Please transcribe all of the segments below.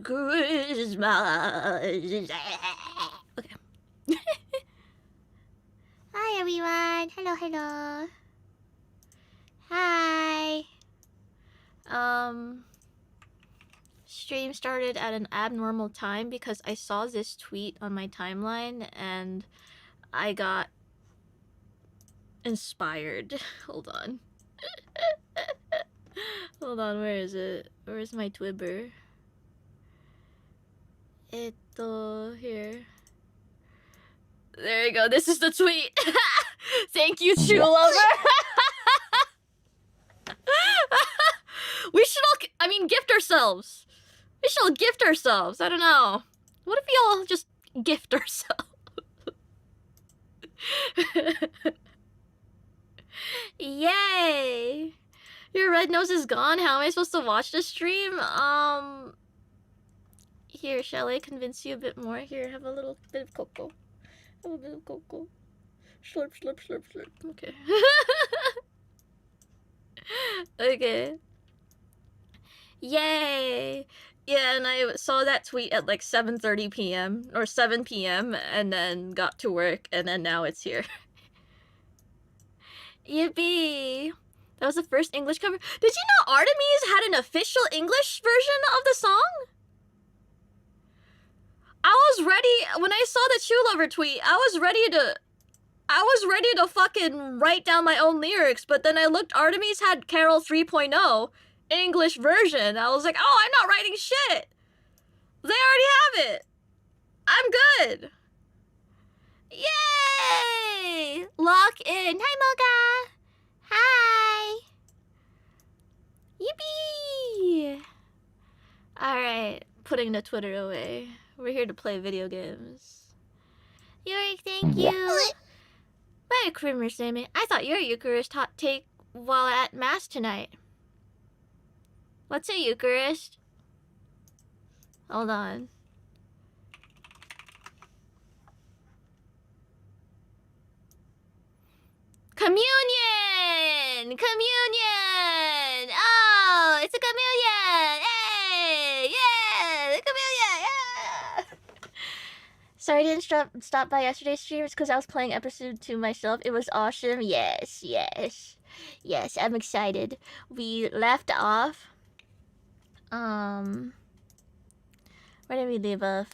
Christmas. Okay. Hi everyone. Hello, hello. Hi. Stream started at an abnormal time because I saw this tweet on my timeline and I got inspired. Hold on. Hold on, where is it? Where's my Twibber? Here. There you go. This is the tweet. Thank you, True Lover. We should all, gift ourselves. We should all gift ourselves. I don't know. What if we all just gift ourselves? Yay! Your red nose is gone. How am I supposed to watch the stream? Here, shall I convince you a bit more? Here, have a little bit of cocoa. Have a bit of cocoa. Slurp, slurp, slurp, slurp. Okay. Okay. Yay! Yeah, and I saw that tweet at like 7:30 p.m. or 7 p.m. and then got to work, and then now it's here. Yippee! That was the first English cover. Did you know Artemis had an official English version of the song? I was ready, when I saw the True Lover tweet, I was ready to fucking write down my own lyrics, but then I looked, Artemis had Carol 3.0 English version. I was like, oh, I'm not writing shit. They already have it. I'm good. Yay! Lock in. Hi, Mocha. Hi. Yippee! Alright, putting the Twitter away. We're here to play video games. Yorick, thank you. Merry Christmas, Sammy. I thought your Eucharist hot take while at Mass tonight. What's a Eucharist? Hold on. Communion! Communion! Oh, it's a communion! Hey! Yeah! The communion! Yeah! Sorry I didn't stop by yesterday's stream. It's because I was playing episode 2 myself. It was awesome. Yes, yes. Yes, I'm excited. We left off. Where did we leave off?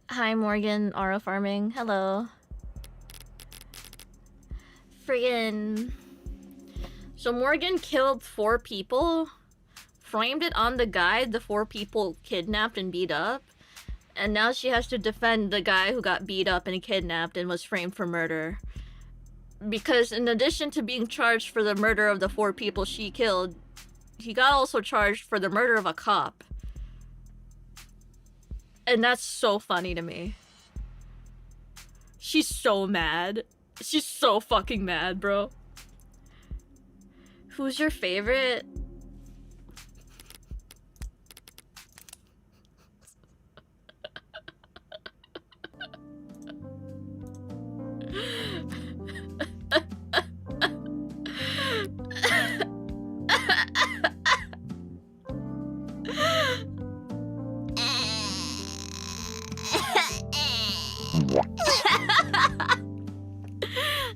Hi, Morgan, Aura Farming. Hello. Friggin'. So Morgan killed 4 people, framed it on the guy the 4 people kidnapped and beat up, and now she has to defend the guy who got beat up and kidnapped and was framed for murder. Because in addition to being charged for the murder of the 4 people she killed, he got also charged for the murder of a cop. And that's so funny to me. She's so mad. She's so fucking mad, bro. Who's your favorite?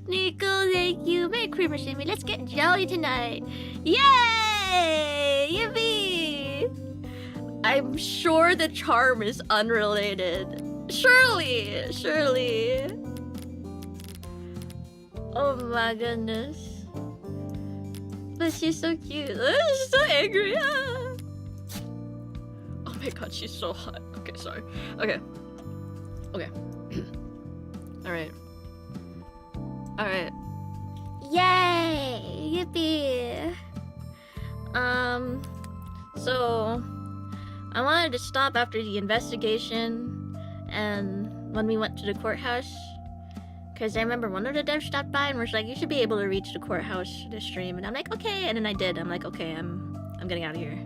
Nico, thank you. Merry Christmas, Jimmy. Let's get jolly tonight. Yay! Yippee! I'm sure the charm is unrelated. Surely! Surely. Oh my goodness. But she's so cute. She's so angry. Ah. Oh my god, she's so hot. Okay, sorry. Okay. Okay. Alright. Alright. Yay! Yippee! So I wanted to stop after the investigation and when we went to the courthouse, because I remember one of the devs stopped by and was like, you should be able to reach the courthouse to stream, and I'm like, okay, and then I did. I'm like, okay, I'm getting out of here.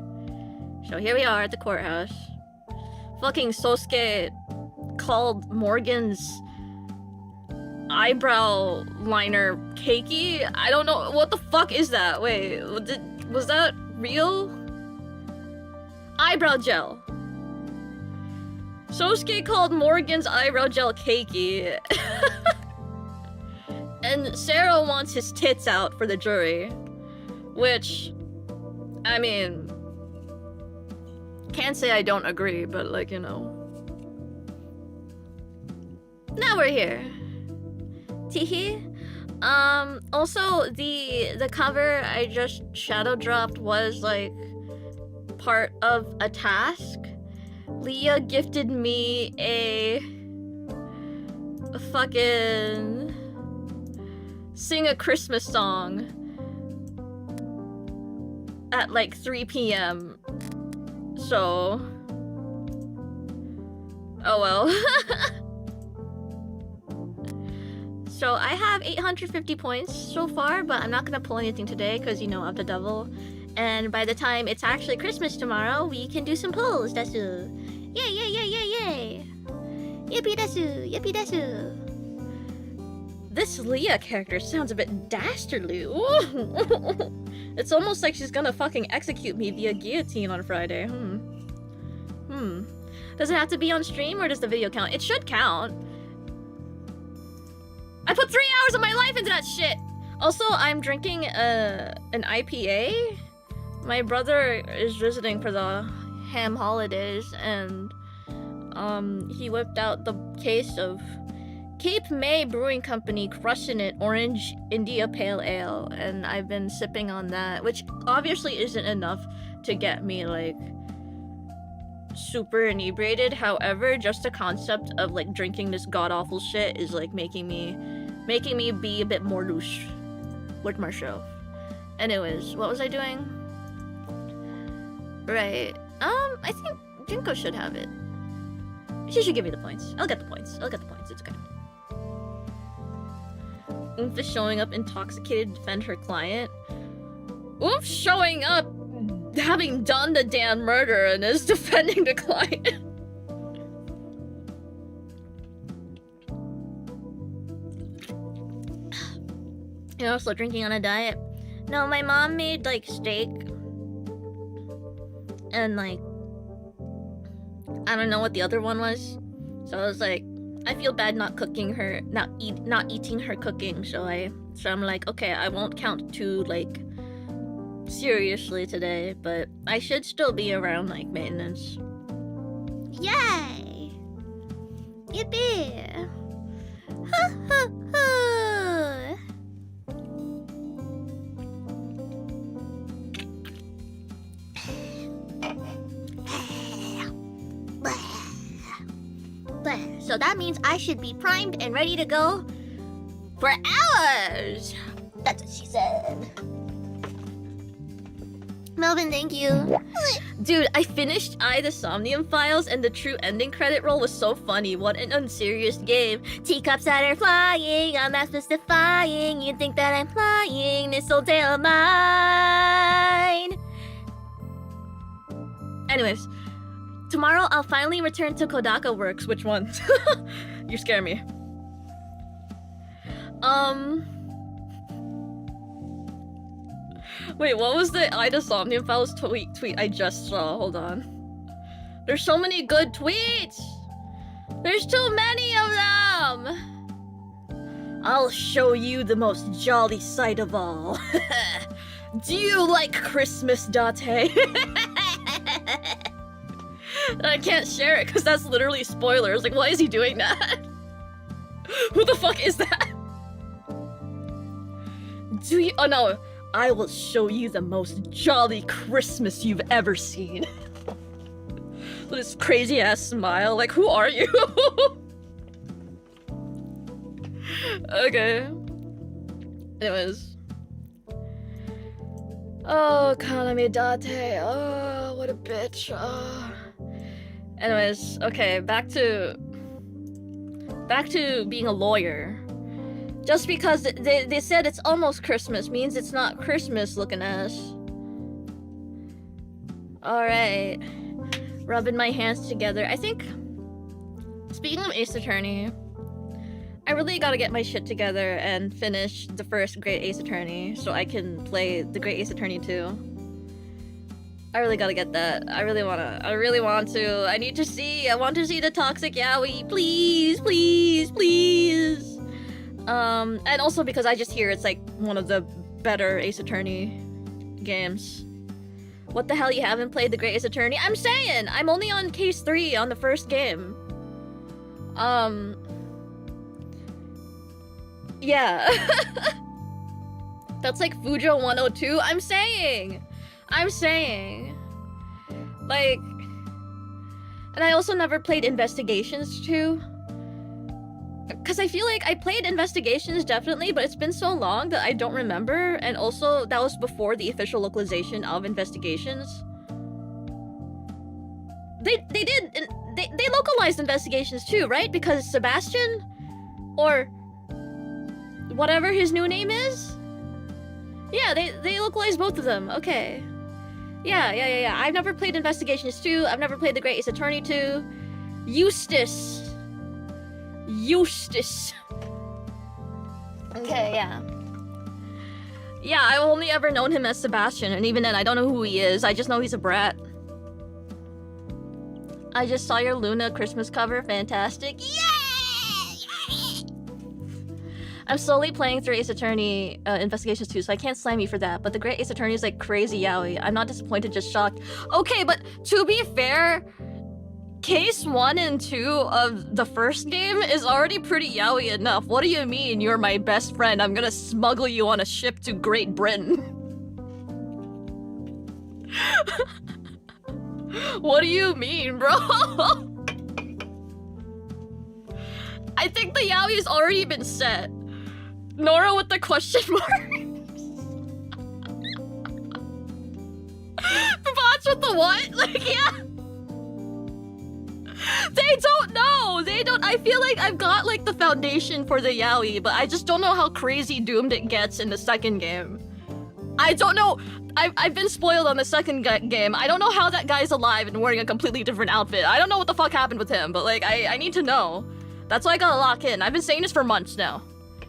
So here we are at the courthouse. Fucking Sosuke called Morgan's eyebrow liner cakey. I don't know what the fuck is that. Wait, was that real? eyebrow gel. Sosuke called Morgan's eyebrow gel cakey. And Sarah wants his tits out for the jury. Which, I mean, can't say I don't agree, but like, you know. Now we're here. Teehee. Also, the cover I just shadow dropped was like part of a task. Leah gifted me a fucking sing a Christmas song at like 3 p.m. So, oh well. So I have 850 points so far, but I'm not gonna pull anything today because, you know, of the devil. And by the time it's actually Christmas tomorrow, we can do some pulls. Desu. Yay, yay, yay, yay, yay. Yippee desu, yippee desu. This Leah character sounds a bit dastardly. It's almost like she's gonna fucking execute me via guillotine on Friday. Does it have to be on stream or does the video count? It should count. I put 3 hours of my life into that shit! Also, I'm drinking an IPA. My brother is visiting for the ham holidays, and he whipped out the case of Cape May Brewing Company Crushing It Orange India Pale Ale, and I've been sipping on that, which obviously isn't enough to get me, like, super inebriated. However, just the concept of like drinking this god-awful shit is like making me be a bit more loose with myself. Anyways, what was I doing? Right. I think Junko should have it. She should give me the points. I'll get the points. It's okay. Oomph is showing up intoxicated to defend her client. Oomph showing up having done the damn murder and is defending the client. You're also drinking on a diet? No, my mom made like steak and like I don't know what the other one was. So I was like, I feel bad not cooking her, not eating her cooking. So I'm like, okay, I won't count too like seriously today, but I should still be around like maintenance. Yay! Yippee! Ha ha ha! So that means I should be primed and ready to go for hours. That's what she said. Melvin, thank you. Dude, I finished the Somnium Files and the true ending credit roll was so funny. What an unserious game. Teacups that are flying, I'm Maximus defying. You think that I'm flying, this old tale of mine. Anyways, tomorrow I'll finally return to Kodaka Works. Which one? You scare me. Wait, what was the Ida Somnium Files tweet I just saw? Hold on. There's so many good tweets! There's too many of them! I'll show you the most jolly sight of all. Do you like Christmas, Date? I can't share it because that's literally spoilers. Like, why is he doing that? Who the fuck is that? Do you- oh no. I will show you the most jolly Christmas you've ever seen. With this crazy ass smile, like, who are you? Okay. Anyways. Oh, Kaname Date. Oh, what a bitch. Oh. Anyways, okay, back to being a lawyer. Just because they said it's almost Christmas means it's not Christmas looking ass. Alright. Rubbing my hands together. I think, speaking of Ace Attorney, I really gotta get my shit together and finish the first Great Ace Attorney so I can play the Great Ace Attorney 2. I really gotta get that. I really want to. I need to see. I want to see the toxic yaoi. Please, please, please. And also because I just hear it's like one of the better Ace Attorney games. What the hell, you haven't played the Great Ace Attorney? I'm saying! I'm only on case 3 on the first game. Yeah. That's like Fujo 102. I'm saying! Like... And I also never played Investigations 2. Because I feel like I played Investigations, definitely, but it's been so long that I don't remember. And also, that was before the official localization of Investigations. They localized Investigations too, right? Because Sebastian? Or... whatever his new name is? Yeah, they localized both of them. Okay. Yeah. I've never played Investigations 2. I've never played The Great Ace Attorney 2. Eustace. Okay, yeah. Yeah, I've only ever known him as Sebastian, and even then, I don't know who he is. I just know he's a brat. I just saw your Luna Christmas cover. Fantastic. Yay! I'm slowly playing through Ace Attorney Investigations 2, so I can't slam you for that. But the Great Ace Attorney is like crazy yaoi. I'm not disappointed, just shocked. Okay, but to be fair, Case 1 and 2 of the first game is already pretty yaoi enough. What do you mean you're my best friend? I'm gonna smuggle you on a ship to Great Britain. What do you mean, bro? I think the yaoi's already been set. Nora with the question mark. Bots with the what? Like, yeah. They don't know! They don't- I feel like I've got, like, the foundation for the yaoi, but I just don't know how crazy doomed it gets in the second game. I don't know- I've been spoiled on the second game. I don't know how that guy's alive and wearing a completely different outfit. I don't know what the fuck happened with him, but, like, I need to know. That's why I gotta lock in. I've been saying this for months now.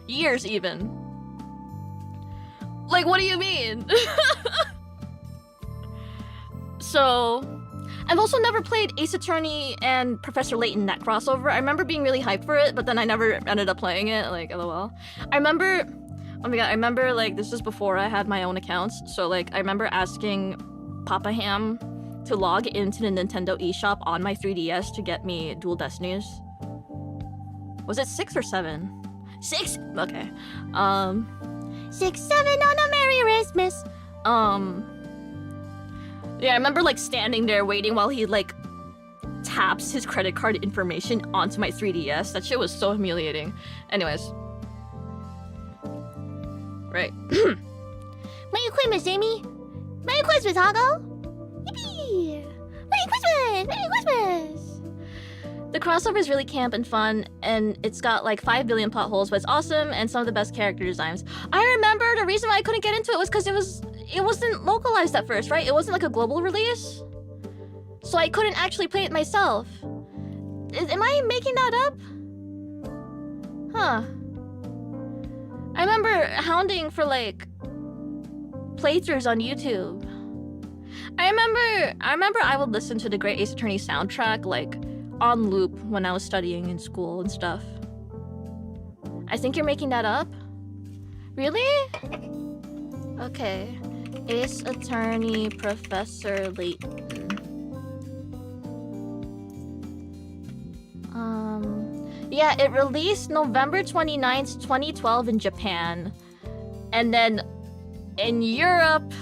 Years, even. Like, what do you mean? So... I've also never played Ace Attorney and Professor Layton, that crossover. I remember being really hyped for it, but then I never ended up playing it, like, lol. I remember... Oh my god, I remember, like, this was before I had my own accounts, so, like, I remember asking Papa Ham to log into the Nintendo eShop on my 3DS to get me Dual Destinies. Was it 6 or 7? 6? Okay. 6, 7 on a Merry Christmas. Yeah, I remember, like, standing there waiting while he, like, taps his credit card information onto my 3DS. That shit was so humiliating. Anyways. Right. Merry Christmas, Amy! Merry Christmas, Hago! Yippee! Merry Christmas! Merry Christmas! The crossover is really camp and fun, and it's got, like, 5 billion plot holes, but it's awesome, and some of the best character designs. I remember the reason why I couldn't get into it was because it wasn't localized at first, right? It wasn't like a global release. So I couldn't actually play it myself. Am I making that up? Huh. I remember hounding for, like, playthroughs on YouTube. I remember I would listen to the Great Ace Attorney soundtrack, like, on loop when I was studying in school and stuff. I think you're making that up? Really? Okay. Ace Attorney Professor Layton. Yeah, it released November 29th, 2012 in Japan. And then in Europe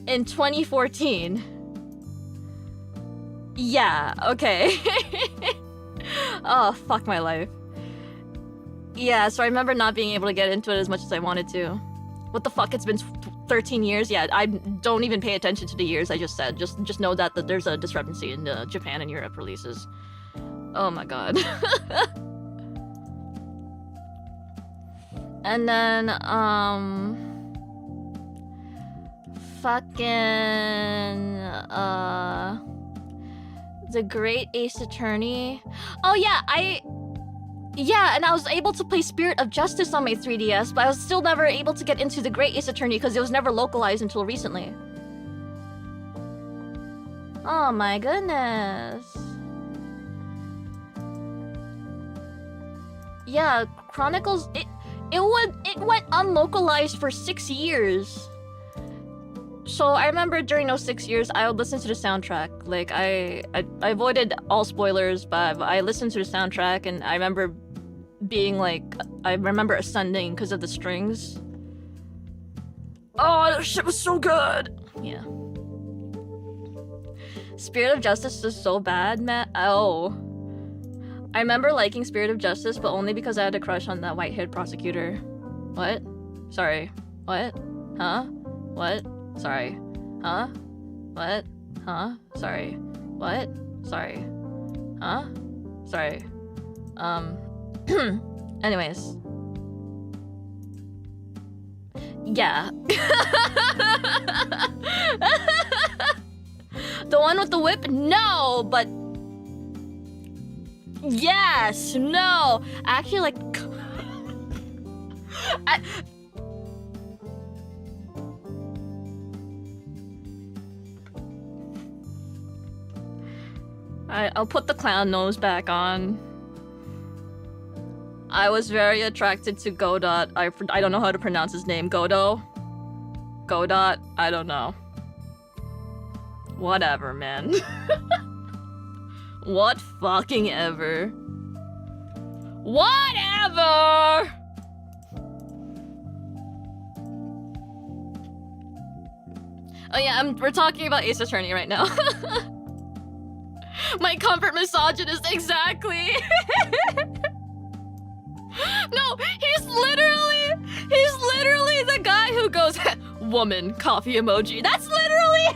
in 2014. Yeah, okay. Oh, fuck my life. Yeah, so I remember not being able to get into it as much as I wanted to. What the fuck, it's been 13 years? Yeah, I don't even pay attention to the years I just said. Just know that there's a discrepancy in Japan and Europe releases. Oh my god. And then, fucking, The Great Ace Attorney. Oh yeah, yeah, and I was able to play Spirit of Justice on my 3DS, but I was still never able to get into The Great Ace Attorney because it was never localized until recently. Oh my goodness. Yeah, Chronicles, it went unlocalized for 6 years. So I remember during those 6 years, I would listen to the soundtrack. Like I avoided all spoilers, but I listened to the soundtrack, and I remember being like, I remember ascending because of the strings. Oh, that shit was so good. Yeah. Spirit of Justice is so bad, Matt. Oh. I remember liking Spirit of Justice, but only because I had a crush on that white-haired prosecutor. What? Sorry. What? Huh? What? Sorry. Huh? What? Huh? Sorry. What? Sorry. Huh? Sorry. Anyways. Yeah. The one with the whip? No, but... Yes! No! Actually, like... I'll put the clown nose back on. I was very attracted to Godot. I don't know how to pronounce his name. Godot? Godot? I don't know. Whatever, man. What fucking ever. Whatever! Oh yeah, we're talking about Ace Attorney right now. My comfort misogynist, exactly. No, he's literally the guy who goes, woman, coffee emoji. That's literally him!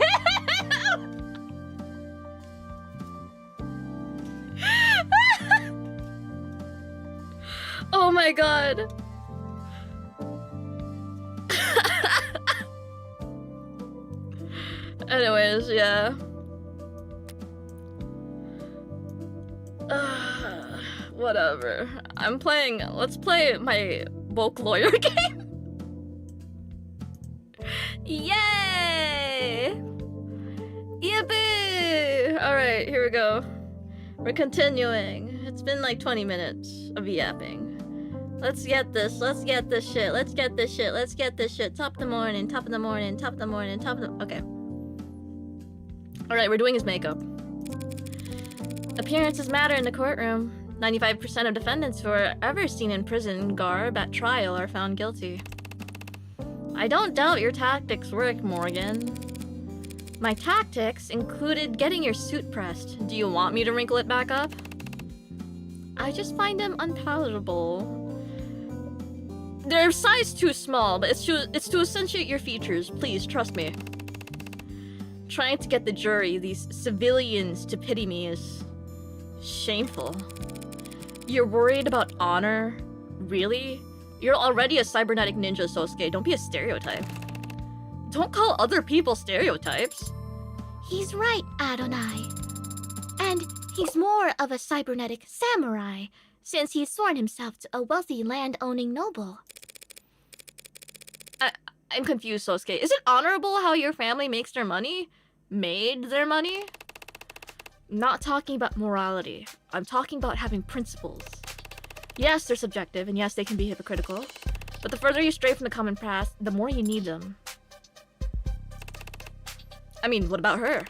Oh my god. Anyways, yeah. Whatever. Let's play my woke lawyer game. Yay! Yippee! Alright, here we go. We're continuing. It's been like 20 minutes of yapping. Let's get this shit. Top of the morning. Okay. Alright, we're doing his makeup. Appearances matter in the courtroom. 95% of defendants who are ever seen in prison garb at trial are found guilty. I don't doubt your tactics work, Morgan. My tactics included getting your suit pressed. Do you want me to wrinkle it back up? I just find them unpalatable. They're size too small, but it's to accentuate your features. Please, trust me. Trying to get the jury, these civilians, to pity me is shameful. You're worried about honor? Really? You're already a cybernetic ninja, Sosuke. Don't be a stereotype. Don't call other people stereotypes. He's right, Adonai. And he's more of a cybernetic samurai, since he's sworn himself to a wealthy land-owning noble. I'm confused, Sosuke. Is it honorable how your family makes their money? Made their money? I'm not talking about morality. I'm talking about having principles. Yes, they're subjective, and yes, they can be hypocritical. But the further you stray from the common path, the more you need them. I mean, what about her?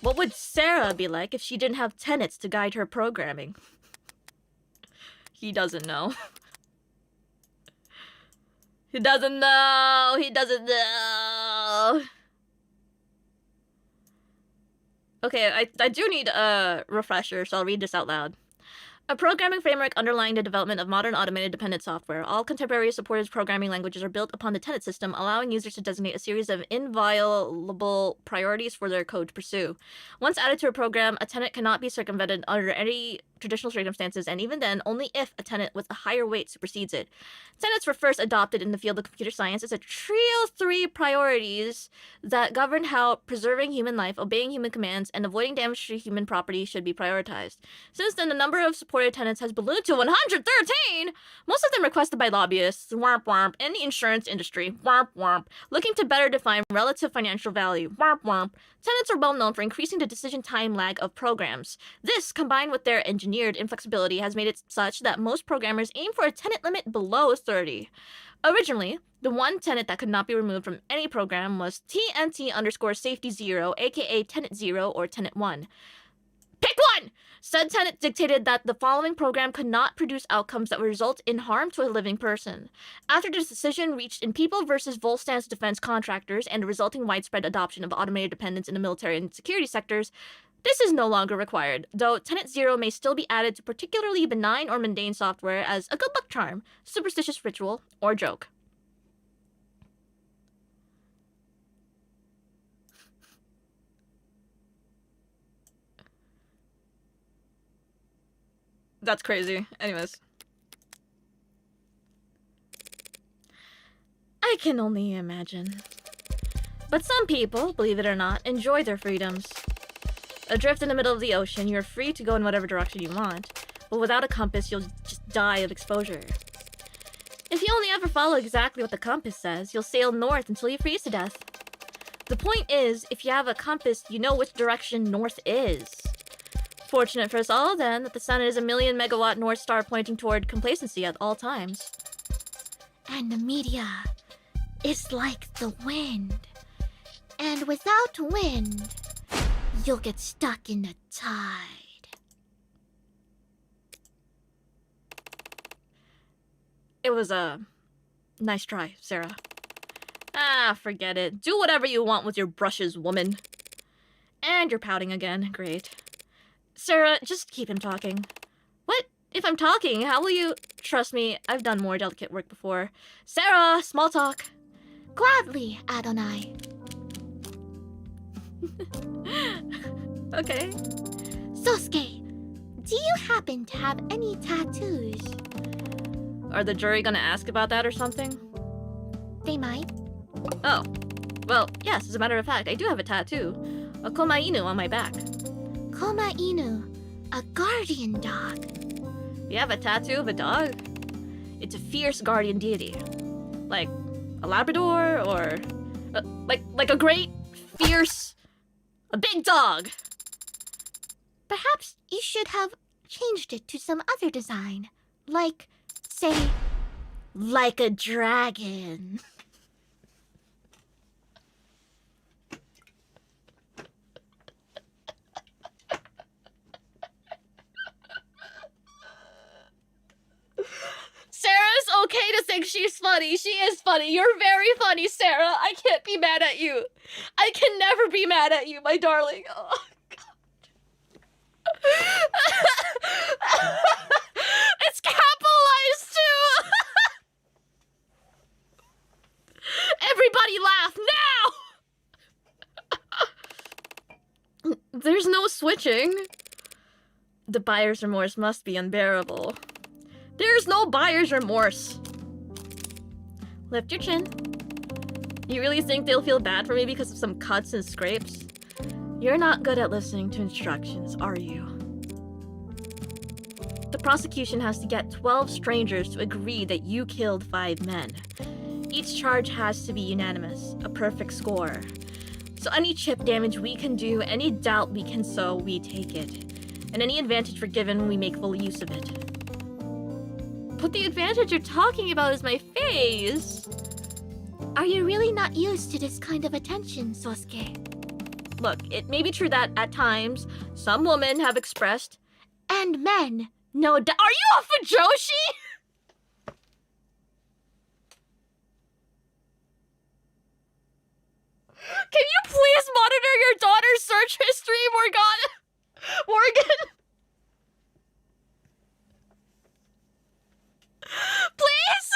What would Sarah be like if she didn't have tenets to guide her programming? He doesn't know. He doesn't know! He doesn't know! Okay, I do need a refresher, so I'll read this out loud. A programming framework underlying the development of modern automated dependent software. All contemporary supported programming languages are built upon the tenet system, allowing users to designate a series of inviolable priorities for their code to pursue. Once added to a program, a tenet cannot be circumvented under any traditional circumstances, and even then, only if a tenet with a higher weight supersedes it. Tenets were first adopted in the field of computer science as a trio of 3 priorities that govern how preserving human life, obeying human commands, and avoiding damage to human property should be prioritized. Since then, the number of supported tenets has ballooned to 113, most of them requested by lobbyists, womp womp, and the insurance industry, womp womp, looking to better define relative financial value, womp womp. Tenets are well known for increasing the decision time lag of programs. This, combined with their engineered inflexibility, has made it such that most programmers aim for a tenet limit below 30. Originally, the one tenet that could not be removed from any program was TNT_safety0, aka tenet 0 or tenet 1. Pick one! Said tenet dictated that the following program could not produce outcomes that would result in harm to a living person. After the decision reached in People versus Volstan's defense contractors and the resulting widespread adoption of automated dependence in the military and security sectors, this is no longer required, though Tenet 0 may still be added to particularly benign or mundane software as a good luck charm, superstitious ritual, or joke. That's crazy. Anyways. I can only imagine. But some people, believe it or not, enjoy their freedoms. Adrift in the middle of the ocean, you're free to go in whatever direction you want, but without a compass, you'll just die of exposure. If you only ever follow exactly what the compass says, you'll sail north until you freeze to death. The point is, if you have a compass, you know which direction north is. Fortunate for us all, then, that the sun is a 1,000,000 megawatt North Star pointing toward complacency at all times. And the media is like the wind. And without wind, you'll get stuck in the tide. It was a nice try, Sarah. Ah, forget it. Do whatever you want with your brushes, woman. And you're pouting again. Great. Sarah, just keep him talking. What? If I'm talking, how will you... Trust me, I've done more delicate work before. Sarah, small talk. Gladly, Adonai. Okay. Sosuke, do you happen to have any tattoos? Are the jury gonna ask about that or something? They might. Oh. Well, yes, as a matter of fact, I do have a tattoo. A Koma-inu on my back. Koma-inu, a guardian dog. You have a tattoo of a dog? It's a fierce guardian deity. Like a Labrador or... like a great, fierce... a big dog! Perhaps you should have changed it to some other design. Like, say, like a dragon. Sarah's okay to think she's funny. She is funny. You're very funny, Sarah. I can't be mad at you. I can never be mad at you, my darling. Oh, God. It's capitalized, too. Everybody laugh now. There's no switching. The buyer's remorse must be unbearable. There's no buyer's remorse. Lift your chin. You really think they'll feel bad for me because of some cuts and scrapes? You're not good at listening to instructions, are you? The prosecution has to get 12 strangers to agree that you killed 5 men. Each charge has to be unanimous, a perfect score. So any chip damage we can do, any doubt we can sow, we take it. And any advantage we're given, we make full use of it. But the advantage you're talking about is my face. are you really not used to this kind of attention, Sosuke? Look, it may be true that, at times, some women have expressed... And men. No, are you a fujoshi? Can you please monitor your daughter's search history, Morgan? Please?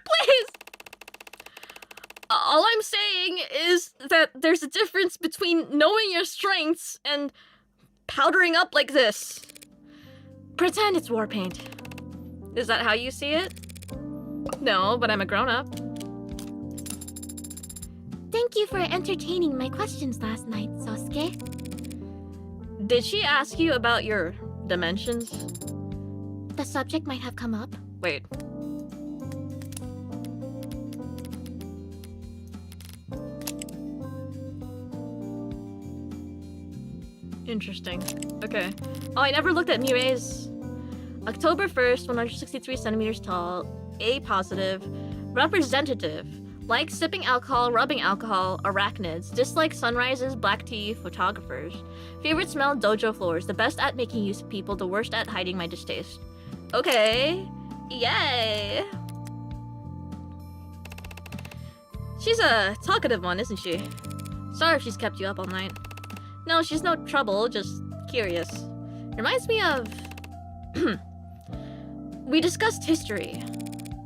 Please. All I'm saying is that there's a difference between knowing your strengths and powdering up like this. Pretend it's war paint. Is that how you see it? No, but I'm a grown-up. Thank you for entertaining my questions last night, Sosuke. Did she ask you about your dimensions? The subject might have come up. Wait. Interesting. Okay. Oh, I never looked at Mirei's. October 1st, 163 centimeters tall, A positive, representative, likes sipping alcohol, rubbing alcohol, arachnids, dislikes sunrises, black tea, photographers. Favorite smell, dojo floors, the best at making use of people, the worst at hiding my distaste. Okay. Yay! She's a talkative one, isn't she? Sorry if she's kept you up all night. No, she's no trouble, just curious. Reminds me of... We discussed history.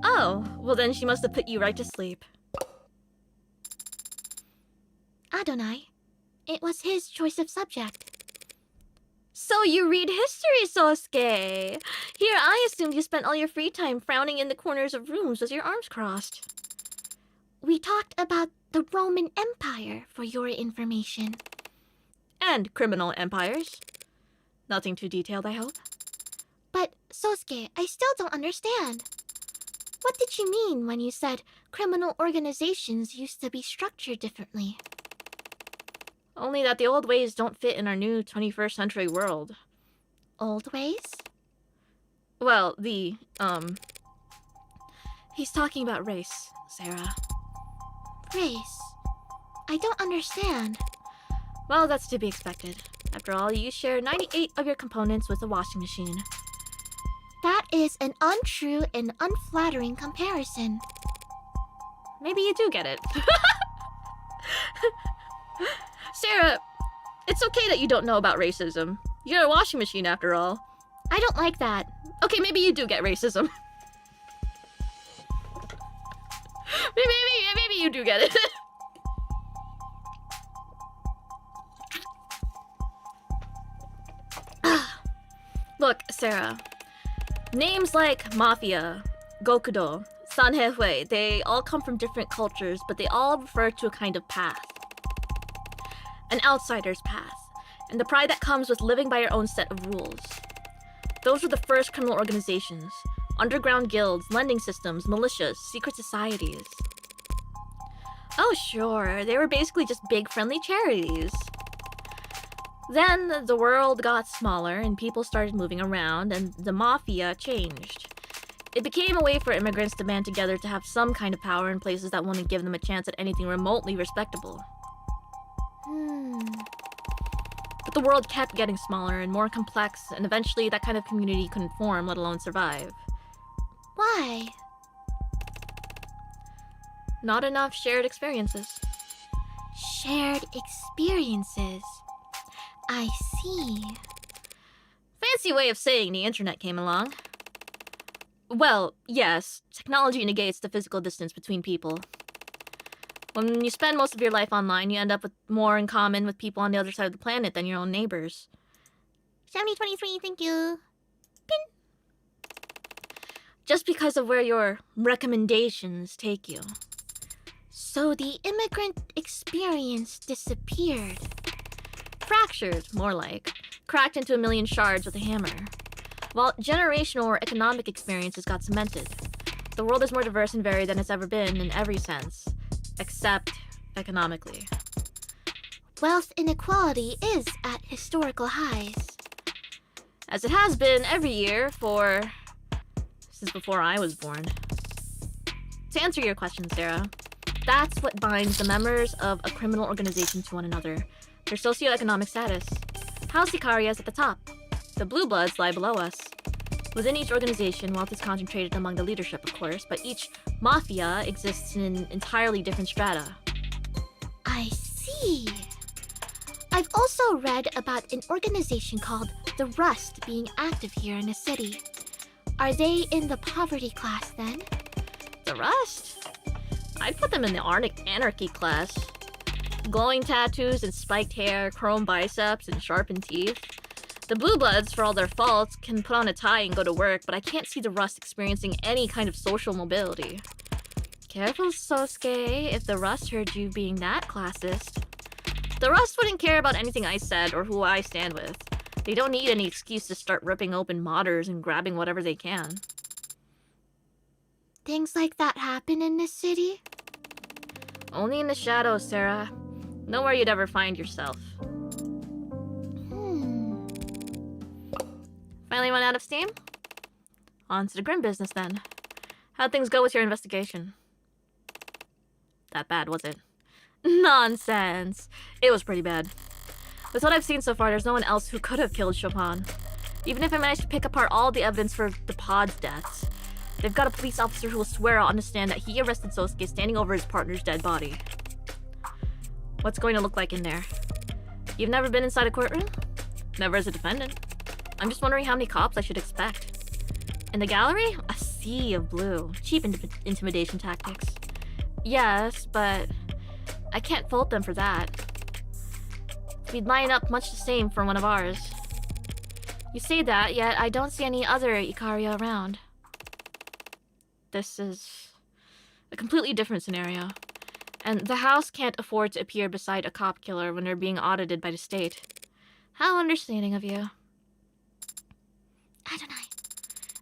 Oh, well then she must have put you right to sleep. Adonai. It was his choice of subject. So you read history, Sosuke! Here, I assumed you spent all your free time frowning in the corners of rooms with your arms crossed. We talked about the Roman Empire, for your information. And criminal empires. Nothing too detailed, I hope. But, Sosuke, I still don't understand. What did you mean when you said criminal organizations used to be structured differently? Only that the old ways don't fit in our new 21st century world. Old ways? Well, He's talking about race, Sarah. Race? I don't understand. Well, that's to be expected. After all, you share 98 of your components with a washing machine. That is an untrue and unflattering comparison. Maybe you do get it. Sarah, it's okay that you don't know about racism. You're a washing machine after all. I don't like that. Okay, maybe you do get racism. maybe you do get it. Look, Sarah. Names like Mafia, Gokudo, Sanhehui, they all come from different cultures, but they all refer to a kind of path. An outsider's path, and the pride that comes with living by your own set of rules. Those were the first criminal organizations. Underground guilds, lending systems, militias, secret societies. Oh sure, they were basically just big friendly charities. Then the world got smaller and people started moving around and the mafia changed. It became a way for immigrants to band together to have some kind of power in places that wouldn't give them a chance at anything remotely respectable. But the world kept getting smaller and more complex, and eventually that kind of community couldn't form, let alone survive. Why? Not enough shared experiences. Shared experiences. I see. Fancy way of saying the internet came along. Well, yes, technology negates the physical distance between people. When you spend most of your life online, you end up with more in common with people on the other side of the planet than your own neighbors. 7023, thank you. Just because of where your recommendations take you. So the immigrant experience disappeared. Fractured, more like. Cracked into a million shards with a hammer. While generational or economic experiences got cemented. The world is more diverse and varied than it's ever been in every sense. Except economically. Wealth inequality is at historical highs. As it has been every year since before I was born. To answer your question, Sarah, that's what binds the members of a criminal organization to one another. Their socioeconomic status. House Sicaria is at the top. The Blue Bloods lie below us. Within each organization, wealth is concentrated among the leadership, of course, but each mafia exists in entirely different strata. I see. I've also read about an organization called the Rust being active here in the city. Are they in the poverty class then? The Rust? I'd put them in the anarchy class. Glowing tattoos and spiked hair, chrome biceps, and sharpened teeth. The Blue Bloods, for all their faults, can put on a tie and go to work, but I can't see the Rust experiencing any kind of social mobility. Careful, Sosuke, if the Rust heard you being that classist. The Rust wouldn't care about anything I said or who I stand with. They don't need any excuse to start ripping open modders and grabbing whatever they can. Things like that happen in this city? Only in the shadows, Sarah. Nowhere you'd ever find yourself. Finally run out of steam? On to the grim business then. How'd things go with your investigation? That bad, was it? Nonsense! It was pretty bad. With what I've seen so far, there's no one else who could have killed Chopin. Even if I managed to pick apart all the evidence for the pod's deaths, they've got a police officer who will swear I'll understand that he arrested Sosuke standing over his partner's dead body. What's it going to look like in there? You've never been inside a courtroom? Never as a defendant. I'm just wondering how many cops I should expect. In the gallery? A sea of blue. Cheap intimidation tactics. Yes, but I can't fault them for that. We'd line up much the same for one of ours. You say that, yet I don't see any other Ikaria around. This is a completely different scenario. And the house can't afford to appear beside a cop killer when they're being audited by the state. How understanding of you. Adonai,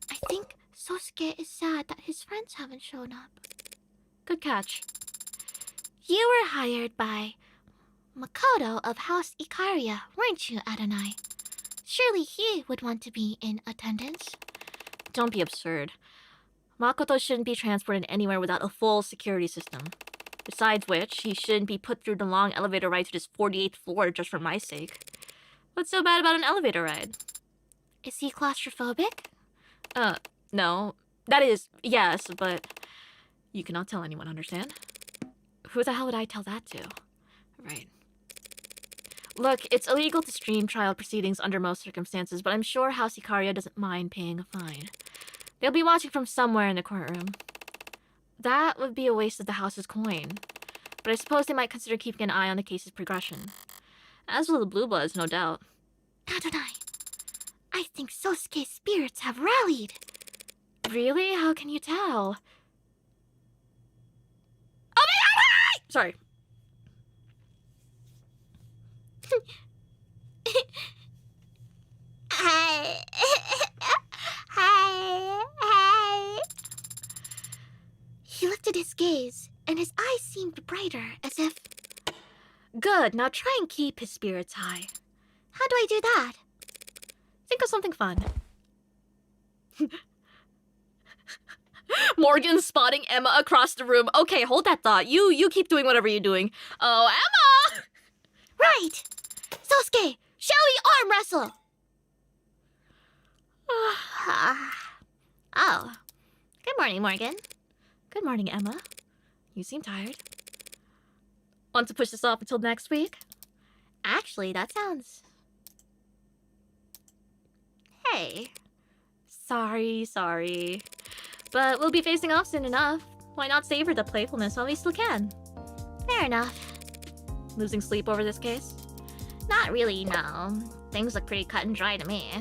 I think Sosuke is sad that his friends haven't shown up. Good catch. You were hired by Makoto of House Ikaria, weren't you, Adonai? Surely he would want to be in attendance. Don't be absurd. Makoto shouldn't be transported anywhere without a full security system. Besides which, he shouldn't be put through the long elevator ride to this 48th floor just for my sake. What's so bad about an elevator ride? Is he claustrophobic? No. That is, yes, but you cannot tell anyone, understand? Who the hell would I tell that to? Right. Look, it's illegal to stream trial proceedings under most circumstances, but I'm sure House Ikaria doesn't mind paying a fine. They'll be watching from somewhere in the courtroom. That would be a waste of the house's coin, but I suppose they might consider keeping an eye on the case's progression. As will the Blue Bloods, no doubt. Adonai, I think Sosuke's spirits have rallied. Really? How can you tell? Oh my god! Sorry. Hi. He lifted his gaze, and his eyes seemed brighter, as if... Good, now try and keep his spirits high. How do I do that? Think of something fun. Morgan spotting Emma across the room. Okay, hold that thought. You keep doing whatever you're doing. Oh, Emma! Right! Sosuke, shall we arm wrestle? Oh. Good morning, Morgan. Good morning, Emma. You seem tired. Want to push this off until next week? Actually, that sounds... Hey. Sorry. But we'll be facing off soon enough. Why not savor the playfulness while we still can? Fair enough. Losing sleep over this case? Not really, no. Things look pretty cut and dry to me.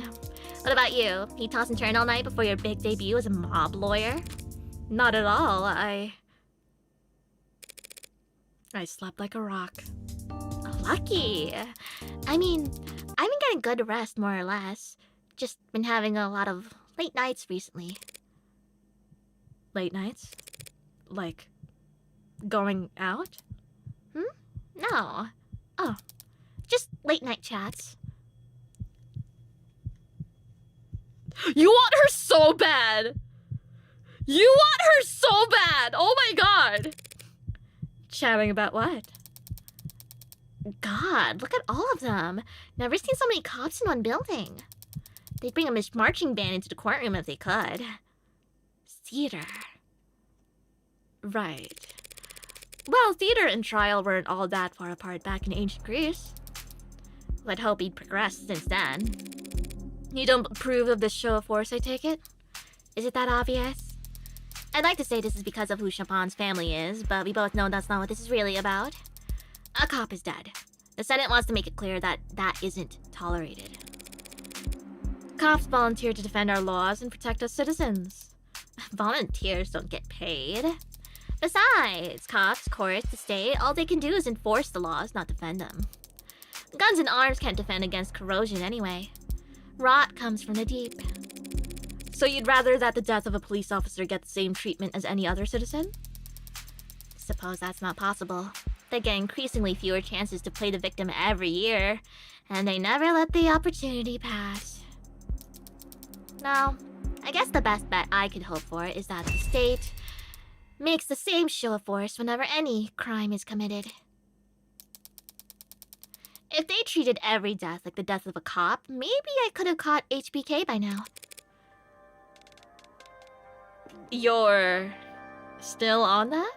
What about you? You toss and turn all night before your big debut as a mob lawyer? Not at all. I slept like a rock. Lucky. I mean, I've been getting good rest, more or less. Just been having a lot of late nights recently. Late nights? Like, going out? No. Oh, just late night chats. You want her so bad! You want her so bad! Oh my god! Chatting about what? God, look at all of them. Never seen so many cops in one building. They'd bring a marching band into the courtroom if they could. Theater. Right. Well, theater and trial weren't all that far apart back in ancient Greece. Let's hope he'd progressed since then. You don't approve of this show of force, I take it? Is it that obvious? I'd like to say this is because of who Chapon's family is, but we both know that's not what this is really about. A cop is dead. The Senate wants to make it clear that that isn't tolerated. Cops volunteer to defend our laws and protect us citizens. Volunteers don't get paid. Besides, cops, courts, the state, all they can do is enforce the laws, not defend them. Guns and arms can't defend against corrosion anyway. Rot comes from the deep. So you'd rather that the death of a police officer get the same treatment as any other citizen? Suppose that's not possible. They get increasingly fewer chances to play the victim every year, and they never let the opportunity pass. No, I guess the best bet I could hope for is that the state makes the same show of force whenever any crime is committed. If they treated every death like the death of a cop, maybe I could have caught HBK by now. You're still on that?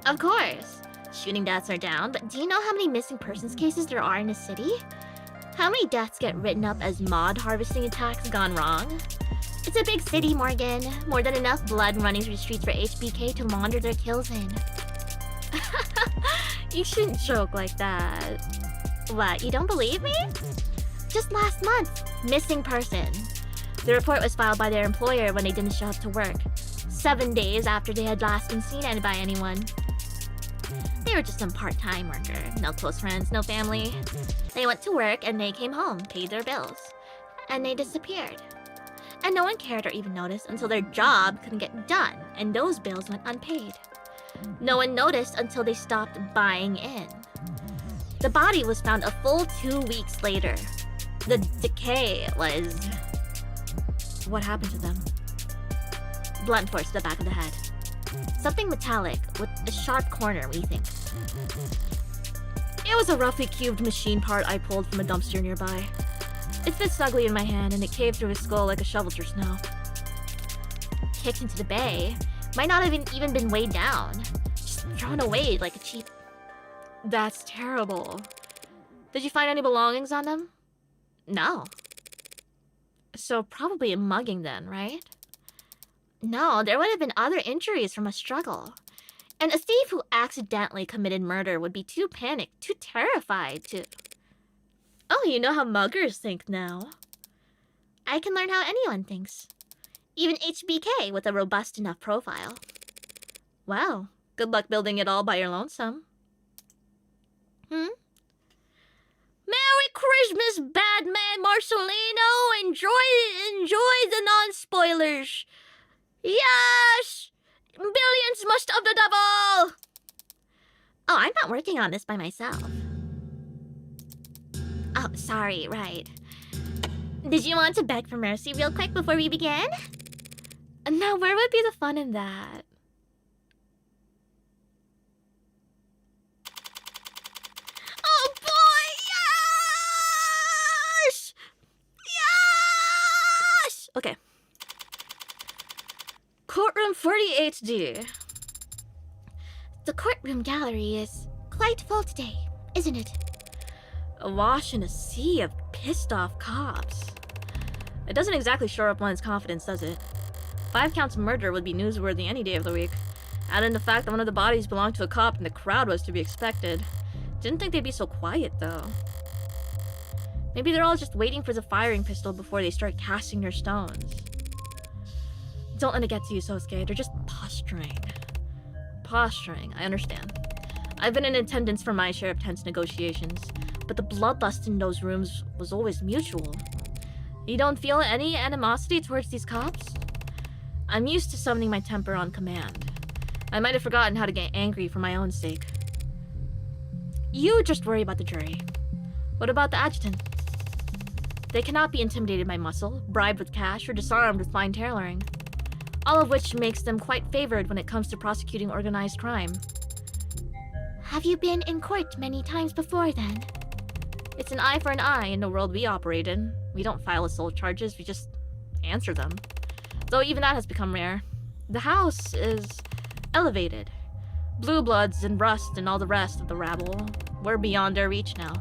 Of course. Shooting deaths are down, but do you know how many missing persons cases there are in a city? How many deaths get written up as mod harvesting attacks gone wrong? It's a big city, Morgan. More than enough blood running through the streets for HBK to launder their kills in. You shouldn't joke like that. What, you don't believe me? Just last month, missing person. The report was filed by their employer when they didn't show up to work, 7 days after they had last been seen by anyone. They were just some part-time worker, no close friends, no family. They went to work and they came home, paid their bills, and they disappeared. And no one cared or even noticed until their job couldn't get done and those bills went unpaid. No one noticed until they stopped buying in. The body was found a full 2 weeks later. The decay was... What happened to them? Blunt force to the back of the head. Something metallic with a sharp corner, we think. It was a roughly cubed machine part I pulled from a dumpster nearby. It fit snugly in my hand and it caved through his skull like a shovel through snow. Kicked into the bay. Might not have even been weighed down. Just thrown away like a cheap... That's terrible. Did you find any belongings on them? No. So probably a mugging then, right? No, there would have been other injuries from a struggle. And a thief who accidentally committed murder would be too panicked, too terrified to... Oh, you know how muggers think now. I can learn how anyone thinks. Even HBK with a robust enough profile. Wow, good luck building it all by your lonesome. Merry Christmas, Batman Marcelino! Enjoy the non-spoilers! Yes! Billions must of the devil! Oh, I'm not working on this by myself. Oh, sorry, right. Did you want to beg for mercy real quick before we begin? Now, where would be the fun in that? Oh boy, yes! Yes! Okay. Courtroom 48D. The courtroom gallery is quite full today, isn't it? Awash in a sea of pissed off cops. It doesn't exactly shore up one's confidence, does it? 5 counts of murder would be newsworthy any day of the week. Add in the fact that one of the bodies belonged to a cop and the crowd was to be expected. Didn't think they'd be so quiet, though. Maybe they're all just waiting for the firing pistol before they start casting their stones. Don't let it get to you, Sosuke. They're just posturing. Posturing, I understand. I've been in attendance for my share of tense negotiations, but the bloodlust in those rooms was always mutual. You don't feel any animosity towards these cops? I'm used to summoning my temper on command. I might have forgotten how to get angry for my own sake. You just worry about the jury. What about the adjutant? They cannot be intimidated by muscle, bribed with cash, or disarmed with fine tailoring. All of which makes them quite favored when it comes to prosecuting organized crime. Have you been in court many times before, then? It's an eye for an eye in the world we operate in. We don't file assault charges, we just answer them. Though even that has become rare. The house is elevated. Blue bloods and rust and all the rest of the rabble, we're beyond their reach now.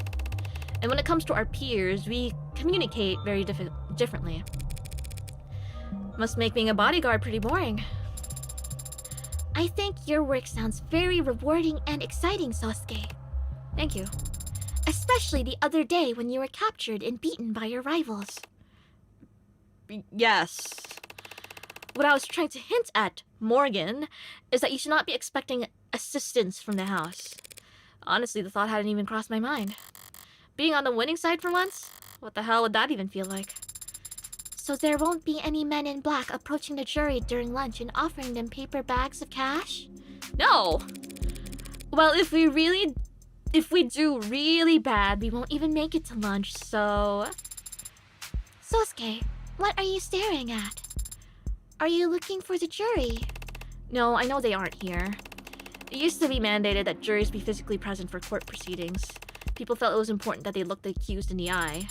And when it comes to our peers, we communicate very differently. Must make being a bodyguard pretty boring. I think your work sounds very rewarding and exciting, Sosuke. Thank you. Especially the other day when you were captured and beaten by your rivals. Yes. What I was trying to hint at, Morgan, is that you should not be expecting assistance from the house. Honestly, the thought hadn't even crossed my mind. Being on the winning side for once? What the hell would that even feel like? So there won't be any men in black approaching the jury during lunch and offering them paper bags of cash? No! Well, if we do really bad, we won't even make it to lunch, so... Sosuke, what are you staring at? Are you looking for the jury? No, I know they aren't here. It used to be mandated that juries be physically present for court proceedings. People felt it was important that they look the accused in the eye.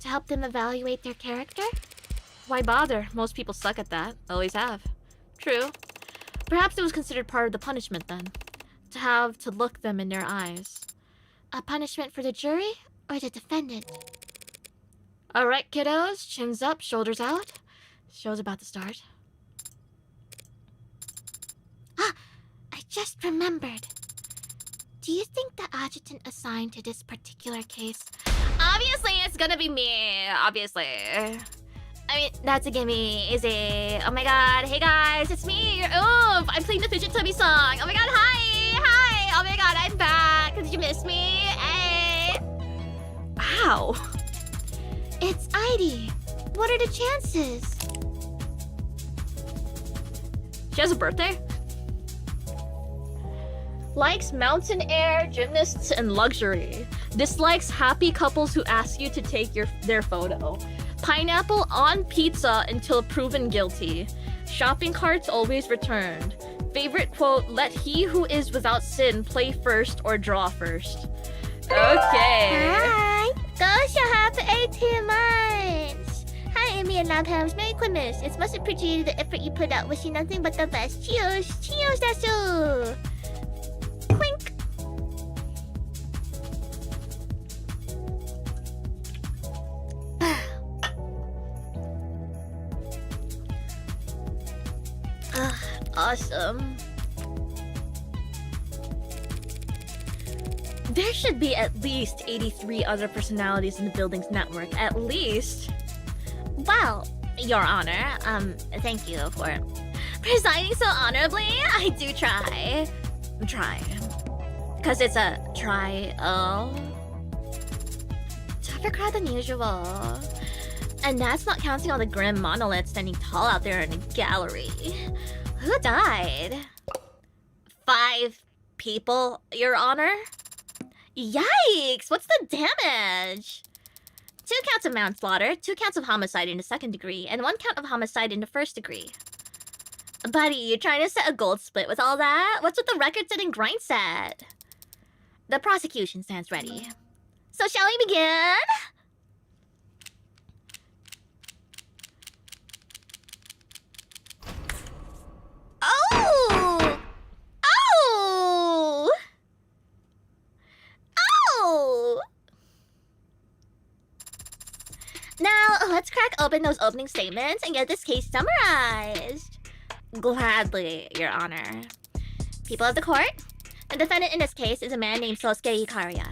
To help them evaluate their character? Why bother? Most people suck at that. Always have. True. Perhaps it was considered part of the punishment then. To have to look them in their eyes. A punishment for the jury or the defendant? Alright, kiddos. Chins up, shoulders out. Show's about to start. Ah! I just remembered. Do you think the adjutant assigned to this particular case... Obviously, it's gonna be me. Obviously. I mean, that's a gimme. Easy. Oh my god. Hey guys, it's me. You're Oof. I'm playing the Fidget Tubby song. Oh my god, hi. Hi. Oh my god, I'm back. Did you miss me? Hey. Wow. It's Heidi. What are the chances? She has a birthday? Likes mountain air, gymnasts, and luxury. Dislikes happy couples who ask you to take their photo. Pineapple on pizza until proven guilty. Shopping carts always returned. Favorite quote, let he who is without sin play first or draw first. Okay. Hi. Gosh, you have 18 months. Hi, Amy and Lab Hams. Merry Christmas. It's much appreciated the effort you put out. Wishing nothing but the best. Cheers. Cheers, Dasu. Clink. Awesome. There should be at least 83 other personalities in the building's network. At least. Well, Your Honor, thank you for presiding so honorably. I do try. Because it's a trial. Tougher crowd than usual. And that's not counting all the grim monoliths standing tall out there in the gallery. Who died? 5 people, Your Honor. Yikes! What's the damage? 2 counts of manslaughter, 2 counts of homicide in the 2nd degree, and 1 count of homicide in the 1st degree. Buddy, you trying to set a gold split with all that? What's with the record-setting grind set? The prosecution stands ready. So shall we begin? Oh! Oh! Oh! Now, let's crack open those opening statements and get this case summarized. Gladly, Your Honor. People of the court, the defendant in this case is a man named Sosuke Ikaria.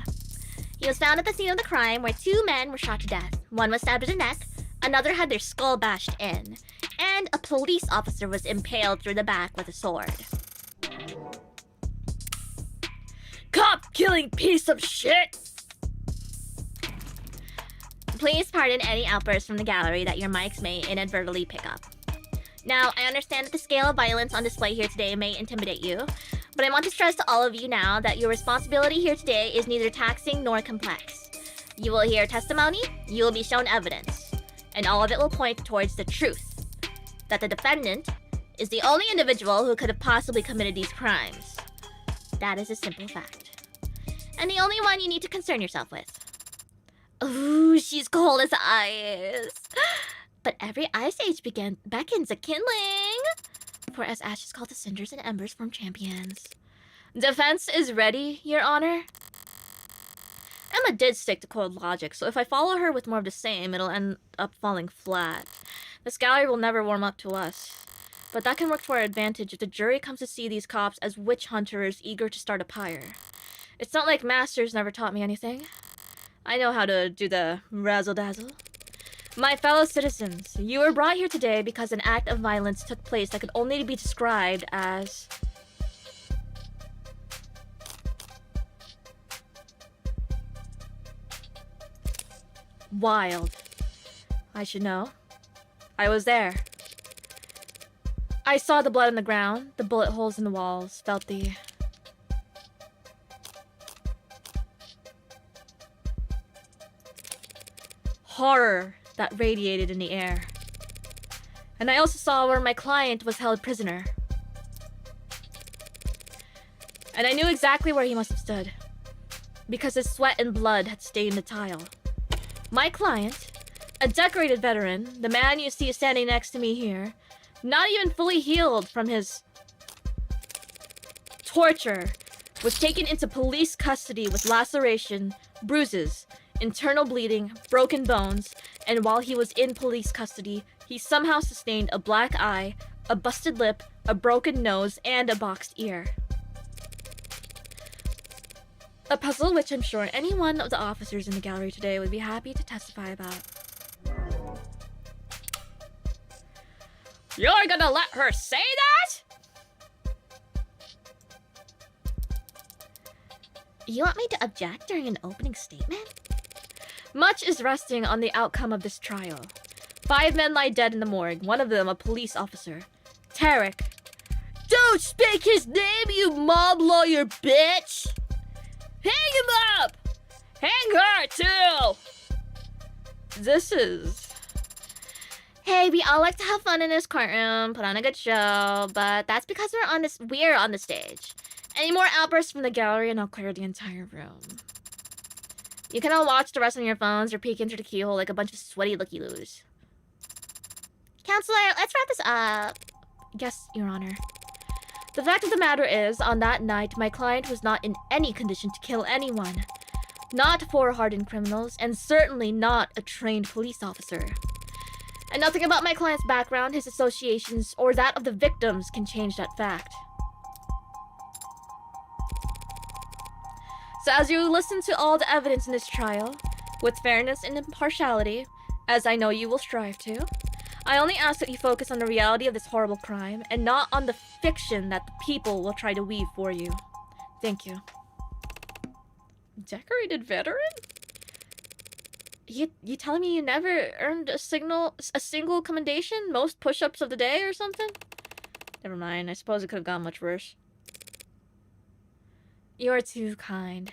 He was found at the scene of the crime where 2 men were shot to death. One was stabbed in the neck, another had their skull bashed in, and a police officer was impaled through the back with a sword. Cop-killing piece of shit! Please pardon any outbursts from the gallery that your mics may inadvertently pick up. Now, I understand that the scale of violence on display here today may intimidate you, but I want to stress to all of you now that your responsibility here today is neither taxing nor complex. You will hear testimony, you will be shown evidence, and all of it will point towards the truth, that the defendant is the only individual who could have possibly committed these crimes. That is a simple fact. And the only one you need to concern yourself with. Ooh, she's cold as ice. But every ice age beckons a kindling. For as ashes call to cinders and embers form champions. Defense is ready, Your Honor. Emma did stick to cold logic, so if I follow her with more of the same, it'll end up falling flat. This gallery will never warm up to us. But that can work to our advantage if the jury comes to see these cops as witch hunters eager to start a pyre. It's not like masters never taught me anything. I know how to do the razzle-dazzle. My fellow citizens, you were brought here today because an act of violence took place that could only be described as... wild. I should know. I was there. I saw the blood on the ground, the bullet holes in the walls, felt the... horror that radiated in the air. And I also saw where my client was held prisoner. And I knew exactly where he must have stood, because his sweat and blood had stained the tile. My client, a decorated veteran, the man you see standing next to me here, not even fully healed from his torture, was taken into police custody with laceration, bruises, internal bleeding, broken bones, and while he was in police custody, he somehow sustained a black eye, a busted lip, a broken nose, and a boxed ear. A puzzle which I'm sure any one of the officers in the gallery today would be happy to testify about. You're gonna let her say that? You want me to object during an opening statement? Much is resting on the outcome of this trial. 5 men lie dead in the morgue, one of them a police officer. Tarek. Don't speak his name, you mob lawyer bitch! Hang him up! Hang her, too! This is... Hey, we all like to have fun in this courtroom, put on a good show, but that's because we're on the stage. Any more outbursts from the gallery and I'll clear the entire room. You can all watch the rest on your phones or peek into the keyhole like a bunch of sweaty looky-loos. Counselor, let's wrap this up. Yes, Your Honor. The fact of the matter is, on that night, my client was not in any condition to kill anyone. Not 4 hardened criminals, and certainly not a trained police officer. And nothing about my client's background, his associations, or that of the victims can change that fact. So as you listen to all the evidence in this trial, with fairness and impartiality, as I know you will strive to, I only ask that you focus on the reality of this horrible crime, and not on the fiction that the people will try to weave for you. Thank you. Decorated veteran? You telling me you never earned a single commendation? Most push-ups of the day or something? Never mind, I suppose it could have gone much worse. You're too kind.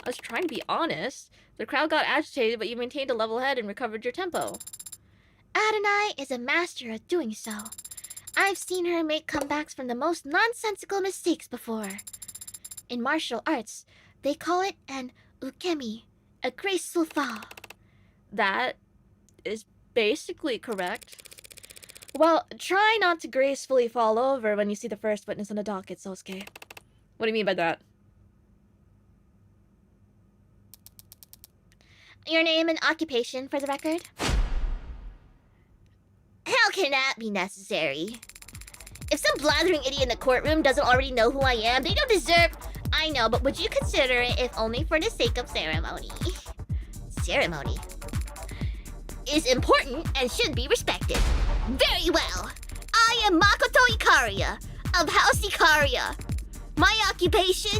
I was trying to be honest. The crowd got agitated, but you maintained a level head and recovered your tempo. Adonai is a master at doing so. I've seen her make comebacks from the most nonsensical mistakes before. In martial arts, they call it an ukemi, a graceful fall. That is basically correct. Well, try not to gracefully fall over when you see the first witness on the docket, Sosuke. What do you mean by that? Your name and occupation for the record? How can that be necessary? If some blathering idiot in the courtroom doesn't already know who I am, they don't deserve... I know, but would you consider it if only for the sake of ceremony? Ceremony is important and should be respected. Very well. I am Makoto Ikaria of House Ikaria. My occupation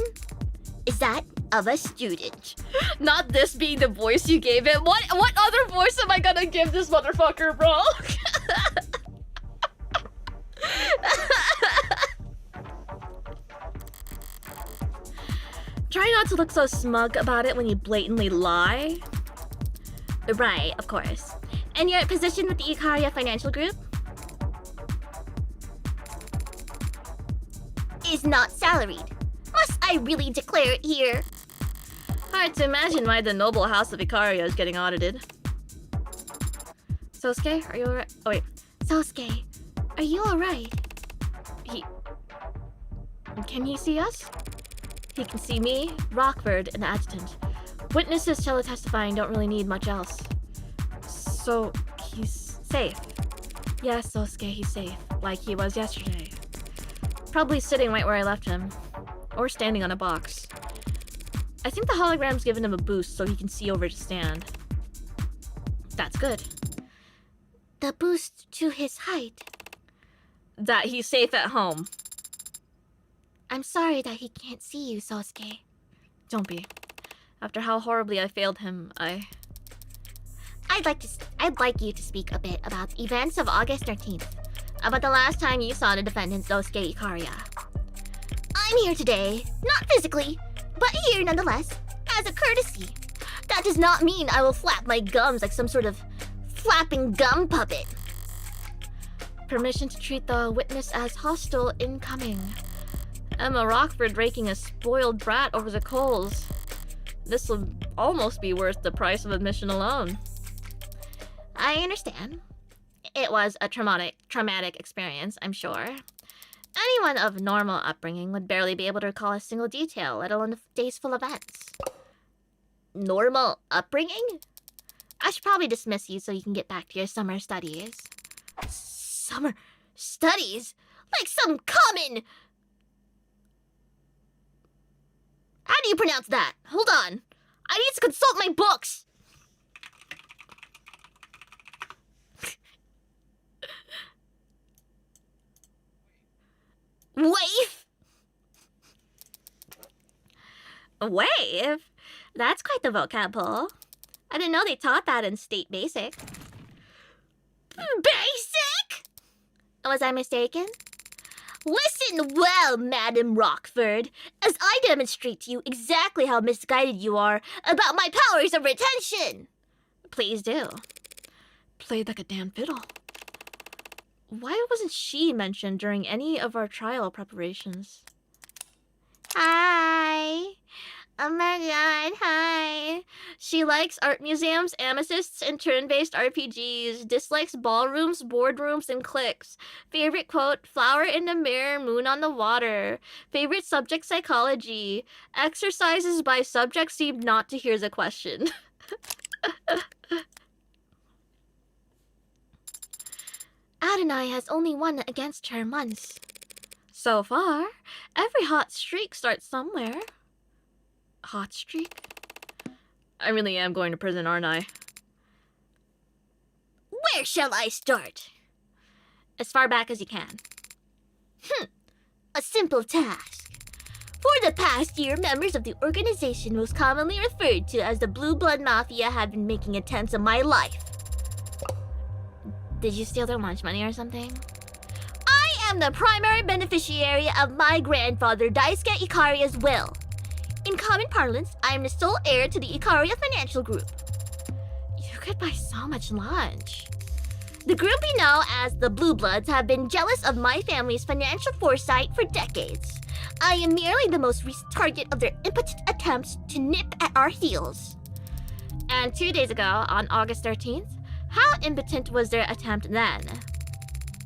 is that of a student. Not this being the voice you gave it. What other voice am I gonna give this motherfucker, bro? Try not to look so smug about it when you blatantly lie. Right, of course. And your position with the Ikaria Financial Group? Is not salaried. Must I really declare it here? Hard to imagine why the noble house of Ikaria is getting audited. Sosuke, are you alright? Oh wait. Sosuke, are you alright? Can he see us? He can see me, Rockford, and the adjutant. Witnesses telestifying don't really need much else. So, he's safe. Yes, Sosuke, he's safe, like he was yesterday. Probably sitting right where I left him. Or standing on a box. I think the hologram's given him a boost so he can see over to stand. That's good. The boost to his height. That he's safe at home. I'm sorry that he can't see you, Sosuke. Don't be. After how horribly I failed him, I'd like you to speak a bit about the events of August 13th. About the last time you saw the defendant, Sosuke Ikaria. I'm here today, not physically, but here nonetheless, as a courtesy. That does not mean I will flap my gums like some sort of flapping gum puppet. Permission to treat the witness as hostile incoming. Emma Rockford raking a spoiled brat over the coals. This will almost be worth the price of admission alone. I understand. It was a traumatic experience, I'm sure. Anyone of normal upbringing would barely be able to recall a single detail, let alone a day's full events. Normal upbringing? I should probably dismiss you so you can get back to your summer studies. Summer studies? Like some common... How do you pronounce that? Hold on. I need to consult my books. Wave? Wave? That's quite the vocab pull. I didn't know they taught that in State Basic. Basic? Was I mistaken? Listen well, Madam Rockford, as I demonstrate to you exactly how misguided you are about my powers of retention. Please do. Played like a damn fiddle. Why wasn't she mentioned during any of our trial preparations? Hi. Oh my god, hi. She likes art museums, amethysts, and turn-based RPGs. Dislikes ballrooms, boardrooms, and cliques. Favorite quote, flower in the mirror, moon on the water. Favorite subject, psychology. Exercises by subject seem not to hear the question. Adonai has only won against her once. So far, every hot streak starts somewhere. Hot streak? I really am going to prison, aren't I? Where shall I start? As far back as you can. A simple task. For the past year, members of the organization most commonly referred to as the Blue Blood Mafia have been making attempts on my life. Did you steal their lunch money or something? I am the primary beneficiary of my grandfather Daisuke Ikaria's will. In common parlance, I am the sole heir to the Ikaria Financial Group. You could buy so much lunch. The group we know as the Blue Bloods have been jealous of my family's financial foresight for decades. I am merely the most recent target of their impotent attempts to nip at our heels. And 2 days ago, on August 13th, how impotent was their attempt then?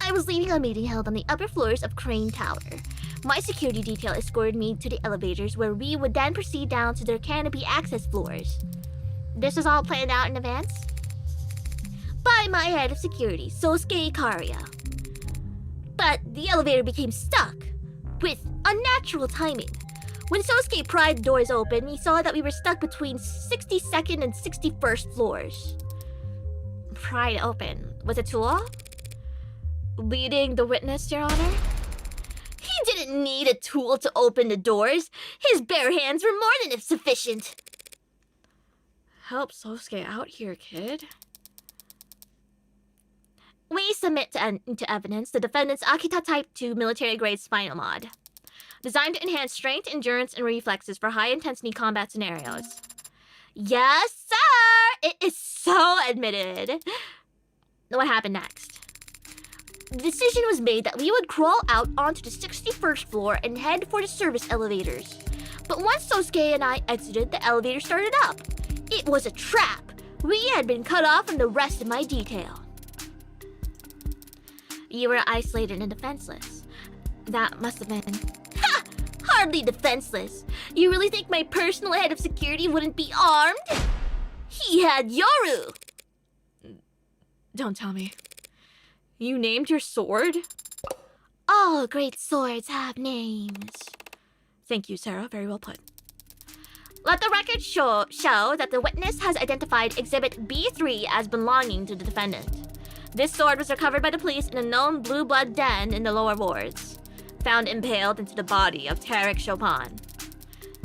I was leading a meeting held on the upper floors of Crane Tower. My security detail escorted me to the elevators where we would then proceed down to their canopy access floors. This was all planned out in advance? By my head of security, Sosuke Ikaria. But the elevator became stuck, with unnatural timing. When Sosuke pried the doors open, we saw that we were stuck between 62nd and 61st floors. Pried open with a tool? Leading the witness, Your Honor? He didn't need a tool to open the doors. His bare hands were more than sufficient. Help Sosuke out here, kid. We submit to evidence the defendant's Akita Type 2 military-grade spinal mod. Designed to enhance strength, endurance, and reflexes for high-intensity combat scenarios. Yes, sir! It is so admitted. What happened next? The decision was made that we would crawl out onto the 61st floor and head for the service elevators. But once Sosuke and I exited, the elevator started up. It was a trap. We had been cut off from the rest of my detail. You were isolated and defenseless. That must have been... Ha! Hardly defenseless. You really think my personal head of security wouldn't be armed? He had Yoru. Don't tell me. You named your sword? All great swords have names. Thank you, Sarah. Very well put. Let the record show that the witness has identified Exhibit B3 as belonging to the defendant. This sword was recovered by the police in a known blue blood den in the lower wards, found impaled into the body of Tarek Chopin.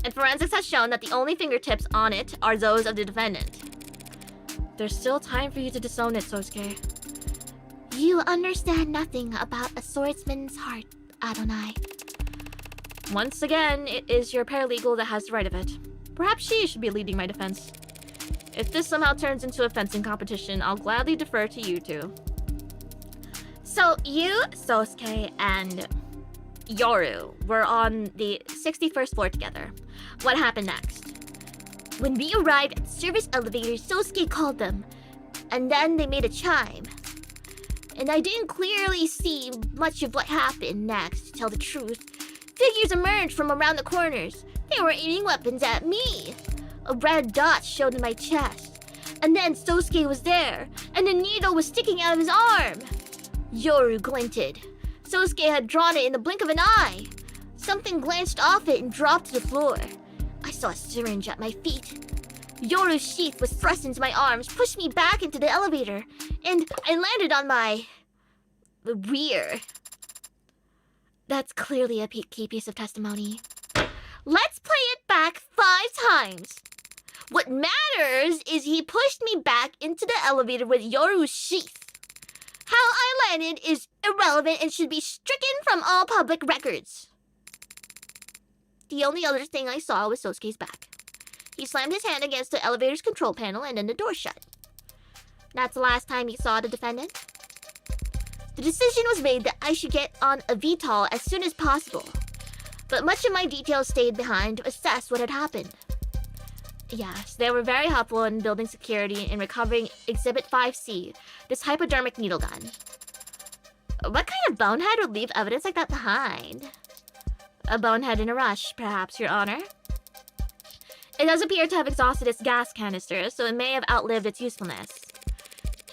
And forensics has shown that the only fingertips on it are those of the defendant. There's still time for you to disown it, Sosuke. You understand nothing about a swordsman's heart, Adonai. Once again, it is your paralegal that has the right of it. Perhaps she should be leading my defense. If this somehow turns into a fencing competition, I'll gladly defer to you two. So you, Sosuke, and Yoru were on the 61st floor together. What happened next? When we arrived at the service elevator, Sosuke called them, and then they made a chime. And I didn't clearly see much of what happened next, to tell the truth. Figures emerged from around the corners. They were aiming weapons at me. A red dot showed in my chest. And then Sosuke was there, and a needle was sticking out of his arm. Yoru glinted. Sosuke had drawn it in the blink of an eye. Something glanced off it and dropped to the floor. I saw a syringe at my feet. Yoru's sheath was thrust into my arms, pushed me back into the elevator, and I landed on my rear. That's clearly a key piece of testimony. Let's play it back 5 times. What matters is he pushed me back into the elevator with Yoru's sheath. How I landed is irrelevant and should be stricken from all public records. The only other thing I saw was Sosuke's back. He slammed his hand against the elevator's control panel and then the door shut. That's the last time he saw the defendant. The decision was made that I should get on a VTOL as soon as possible, but much of my details stayed behind to assess what had happened. Yes, they were very helpful in building security and recovering Exhibit 5C, this hypodermic needle gun. What kind of bonehead would leave evidence like that behind? A bonehead in a rush, perhaps, Your Honor? It does appear to have exhausted its gas canister, so it may have outlived its usefulness.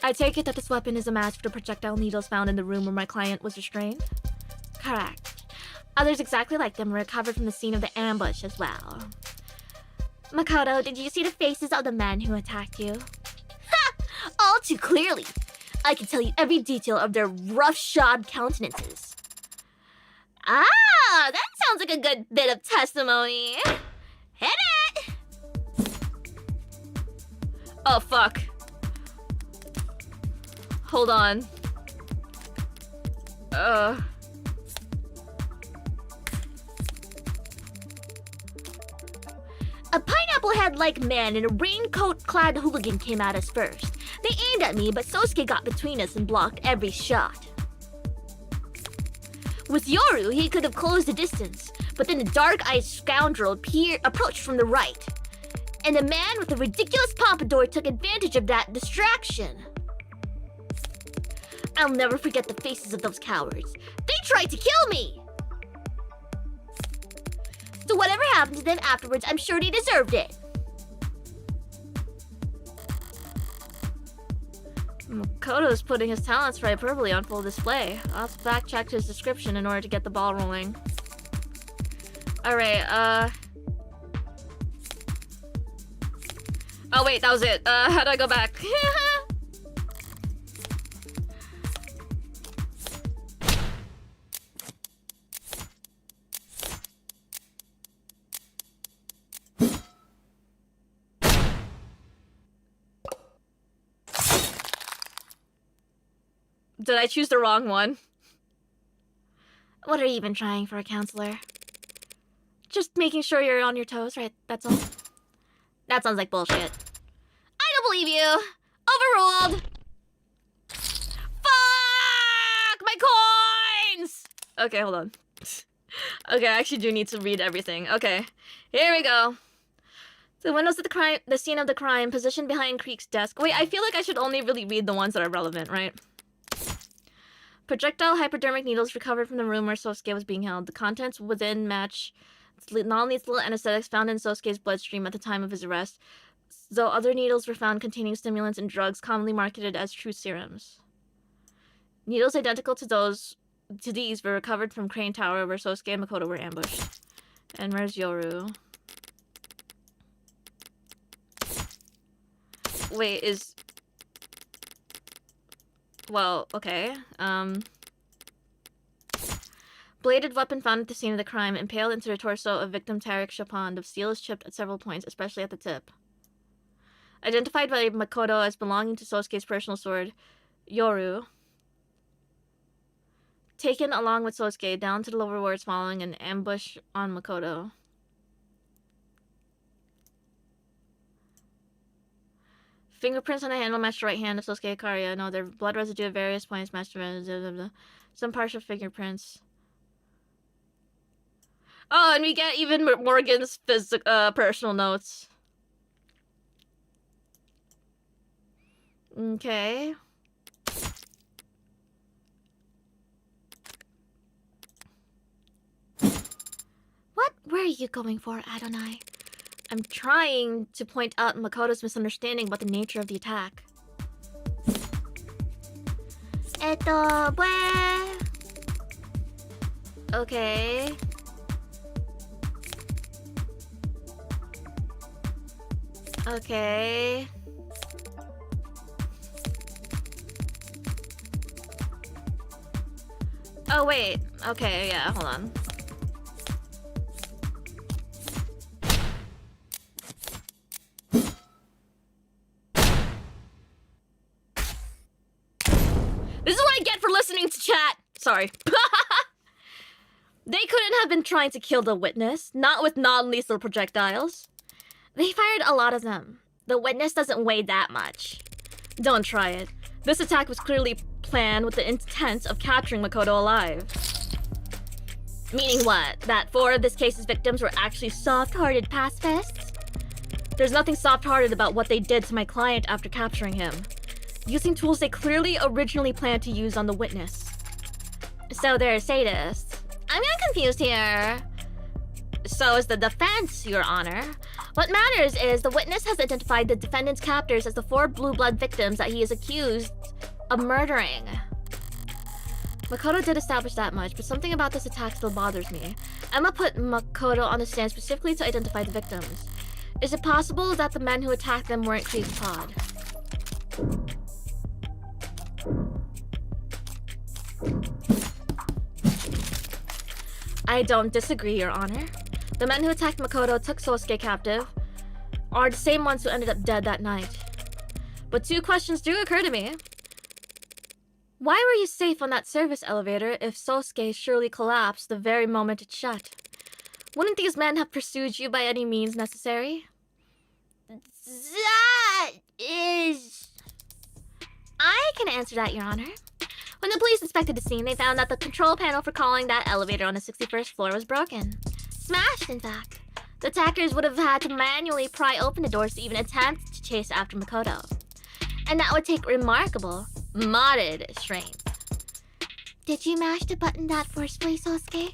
I take it that this weapon is a match for the projectile needles found in the room where my client was restrained? Correct. Others exactly like them were recovered from the scene of the ambush as well. Makoto, did you see the faces of the men who attacked you? Ha! All too clearly. I can tell you every detail of their roughshod countenances. Ah, that sounds like a good bit of testimony. Hit it! Oh, fuck. Hold on. A pineapple-head-like man in a raincoat-clad hooligan came at us first. They aimed at me, but Sosuke got between us and blocked every shot. With Yoru, he could have closed the distance, but then the dark-eyed scoundrel approached from the right. And the man with the ridiculous pompadour took advantage of that distraction. I'll never forget the faces of those cowards. They tried to kill me! So whatever happened to them afterwards, I'm sure they deserved it. Makoto's putting his talents for hyperbole on full display. I'll have to backcheck his description in order to get the ball rolling. Alright, oh wait, that was it. How do I go back? Did I choose the wrong one? What are you even trying for, a counselor? Just making sure you're on your toes, right? That's all. That sounds like bullshit. I don't believe you! Overruled! Fuck! My coins! Okay, hold on. Okay, I actually do need to read everything. Okay, here we go. The windows of the scene of the crime, positioned behind Creek's desk. Wait, I feel like I should only really read the ones that are relevant, right? Projectile hypodermic needles recovered from the room where Sosuke was being held. The contents within match non-lethal anesthetics found in Sosuke's bloodstream at the time of his arrest, though other needles were found containing stimulants and drugs commonly marketed as true serums. Needles identical to these were recovered from Crane Tower where Sosuke and Makoto were ambushed. And where's Yoru? Wait, is... Well, okay. Bladed weapon found at the scene of the crime, impaled into the torso of victim Tarek Chapon. The steel is chipped at several points, especially at the tip. Identified by Makoto as belonging to Sosuke's personal sword, Yoru. Taken along with Sosuke down to the lower wards following an ambush on Makoto. Fingerprints on the handle matched the right hand of Sosuke Ikaria. No, their blood residue at various points matched some partial fingerprints. Oh, and we get even Morgan's personal notes. Okay. What were you going for, Adonai? I'm trying to point out Makoto's misunderstanding about the nature of the attack. Okay. Okay. Oh, wait. Okay, yeah, hold on. This is what I get for listening to chat. Sorry. They couldn't have been trying to kill the witness, not with non-lethal projectiles. They fired a lot of them. The witness doesn't weigh that much. Don't try it. This attack was clearly planned with the intent of capturing Makoto alive. Meaning what? That 4 of this case's victims were actually soft-hearted pacifists? There's nothing soft-hearted about what they did to my client after capturing him. Using tools they clearly originally planned to use on the witness. So they're sadists. I'm confused here. So is the defense, Your Honor. What matters is the witness has identified the defendant's captors as the 4 blue blood victims that he is accused of murdering. Makoto did establish that much, but something about this attack still bothers me. Emma put Makoto on the stand specifically to identify the victims. Is it possible that the men who attacked them weren't Crazy Pod? I don't disagree, Your Honor. The men who attacked Makoto took Sosuke captive are the same ones who ended up dead that night. But 2 questions do occur to me. Why were you safe on that service elevator if Sosuke surely collapsed the very moment it shut? Wouldn't these men have pursued you by any means necessary? That is... I can answer that, Your Honor. When the police inspected the scene, they found that the control panel for calling that elevator on the 61st floor was broken. Smashed, in fact. The attackers would have had to manually pry open the doors to even attempt to chase after Makoto. And that would take remarkable, modded strength. Did you mash the button that forcefully, Sosuke?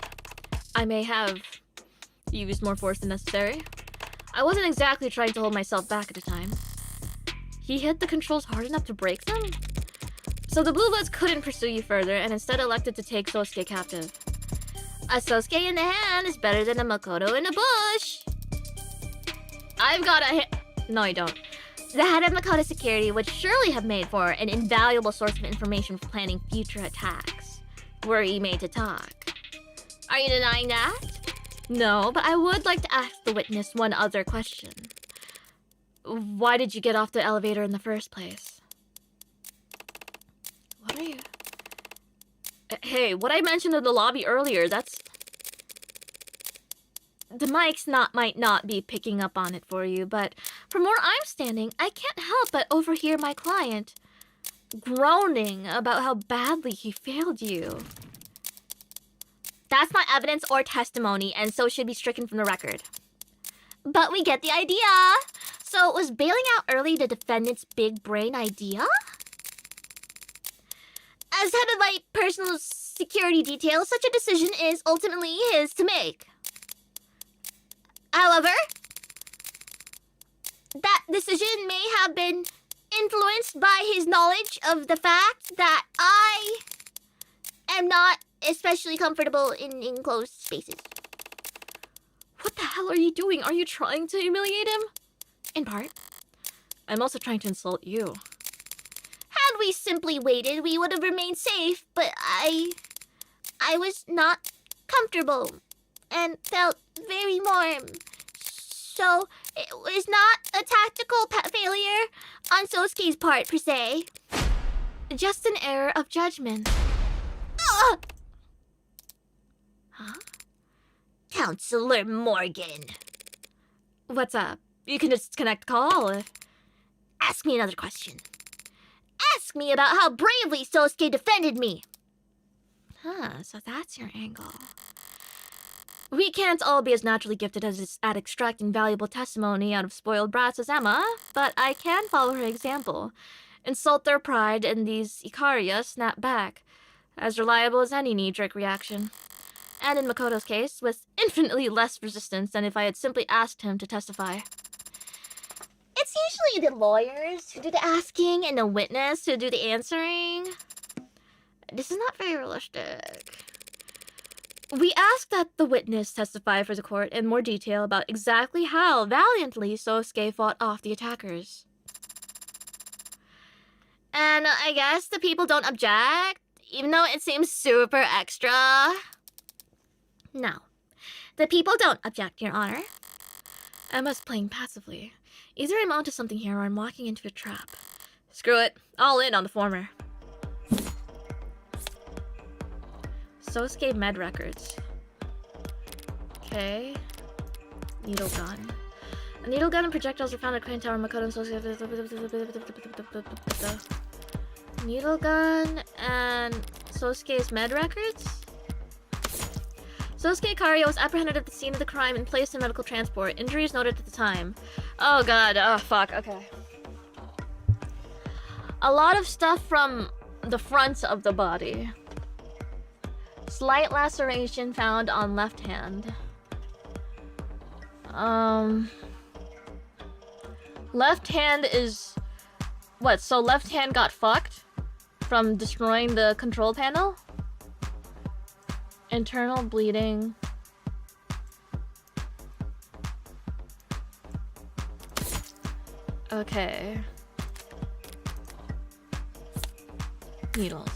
I may have used more force than necessary. I wasn't exactly trying to hold myself back at the time. He hit the controls hard enough to break them? So the Blue Bloods couldn't pursue you further and instead elected to take Sosuke captive. A Sosuke in the hand is better than a Makoto in the bush. I've got a hit. No, I don't. The head of Makoto security would surely have made for an invaluable source of information for planning future attacks, were he made to talk. Are you denying that? No, but I would like to ask the witness one other question. Why did you get off the elevator in the first place? What are you... Hey, what I mentioned in the lobby earlier, that's... The mics might not be picking up on it for you, but from where I'm standing, I can't help but overhear my client groaning about how badly he failed you. That's not evidence or testimony, and so should be stricken from the record. But we get the idea! So was bailing out early the defendant's big brain idea? As head of my personal security detail, such a decision is ultimately his to make. However, that decision may have been influenced by his knowledge of the fact that I am not especially comfortable in enclosed spaces. What the hell are you doing? Are you trying to humiliate him? In part. I'm also trying to insult you. Had we simply waited, we would have remained safe, but I was not comfortable and felt very warm. So it was not a tactical failure on Sosuke's part, per se. Just an error of judgment. Huh? Counselor Morgan. What's up? You can just disconnect the call. Ask me another question. Ask me about how bravely Sosuke defended me. So that's your angle. We can't all be as naturally gifted at extracting valuable testimony out of spoiled brats as Emma, but I can follow her example. Insult their pride, and these Ikaria snap back. As reliable as any knee-jerk reaction. And in Makoto's case, with infinitely less resistance than if I had simply asked him to testify. It's usually the lawyers who do the asking and the witness who do the answering. This is not very realistic. We ask that the witness testify for the court in more detail about exactly how valiantly Sosuke fought off the attackers. And I guess the people don't object, even though it seems super extra. No, the people don't object, Your Honor. Emma's playing passively. Either I'm onto something here or I'm walking into a trap. Screw it, all in on the former. Sosuke med records. Okay. Needle gun. A needle gun and projectiles were found at Crane Tower, Makoto, and Sosuke. Needle gun and Sosuke's med records? Sosuke Ikaria was apprehended at the scene of the crime and placed in medical transport. Injuries noted at the time. Oh god, oh fuck, okay. A lot of stuff from the front of the body. Slight laceration found on left hand. Left hand is... What, so left hand got fucked? From destroying the control panel? Internal bleeding. Okay. Needles.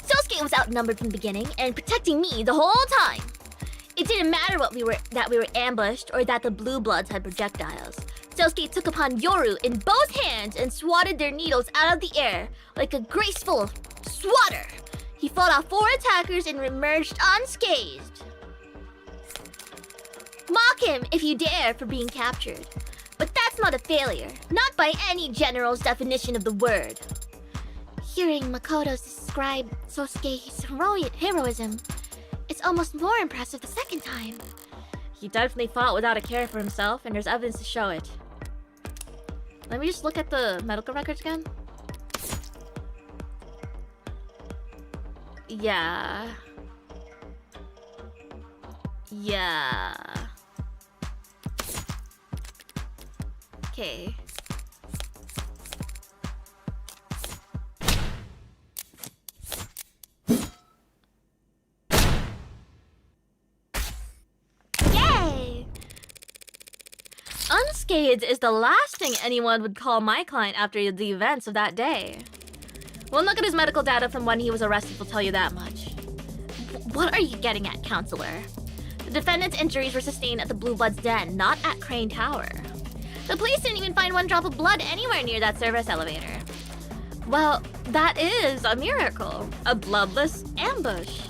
Sosuke was outnumbered from the beginning and protecting me the whole time. It didn't matter that we were ambushed or that the blue bloods had projectiles. Sosuke took upon Yoru in both hands and swatted their needles out of the air like a graceful swatter. He fought off 4 attackers and emerged unscathed. Mock him if you dare for being captured. But that's not a failure, not by any general's definition of the word. Hearing Makoto describe Sosuke's heroism, it's almost more impressive the second time. He definitely fought without a care for himself, and there's evidence to show it. Let me just look at the medical records again. Yeah. Yeah. Okay. Yay! Unscathed is the last thing anyone would call my client after the events of that day. One look at his medical data from when he was arrested will tell you that much. What are you getting at, Counselor? The defendant's injuries were sustained at the Blue Blood's den, not at Crane Tower. The police didn't even find one drop of blood anywhere near that service elevator. Well, that is a miracle. A bloodless ambush.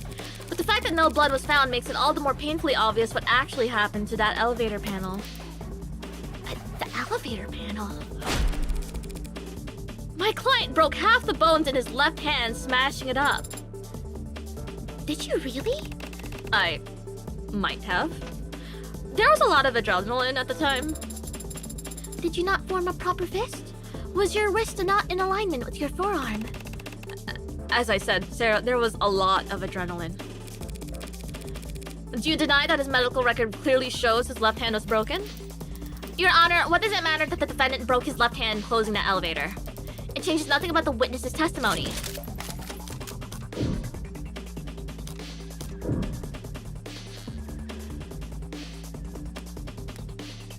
But the fact that no blood was found makes it all the more painfully obvious what actually happened to that elevator panel. The elevator panel? My client broke half the bones in his left hand, smashing it up. Did you really? I might have. There was a lot of adrenaline at the time. Did you not form a proper fist? Was your wrist not in alignment with your forearm? As I said, Sarah, there was a lot of adrenaline. Do you deny that his medical record clearly shows his left hand was broken? Your Honor, what does it matter that the defendant broke his left hand closing that elevator? It changes nothing about the witness's testimony.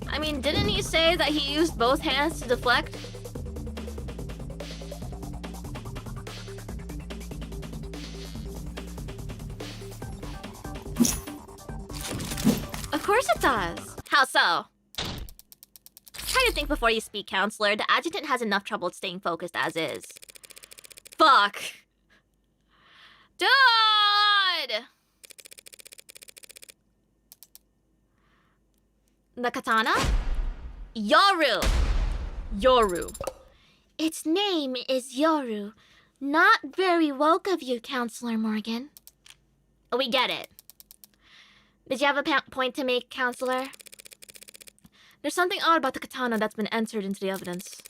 I mean, didn't he say that he used both hands to deflect? Of course it does. How so? Try to think before you speak, counselor. The adjutant has enough trouble staying focused as is. Fuck. Dude! The katana? Yoru. Yoru. Its name is Yoru. Not very woke of you, Counselor Morgan. We get it. Did you have a point to make, Counselor? There's something odd about the katana that's been entered into the evidence.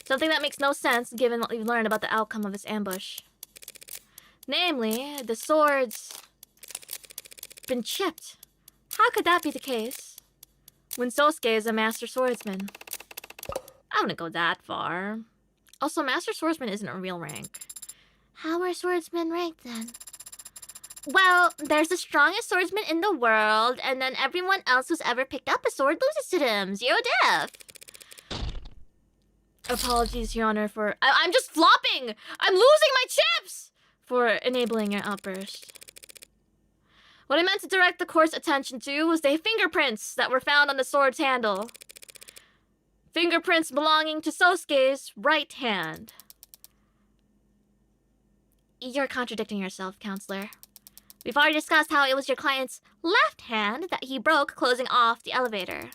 Something that makes no sense given what we've learned about the outcome of this ambush. Namely, the sword's been chipped. How could that be the case when Sosuke is a master swordsman? I wouldn't go that far. Also, master swordsman isn't a real rank. How are swordsmen ranked then? Well, there's the strongest swordsman in the world, and then everyone else who's ever picked up a sword loses to them. Zero diff. Apologies, Your Honor, for... I'm just flopping! I'm losing my chips! For enabling your outburst. What I meant to direct the court's attention to was the fingerprints that were found on the sword's handle. Fingerprints belonging to Sosuke's right hand. You're contradicting yourself, Counselor. We've already discussed how it was your client's left hand that he broke closing off the elevator.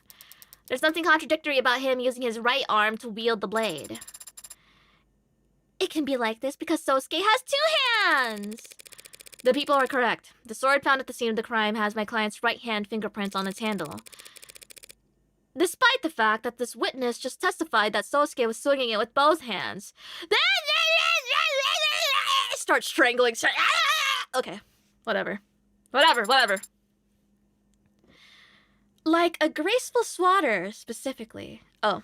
There's nothing contradictory about him using his right arm to wield the blade. It can be like this because Sosuke has two hands! The people are correct. The sword found at the scene of the crime has my client's right hand fingerprints on its handle. Despite the fact that this witness just testified that Sosuke was swinging it with both hands. Start strangling. Okay, whatever. Whatever. Like a graceful swatter, specifically. Oh.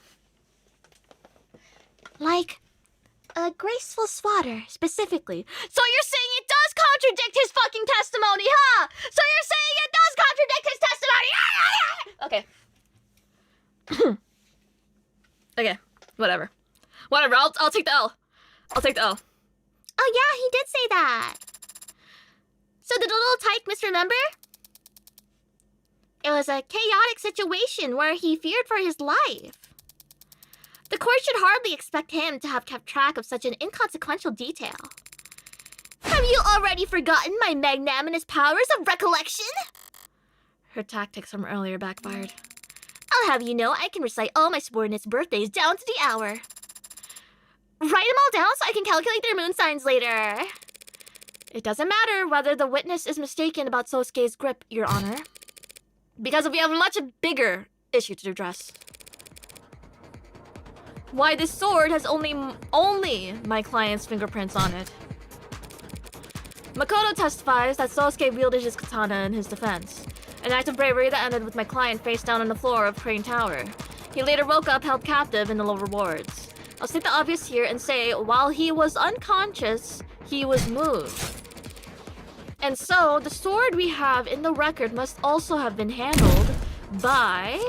Like a graceful swatter, specifically. So you're saying it does contradict his fucking testimony, huh? So you're saying it does contradict his testimony? Okay. Okay, whatever. I'll take the L. I'll take the L. Oh yeah, he did say that. So did the little tyke misremember? It was a chaotic situation where he feared for his life. The court should hardly expect him to have kept track of such an inconsequential detail. Have you already forgotten my magnanimous powers of recollection? Her tactics from earlier backfired. I'll have you know I can recite all my subordinates' birthdays down to the hour. Write them all down so I can calculate their moon signs later. It doesn't matter whether the witness is mistaken about Sosuke's grip, Your Honor. Because we have a much bigger issue to address. Why this sword has only my client's fingerprints on it. Makoto testifies that Sosuke wielded his katana in his defense. An act of bravery that ended with my client face down on the floor of Crane Tower. He later woke up held captive in the lower wards. I'll state the obvious here and say, while he was unconscious, he was moved. And so, the sword we have in the record must also have been handled by...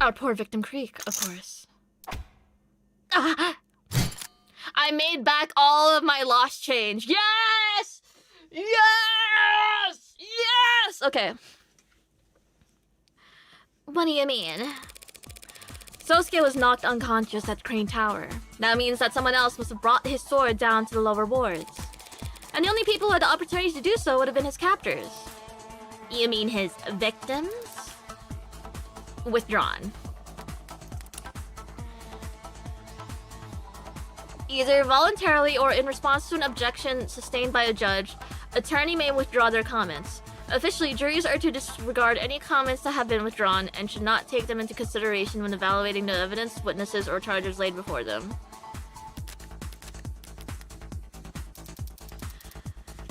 our poor victim Creek, of course. I made back all of my lost change. Yes! Yes! Yes! Okay. What do you mean? Sosuke was knocked unconscious at Crane Tower. That means that someone else must have brought his sword down to the lower wards. And the only people who had the opportunity to do so would have been his captors. You mean his victims? Withdrawn. Either voluntarily or in response to an objection sustained by a judge, attorney may withdraw their comments. Officially, juries are to disregard any comments that have been withdrawn and should not take them into consideration when evaluating the evidence, witnesses, or charges laid before them.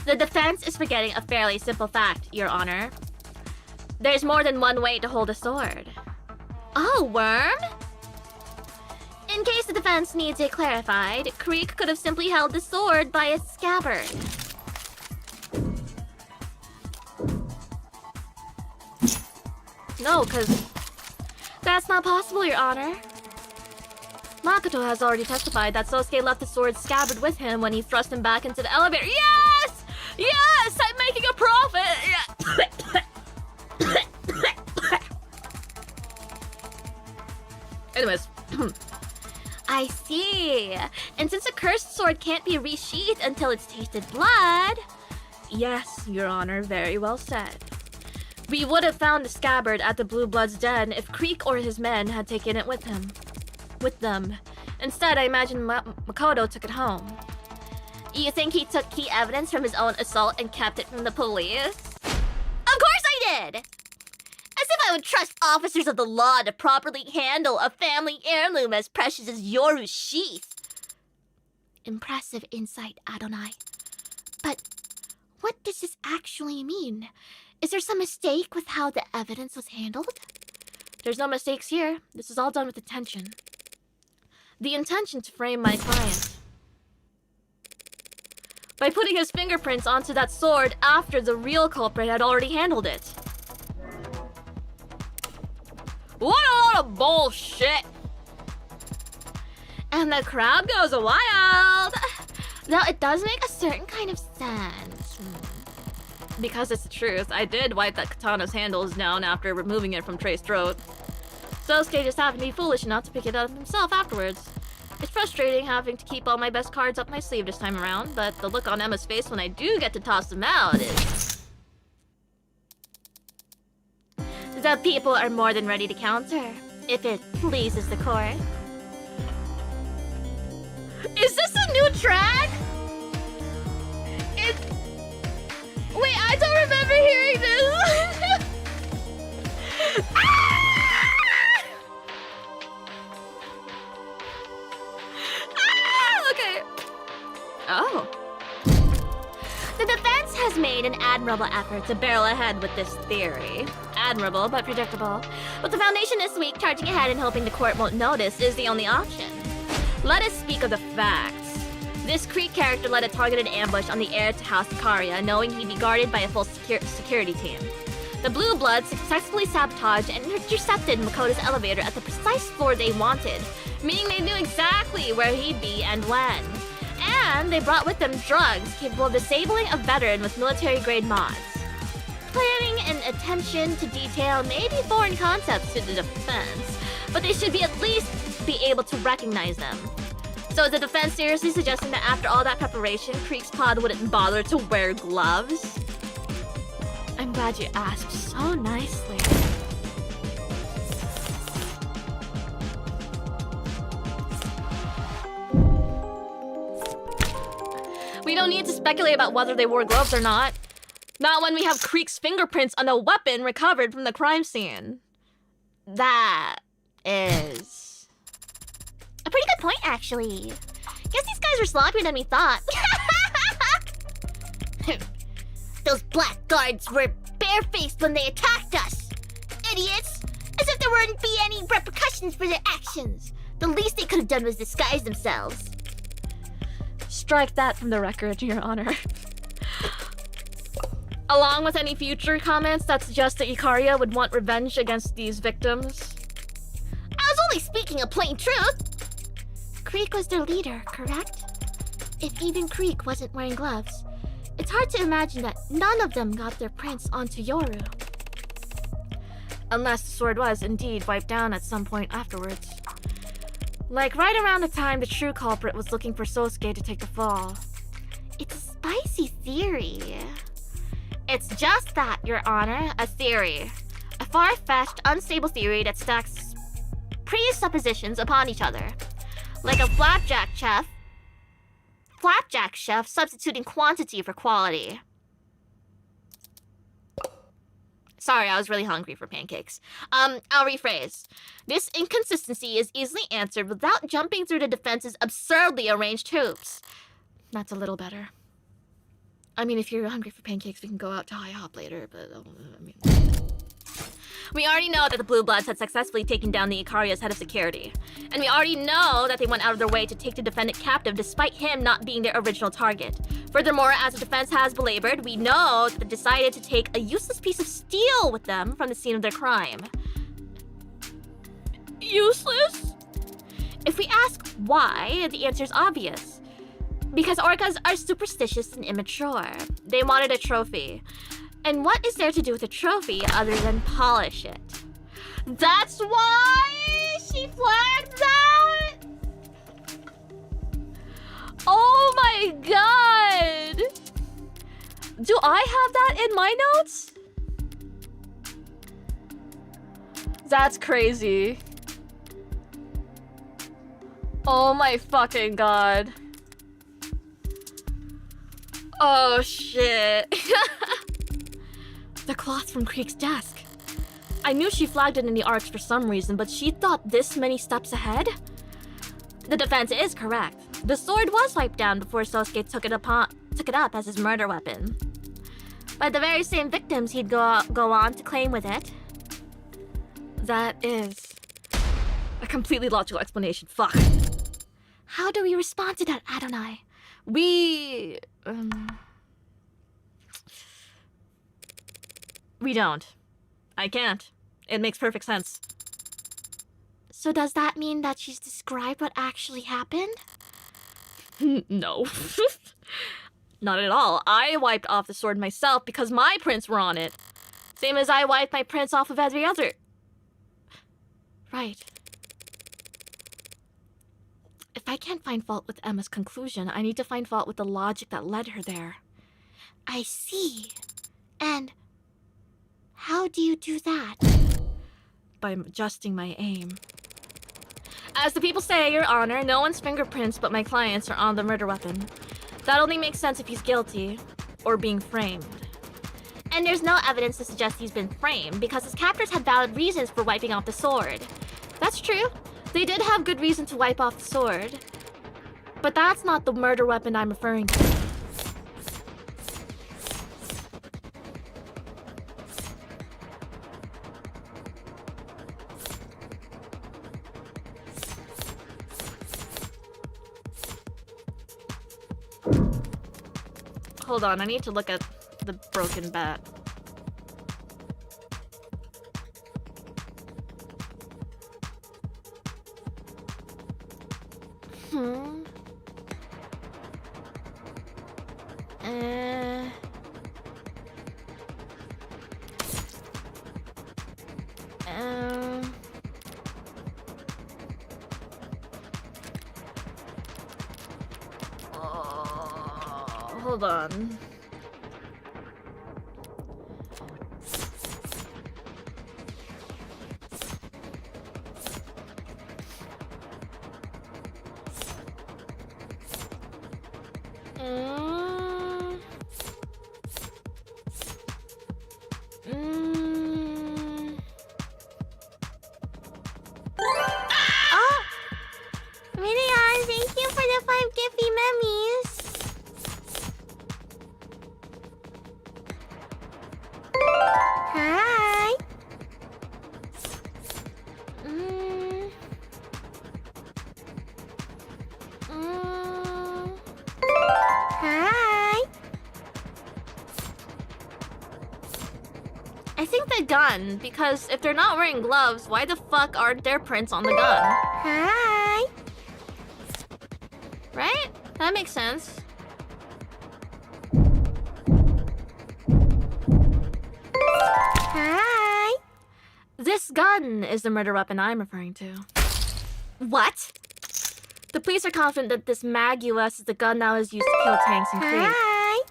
The defense is forgetting a fairly simple fact, Your Honor. There's more than one way to hold a sword. Oh, Worm? In case the defense needs it clarified, Creek could have simply held the sword by its scabbard. No, because that's not possible, Your Honor. Makoto has already testified that Sosuke left the sword scabbard with him when he thrust him back into the elevator. Yes! Yes! I'm making a profit! Anyways. I see. And since a cursed sword can't be resheathed until it's tasted blood... Yes, Your Honor, very well said. We would have found the scabbard at the Blue Blood's den if Creek or his men had taken it with them. Instead, I imagine Makoto took it home. You think he took key evidence from his own assault and kept it from the police? Of course I did! As if I would trust officers of the law to properly handle a family heirloom as precious as Yoru's sheath. Impressive insight, Adonai. But what does this actually mean? Is there some mistake with how the evidence was handled? There's no mistakes here. This is all done with intention. The intention to frame my client. By putting his fingerprints onto that sword after the real culprit had already handled it. What a lot of bullshit! And the crowd goes wild! Though it does make a certain kind of sense. Because it's the truth, I did wipe that katana's handles down after removing it from Trey's throat. Sosuke just happened to be foolish enough to pick it up himself afterwards. It's frustrating having to keep all my best cards up my sleeve this time around, but the look on Emma's face when I do get to toss them out is... The people are more than ready to counter, if it pleases the court. Is this a new track? Wait, I don't remember hearing this. Okay. Oh. The defense has made an admirable effort to barrel ahead with this theory. Admirable, but predictable. With the foundation this week, charging ahead and hoping the court won't notice is the only option. Let us speak of the facts. This Creek character led a targeted ambush on the heir to House Ikaria, knowing he'd be guarded by a full security team. The Blue Bloods successfully sabotaged and intercepted Makoto's elevator at the precise floor they wanted, meaning they knew exactly where he'd be and when. And they brought with them drugs capable of disabling a veteran with military-grade mods. Planning and attention to detail may be foreign concepts to the defense, but they should be at least be able to recognize them. So is the defense seriously suggesting that after all that preparation, Creek's pod wouldn't bother to wear gloves? I'm glad you asked so nicely. We don't need to speculate about whether they wore gloves or not. Not when we have Creek's fingerprints on a weapon recovered from the crime scene. That is... a pretty good point, actually. Guess these guys were sloppier than we thought. Those blackguards were barefaced when they attacked us. Idiots! As if there wouldn't be any repercussions for their actions. The least they could have done was disguise themselves. Strike that from the record, Your Honor. Along with any future comments that suggest that Ikaria would want revenge against these victims. I was only speaking a plain truth. Creek was their leader, correct? If even Creek wasn't wearing gloves, it's hard to imagine that none of them got their prints onto Yoru. Unless the sword was indeed wiped down at some point afterwards. Like right around the time the true culprit was looking for Sosuke to take the fall. It's a spicy theory. It's just that, Your Honor, a theory. A far-fetched, unstable theory that stacks presuppositions upon each other. Like a flapjack chef substituting quantity for quality. Sorry, I was really hungry for pancakes. I'll rephrase. This inconsistency is easily answered without jumping through the defense's absurdly arranged hoops. That's a little better. I mean, if you're hungry for pancakes, we can go out to IHOP later, but I mean... We already know that the Blue Bloods had successfully taken down the Ikaria's head of security. And we already know that they went out of their way to take the defendant captive despite him not being their original target. Furthermore, as the defense has belabored, we know that they decided to take a useless piece of steel with them from the scene of their crime. Useless? If we ask why, the answer is obvious. Because orcas are superstitious and immature. They wanted a trophy. And what is there to do with a trophy other than polish it? That's why she flagged that? Oh my god! Do I have that in my notes? That's crazy. Oh my fucking god. Oh shit. The cloth from Creek's desk. I knew she flagged it in the arcs for some reason, but she thought this many steps ahead? The defense is correct. The sword was wiped down before Sosuke took it up as his murder weapon. By the very same victims he'd go on to claim with it. That is a completely logical explanation. Fuck. How do we respond to that, Adonai? We don't. I can't. It makes perfect sense. So does that mean that she's described what actually happened? No. Not at all. I wiped off the sword myself because my prints were on it. Same as I wiped my prints off of every other. Right. If I can't find fault with Emma's conclusion, I need to find fault with the logic that led her there. I see. And how do you do that? By adjusting my aim. As the people say, Your Honor, no one's fingerprints but my client's are on the murder weapon. That only makes sense if he's guilty or being framed. And there's no evidence to suggest he's been framed because his captors had valid reasons for wiping off the sword. That's true. They did have good reason to wipe off the sword. But that's not the murder weapon I'm referring to. Hold on, I need to look at the broken bat. Hold on. Gun, because if they're not wearing gloves, why the fuck aren't there prints on the gun? Hi. Right? That makes sense. Hi. This gun is the murder weapon I'm referring to. What? The police are confident that this Mag US is the gun that was used to kill Tanks and Creek. Hi.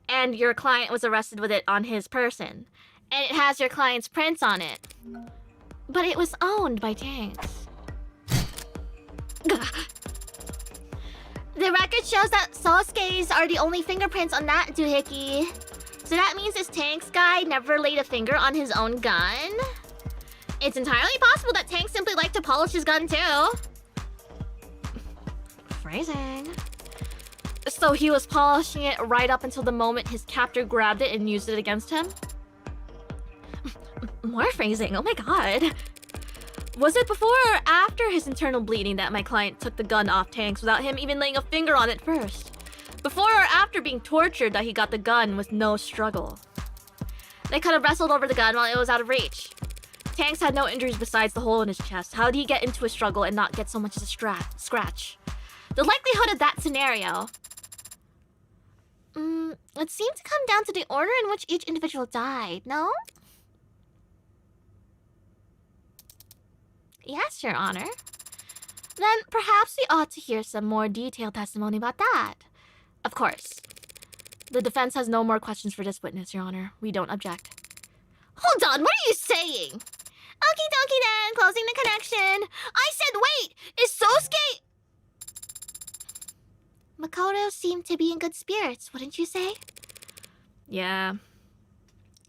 And your client was arrested with it on his person. And it has your client's prints on it. But it was owned by Tanks. The record shows that Sosuke's are the only fingerprints on that doohickey. So that means this Tanks guy never laid a finger on his own gun? It's entirely possible that Tanks simply liked to polish his gun too. Phrasing. So he was polishing it right up until the moment his captor grabbed it and used it against him? more phrasing. Oh my god. Was it before or after his internal bleeding that my client took the gun off Tanks without him even laying a finger on it first? Before or after being tortured that he got the gun with no struggle? They could have wrestled over the gun while it was out of reach. Tanks had no injuries besides the hole in his chest. How did he get into a struggle and not get so much as a scratch? The likelihood of that scenario... it seemed to come down to the order in which each individual died, no? Yes, Your Honor. Then perhaps we ought to hear some more detailed testimony about that. Of course. The defense has no more questions for this witness, Your Honor. We don't object. Hold on, what are you saying? Okie dokie then, closing the connection. I said wait! Is Sosuke... Makoto seemed to be in good spirits, wouldn't you say? Yeah.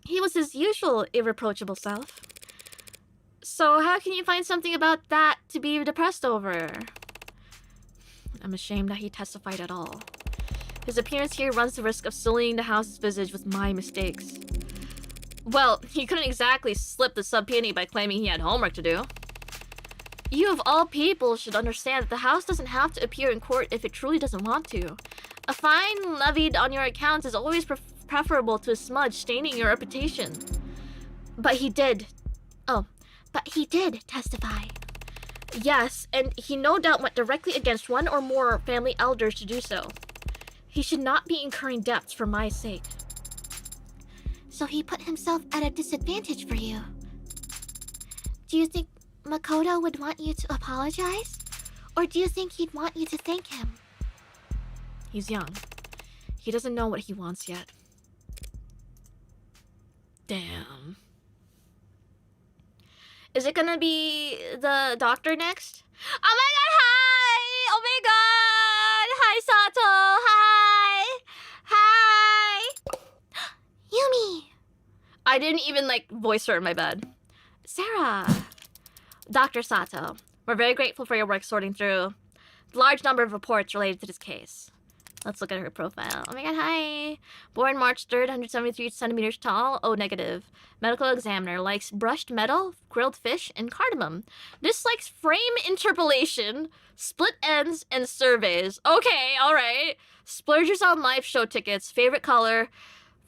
He was his usual irreproachable self. So how can you find something about that to be depressed over? I'm ashamed that he testified at all. His appearance here runs the risk of sullying the house's visage with my mistakes. Well, he couldn't exactly slip the subpoena by claiming he had homework to do. You of all people should understand that the house doesn't have to appear in court if it truly doesn't want to. A fine levied on your account is always preferable to a smudge staining your reputation. But he did testify. Yes, and he no doubt went directly against one or more family elders to do so. He should not be incurring debts for my sake. So he put himself at a disadvantage for you. Do you think Makoto would want you to apologize? Or do you think he'd want you to thank him? He's young. He doesn't know what he wants yet. Damn. Is it gonna be the doctor next? Oh my god, hi! Oh my god! Hi, Sato! Hi! Hi! Yumi! I didn't even, voice her in my bed. Sarah! Dr. Sato, we're very grateful for your work sorting through the large number of reports related to this case. Let's look at her profile. Oh my god, hi! Born March 3rd, 173 centimeters tall, O negative. Medical examiner, likes brushed metal, grilled fish, and cardamom. Dislikes frame interpolation, split ends, and surveys. Okay, alright. Splurges on live show tickets. Favorite color,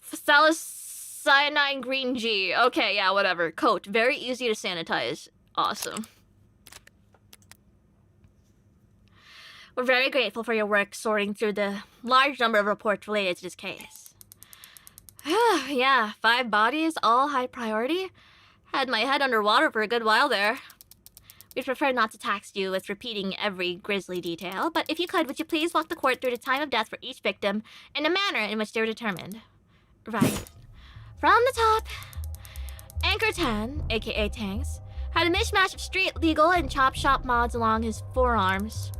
phthalocyanine green G. Okay, yeah, whatever. Coat, very easy to sanitize. Awesome. We're very grateful for your work sorting through the large number of reports related to this case. Yeah, 5 bodies, all high priority. Had my head underwater for a good while there. We'd prefer not to tax you with repeating every grisly detail, but if you could, would you please walk the court through the time of death for each victim in a manner in which they were determined? Right. From the top, Anchor 10, aka Tanks, had a mishmash of street legal and chop shop mods along his forearms.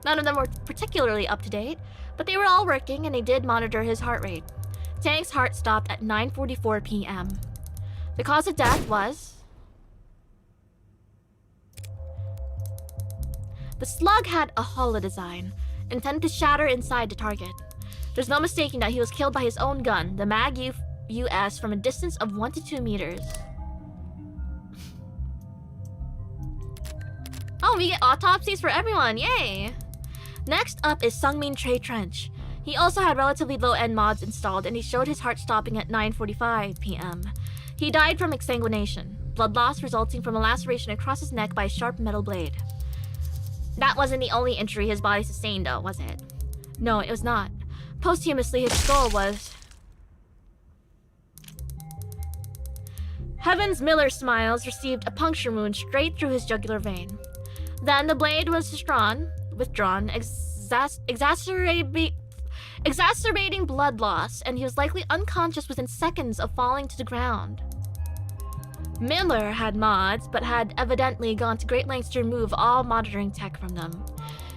None of them were particularly up to date, but they were all working and they did monitor his heart rate. Tank's heart stopped at 9:44 p.m. The cause of death was... The slug had a hollow design, intended to shatter inside the target. There's no mistaking that he was killed by his own gun, the Mag US, from a distance of 1 to 2 meters. Oh, we get autopsies for everyone, yay! Next up is Sungmin Trey Trench. He also had relatively low-end mods installed, and he showed his heart stopping at 9:45 p.m. He died from exsanguination, blood loss resulting from a laceration across his neck by a sharp metal blade. That wasn't the only injury his body sustained, though, was it? No, it was not. Posthumously, his skull was... Heavens Miller Smiles received a puncture wound straight through his jugular vein. Then the blade was withdrawn, exacerbating blood loss, and he was likely unconscious within seconds of falling to the ground. Miller had mods, but had evidently gone to great lengths to remove all monitoring tech from them,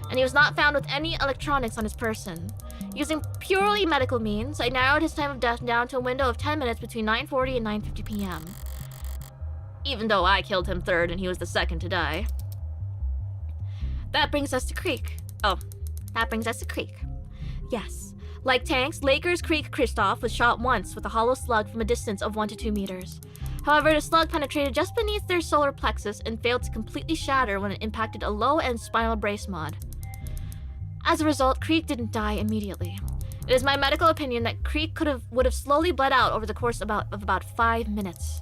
and he was not found with any electronics on his person. Using purely medical means, I narrowed his time of death down to a window of 10 minutes between 9:40 and 9:50 p.m. Even though I killed him third and he was the second to die. That brings us to Creek. Yes. Like Tanks, Lakers Creek Christoph was shot once with a hollow slug from a distance of 1 to 2 meters. However, the slug penetrated just beneath their solar plexus and failed to completely shatter when it impacted a low-end spinal brace mod. As a result, Creek didn't die immediately. It is my medical opinion that Creek would have slowly bled out over the course of about 5 minutes.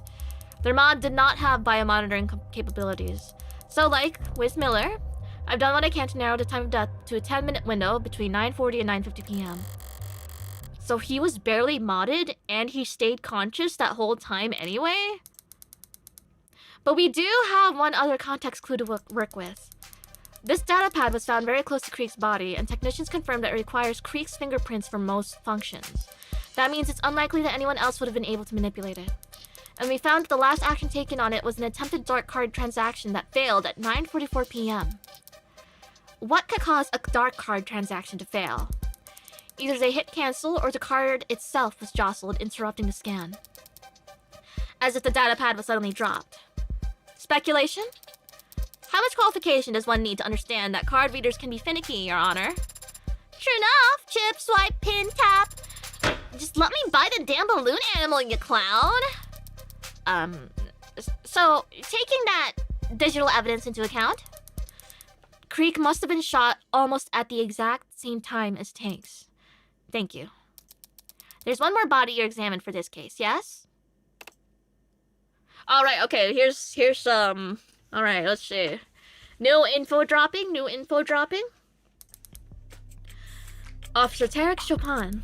Their mod did not have biomonitoring capabilities. So like with Miller, I've done what I can to narrow the time of death to a 10-minute window between 9:40 and 9:50 p.m. So he was barely modded and he stayed conscious that whole time anyway? But we do have one other context clue to work with. This data pad was found very close to Creek's body, and technicians confirmed that it requires Creek's fingerprints for most functions. That means it's unlikely that anyone else would have been able to manipulate it. And we found that the last action taken on it was an attempted dark card transaction that failed at 9:44 p.m. What could cause a dark card transaction to fail? Either they hit cancel or the card itself was jostled, interrupting the scan. As if the data pad was suddenly dropped. Speculation? How much qualification does one need to understand that card readers can be finicky, Your Honor? True enough. Chip, swipe, pin, tap. Just let me buy the damn balloon animal, you clown. So, taking that digital evidence into account, Creek must have been shot almost at the exact same time as Tanks. Thank you. There's one more body you're examined for this case, yes? Alright, okay, here's alright, let's see. New info dropping. Officer Tarek Chopin.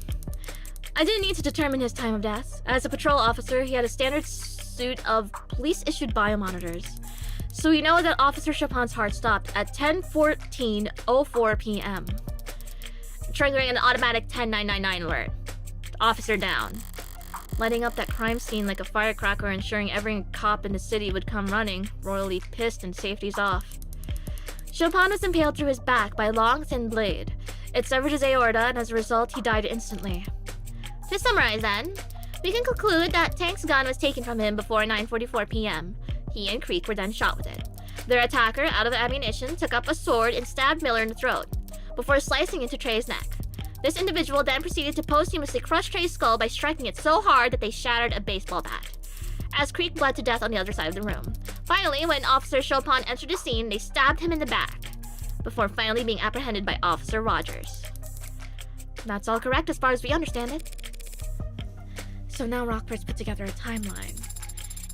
I didn't need to determine his time of death. As a patrol officer, he had a standard suit of police-issued biomonitors. So we know that Officer Chopin's heart stopped at 10:14:04 p.m., triggering an automatic 10999 alert. Officer down. Lighting up that crime scene like a firecracker, ensuring every cop in the city would come running, royally pissed and safety's off. Chopin was impaled through his back by a long, thin blade. It severed his aorta, and as a result, he died instantly. To summarize then, we can conclude that Tank's gun was taken from him before 9:44 p.m. He and Creek were then shot with it. Their attacker, out of ammunition, took up a sword and stabbed Miller in the throat, before slicing into Trey's neck. This individual then proceeded to posthumously crush Trey's skull by striking it so hard that they shattered a baseball bat, as Creek bled to death on the other side of the room. Finally, when Officer Chopin entered the scene, they stabbed him in the back, before finally being apprehended by Officer Rogers. That's all correct as far as we understand it. So now Rockford's put together a timeline.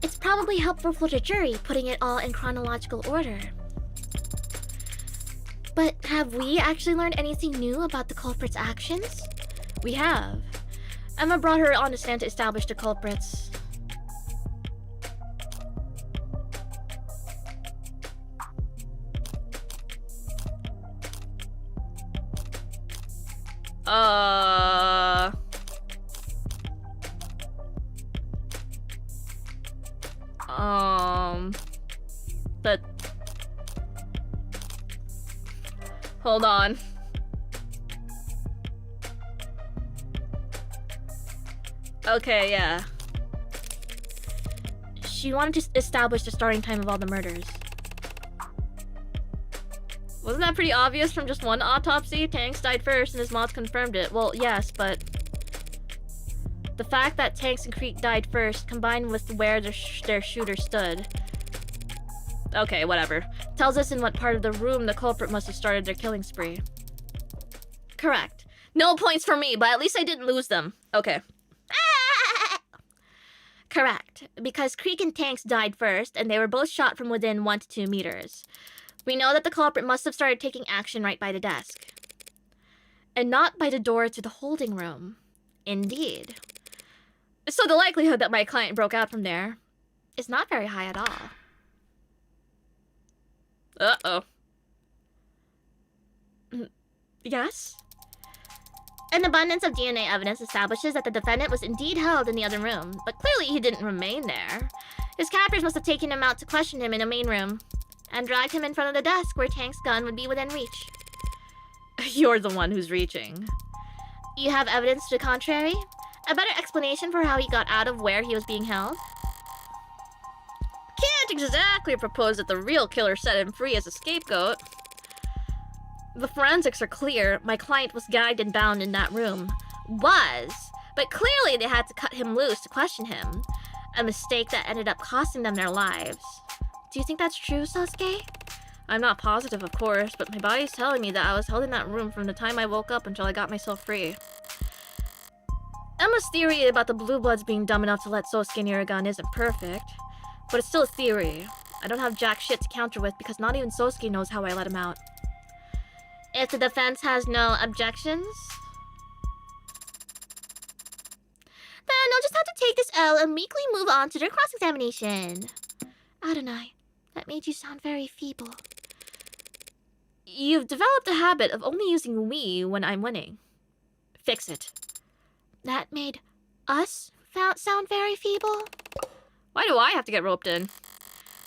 It's probably helpful for the jury, putting it all in chronological order. But have we actually learned anything new about the culprit's actions? We have. Emma brought her on the stand to establish the culprits. But hold on. Okay, yeah. She wanted to establish the starting time of all the murders. Wasn't that pretty obvious from just one autopsy? Tanks died first and his mods confirmed it. Well, yes, but the fact that Tanks and Creek died first, combined with where their shooter stood. Okay, whatever. Tells us in what part of the room the culprit must have started their killing spree. Correct. No points for me, but at least I didn't lose them. Okay. Correct, because Creek and Tanks died first, and they were both shot from within 1 to 2 meters. We know that the culprit must have started taking action right by the desk. And not by the door to the holding room. Indeed. So the likelihood that my client broke out from there is not very high at all. Uh-oh. Yes? An abundance of DNA evidence establishes that the defendant was indeed held in the other room, but clearly he didn't remain there. His captors must have taken him out to question him in a main room, and dragged him in front of the desk where Tank's gun would be within reach. You're the one who's reaching. You have evidence to the contrary? A better explanation for how he got out of where he was being held? Can't exactly propose that the real killer set him free as a scapegoat. The forensics are clear. My client was gagged and bound in that room. Was, but clearly they had to cut him loose to question him. A mistake that ended up costing them their lives. Do you think that's true, Sasuke? I'm not positive, of course, but my body's telling me that I was held in that room from the time I woke up until I got myself free. Emma's theory about the Blue Bloods being dumb enough to let Sosuke near a gun isn't perfect, but it's still a theory. I don't have jack shit to counter with because not even Sosuke knows how I let him out. If the defense has no objections, then I'll just have to take this L and meekly move on to their cross-examination. Adonai, that made you sound very feeble. You've developed a habit of only using we when I'm winning. Fix it. That made us sound very feeble? Why do I have to get roped in?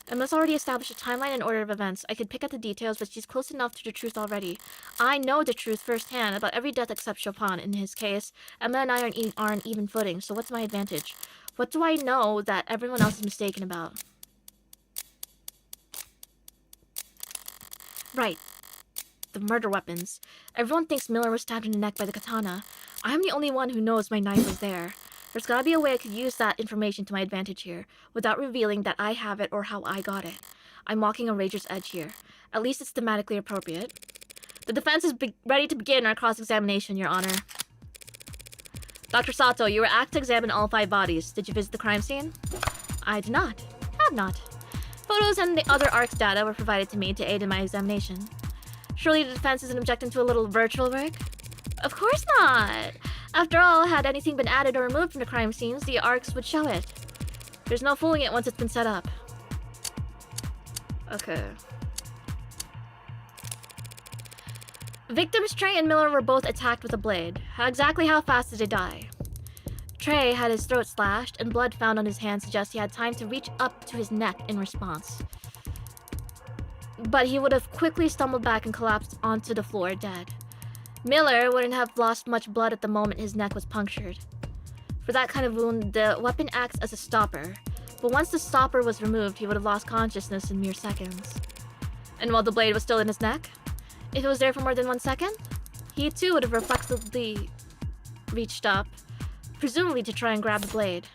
Emma's already established a timeline and order of events. I could pick up the details, but she's close enough to the truth already. I know the truth firsthand about every death except Chopin. In his case, Emma and I are on even footing, so what's my advantage? What do I know that everyone else is mistaken about? Right. The murder weapons. Everyone thinks Miller was stabbed in the neck by the katana. I'm the only one who knows my knife was there. There's gotta be a way I could use that information to my advantage here, without revealing that I have it or how I got it. I'm walking a razor's edge here. At least it's thematically appropriate. The defense is ready to begin our cross-examination, Your Honor. Dr. Sato, you were asked to examine all 5 bodies. Did you visit the crime scene? I did not. Have not. Photos and the other ARC's data were provided to me to aid in my examination. Surely the defense isn't objecting to a little virtual work? Of course not! After all, had anything been added or removed from the crime scenes, the ARCs would show it. There's no fooling it once it's been set up. Okay. Victims Trey and Miller were both attacked with a blade. Exactly how fast did they die? Trey had his throat slashed, and blood found on his hand suggests he had time to reach up to his neck in response. But he would have quickly stumbled back and collapsed onto the floor dead. Miller wouldn't have lost much blood at the moment his neck was punctured. For that kind of wound, the weapon acts as a stopper, but once the stopper was removed, he would have lost consciousness in mere seconds. And while the blade was still in his neck? If it was there for more than 1 second, he too would have reflexively reached up, presumably to try and grab the blade.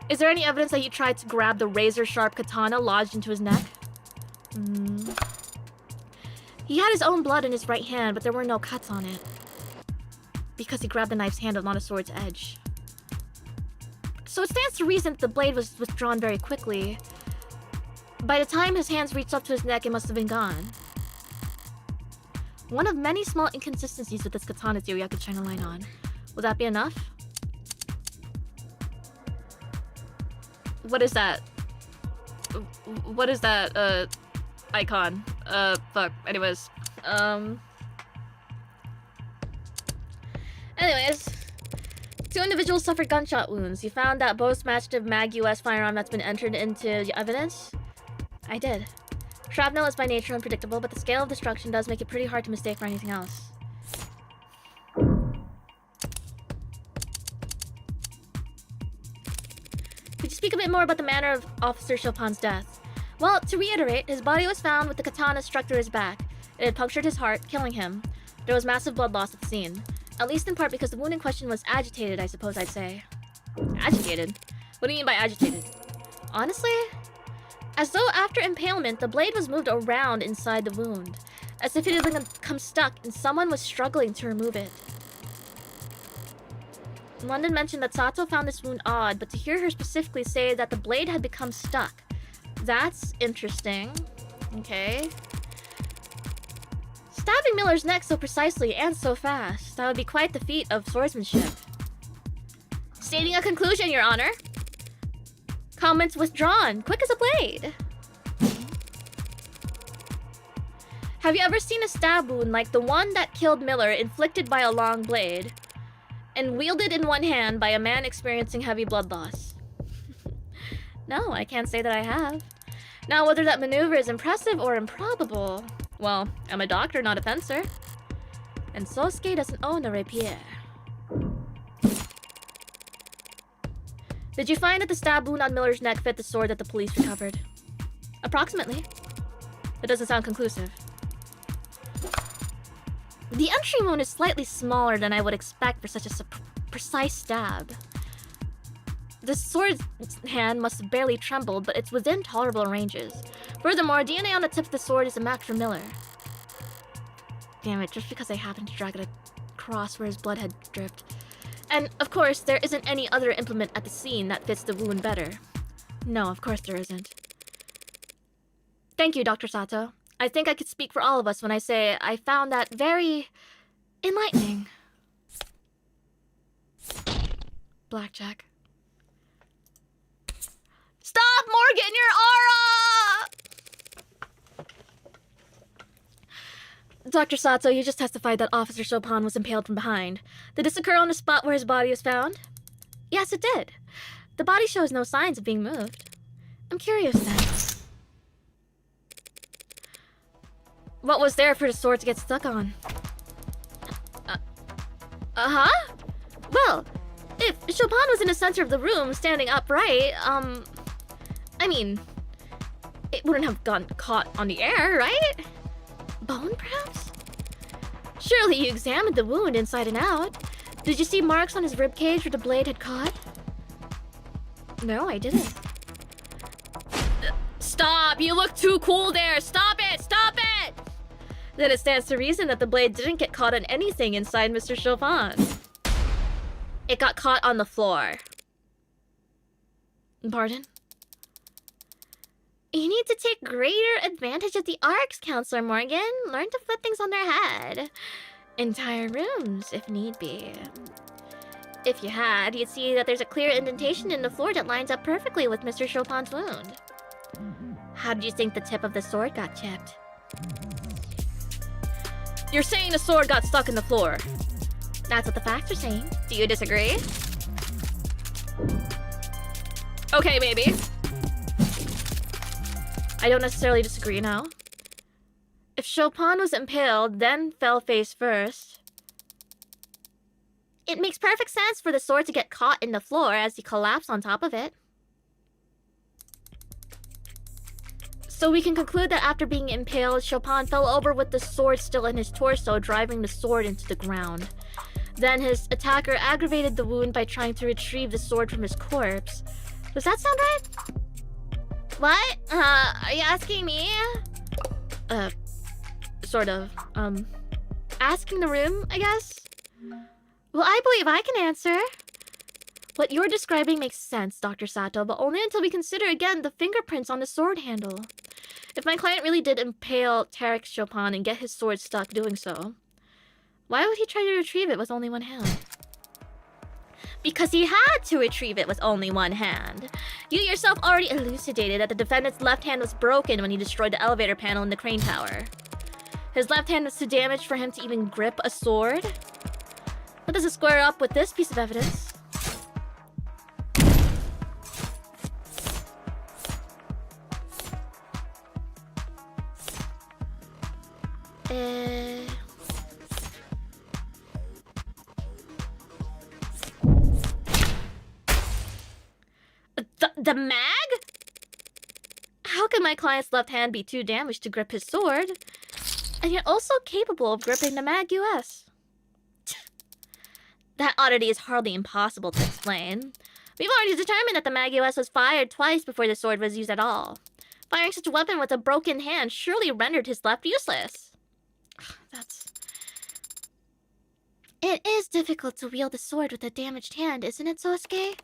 Is there any evidence that he tried to grab the razor-sharp katana lodged into his neck? He had his own blood in his right hand, but there were no cuts on it. Because he grabbed the knife's handle, not a sword's edge. So it stands to reason that the blade was withdrawn very quickly. By the time his hands reached up to his neck, it must have been gone. One of many small inconsistencies with this katana theory I could shine a light on. Will that be enough? What is that? What is that, icon? Fuck. Anyways. Anyways. 2 individuals suffered gunshot wounds. You found that both matched a Mag US firearm that's been entered into the evidence? I did. Shrapnel is by nature unpredictable, but the scale of destruction does make it pretty hard to mistake for anything else. Could you speak a bit more about the manner of Officer Chopin's death? Well, to reiterate, his body was found with the katana struck through his back. It had punctured his heart, killing him. There was massive blood loss at the scene. At least in part because the wound in question was agitated, I suppose I'd say. Agitated? What do you mean by agitated? Honestly? As though after impalement, the blade was moved around inside the wound. As if it had become stuck and someone was struggling to remove it. London mentioned that Sato found this wound odd, but to hear her specifically say that the blade had become stuck. That's interesting. Okay. Stabbing Miller's neck so precisely and so fast, that would be quite the feat of swordsmanship. Stating a conclusion, Your Honor. Comments withdrawn, quick as a blade. Have you ever seen a stab wound like the one that killed Miller inflicted by a long blade, and wielded in one hand by a man experiencing heavy blood loss? No, I can't say that I have. Now, whether that maneuver is impressive or improbable, well, I'm a doctor, not a fencer. And Sosuke doesn't own a rapier. Did you find that the stab wound on Miller's neck fit the sword that the police recovered? Approximately. That doesn't sound conclusive. The entry wound is slightly smaller than I would expect for such a precise stab. The sword's hand must have barely trembled, but it's within tolerable ranges. Furthermore, DNA on the tip of the sword is a match for Miller. Damn it, just because I happened to drag it across where his blood had dripped. And, of course, there isn't any other implement at the scene that fits the wound better. No, of course there isn't. Thank you, Dr. Sato. I think I could speak for all of us when I say I found that very enlightening. Blackjack. Stop, Morgan! Your aura! Dr. Sato, you just testified that Officer Chopin was impaled from behind. Did this occur on the spot where his body was found? Yes, it did. The body shows no signs of being moved. I'm curious then. What was there for the sword to get stuck on? Uh-huh? Well, if Chopin was in the center of the room, standing upright, I mean, it wouldn't have gotten caught on the air, right? Bone, perhaps? Surely you examined the wound inside and out. Did you see marks on his ribcage where the blade had caught? No, I didn't. Stop! You look too cool there! Stop it! Stop it! Then it stands to reason that the blade didn't get caught on anything inside Mr. Chopin. It got caught on the floor. Pardon? You need to take greater advantage of the arcs, Counselor Morgan. Learn to flip things on their head. Entire rooms, if need be. If you had, you'd see that there's a clear indentation in the floor that lines up perfectly with Mr. Chopin's wound. How did you think the tip of the sword got chipped? You're saying the sword got stuck in the floor. That's what the facts are saying. Do you disagree? Okay, maybe. I don't necessarily disagree now. If Chopin was impaled, then fell face first, it makes perfect sense for the sword to get caught in the floor as he collapsed on top of it. So we can conclude that after being impaled, Chopin fell over with the sword still in his torso, driving the sword into the ground. Then his attacker aggravated the wound by trying to retrieve the sword from his corpse. Does that sound right? What? Are you asking me? Sort of. Asking the room, I guess? Well, I believe I can answer. What you're describing makes sense, Dr. Sato, but only until we consider again the fingerprints on the sword handle. If my client really did impale Tarek Chopin and get his sword stuck doing so, why would he try to retrieve it with only one hand? Because he had to retrieve it with only one hand. You yourself already elucidated that the defendant's left hand was broken when he destroyed the elevator panel in the crane tower. His left hand was too damaged for him to even grip a sword. What does it square up with this piece of evidence? The mag? How can my client's left hand be too damaged to grip his sword, and yet also capable of gripping the mag US? That oddity is hardly impossible to explain. We've already determined that the mag US was fired twice before the sword was used at all. Firing such a weapon with a broken hand surely rendered his left useless. It is difficult to wield a sword with a damaged hand, isn't it, Sosuke?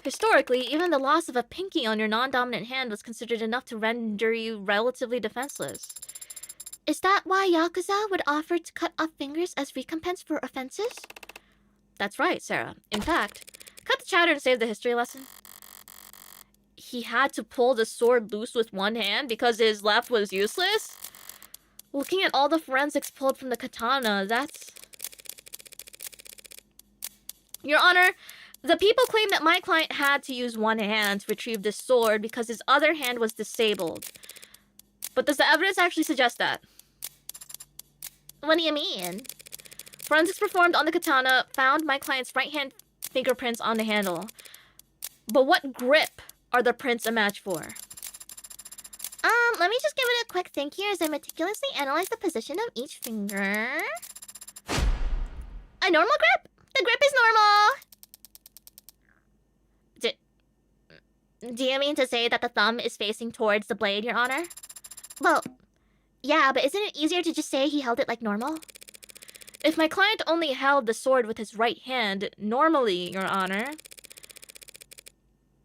Historically, even the loss of a pinky on your non-dominant hand was considered enough to render you relatively defenseless. Is that why Yakuza would offer to cut off fingers as recompense for offenses? That's right, Sarah. In fact, cut the chatter and save the history lesson. He had to pull the sword loose with one hand because his left was useless? Looking at all the forensics pulled from the katana, that's... Your Honor, the people claim that my client had to use one hand to retrieve this sword because his other hand was disabled. But does the evidence actually suggest that? What do you mean? Forensics performed on the katana found my client's right hand fingerprints on the handle. But what grip are the prints a match for? Let me just give it a quick think here as I meticulously analyze the position of each finger. A normal grip? The grip is normal! Do you mean to say that the thumb is facing towards the blade, Your Honor? Well, yeah, but isn't it easier to just say he held it like normal? If my client only held the sword with his right hand normally, Your Honor,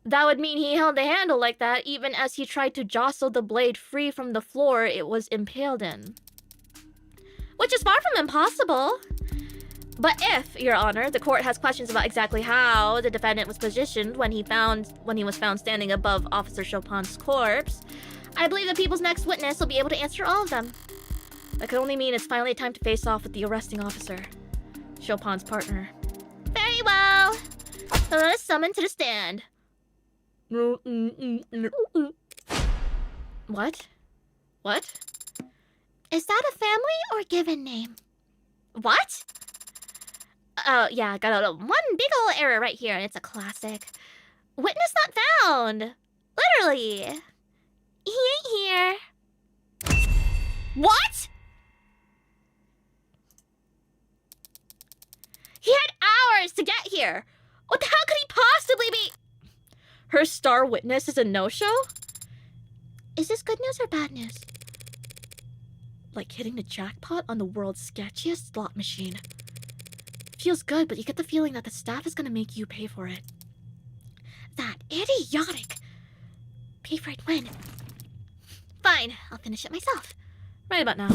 that would mean he held the handle like that even as he tried to jostle the blade free from the floor it was impaled in. Which is far from impossible. But if, Your Honor, the court has questions about exactly how the defendant was positioned when he was found standing above Officer Chopin's corpse, I believe the people's next witness will be able to answer all of them. that could only mean it's finally time to face off with the arresting officer, Chopin's partner. Very well. So let us summon to the stand. What? What? Is that a family or given name? What? Oh, yeah, I got one big ol' error right here, and it's a classic. Witness not found. Literally. He ain't here. What? He had hours to get here. What the hell could he possibly be? Her star witness is a no-show? Is this good news or bad news? Like hitting the jackpot on the world's sketchiest slot machine. Feels good, but you get the feeling that the staff is gonna make you pay for it. That idiotic. Pay for it when? Fine, I'll finish it myself. Right about now.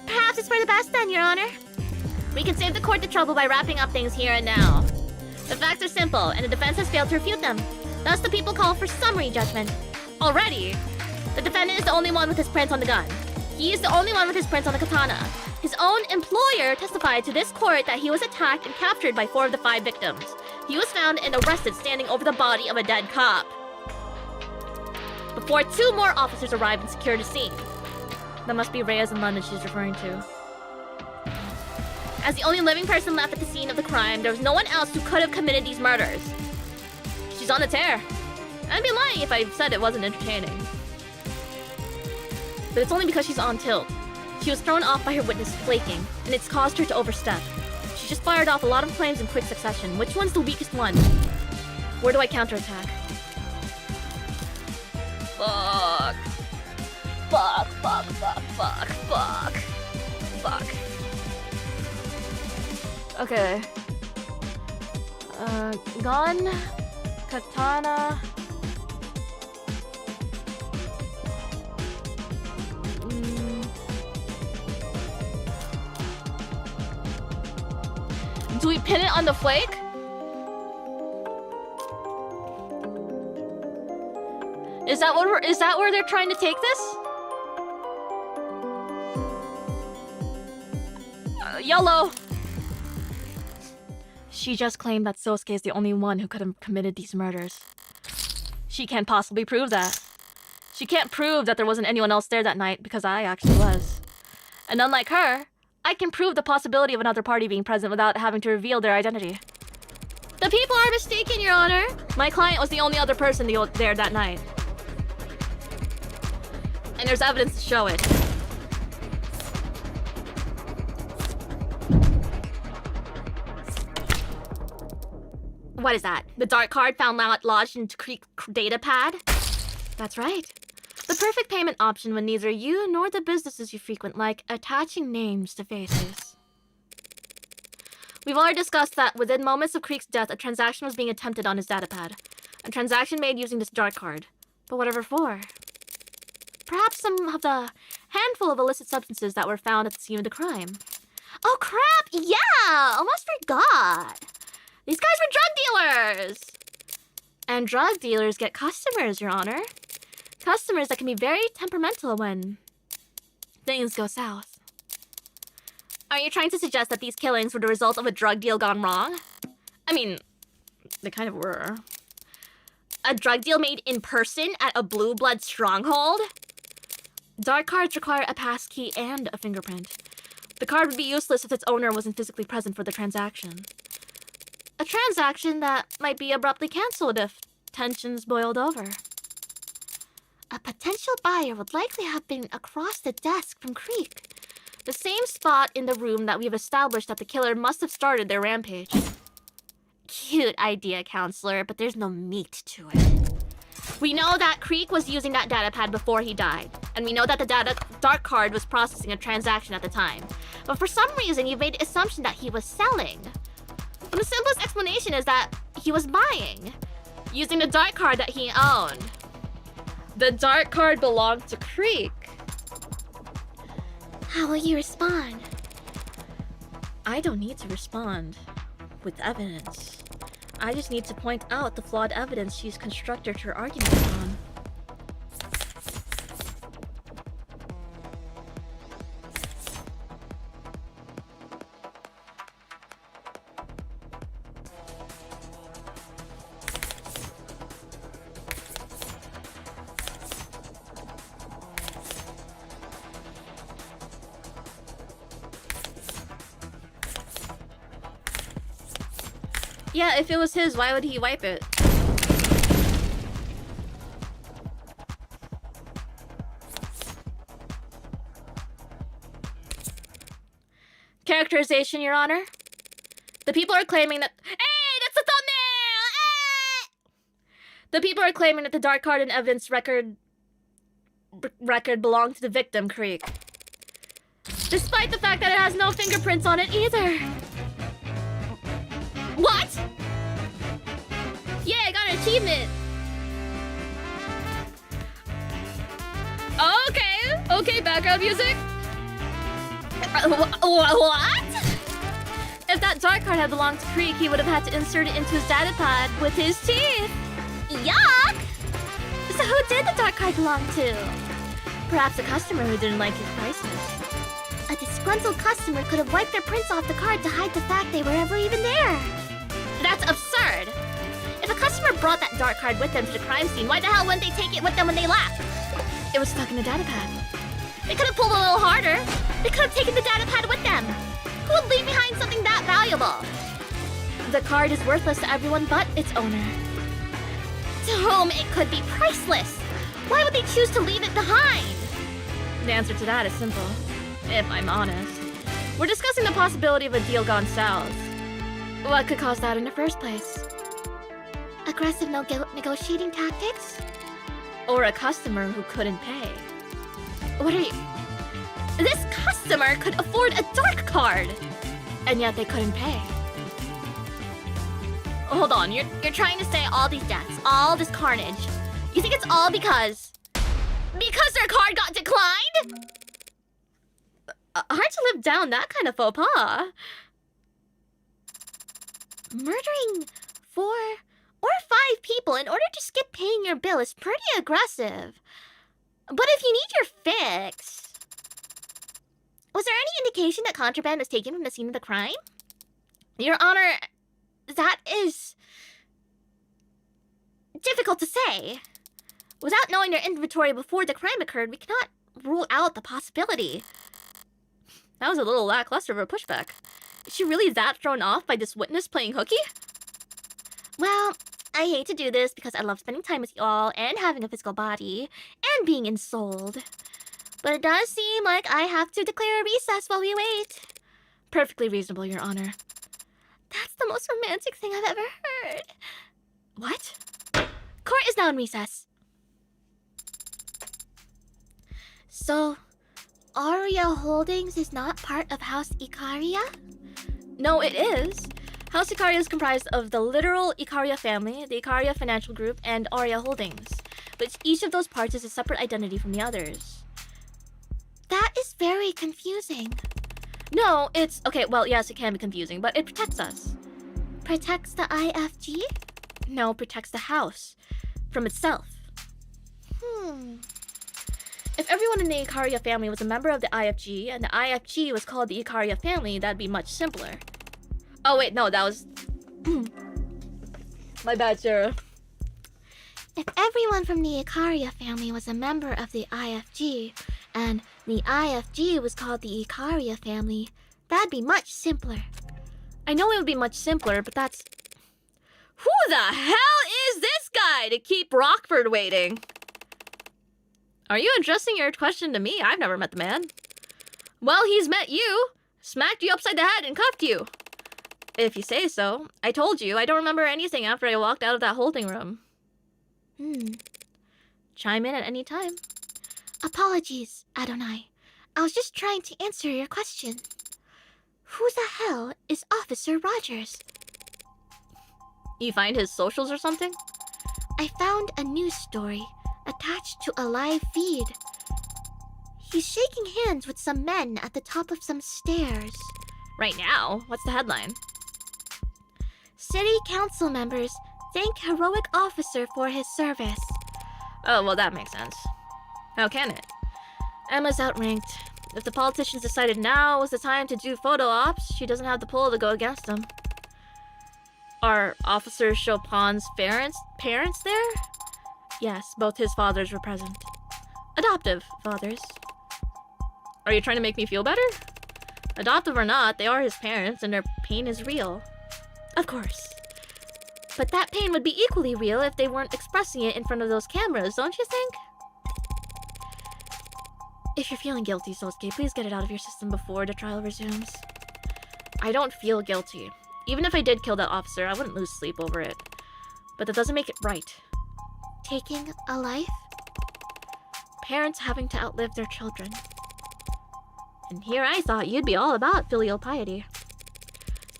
Perhaps it's for the best then, Your Honor. We can save the court the trouble by wrapping up things here and now. The facts are simple, and the defense has failed to refute them. Thus, the people call for summary judgment. Already? The defendant is the only one with his prints on the gun. He is the only one with his prints on the katana. His own employer testified to this court that he was attacked and captured by 4 of the 5 victims. He was found and arrested standing over the body of a dead cop, before 2 more officers arrived and secured the scene. That must be Reyes in London she's referring to. As the only living person left at the scene of the crime, there was no one else who could have committed these murders. She's on a tear. I'd be lying if I said it wasn't entertaining. But it's only because she's on tilt. She was thrown off by her witness flaking, and it's caused her to overstep. She just fired off a lot of claims in quick succession. Which one's the weakest one? Where do I counterattack? Fuck. Fuck, fuck, fuck, fuck, fuck. Fuck. Okay. Gun, katana. Do we pin it on the flake? Is that where they're trying to take this? Yellow. She just claimed that Sosuke is the only one who could have committed these murders. She can't possibly prove that. She can't prove that there wasn't anyone else there that night because I actually was. And unlike her, I can prove the possibility of another party being present without having to reveal their identity. The people are mistaken, Your Honor. My client was the only other person there that night. And there's evidence to show it. What is that? The dark card found lodged in Creek data pad? That's right. The perfect payment option when neither you nor the businesses you frequent like attaching names to faces. We've already discussed that within moments of Creek's death, a transaction was being attempted on his datapad. A transaction made using this dark card. But whatever for. Perhaps some of the handful of illicit substances that were found at the scene of the crime. Oh crap! Yeah! Almost forgot! These guys were drug dealers! And drug dealers get customers, Your Honor. Customers that can be very temperamental when things go south. Are you trying to suggest that these killings were the result of a drug deal gone wrong? I mean, they kind of were. A drug deal made in person at a blue blood stronghold? Dark cards require a passkey and a fingerprint. The card would be useless if its owner wasn't physically present for the transaction. A transaction that might be abruptly cancelled if tensions boiled over. A potential buyer would likely have been across the desk from Creek. The same spot in the room that we've established that the killer must have started their rampage. Cute idea, counselor, but there's no meat to it. We know that Creek was using that datapad before he died, and we know that the dark card was processing a transaction at the time. But for some reason, you've made the assumption that he was selling. And the simplest explanation is that he was buying, using the dark card that he owned. The dark card belonged to Creek. How will you respond? I don't need to respond with evidence. I just need to point out the flawed evidence she's constructed her argument on. Yeah, if it was his, why would he wipe it? Characterization, Your Honor. The people are claiming that— Hey, that's the thumbnail! The people are claiming that the dark card and evidence record belonged to the victim, Creek. Despite the fact that it has no fingerprints on it either. What? Yeah, I got an achievement. Okay, background music. What? If that dark card had belonged to Creek, he would have had to insert it into his datapad with his teeth. Yuck! So who did the dark card belong to? Perhaps a customer who didn't like his prices. A disgruntled customer could have wiped their prints off the card to hide the fact they were ever even there. That's absurd. If a customer brought that dark card with them to the crime scene, why the hell wouldn't they take it with them when they left? It was stuck in the datapad. They could have pulled a little harder. They could have taken the datapad with them. Who would leave behind something that valuable? The card is worthless to everyone but its owner. To whom it could be priceless. Why would they choose to leave it behind? The answer to that is simple, if I'm honest. We're discussing the possibility of a deal gone south. What could cause that in the first place? Aggressive negotiating tactics? Or a customer who couldn't pay. What are you... This customer could afford a dark card! And yet they couldn't pay. Hold on, you're trying to say all these deaths, all this carnage. You think it's all because their card got declined? Hard to live down that kind of faux pas. Murdering 4 or 5 people in order to skip paying your bill is pretty aggressive. But if you need your fix... Was there any indication that contraband was taken from the scene of the crime? Your Honor, that is... difficult to say. Without knowing their inventory before the crime occurred, we cannot rule out the possibility. That was a little lackluster of a pushback. Is she really that thrown off by this witness playing hooky? Well, I hate to do this because I love spending time with you all and having a physical body and being ensouled. But it does seem like I have to declare a recess while we wait. Perfectly reasonable, Your Honor. That's the most romantic thing I've ever heard. What? Court is now in recess. So, Aria Holdings is not part of House Ikaria? No, it is. House Ikaria is comprised of the literal Ikaria family, the Ikaria Financial Group, and Aria Holdings. But each of those parts is a separate identity from the others. That is very confusing. No, it's... Okay, well, yes, it can be confusing, but it protects us. Protects the IFG? No, protects the house from itself. If everyone in the Ikaria family was a member of the IFG, and the IFG was called the Ikaria family, that'd be much simpler. Oh, wait, no, that was... My bad, Sarah. If everyone from the Ikaria family was a member of the IFG, and the IFG was called the Ikaria family, that'd be much simpler. I know it would be much simpler, but that's... Who the hell is this guy to keep Rockford waiting? Are you addressing your question to me? I've never met the man. Well, he's met you, smacked you upside the head, and cuffed you. If you say so. I told you, I don't remember anything after I walked out of that holding room. Chime in at any time. Apologies, Adonai. I was just trying to answer your question. Who the hell is Officer Rogers? You find his socials or something? I found a news story attached to a live feed. He's shaking hands with some men at the top of some stairs. Right now? What's the headline? City council members thank heroic officer for his service. Oh, well, that makes sense. How can it? Emma's outranked. If the politicians decided now was the time to do photo ops, she doesn't have the pull to go against them. Are Officer Chopin's parents there? Yes, both his fathers were present. Adoptive fathers. Are you trying to make me feel better? Adoptive or not, they are his parents, and their pain is real. Of course. But that pain would be equally real if they weren't expressing it in front of those cameras, don't you think? If you're feeling guilty, Sosuke, please get it out of your system before the trial resumes. I don't feel guilty. Even if I did kill that officer, I wouldn't lose sleep over it. But that doesn't make it right. Taking a life? Parents having to outlive their children. And here I thought you'd be all about filial piety.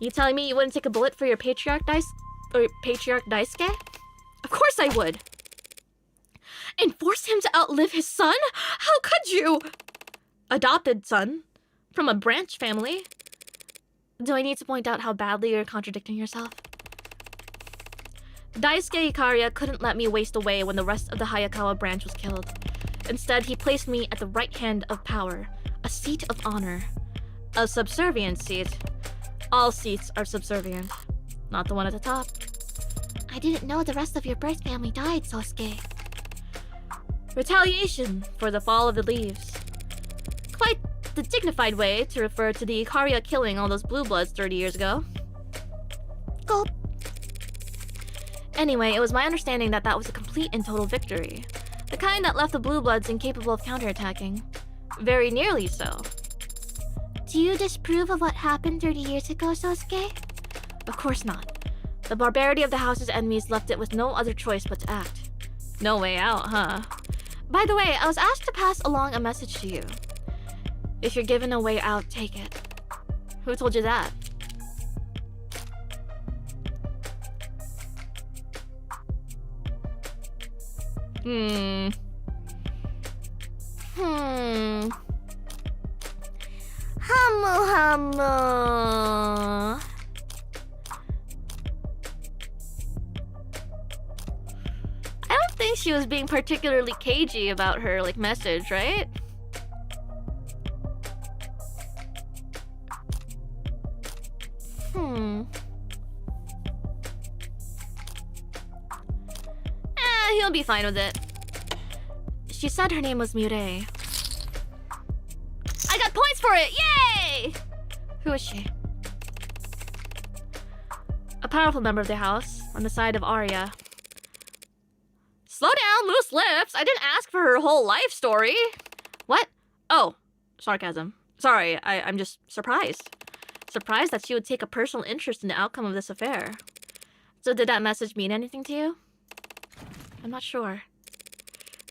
You telling me you wouldn't take a bullet for your patriarch Daisuke? Of course I would. And force him to outlive his son? How could you? Adopted son. From a branch family. Do I need to point out how badly you're contradicting yourself? Daisuke Ikaria couldn't let me waste away when the rest of the Hayakawa branch was killed. Instead, he placed me at the right hand of power, a seat of honor. A subservient seat. All seats are subservient. Not the one at the top. I didn't know the rest of your birth family died, Sosuke. Retaliation for the fall of the leaves. Quite the dignified way to refer to the Ikaria killing all those blue bloods 30 years ago. Gulp. Anyway, it was my understanding that that was a complete and total victory. The kind that left the blue bloods incapable of counterattacking. Very nearly so. Do you disapprove of what happened 30 years ago, Sosuke? Of course not. The barbarity of the house's enemies left it with no other choice but to act. No way out, huh? By the way, I was asked to pass along a message to you. If you're given a way out, take it. Who told you that? Hamu. I don't think she was being particularly cagey about her, message, right? He'll be fine with it. She said her name was Mireille. I got points for it! Yay! Who is she? A powerful member of the house, on the side of Arya. Slow down, loose lips! I didn't ask for her whole life story! What? Oh, sarcasm. Sorry, I'm just surprised. Surprised that she would take a personal interest in the outcome of this affair. So did that message mean anything to you? I'm not sure.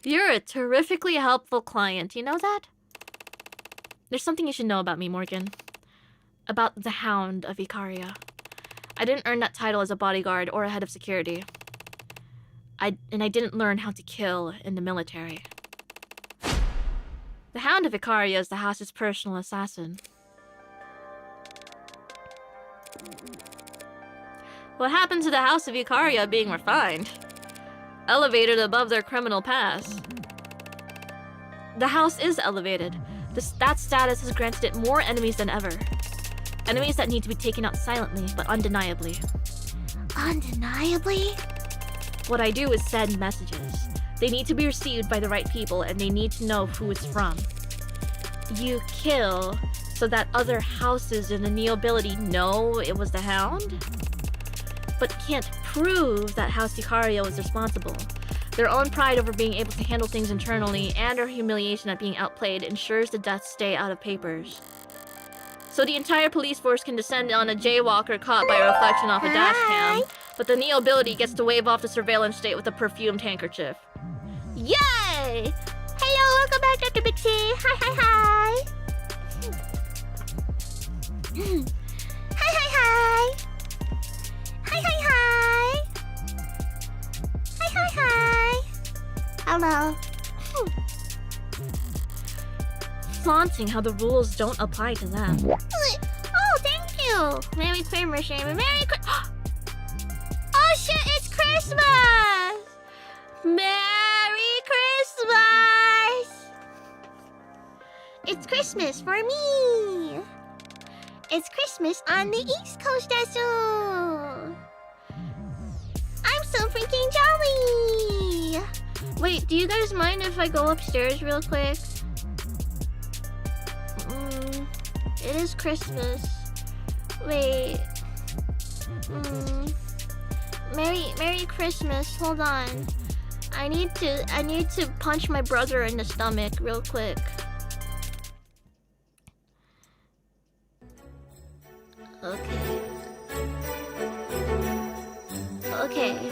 You're a terrifically helpful client, you know that? There's something you should know about me, Morgan. About the Hound of Ikaria. I didn't earn that title as a bodyguard or a head of security. I didn't learn how to kill in the military. The Hound of Ikaria is the house's personal assassin. What happened to the House of Ikaria being refined? Elevated above their criminal past. The house is elevated. That status has granted it more enemies than ever. Enemies that need to be taken out silently, but undeniably. Undeniably? What I do is send messages. They need to be received by the right people, and they need to know who it's from. You kill so that other houses in the nobility know it was the Hound, but can't prove that House Ikaria was responsible. Their own pride over being able to handle things internally and their humiliation at being outplayed ensures the deaths stay out of papers. So the entire police force can descend on a jaywalker caught by a reflection off a dash cam, but the Neo-ability gets to wave off the surveillance state with a perfumed handkerchief. Yay! Hello, welcome back, Dr. Bixie. Hi, hi, hi. Hi, hi, hi. Hi, hi, hi. Hi, hi, hi. Hello. Flaunting how the rules don't apply to them. Oh, thank you. Merry Christmas, Amy. Merry Christmas. Oh shit, it's Christmas. Merry Christmas. It's Christmas for me. It's Christmas on the East Coast, Desu. I'm so freaking jolly. Wait, do you guys mind if I go upstairs real quick? It is Christmas. Wait. Merry Christmas. Hold on. I need to punch my brother in the stomach real quick. Okay. Okay.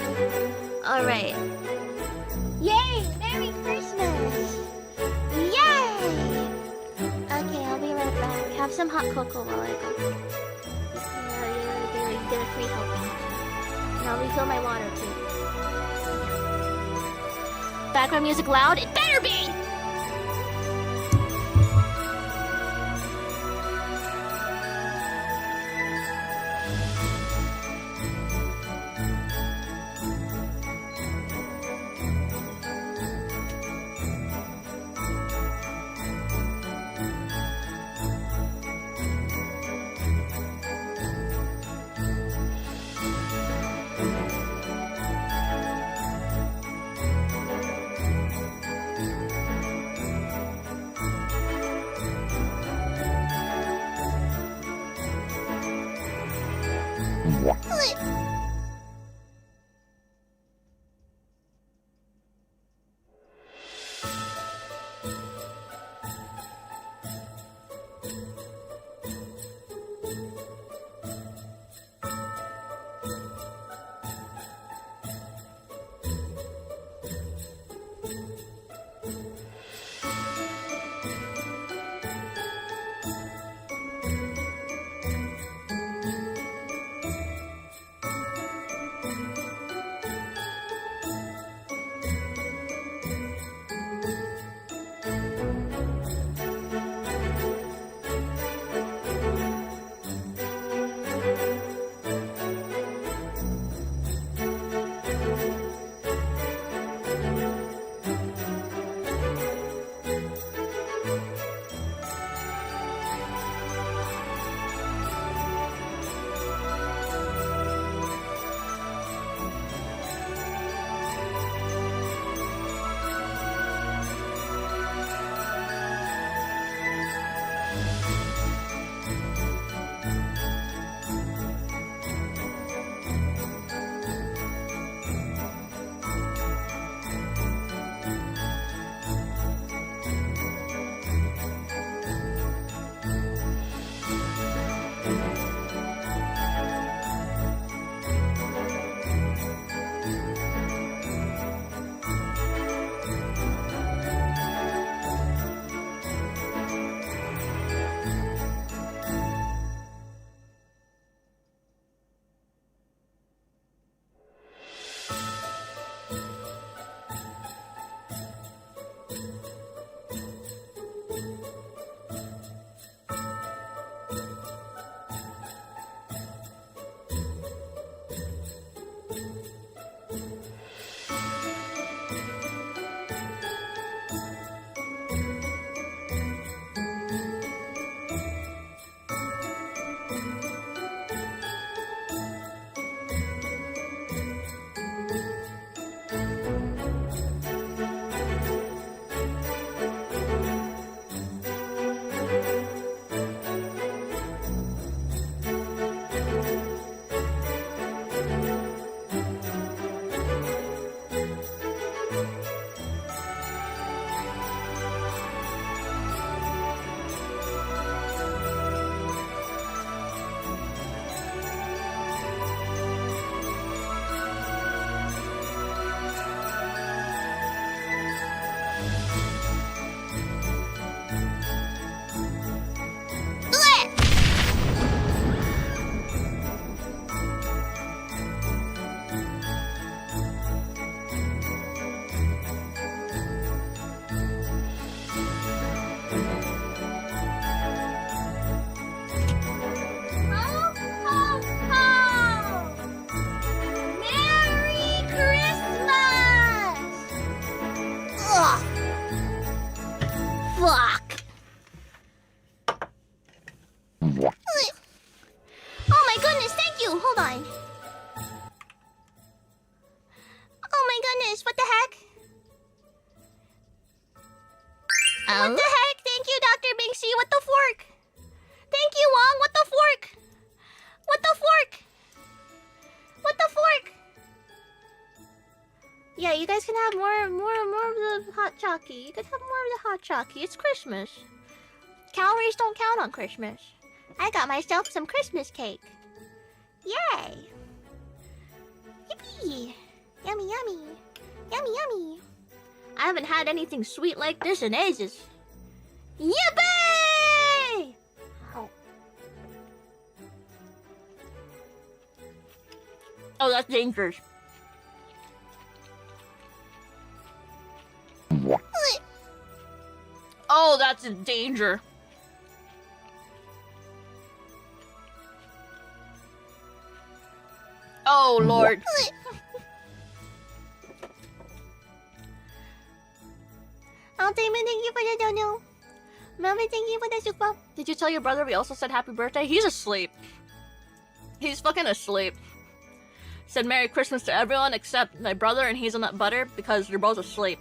Alright. Yay! Merry Christmas! Yay! Okay, I'll be right back. Have some hot cocoa while I go. Yeah, you get a free helping. And I'll refill my water too. Background music loud? It better be! Ho, ho, ho! Merry Christmas! Ugh. Fuck. Oh my goodness, thank you. Hold on. Oh my goodness, what the heck? What the heck? Thank you, Dr. Binksy. What the fork? Thank you, Wong. What the fork? What the fork? What the fork? Yeah, you guys can have more of the hot chalky. You can have more of the hot chalky. It's Christmas. Calories don't count on Christmas. I got myself some Christmas cake. Yay! Yippee! Yummy, yummy. Yummy, yummy. I haven't had anything sweet like this in ages. Yippee! Oh, that's dangerous. Oh, that's a danger. Oh, Lord. Oh, Damon, thank you for the dono. Mama, thank you for the super. Did you tell your brother we also said happy birthday? He's asleep. He's fucking asleep. Said Merry Christmas to everyone except my brother and hazelnut butter because they're both asleep.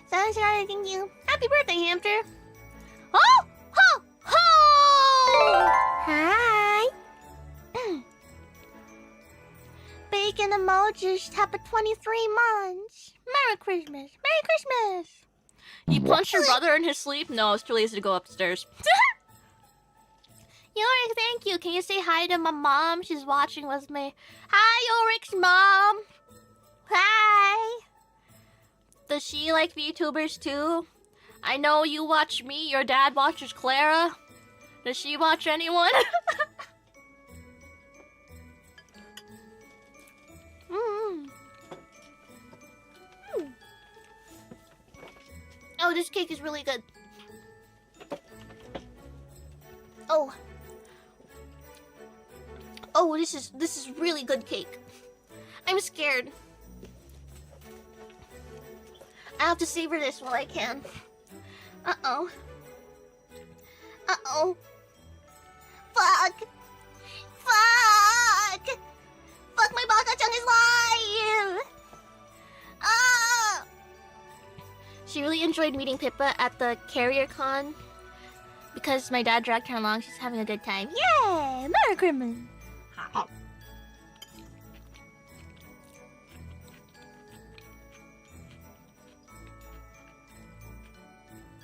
Sunshine, thank you. Happy birthday, hamster. Ho! Ho! Ho! Hi. Bacon emojis, happy 23 months. Merry Christmas. Merry Christmas. You punched your brother in his sleep? No, I was too lazy to go upstairs. Yorick, thank you. Can you say hi to my mom? She's watching with me. Hi, Yorick's mom. Hi. Does she like VTubers too? I know you watch me, your dad watches Clara. Does she watch anyone? Oh, this cake is really good. Oh. Oh, this is really good cake. I'm scared. I have to savor this while I can. Uh-oh. Uh-oh. Fuck. Fuck. Fuck, my baka-chan is live. Ah. She really enjoyed meeting Pippa at the Carrier Con because my dad dragged her along. She's having a good time. Yay! Merry Christmas.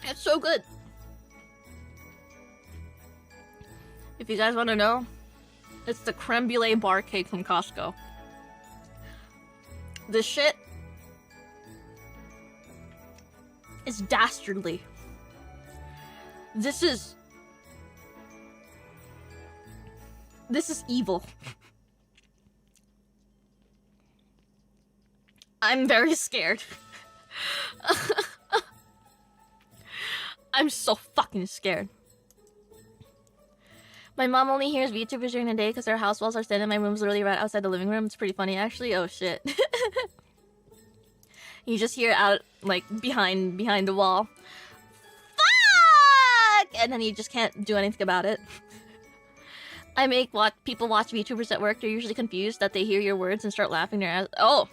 It's so good. If you guys want to know, it's the creme brulee bar cake from Costco. This shit is dastardly. This is evil. I'm very scared. I'm so fucking scared. My mom only hears VTubers during the day because their house walls are thin and my room's literally right outside the living room. It's pretty funny, actually. Oh, shit. You just hear out, like, behind the wall. Fuck! And then you just can't do anything about it. I make people watch VTubers at work. They're usually confused that they hear your words and start laughing their ass. Oh!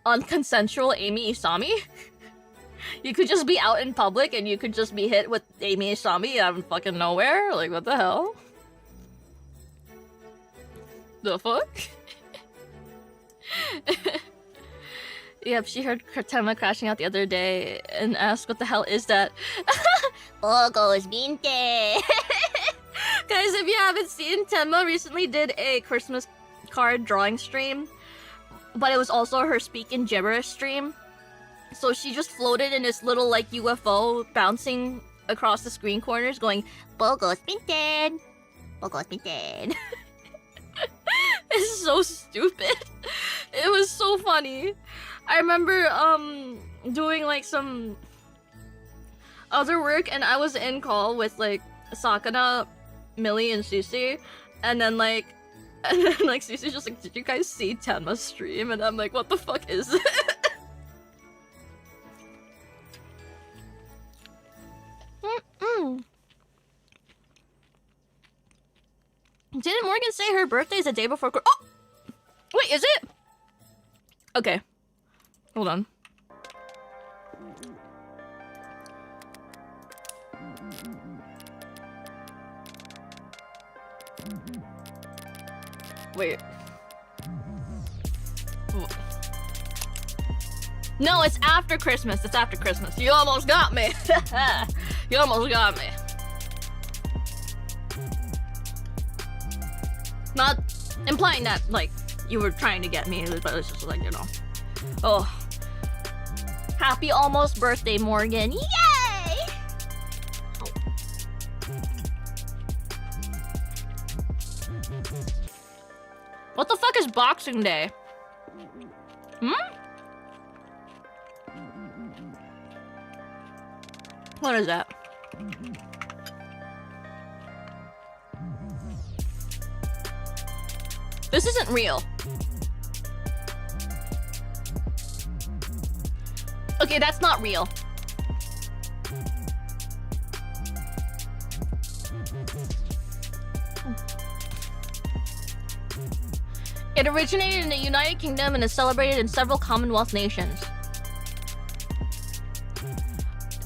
Unconsensual Eimi Isami? You could just be out in public and you could just be hit with Eimi Isami out of fucking nowhere? Like, what the hell? The fuck? Yep, she heard Tema crashing out the other day and asked, what the hell is that? Ogos 20. Guys, if you haven't seen, Tema recently did a Christmas card drawing stream, but it was also her speaking gibberish stream. So she just floated in this little, like, UFO bouncing across the screen corners going, Bogos 20. Bogos 20. It's so stupid. It was so funny. I remember, doing like some other work, and I was in call with like Sakana, Millie, and Susie, and then like Susie's just like, did you guys see Tenma's stream? And I'm like, what the fuck is it? Didn't Morgan say her birthday's the day before? Oh, wait, is it? Okay, hold on. Wait. No, it's after Christmas. It's after Christmas. You almost got me. You almost got me. Not implying that, like, you were trying to get me, but it's just like, you know. Oh. Happy almost birthday, Morgan. Yay! What the fuck is Boxing Day? Hmm? What is that? This isn't real. Okay, that's not real. It originated in the United Kingdom and is celebrated in several Commonwealth nations.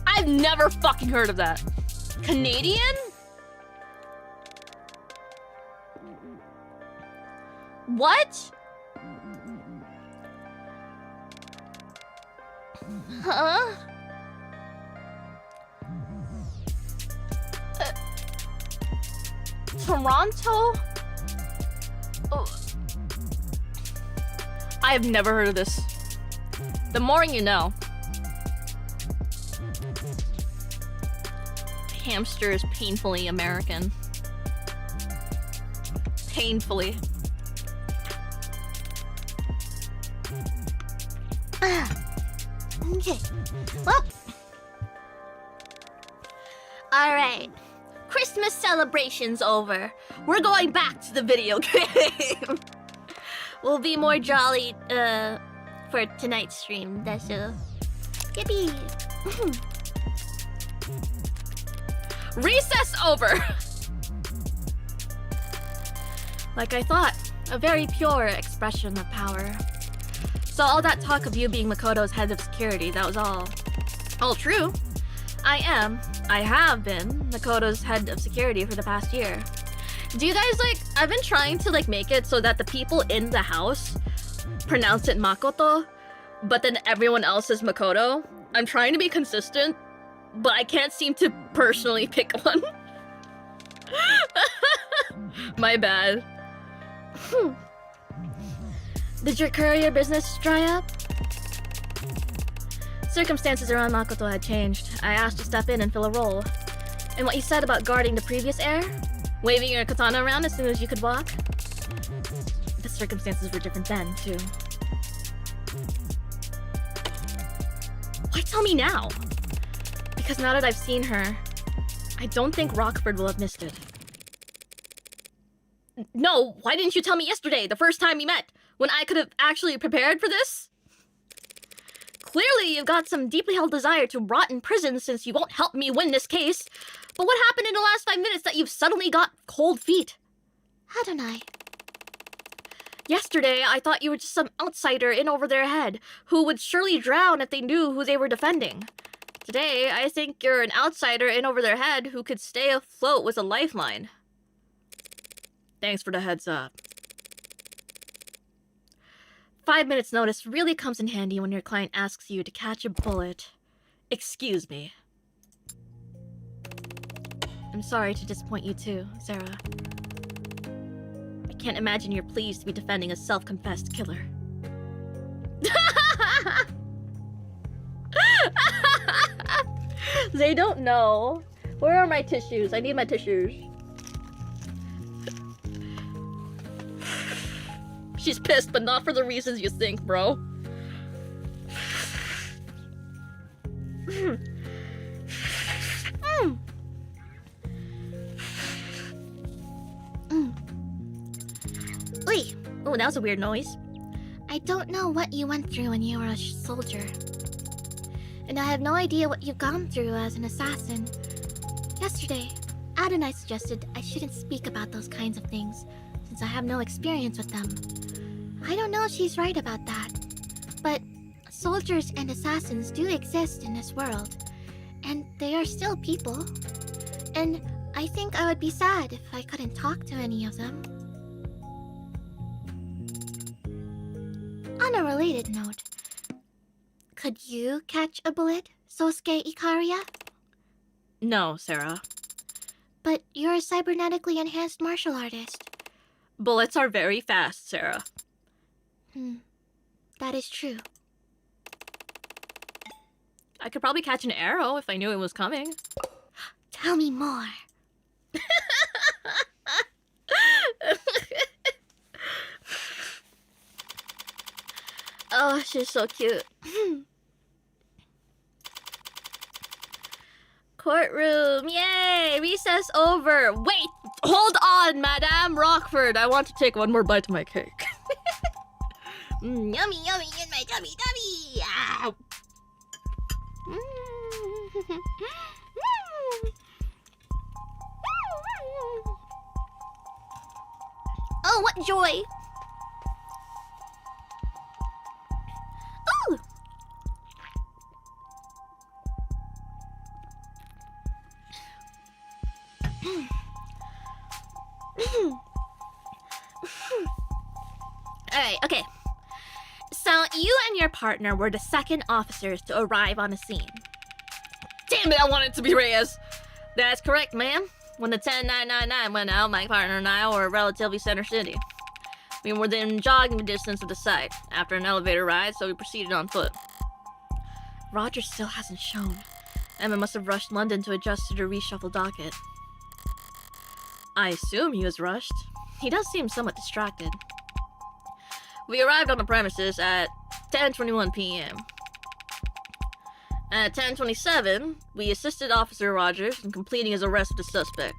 I've never fucking heard of that. Canadian? What? Huh? Toronto? Oh. I have never heard of this. The more you know. Hamster is painfully American. Painfully. Okay. Well. Alright. Christmas celebration's over. We're going back to the video game. We'll be more jolly, for tonight's stream. That's yippee. Recess over! Like I thought, a very pure expression of power. So all that talk of you being Makoto's head of security, that was all true. I have been Makoto's head of security for the past year. Do you guys like, I've been trying to like make it so that the people in the house pronounce it Makoto, but then everyone else is Makoto. I'm trying to be consistent, but I can't seem to personally pick one. My bad. Did your courier business dry up? Circumstances around Makoto had changed. I asked to step in and fill a role. And what you said about guarding the previous heir? Waving your katana around as soon as you could walk? The circumstances were different then, too. Why tell me now? Because now that I've seen her, I don't think Rockford will have missed it. No, why didn't you tell me yesterday, the first time we met, when I could have actually prepared for this? Clearly, you've got some deeply held desire to rot in prison since you won't help me win this case. But what happened in the last 5 minutes that you've suddenly got cold feet? How don't I? Yesterday, I thought you were just some outsider in over their head, who would surely drown if they knew who they were defending. Today, I think you're an outsider in over their head who could stay afloat with a lifeline. Thanks for the heads up. 5 minutes notice really comes in handy when your client asks you to catch a bullet. Excuse me. I'm sorry to disappoint you too, Sarah. I can't imagine you're pleased to be defending a self-confessed killer. They don't know. Where are my tissues? I need my tissues. She's pissed, but not for the reasons you think, bro. Oi, Oh, that was a weird noise. I don't know what you went through when you were a soldier. And I have no idea what you've gone through as an assassin. Yesterday, Adonai suggested I shouldn't speak about those kinds of things, since I have no experience with them. I don't know if she's right about that, but soldiers and assassins do exist in this world, and they are still people. And I think I would be sad if I couldn't talk to any of them. On a related note, could you catch a bullet, Sosuke Ikaria? No, Sarah. But you're a cybernetically enhanced martial artist. Bullets are very fast, Sarah. That is true. I could probably catch an arrow if I knew it was coming. Tell me more. Oh, she's so cute. Courtroom, yay! Recess over. Wait, hold on, Madame Rockford. I want to take one more bite of my cake. Yummy, yummy in my tummy, tummy! Ah. Oh, what joy! Ooh! Alright, okay. So, you and your partner were the second officers to arrive on the scene. Damn it, I want it to be Reyes! That's correct, ma'am. When the 10999 went out, my partner and I were relatively center city. We were within jogging distance of the site, after an elevator ride, so we proceeded on foot. Roger still hasn't shown. Emma must have rushed London to adjust to the reshuffled docket. I assume he was rushed. He does seem somewhat distracted. We arrived on the premises at 10:21 p.m. At 10:27, we assisted Officer Rogers in completing his arrest of the suspect.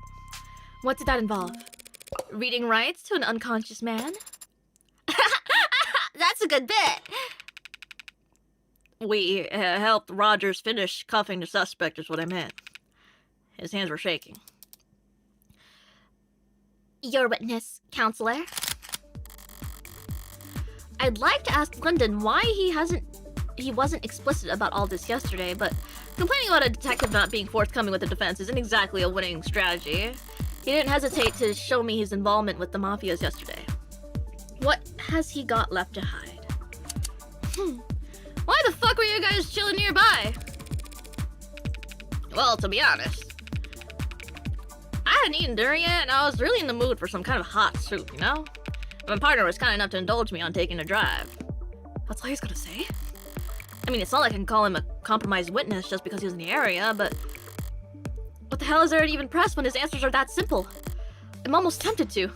What did that involve? Reading rights to an unconscious man? That's a good bit! We helped Rogers finish cuffing the suspect is what I meant. His hands were shaking. Your witness, counselor. I'd like to ask Lyndon why he wasn't explicit about all this yesterday, but complaining about a detective not being forthcoming with the defense isn't exactly a winning strategy. He didn't hesitate to show me his involvement with the mafias yesterday. What has he got left to hide? Why the fuck were you guys chilling nearby? Well, to be honest, I hadn't eaten dinner yet, and I was really in the mood for some kind of hot soup, you know? My partner was kind enough to indulge me on taking a drive. That's all he's gonna say? I mean, it's not like I can call him a compromised witness just because he was in the area, but... what the hell is there to even press when his answers are that simple? I'm almost tempted to.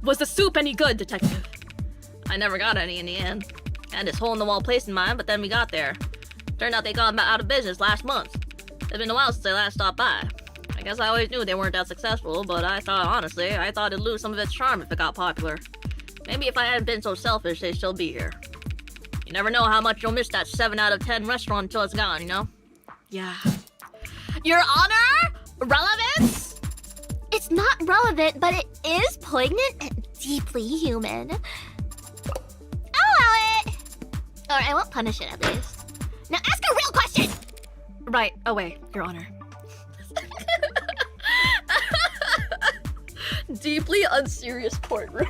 Was the soup any good, detective? I never got any in the end. I had this hole-in-the-wall place in mind, but then we got there. Turned out they got out of business last month. It's been a while since I last stopped by. I guess I always knew they weren't that successful, but I thought it'd lose some of its charm if it got popular. Maybe if I hadn't been so selfish, they'd still be here. You never know how much you'll miss that 7 out of 10 restaurant until it's gone, you know? Yeah. Your Honor? Relevance? It's not relevant, but it is poignant and deeply human. I'll allow it! Or I won't punish it, at least. Now ask a real question! Right, away, Your Honor. Deeply unserious courtroom.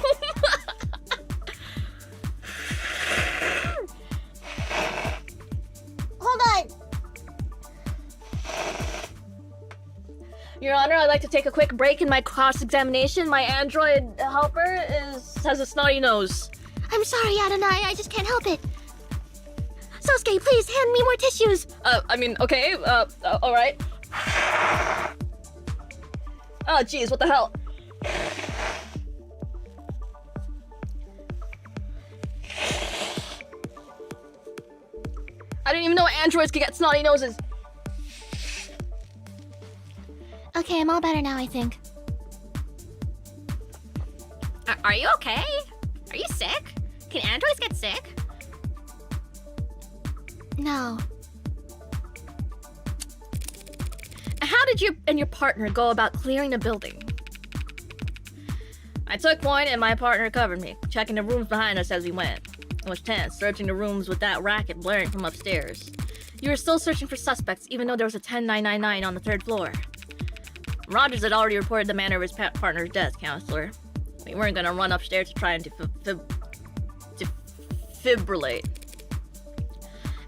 Hold on! Your Honor, I'd like to take a quick break in my cross-examination. My android helper has a snotty nose. I'm sorry, Adonai, I just can't help it. Sosuke, please hand me more tissues. Okay, alright. Oh, jeez, what the hell? I didn't even know androids could get snotty noses. Okay, I'm all better now, I think. Are you okay? Are you sick? Can androids get sick? No. How did you and your partner go about clearing the building? I took point and my partner covered me, checking the rooms behind us as we went. It was tense, searching the rooms with that racket blaring from upstairs. You were still searching for suspects, even though there was a 10999 on the 3rd floor. Rogers had already reported the manner of his partner's death, Counselor. We weren't gonna run upstairs to try and defibrillate.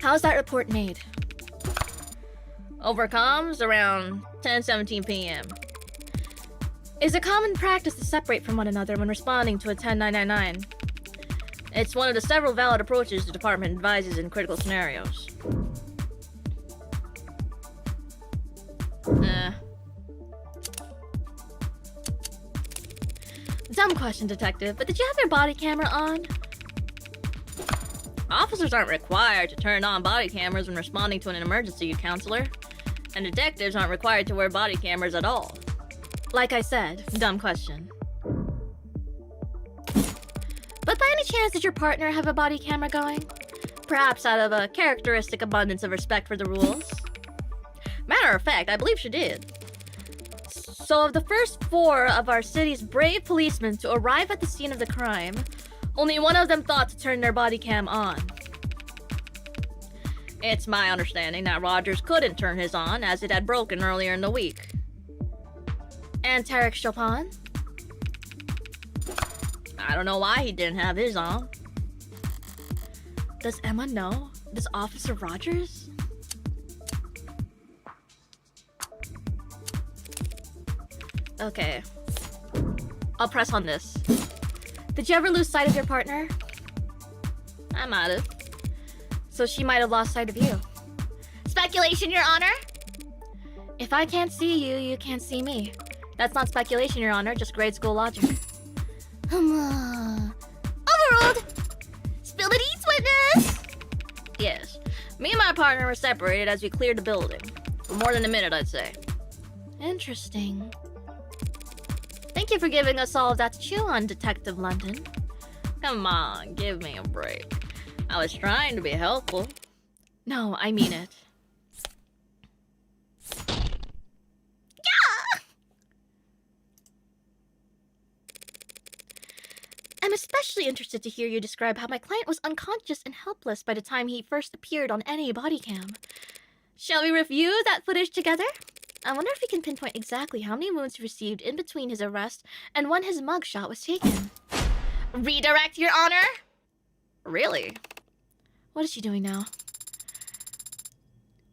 How's that report made? Over comms around 10:17 p.m. Is it common practice to separate from one another when responding to a 10999? It's one of the several valid approaches the department advises in critical scenarios. Dumb question, Detective, but did you have your body camera on? Officers aren't required to turn on body cameras when responding to an emergency, Counselor. And detectives aren't required to wear body cameras at all. Like I said, dumb question. But by any chance, did your partner have a body camera going? Perhaps out of a characteristic abundance of respect for the rules. Matter of fact, I believe she did. So of the first 4 of our city's brave policemen to arrive at the scene of the crime, only one of them thought to turn their body cam on. It's my understanding that Rogers couldn't turn his on as it had broken earlier in the week. And Tarek Chopin? I don't know why he didn't have his on. Does Emma know? Does Officer Rogers? Okay. I'll press on this. Did you ever lose sight of your partner? I might have. So she might have lost sight of you. Speculation, Your Honor? If I can't see you, you can't see me. That's not speculation, Your Honor, just grade school logic. Overruled! Spill the deeds, witness! Yes. Me and my partner were separated as we cleared the building. For more than a minute, I'd say. Interesting. Thank you for giving us all of that to chew on, Detective London. Come on, give me a break. I was trying to be helpful. No, I mean it. I'm especially interested to hear you describe how my client was unconscious and helpless by the time he first appeared on any body cam. Shall we review that footage together? I wonder if we can pinpoint exactly how many wounds he received in between his arrest and when his mugshot was taken. Redirect, Your Honor? Really? What is she doing now?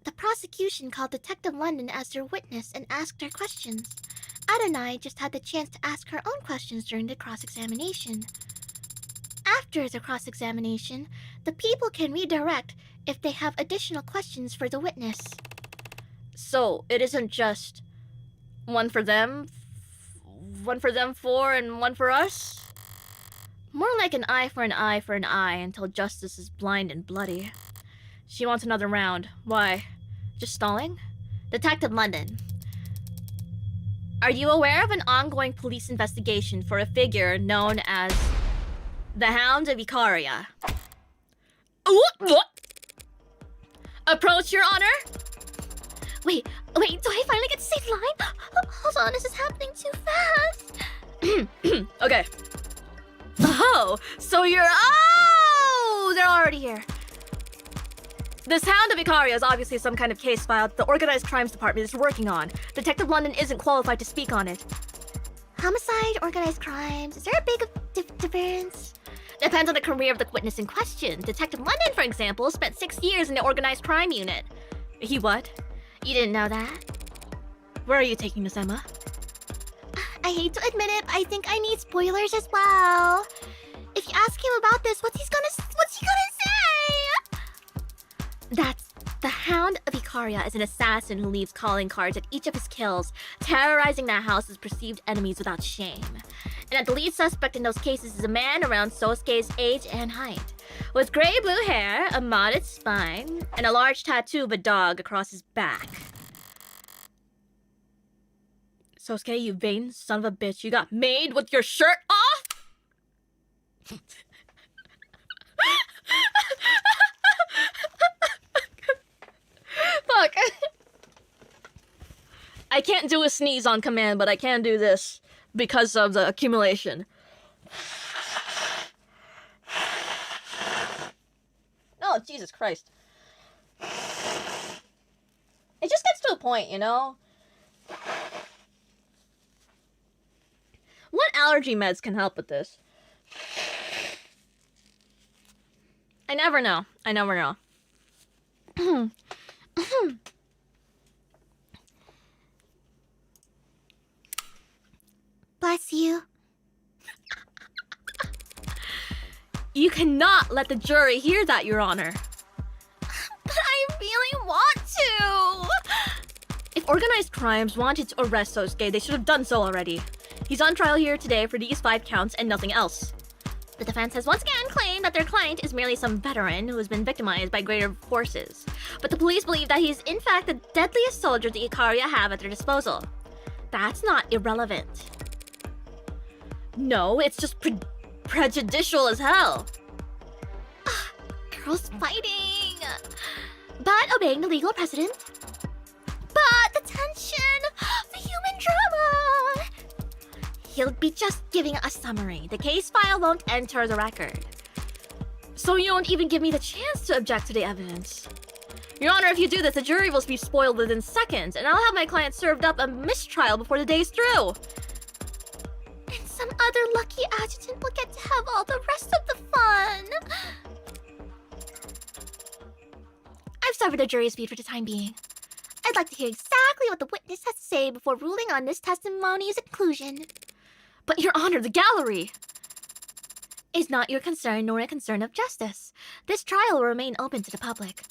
The prosecution called Detective London as their witness and asked her questions. Adonai just had the chance to ask her own questions during the cross-examination. After the cross-examination, the people can redirect if they have additional questions for the witness. So, it isn't just one for them, 4, and one for us? More like an eye for an eye for an eye until justice is blind and bloody. She wants another round. Why? Just stalling? Detective London, are you aware of an ongoing police investigation for a figure known as the Hound of Euphoria? What? Approach, Your Honor? Wait, do I finally get to say the line? Hold on, this is happening too fast. Okay. Oh, so you're... Oh! They're already here. This Hound of Euphoria is obviously some kind of case file the Organized Crimes Department is working on. Detective London isn't qualified to speak on it. Homicide, organized crimes, is there a big difference? Depends on the career of the witness in question. Detective London, for example, spent 6 years in the Organized Crime Unit. He what? You didn't know that? Where are you taking this, Emma? I hate to admit it, but I think I need spoilers as well. If you ask him about this, what's he gonna say? That's the Hound of Euphoria is an assassin who leaves calling cards at each of his kills, terrorizing that house's perceived enemies without shame. And that the lead suspect in those cases is a man around Sosuke's age and height. with gray-blue hair, a modest spine, and a large tattoo of a dog across his back. Sosuke, you vain son of a bitch, you got made with your shirt off? Fuck. I can't do a sneeze on command, but I can do this because of the accumulation. Oh, Jesus Christ. It just gets to a point, you know? What allergy meds can help with this? I never know. I never know. Bless you. You cannot let the jury hear that, Your Honor. But I really want to! If organized crimes wanted to arrest Sosuke, they should have done so already. He's on trial here today for these 5 counts and nothing else. The defense has once again claimed that their client is merely some veteran who has been victimized by greater forces. But the police believe that he is in fact the deadliest soldier the Ikaria have at their disposal. That's not irrelevant. No, it's just prejudicial as hell. Girls fighting! But obeying the legal precedent. But the tension! The human drama! He'll be just giving a summary. The case file won't enter the record. So you won't even give me the chance to object to the evidence. Your Honor, if you do this, the jury will be spoiled within seconds, and I'll have my client served up a mistrial before the day's through. And some other lucky adjutant will get to have all the rest of the fun. I've severed the jury's feed for the time being. I'd like to hear exactly what the witness has to say before ruling on this testimony's inclusion. But Your Honor, the gallery is not your concern nor a concern of justice. This trial will remain open to the public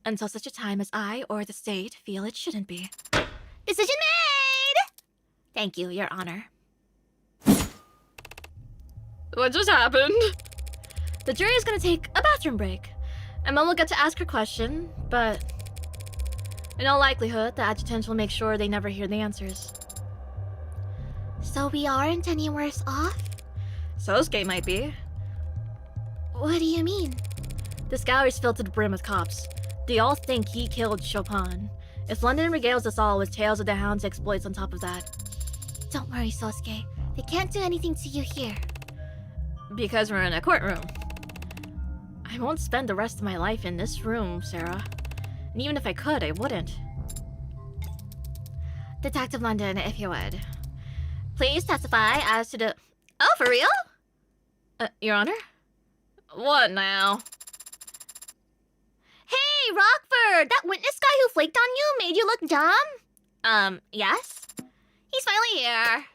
until such a time as I or the state feel it shouldn't be. Decision made! Thank you, Your Honor. What just happened? The jury is gonna take a bathroom break. Emma will get to ask her question, but in all likelihood, the adjutants will make sure they never hear the answers. So we aren't any worse off? Sosuke might be. What do you mean? This gallery's filled to the brim with cops. They all think he killed Chopin. If London regales us all with tales of the Hound's exploits on top of that. Don't worry, Sosuke. They can't do anything to you here. Because we're in a courtroom. I won't spend the rest of my life in this room, Sarah. And even if I could, I wouldn't. Detective London, if you would. Please testify as to the... Oh, for real? Your Honor? What now? Hey, Rockford! That witness guy who flaked on you made you look dumb? Yes? He's finally here.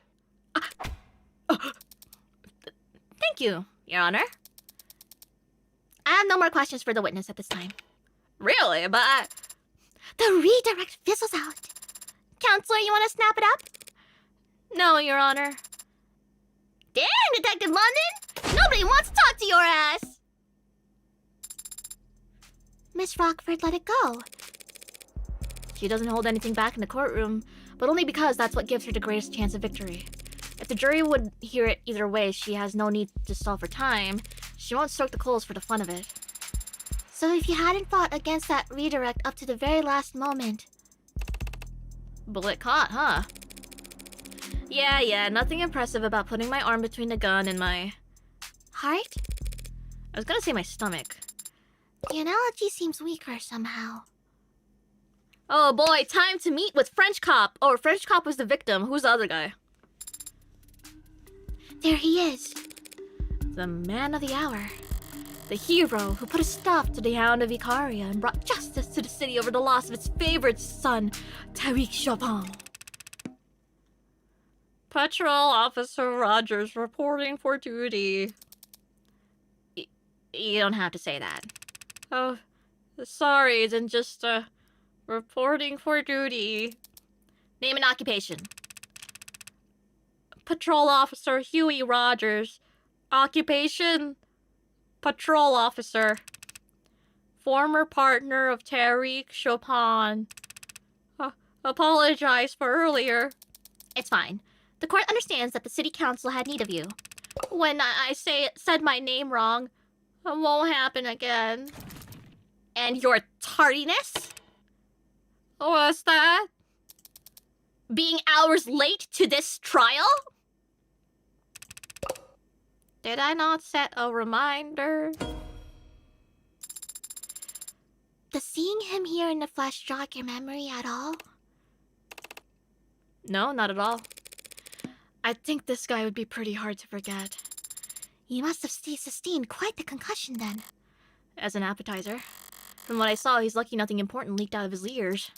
Thank you, Your Honor. I have no more questions for the witness at this time. Really? But The redirect fizzles out. Counselor, you want to snap it up? no, Your Honor. Damn, Detective London! Nobody wants to talk to your ass! Miss Rockford, let it go. She doesn't hold anything back in the courtroom, but only because that's what gives her the greatest chance of victory. If the jury would hear it either way, she has no need to stall for time. She won't stoke the coals for the fun of it. So if you hadn't fought against that redirect up to the very last moment... Bullet caught, huh? Yeah, nothing impressive about putting my arm between the gun and my... Heart? I was gonna say my stomach. The analogy seems weaker somehow. Oh boy, time to meet with French Cop. Oh, French Cop was the victim. Who's the other guy? There he is. The man of the hour. The hero who put a stop to the Hound of Ikaria and brought justice to the city over the loss of its favorite son, Tariq Chopin. Patrol Officer Rogers reporting for duty. You don't have to say that. Oh, sorry, then just, reporting for duty. Name and occupation. Patrol Officer Huey Rogers. Occupation? patrol officer. Former partner of Tariq Chopin. Apologize for earlier. It's fine. The court understands that the city council had need of you. When I said my name wrong, it won't happen again. And your tardiness? What's that? Being hours late to this trial? Did I not set a reminder? Does seeing him here in the flesh jog your memory at all? No, not at all. I think this guy would be pretty hard to forget. You must have sustained quite the concussion then. As an appetizer. From what I saw, he's lucky nothing important leaked out of his ears.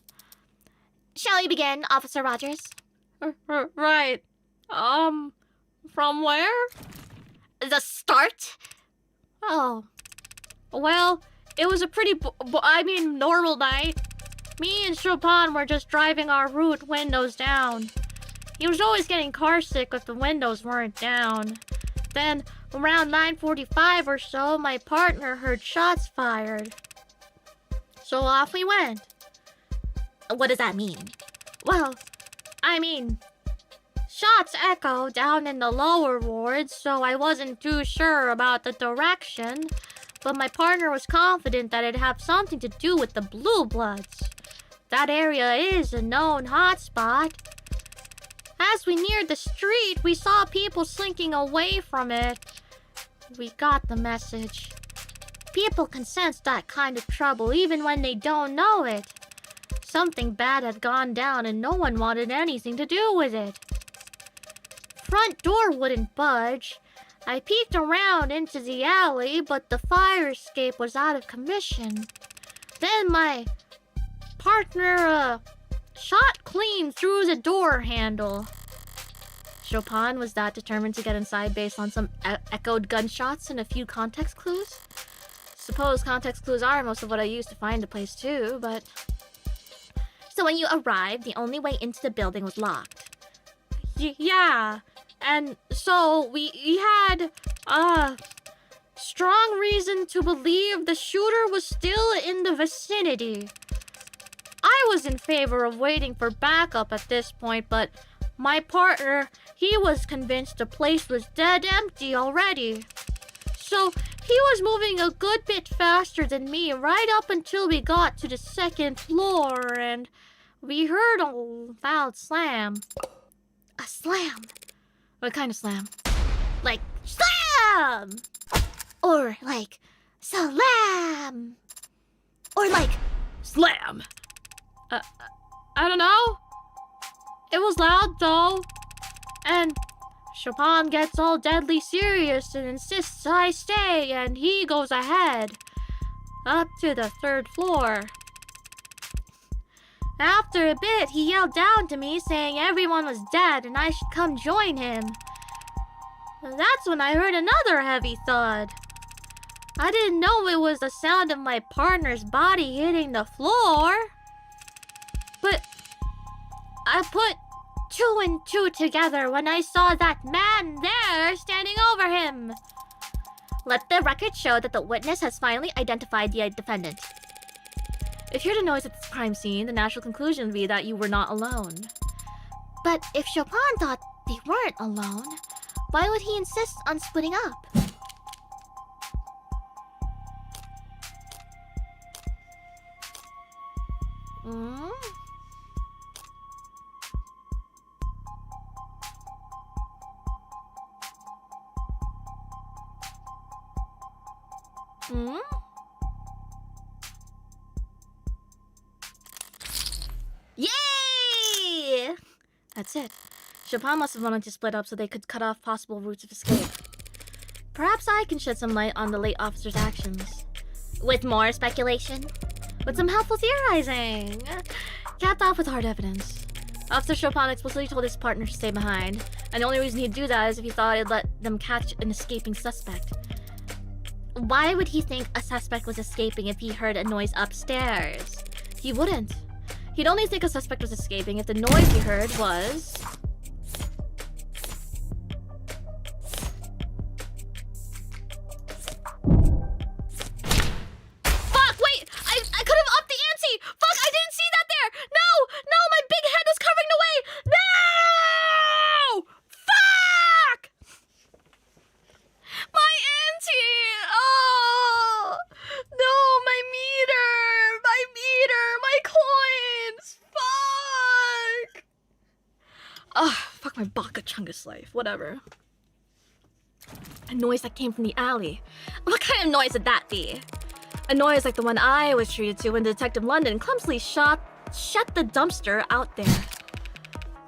Shall we begin, Officer Rogers? Right. From where? The start? Oh. Well, it was a pretty, normal night. Me and Chopin were just driving our route windows down. He was always getting car sick if the windows weren't down. Then, around 9:45 or so, my partner heard shots fired. So off we went. What does that mean? Well, shots echo down in the lower wards, so I wasn't too sure about the direction. But my partner was confident that it'd have something to do with the Blue Bloods. That area is a known hotspot. As we neared the street, we saw people slinking away from it. We got the message. People can sense that kind of trouble even when they don't know it. Something bad had gone down and no one wanted anything to do with it. Front door wouldn't budge. I peeked around into the alley, but the fire escape was out of commission. Then my partner, shot clean through the door handle. Chopin was that determined to get inside based on some echoed gunshots and a few context clues? Suppose context clues are most of what I use to find a place too, but... So when you arrived, the only way into the building was locked? Yeah, and so we had, strong reason to believe the shooter was still in the vicinity. I was in favor of waiting for backup at this point, but my partner, he was convinced the place was dead empty already. So he was moving a good bit faster than me right up until we got to the second floor, and we heard a loud slam. A slam? What kind of slam? Like, slam! Or like, salam! Or like, slam! I don't know. It was loud though. And Chopin gets all deadly serious and insists I stay, and he goes ahead. Up to the third floor. After a bit, he yelled down to me saying everyone was dead and I should come join him. That's when I heard another heavy thud. I didn't know it was the sound of my partner's body hitting the floor. But I put two and two together when I saw that man there standing over him. Let the record show that the witness has finally identified the defendant. If you heard a noise at the crime scene, the natural conclusion would be that you were not alone. But if Chopin thought they weren't alone, why would he insist on splitting up? Hmm? Hmm? Yay! That's it. Chopin must have wanted to split up so they could cut off possible routes of escape. Perhaps I can shed some light on the late officer's actions. With more speculation? With some helpful theorizing. Capped off with hard evidence. Officer Chopin explicitly told his partner to stay behind, and the only reason he'd do that is if he thought it'd let them catch an escaping suspect. Why would he think a suspect was escaping if he heard a noise upstairs? He wouldn't. He'd only think a suspect was escaping if the noise he heard was... My baka chungus life, whatever. A noise that came from the alley. What kind of noise would that be? A noise like the one I was treated to when Detective London clumsily shut the dumpster out there.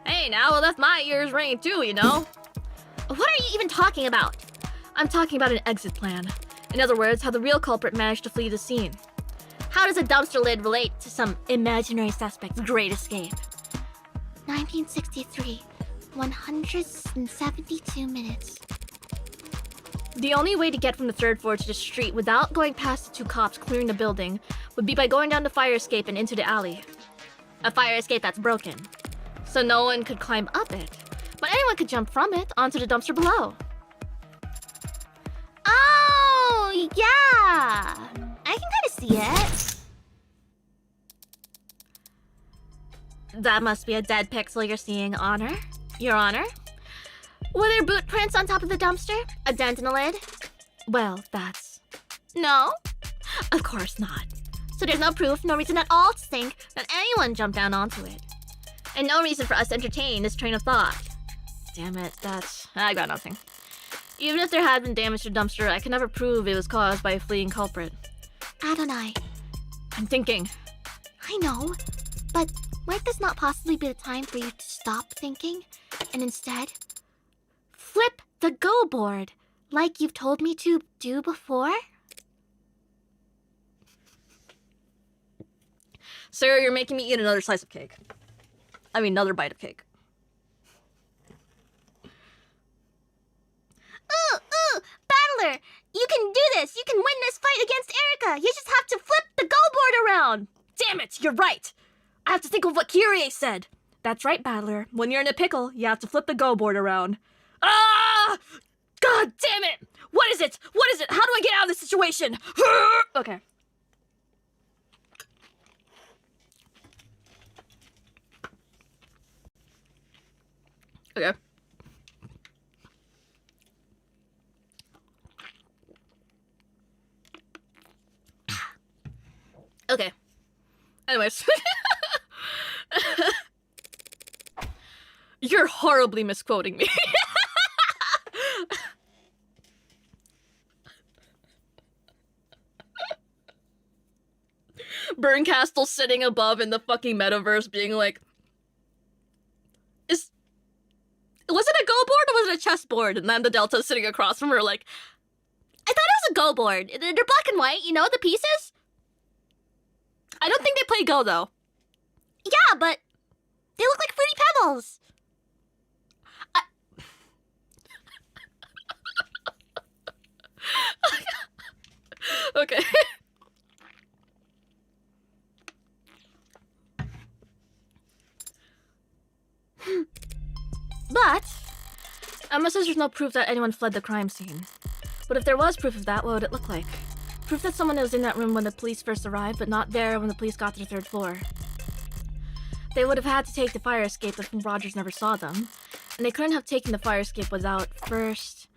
Hey, now it left my ears ringing too, you know? What are you even talking about? I'm talking about an exit plan. In other words, how the real culprit managed to flee the scene. How does a dumpster lid relate to some imaginary suspect's great escape? 1963, 172 minutes. The only way to get from the third floor to the street without going past the two cops clearing the building would be by going down the fire escape and into the alley. A fire escape that's broken. So no one could climb up it, but anyone could jump from it onto the dumpster below. Oh, yeah! I can kind of see it. That must be a dead pixel you're seeing, Your Honor. Were there boot prints on top of the dumpster? A dent in the lid? Well, that's... No? Of course not. So there's no proof, no reason at all to think that anyone jumped down onto it. And no reason for us to entertain this train of thought. Damn it, I got nothing. Even if there had been damage to the dumpster, I could never prove it was caused by a fleeing culprit. Adonai. I'm thinking. I know, but might this not possibly be the time for you to stop thinking and instead flip the go board like you've told me to do before? Sarah, you're making me eat another slice of cake. I mean, another bite of cake. Ooh, Battler! You can do this! You can win this fight against Erica! You just have to flip the go board around! Damn it, you're right! I have to think of what Kyrie said. That's right, Battler. When you're in a pickle, you have to flip the go board around. Ah! God damn it! What is it? What is it? How do I get out of this situation? Okay. Okay. Okay. Anyways. You're horribly misquoting me. Burncastle sitting above in the fucking metaverse being like, was it a go board or was it a chessboard? And then the Delta's sitting across from her like, I thought it was a go board. They're black and white, you know, the pieces? I don't think they play Go, though. Yeah, but they look like Fruity Pebbles. Okay. But Emma says there's no proof that anyone fled the crime scene. But if there was proof of that, what would it look like? Proof that someone was in that room when the police first arrived, but not there when the police got to the third floor. They would have had to take the fire escape if Rogers never saw them, and they couldn't have taken the fire escape without first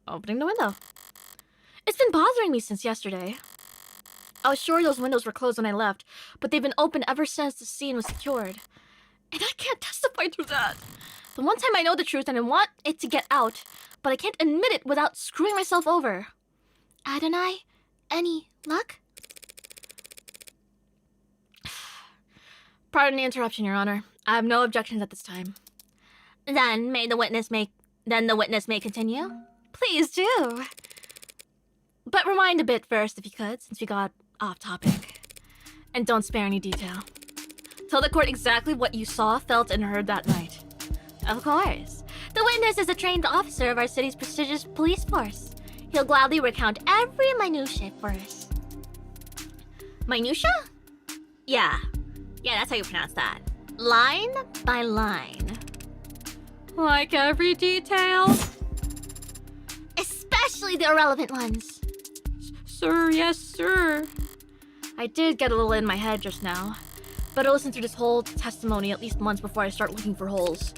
opening the window. It's been bothering me since yesterday. I was sure those windows were closed when I left, but they've been open ever since the scene was secured. And I can't testify to that. The one time I know the truth and I want it to get out, but I can't admit it without screwing myself over. Adonai, any luck? Pardon the interruption, Your Honor. I have no objections at this time. Then the witness may continue? Please do. But rewind a bit first, if you could, since we got off topic. And don't spare any detail. Tell the court exactly what you saw, felt, and heard that night. Of course. The witness is a trained officer of our city's prestigious police force. He'll gladly recount every minutiae for us. Minutia? Yeah, that's how you pronounce that. Line by line. Like every detail? Especially the irrelevant ones. Sir, yes, sir. I did get a little in my head just now, but I'll listen through this whole testimony at least once before I start looking for holes.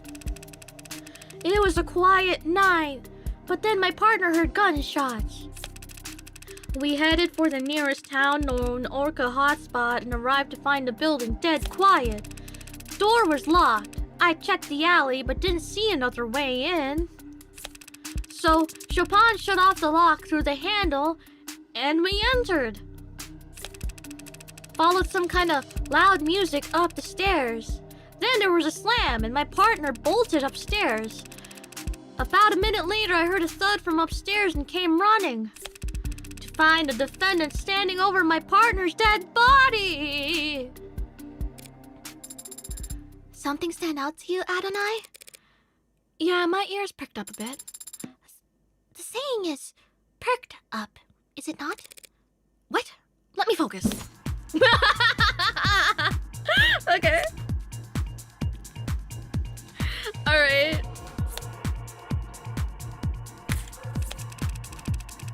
It was a quiet night, but then my partner heard gunshots. We headed for the nearest town known Orca hotspot and arrived to find the building dead quiet. Door was locked, I checked the alley but didn't see another way in. So Chopin shut off the lock through the handle and we entered. Followed some kind of loud music up the stairs. Then there was a slam and my partner bolted upstairs. About a minute later, I heard a thud from upstairs and came running to find the defendant standing over my partner's dead body. Something stand out to you, Adonai? Yeah, my ears pricked up a bit. The saying is perked up, is it not? What? Let me focus. Okay. Alright.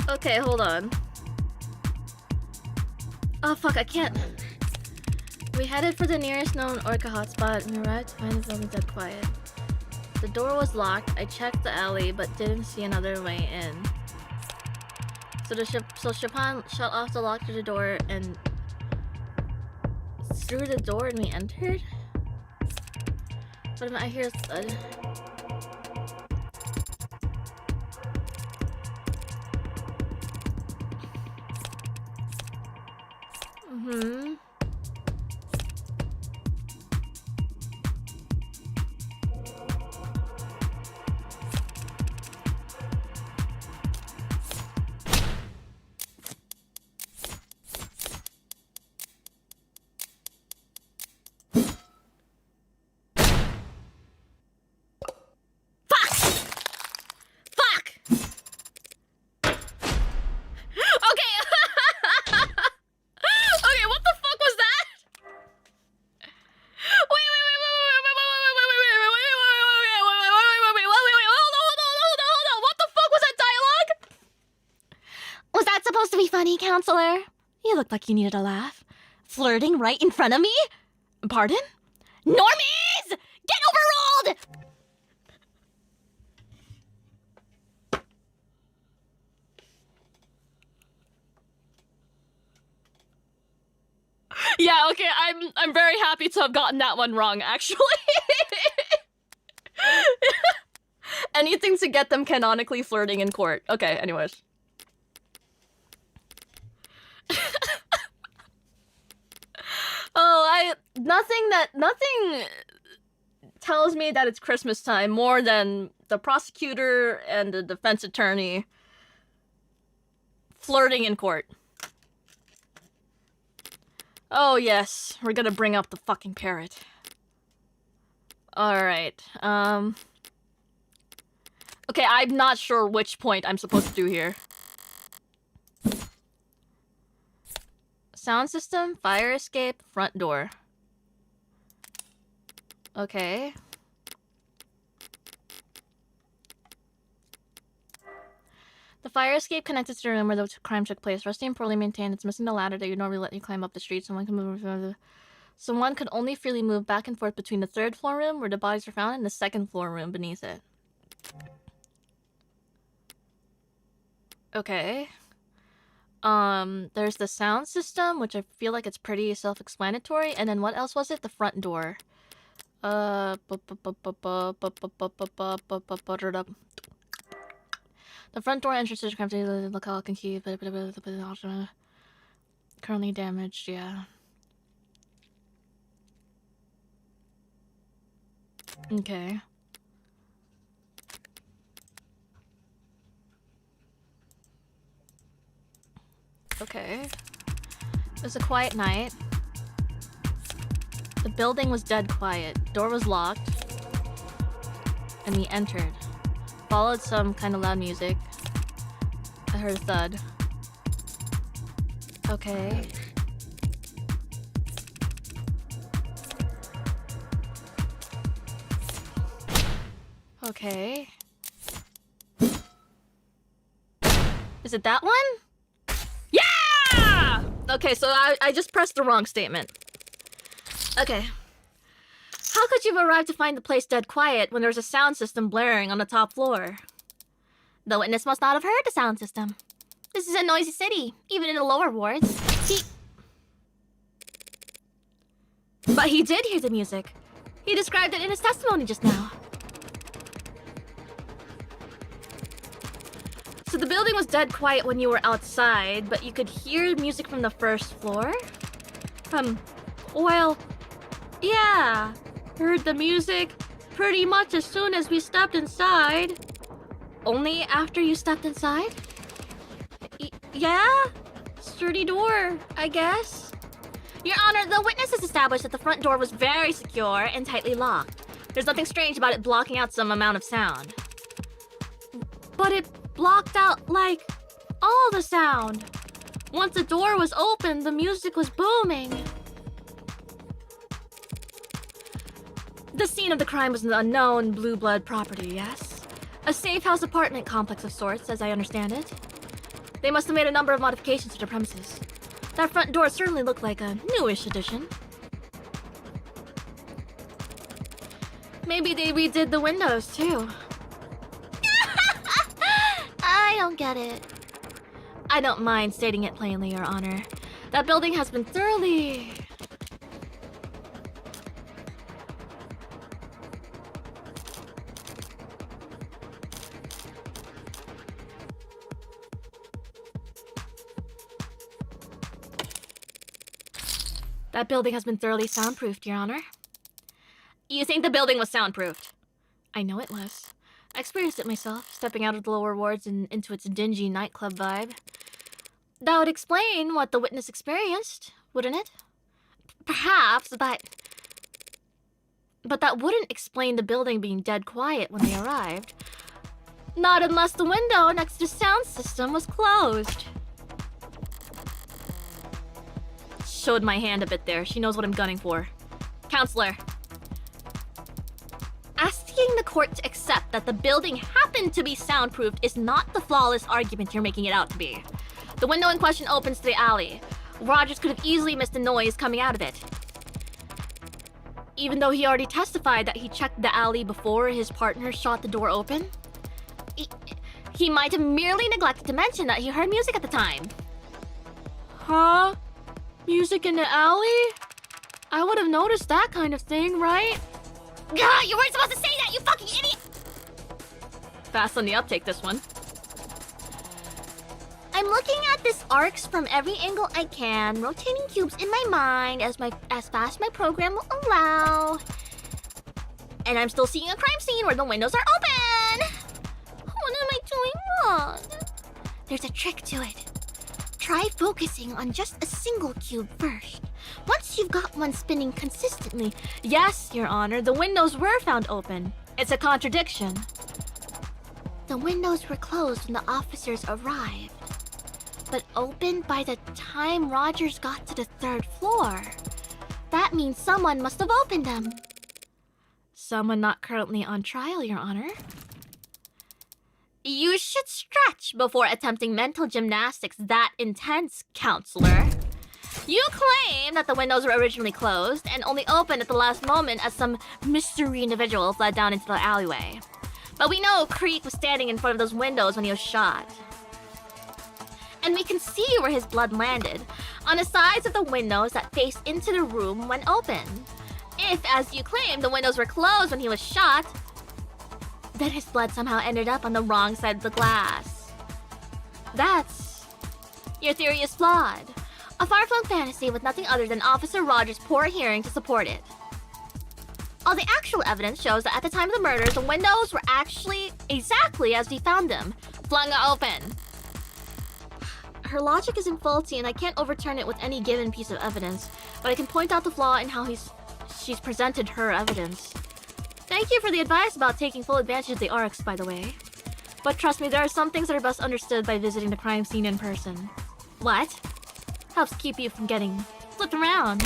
Okay, hold on. Oh fuck, I can't. We headed for the nearest known Orca hotspot and arrived to find the building dead quiet. The door was locked. I checked the alley but didn't see another way in. So Chopin shut off the lock to the door and through the door and we entered? But I hear a thud. Mm-hmm. Funny, counselor. You looked like you needed a laugh. Flirting right in front of me? Pardon? Normies! Get overruled! Yeah, okay, I'm very happy to have gotten that one wrong, actually. Anything to get them canonically flirting in court. Okay, anyways. Nothing tells me that it's Christmas time more than the prosecutor and the defense attorney flirting in court. Oh yes, we're gonna bring up the fucking parrot. Alright, okay, I'm not sure which point I'm supposed to do here. Sound system, fire escape, front door. Okay. The fire escape connected to the room where the crime took place. Rusty and poorly maintained. It's missing the ladder that you normally let you climb up the street. Someone could only freely move back and forth between the third floor room where the bodies were found and the second floor room beneath it. Okay. There's the sound system, which I feel like it's pretty self-explanatory. And then what else was it? The front door. The front door entrance to the crime scene, the locale and key, currently damaged, yeah. Okay. Okay. It was a quiet night. The building was dead quiet. Door was locked. And we entered. Followed some kind of loud music. I heard a thud. Okay. Okay. Is it that one? Yeah! Okay, so I just pressed the wrong statement. Okay. How could you have arrived to find the place dead quiet when there was a sound system blaring on the top floor? The witness must not have heard the sound system. This is a noisy city, even in the lower wards. But he did hear the music. He described it in his testimony just now. So the building was dead quiet when you were outside, but you could hear music from the first floor? Well, yeah. Heard the music pretty much as soon as we stepped inside. Only after you stepped inside? Yeah? Sturdy door, I guess. Your Honor, the witnesses established that the front door was very secure and tightly locked. There's nothing strange about it blocking out some amount of sound. But it blocked out, like, all the sound. Once the door was open, the music was booming. The scene of the crime was an unknown Blue Blood property, yes? A safe house apartment complex of sorts, as I understand it. They must have made a number of modifications to their premises. That front door certainly looked like a newish addition. Maybe they redid the windows, too. I don't get it. I don't mind stating it plainly, Your Honor. That building has been thoroughly... That building has been thoroughly soundproofed, Your Honor. You think the building was soundproofed? I know it was. I experienced it myself, stepping out of the lower wards and into its dingy nightclub vibe. That would explain what the witness experienced, wouldn't it? Perhaps, but that wouldn't explain the building being dead quiet when they arrived. Not unless the window next to the sound system was closed. Showed my hand a bit there. She knows what I'm gunning for. Counselor. Asking the court to accept that the building happened to be soundproofed is not the flawless argument you're making it out to be. The window in question opens to the alley. Rogers could have easily missed the noise coming out of it. Even though he already testified that he checked the alley before his partner shot the door open. He might have merely neglected to mention that he heard music at the time. Huh? Music in the alley? I would have noticed that kind of thing, right? Gah, you weren't supposed to say that, you fucking idiot! Fast on the uptake, this one. I'm looking at this arcs from every angle I can, rotating cubes in my mind as fast as my program will allow. And I'm still seeing a crime scene where the windows are open! What am I doing wrong? There's a trick to it. Try focusing on just a single cube first. Once you've got one spinning consistently... Yes, Your Honor, the windows were found open. It's a contradiction. The windows were closed when the officers arrived, but opened by the time Rogers got to the 3rd floor. That means someone must have opened them. Someone not currently on trial, Your Honor. You should stretch before attempting mental gymnastics that intense, Counselor. You claim that the windows were originally closed and only opened at the last moment as some mystery individual fled down into the alleyway. But we know Creek was standing in front of those windows when he was shot. And we can see where his blood landed, on the sides of the windows that faced into the room when open. If, as you claim, the windows were closed when he was shot, then his blood somehow ended up on the wrong side of the glass. Your theory is flawed. A far-flung fantasy with nothing other than Officer Rogers' poor hearing to support it. All the actual evidence shows that at the time of the murders, the windows were actually exactly as we found them, flung open. Her logic isn't faulty and I can't overturn it with any given piece of evidence, but I can point out the flaw in how she's presented her evidence. Thank you for the advice about taking full advantage of the arcs, by the way. But trust me, there are some things that are best understood by visiting the crime scene in person. What? Helps keep you from getting flipped around.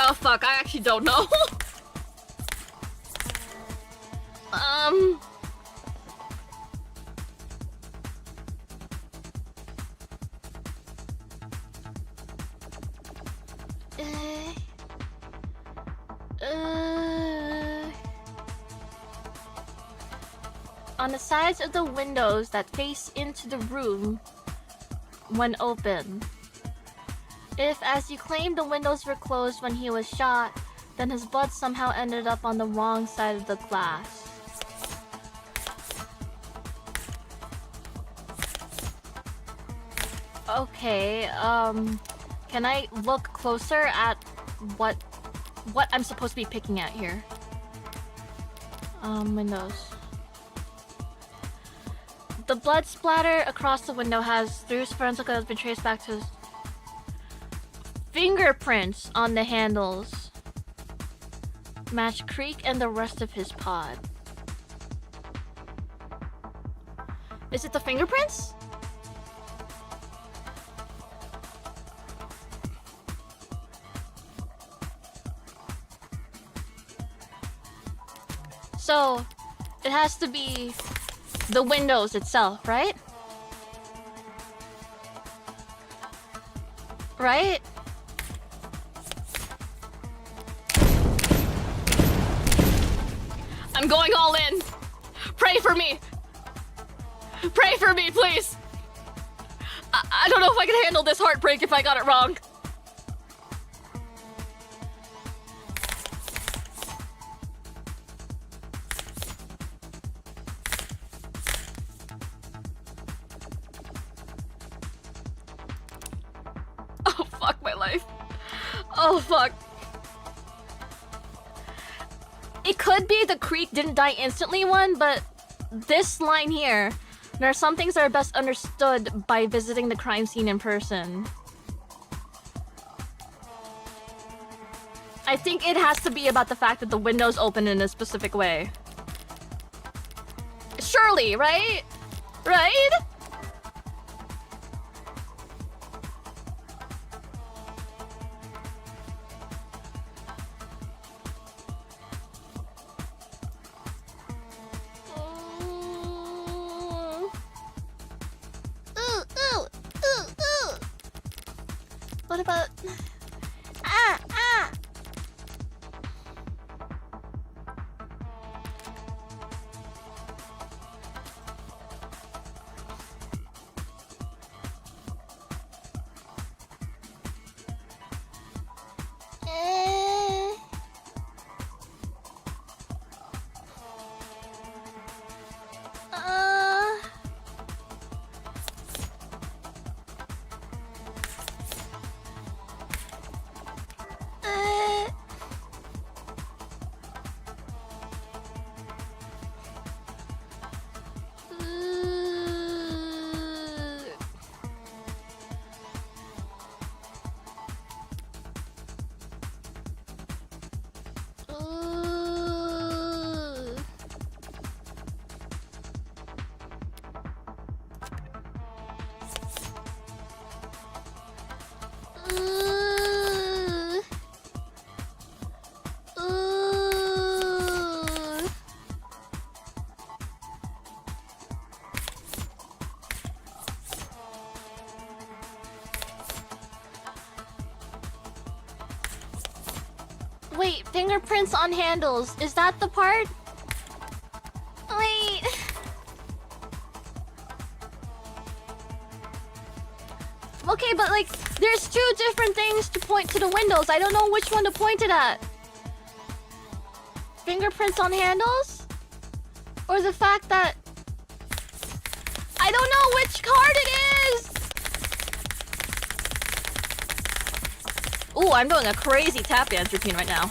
Oh fuck, I actually don't know. on the sides of the windows that face into the room when open. If, as you claim, the windows were closed when he was shot, then his blood somehow ended up on the wrong side of the glass. Okay, can I look closer at what I'm supposed to be picking at here? Windows. The blood splatter across the window has, through forensic, has been traced back to his fingerprints on the handles. Match Creek and the rest of his pod. Is it the fingerprints? So, it has to be the windows itself, right? Right? I'm going all in. Pray for me. Pray for me, please. I don't know if I can handle this heartbreak if I got it wrong. Oh, fuck my life. Oh, fuck. It could be the Creek didn't die instantly one, but this line here, there are some things that are best understood by visiting the crime scene in person. I think it has to be about the fact that the window's open in a specific way. Surely, right? Right? What about... Wait, fingerprints on handles. Is that the part? Wait. Okay, but like, there's two different things to point to the windows. I don't know which one to point it at. Fingerprints on handles? Or the fact that... I don't know which card it is! Ooh, I'm doing a crazy tap dance routine right now.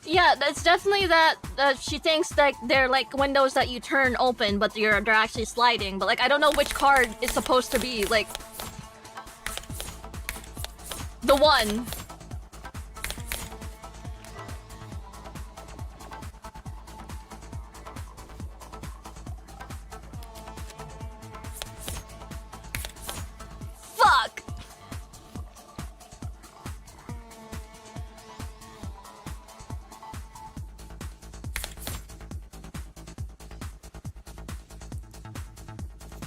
Yeah, that's definitely that. She thinks that they're like windows that you turn open, but they're actually sliding. But like, I don't know which card is supposed to be like the one. Fuck.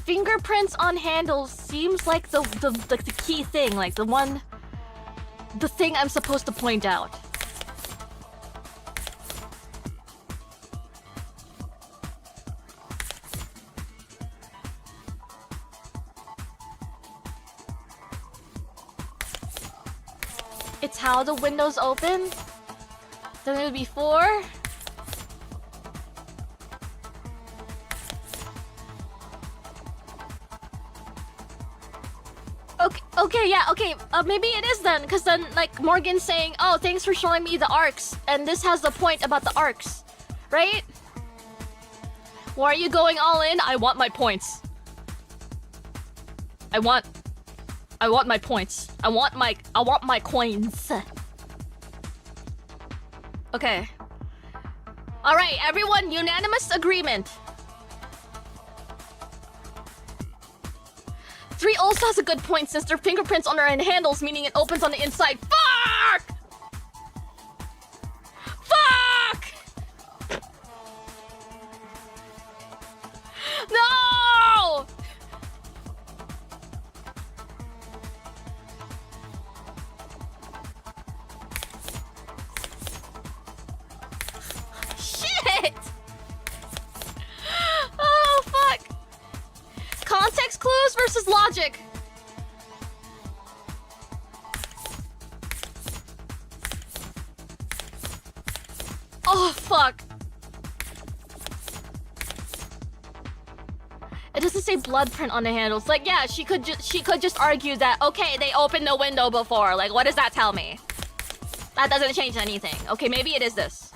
Fingerprints on handles seems like the key thing, like the one the thing I'm supposed to point out. It's how the windows open. Then it would be 4. Okay, yeah, okay. Maybe it is then, because then, like, Morgan's saying, oh, thanks for showing me the arcs, and this has the point about the arcs, right? Why are you going all in? I want my points. I want my points. I want my coins. Okay. All right, everyone, unanimous agreement. 3 also has a good point since there are fingerprints on her handles, meaning it opens on the inside. Fuck! Fuck! No! Shit! Oh, fuck. Context clues versus logic. Oh, fuck. It doesn't say blood print on the handles. Like, yeah, she could just argue that, okay, they opened the window before. Like, what does that tell me? That doesn't change anything. Okay, maybe it is this.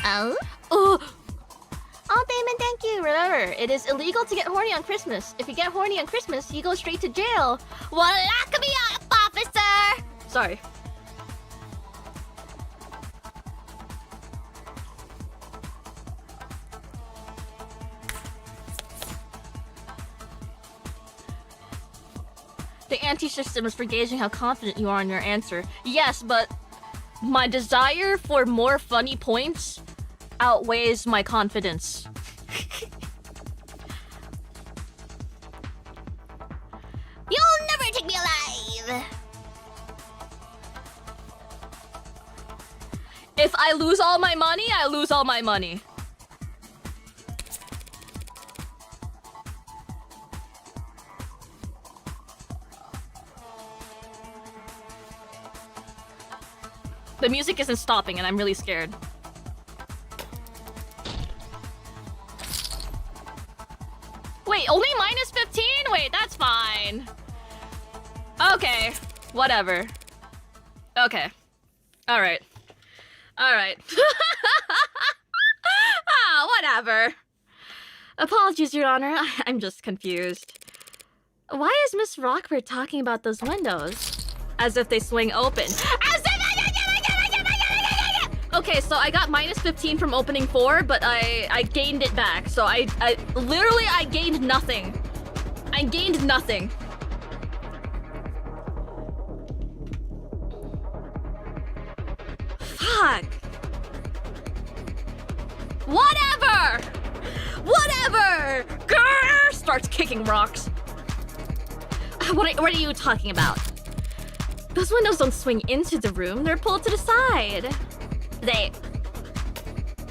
Oh? Oh, Oh, Damon, thank you. remember, it is illegal to get horny on Christmas. If you get horny on Christmas, you go straight to jail. Well, lock me up, officer! Sorry. The anti-system is for gauging how confident you are in your answer. Yes, but my desire for more funny points outweighs my confidence. You'll never take me alive! If I lose all my money, I lose all my money. The music isn't stopping and I'm really scared. Wait, only minus 15? Wait, that's fine. Okay, whatever. Okay. Alright. Alright. Whatever. Apologies, Your Honor. I'm just confused. Why is Miss Rockford talking about those windows? As if they swing open. As if Okay, so I got minus 15 from opening 4, but I gained it back. So I literally gained nothing. I gained nothing. Fuck. Whatever. Whatever. Grr! Starts kicking rocks. What are you talking about? Those windows don't swing into the room. They're pulled to the side.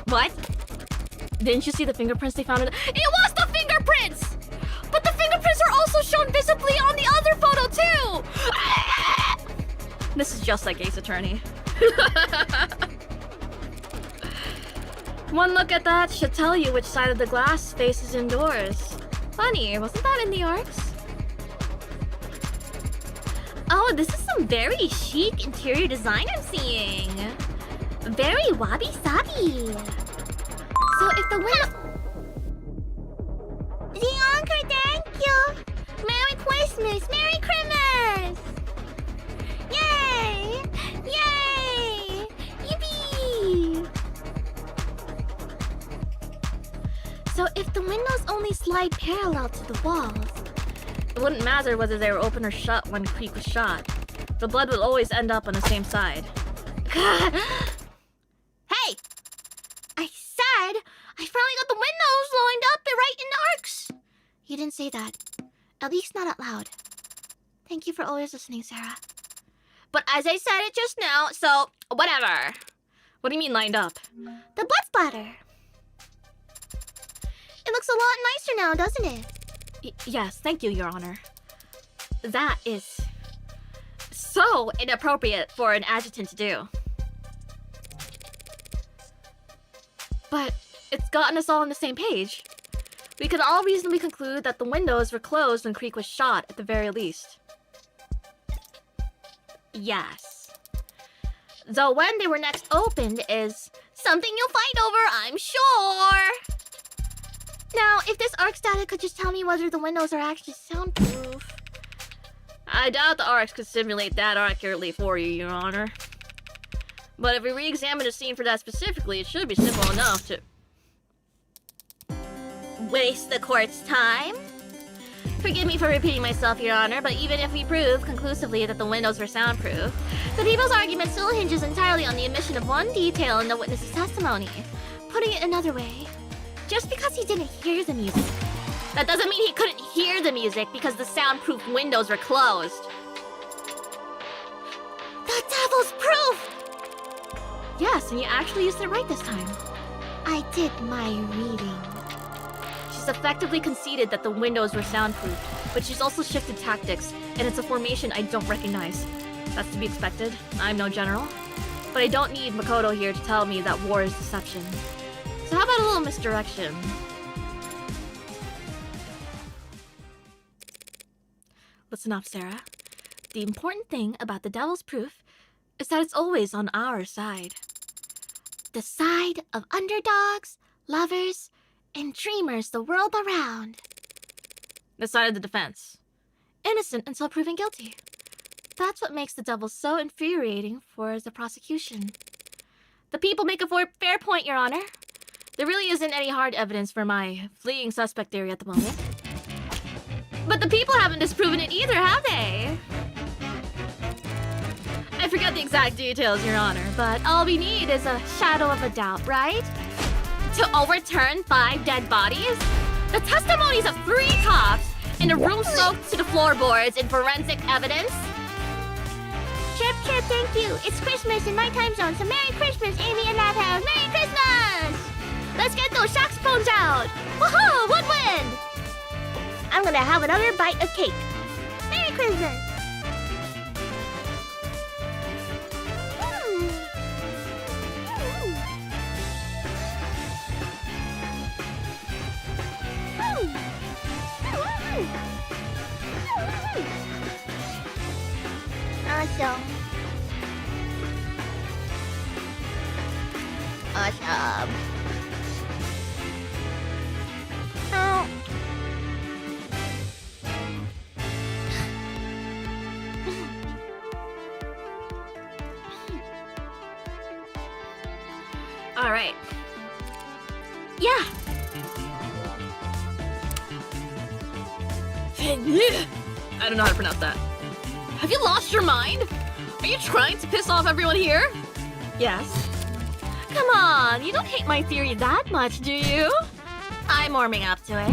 What? Didn't you see the fingerprints they found? It was the fingerprints! But the fingerprints are also shown visibly on the other photo too! This is just like Ace Attorney. One look at that should tell you which side of the glass faces indoors. Funny, wasn't that in the arcs? Oh, this is some very chic interior design I'm seeing. Very wabi-sabi. So if the window... The anchor, thank you! Merry Christmas! Merry Christmas! Yay! Yay! Yippee! So if the windows only slide parallel to the walls, it wouldn't matter whether they were open or shut when Creek was shot. The blood would always end up on the same side. Hey! I said I finally got the windows lined up right in the arcs. You didn't say that. At least not out loud. Thank you for always listening, Sarah. But as I said it just now, so whatever. What do you mean lined up? The blood splatter. It looks a lot nicer now, doesn't it? Yes, thank you, Your Honor. That is so inappropriate for an adjutant to do. But it's gotten us all on the same page. We can all reasonably conclude that the windows were closed when Creek was shot, at the very least. Yes. Though when they were next opened is something you'll fight over, I'm sure. Now, if this ARC data could just tell me whether the windows are actually soundproof. I doubt the ARCs could simulate that accurately for you, Your Honor. But if we re-examine the scene for that specifically, it should be simple enough to... waste the court's time? Forgive me for repeating myself, Your Honor, but even if we prove conclusively that the windows were soundproof, the people's argument still hinges entirely on the omission of one detail in the witness's testimony. Putting it another way, just because he didn't hear the music, that doesn't mean he couldn't hear the music because the soundproof windows were closed. The devil's proof! Yes, and you actually used it right this time. I did my reading. She's effectively conceded that the windows were soundproof, but she's also shifted tactics, and it's a formation I don't recognize. That's to be expected. I'm no general. But I don't need Makoto here to tell me that war is deception. So how about a little misdirection? Listen up, Sarah. The important thing about the devil's proof is that it's always on our side. The side of underdogs, lovers, and dreamers the world around. The side of the defense. Innocent until proven guilty. That's what makes the devil so infuriating for the prosecution. The people make a fair point, Your Honor. There really isn't any hard evidence for my fleeing suspect theory at the moment. But the people haven't disproven it either, have they? I forget the exact details, Your Honor, but all we need is a shadow of a doubt, right? To overturn 5 dead bodies? The testimonies of 3 cops in a room soaked to the floorboards in forensic evidence? Chip, chip, thank you. It's Christmas in my time zone, so Merry Christmas, Amy and Lab House. Merry Christmas! Let's get those saxophones out! Woohoo! Woodwind! I'm gonna have another bite of cake. Merry Christmas! Awesome. Awesome. Oh. All right. Yeah. I don't know how to pronounce that. Have you lost your mind? Are you trying to piss off everyone here? Yes. Come on, you don't hate my theory that much, do you? I'm warming up to it.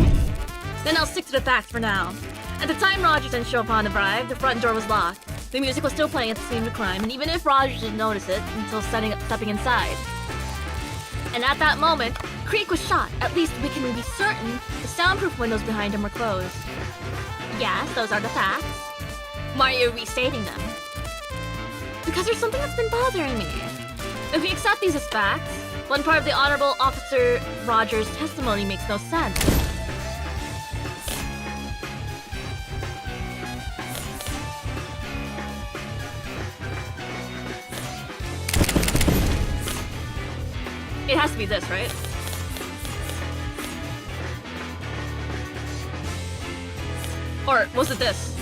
Then I'll stick to the facts for now. At the time Rogers and Chopin arrived, the front door was locked. The music was still playing at the scene of the crime, and even if Rogers didn't notice it until stepping inside. And at that moment, Creek was shot. At least we can be certain the soundproof windows behind him were closed. Yes, those are the facts. Why are you restating them? Because there's something that's been bothering me. If we accept these as facts, one part of the Honorable Officer Rogers' testimony makes no sense. It has to be this, right? Or was it this?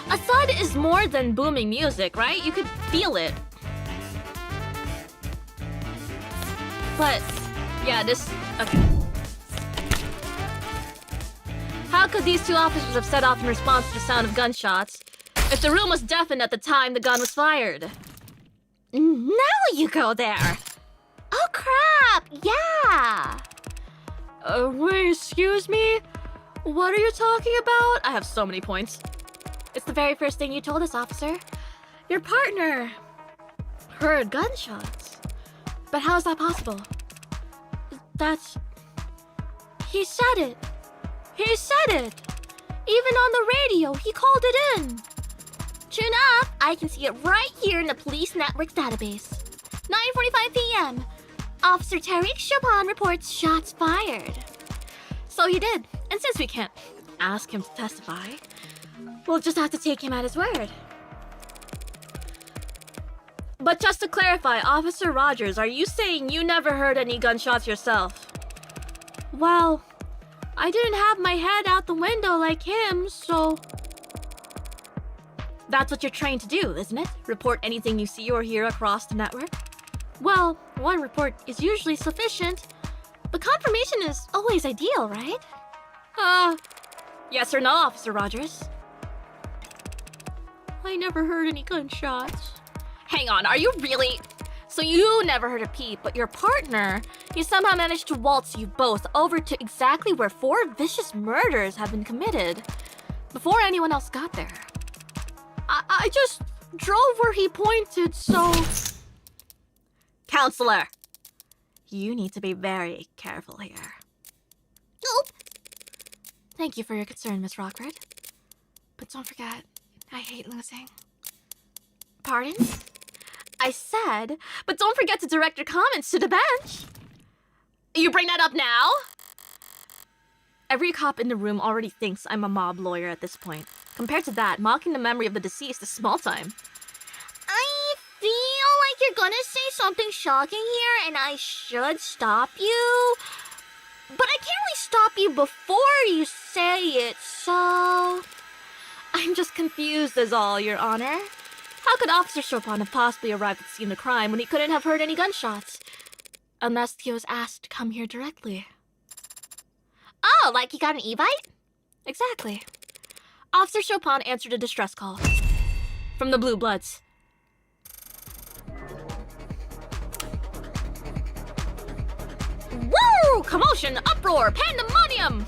A thud is more than booming music, right? You could feel it. But, yeah, this... Okay. How could these two officers have set off in response to the sound of gunshots if the room was deafened at the time the gun was fired? Now you go there. Oh crap, yeah. Wait, excuse me? What are you talking about? I have so many points. It's the very first thing you told us, officer. Your partner heard gunshots. But how is that possible? That's... He said it. He said it. Even on the radio, he called it in. True enough, I can see it right here in the police network's database. 9:45 p.m. Officer Tariq Chopin reports shots fired. So he did. And since we can't ask him to testify, we'll just have to take him at his word. But just to clarify, Officer Rogers, are you saying you never heard any gunshots yourself? Well, I didn't have my head out the window like him, so... That's what you're trained to do, isn't it? Report anything you see or hear across the network? Well, one report is usually sufficient, but confirmation is always ideal, right? Yes or no, Officer Rogers? I never heard any gunshots. Hang on, are you really... So you never heard a peep, but your partner, he somehow managed to waltz you both over to exactly where 4 vicious murders have been committed before anyone else got there. I just drove where he pointed, so... Counselor, you need to be very careful here. Nope. Thank you for your concern, Miss Rockford. But don't forget, I hate losing. Pardon? I said, but don't forget to direct your comments to the bench. You bring that up now? Every cop in the room already thinks I'm a mob lawyer at this point. Compared to that, mocking the memory of the deceased is small time. I feel like you're gonna say something shocking here and I should stop you. But I can't really stop you before you say it, so... I'm just confused is all, Your Honor. How could Officer Chopin have possibly arrived at the scene of the crime when he couldn't have heard any gunshots? Unless he was asked to come here directly. Oh, like he got an e-bite? Exactly. Officer Chopin answered a distress call from the Blue Bloods. Woo! Commotion, uproar, pandemonium!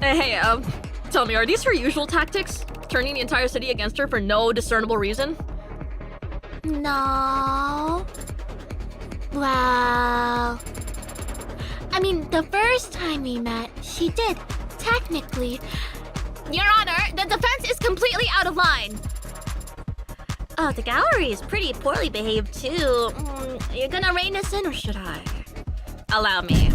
Hey, tell me, are these her usual tactics? Turning the entire city against her for no discernible reason? No. Well... I mean, the first time we met, she did, technically. Your Honor, the defense is completely out of line. Oh, the gallery is pretty poorly behaved, too. You're gonna rein us in, or should I? Allow me.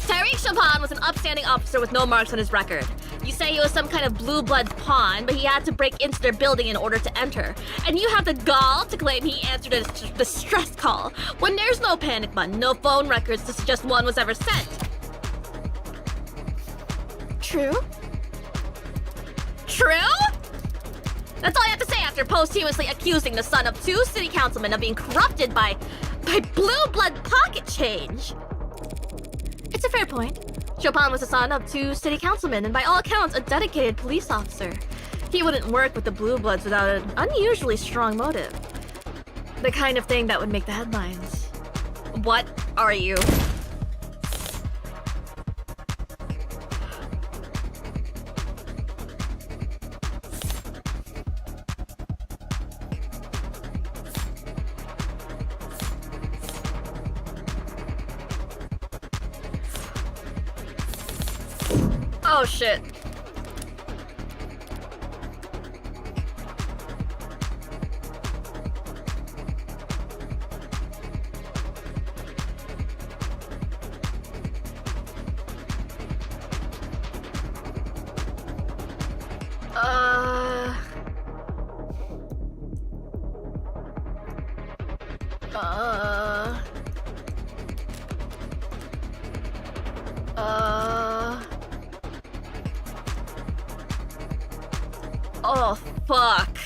Tariq Chopin was an upstanding officer with no marks on his record. You say he was some kind of blue blood pawn, but he had to break into their building in order to enter. And you have the gall to claim he answered a distress call when there's no panic button, no phone records to suggest one was ever sent. True? True? That's all you have to say after posthumously accusing the son of 2 city councilmen of being corrupted by blue blood pocket change. It's a fair point. Chopin was the son of 2 city councilmen and by all accounts a dedicated police officer. He wouldn't work with the Blue Bloods without an unusually strong motive. The kind of thing that would make the headlines. What are you? Oh shit. Oh, fuck.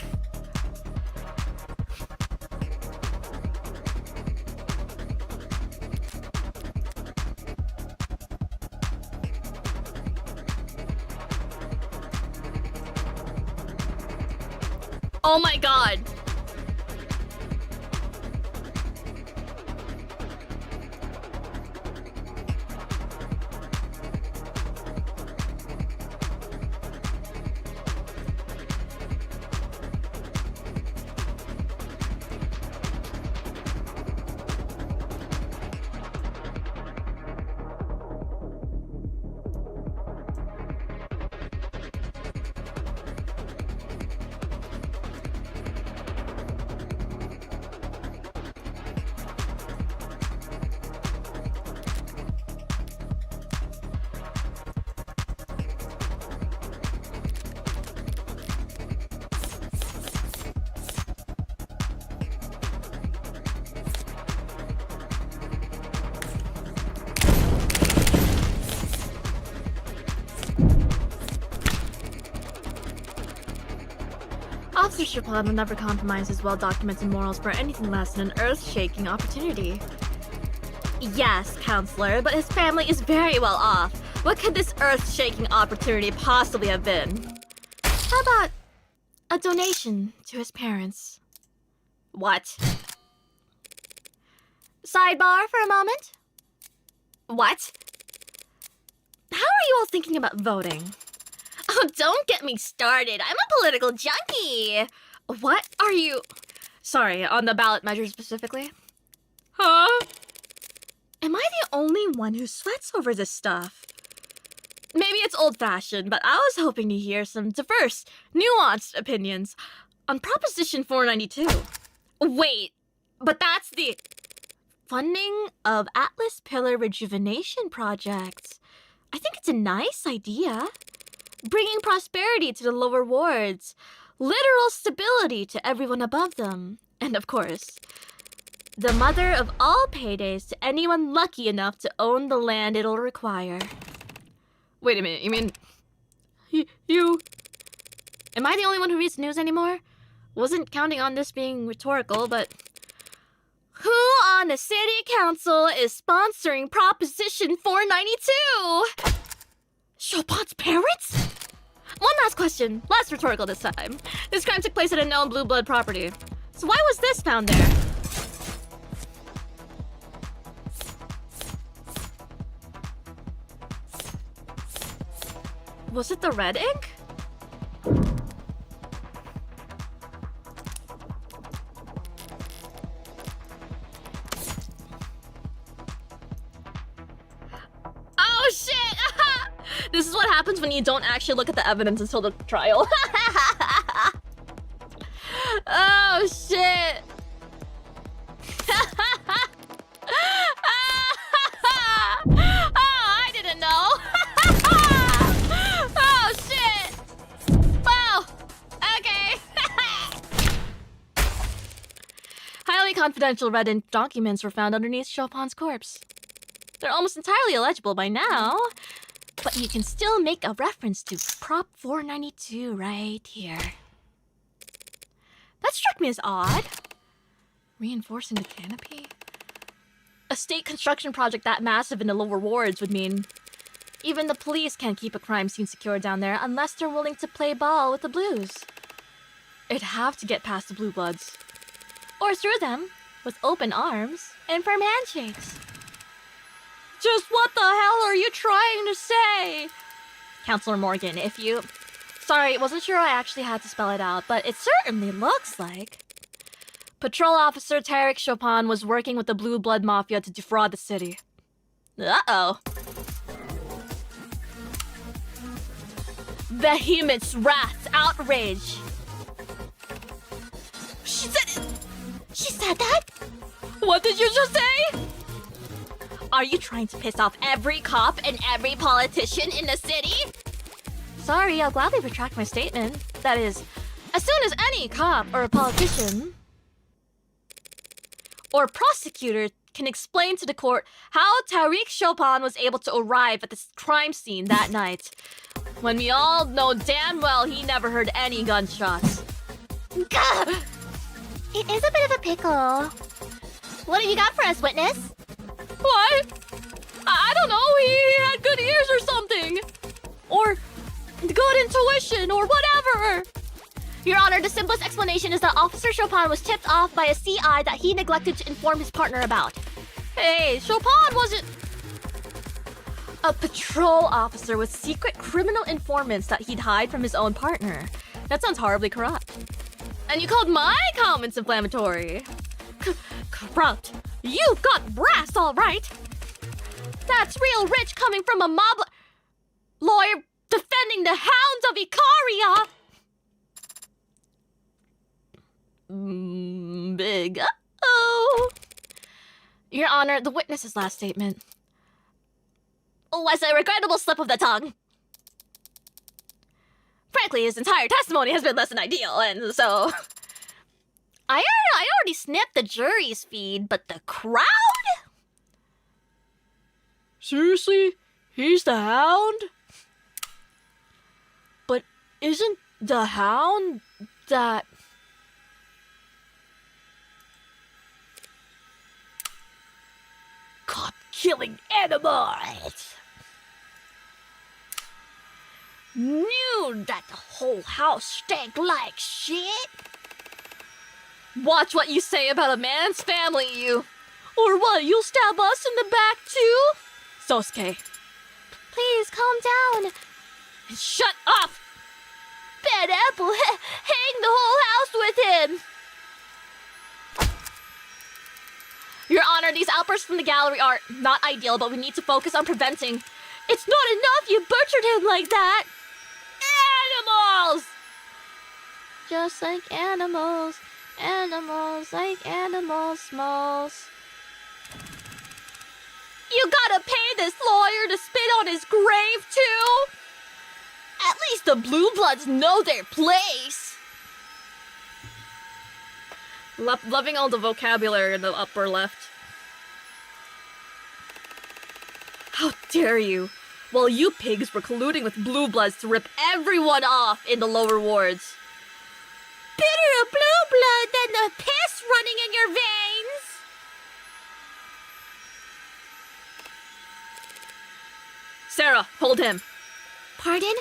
Oh my god. Officer Chopin will never compromise his well-documented morals for anything less than an earth-shaking opportunity. Yes, counselor, but his family is very well off. What could this earth-shaking opportunity possibly have been? How about a donation to his parents? What? Sidebar for a moment? What? How are you all thinking about voting? Oh, don't get me started. I'm a political junkie. What are you... Sorry, on the ballot measure specifically? Huh? Am I the only one who sweats over this stuff? Maybe it's old-fashioned, but I was hoping to hear some diverse, nuanced opinions on Proposition 492. Wait, but that's the... Funding of Atlas Pillar Rejuvenation Projects. I think it's a nice idea. Bringing prosperity to the lower wards, literal stability to everyone above them, and of course, the mother of all paydays to anyone lucky enough to own the land it'll require. Wait a minute, you mean... You... Am I the only one who reads news anymore? Wasn't counting on this being rhetorical, but... Who on the city council is sponsoring Proposition 492? Chopin's parents? One last question, less rhetorical this time. This crime took place at a known blue blood property. So why was this found there? Was it the red ink? Oh shit! This is what happens when you don't actually look at the evidence until the trial. Oh shit! Oh, I didn't know. Oh shit! Wow. Okay. Highly confidential red ink documents were found underneath Chopin's corpse. They're almost entirely illegible by now, but you can still make a reference to Prop 492 right here. That struck me as odd. Reinforcing the canopy? A state construction project that massive in the lower wards would mean even the police can't keep a crime scene secure down there unless they're willing to play ball with the blues. It'd have to get past the blue bloods. Or through them, with open arms and firm handshakes. Just what the hell are you trying to say? Counselor Morgan, if you... Sorry, wasn't sure I actually had to spell it out, but it certainly looks like... Patrol Officer Tarek Chopin was working with the Blue Blood Mafia to defraud the city. Uh-oh. Vehement wrath, outrage. She said it! She said that? What did you just say? Are you trying to piss off every cop and every politician in the city? Sorry, I'll gladly retract my statement. That is, as soon as any cop or a politician or prosecutor can explain to the court how Tariq Chopin was able to arrive at this crime scene that night, when we all know damn well he never heard any gunshots. Gah! It is a bit of a pickle. What have you got for us, witness? What? I don't know, he had good ears or something. Or good intuition or whatever. Your Honor, the simplest explanation is that Officer Chopin was tipped off by a CI that he neglected to inform his partner about. Hey, Chopin wasn't a patrol officer with secret criminal informants that he'd hide from his own partner. That sounds horribly corrupt. And you called my comments inflammatory. Corrupt. You've got brass, all right. That's real rich coming from a mob lawyer defending the hounds of Icaria. Big uh-oh. Your Honor, the witness's last statement was a regrettable slip of the tongue. Frankly, his entire testimony has been less than ideal, and so... I already snipped the jury's feed, but the crowd? Seriously? He's the hound? But isn't the hound that... cop killing animals? Knew that the whole house stank like shit. Watch what you say about a man's family, you. Or what, you'll stab us in the back too? Sosuke. Please, calm down. Shut up! Bad Apple, hang the whole house with him. Your Honor, these outbursts from the gallery are not ideal, but we need to focus on preventing. It's not enough you butchered him like that! Animals! Just like animals, animals like animals, smalls. You gotta pay this lawyer to spit on his grave, too? At least the Blue Bloods know their place. Loving all the vocabulary in the upper left. How dare you? While you pigs were colluding with Blue Bloods to rip everyone off in the lower wards. Bitter blue blood than the piss running in your veins. Sarah, hold him. Pardon?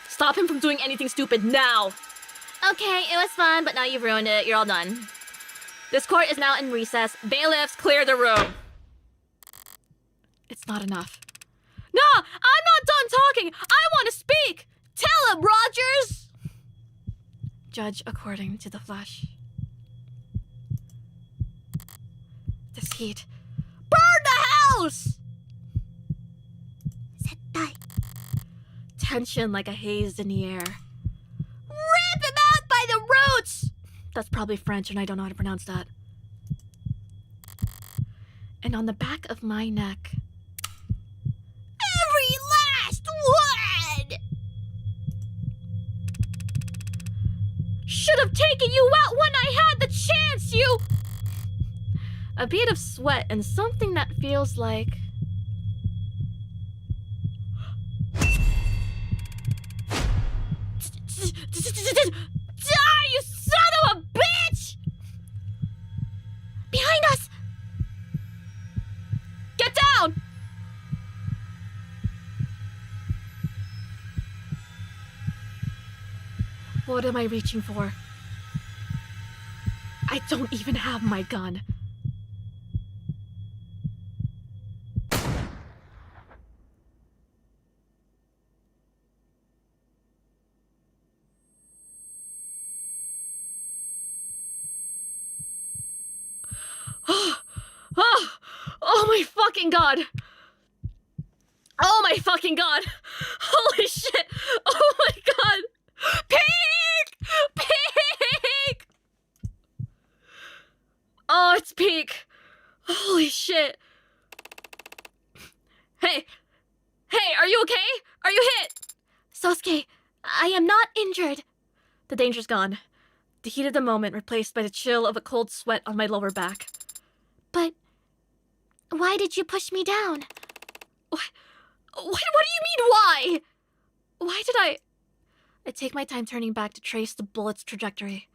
Stop him from doing anything stupid now. Okay, it was fun, but now you've ruined it. You're all done. This court is now in recess. Bailiffs, clear the room. It's not enough. No, I'm not done talking. I want to speak. Tell him, Rogers. Judge according to the flesh. This heat. Burn the house! Zettai. Tension like a haze in the air. Rip him out by the roots! That's probably French and I don't know how to pronounce that. And on the back of my neck. Every last one! Should have taken you out when I had the chance, you... A bead of sweat and something that feels like... Die, you son of a bitch! Behind us! Get down! What am I reaching for? I don't even have my gun. Oh my fucking god! Oh my fucking god! Holy shit! Oh my god! Peak! Peak! Oh, it's peak! Holy shit! Hey! Hey, are you okay? Are you hit? Sosuke, I am not injured. The danger's gone. The heat of the moment replaced by the chill of a cold sweat on my lower back. But why did you push me down? What do you mean, why? Why did I take my time turning back to trace the bullet's trajectory.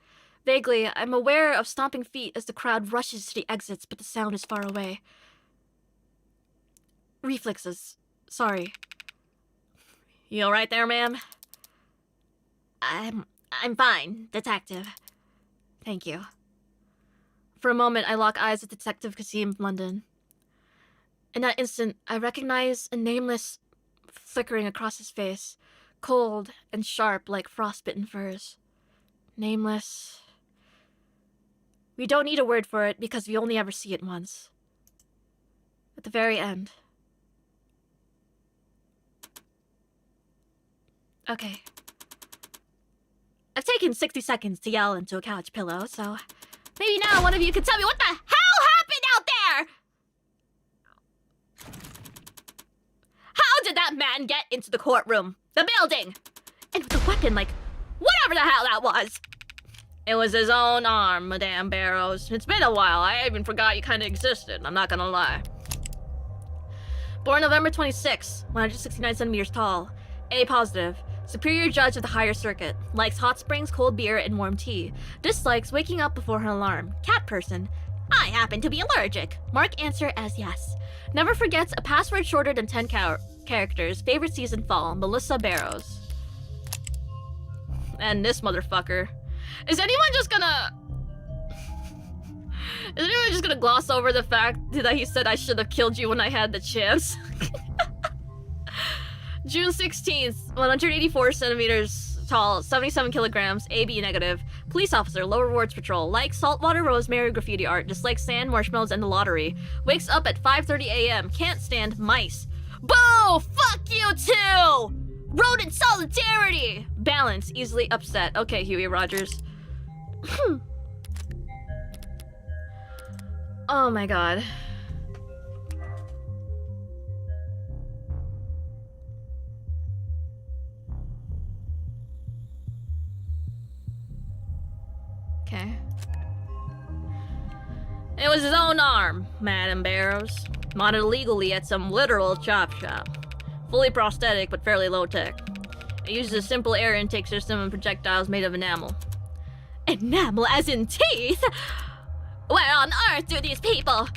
Vaguely, I'm aware of stomping feet as the crowd rushes to the exits, but the sound is far away. Reflexes. Sorry. You alright there, ma'am? I'm fine, Detective. Thank you. For a moment, I lock eyes with Detective Kasim of London. In that instant, I recognize a nameless flickering across his face, cold and sharp like frostbitten furs. Nameless. We don't need a word for it because we only ever see it once. At the very end. Okay. I've taken 60 seconds to yell into a couch pillow, so maybe now one of you can tell me what the hell happened out there! How did that man get into the courtroom? The building? And with a weapon like whatever the hell that was! It was his own arm, Madame Barrows. It's been a while. I even forgot you kind of existed, I'm not gonna lie. Born November 26, 169 centimeters tall. A positive. Superior judge of the higher circuit. Likes hot springs, cold beer, and warm tea. Dislikes waking up before her alarm. Cat person. I happen to be allergic. Mark answer as yes. Never forgets a password shorter than 10 characters. Favorite season fall. Melissa Barrows. And this motherfucker. Is anyone just gonna gloss over the fact that he said I should have killed you when I had the chance? June 16th, 184 centimeters tall, 77 kilograms, AB negative. Police officer, Lower Wards Patrol. Likes saltwater rosemary graffiti art. Dislikes sand, marshmallows, and the lottery. Wakes up at 5:30 a.m. Can't stand mice. Boo! Fuck you too! Rodent solidarity! Balance, easily upset. Okay, Huey Rogers. Oh my god. Okay. It was his own arm, Madame Barrows. Modded illegally at some literal chop shop. Fully prosthetic, but fairly low-tech. It uses a simple air intake system and projectiles made of enamel. Enamel as in teeth? Where on earth do these people?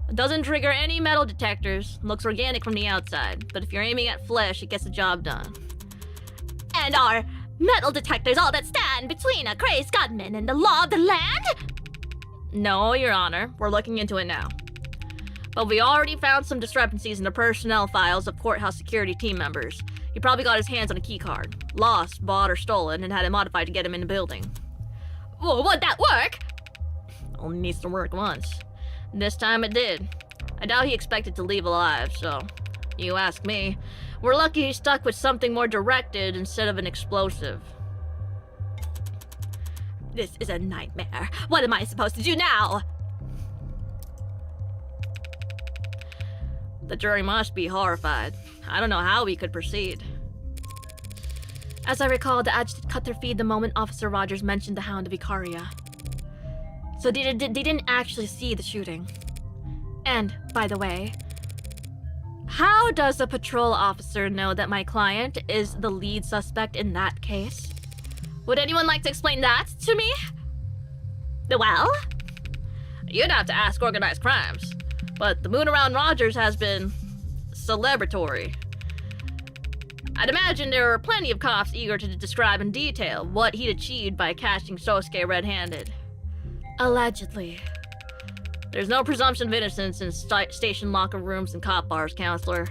It doesn't trigger any metal detectors. Looks organic from the outside, but if you're aiming at flesh, it gets the job done. And are metal detectors all that stand between a crazed gunman and the law of the land? No, Your Honor. We're looking into it now. But we already found some discrepancies in the personnel files of courthouse security team members. He probably got his hands on a key card. Lost, bought, or stolen, and had it modified to get him in the building. Well, would that work? Only needs to work once. This time it did. I doubt he expected to leave alive, so you ask me. We're lucky he stuck with something more directed instead of an explosive. This is a nightmare. What am I supposed to do now? The jury must be horrified. I don't know how we could proceed. As I recall, the adjutant cut their feed the moment Officer Rogers mentioned the Hound of Euphoria. So they didn't actually see the shooting. And, by the way, how does a patrol officer know that my client is the lead suspect in that case? Would anyone like to explain that to me? Well, you'd have to ask organized crimes. But the moon around Rogers has been celebratory. I'd imagine there were plenty of cops eager to describe in detail what he'd achieved by catching Sosuke red-handed. Allegedly. There's no presumption of innocence in station locker rooms and cop bars, counselor.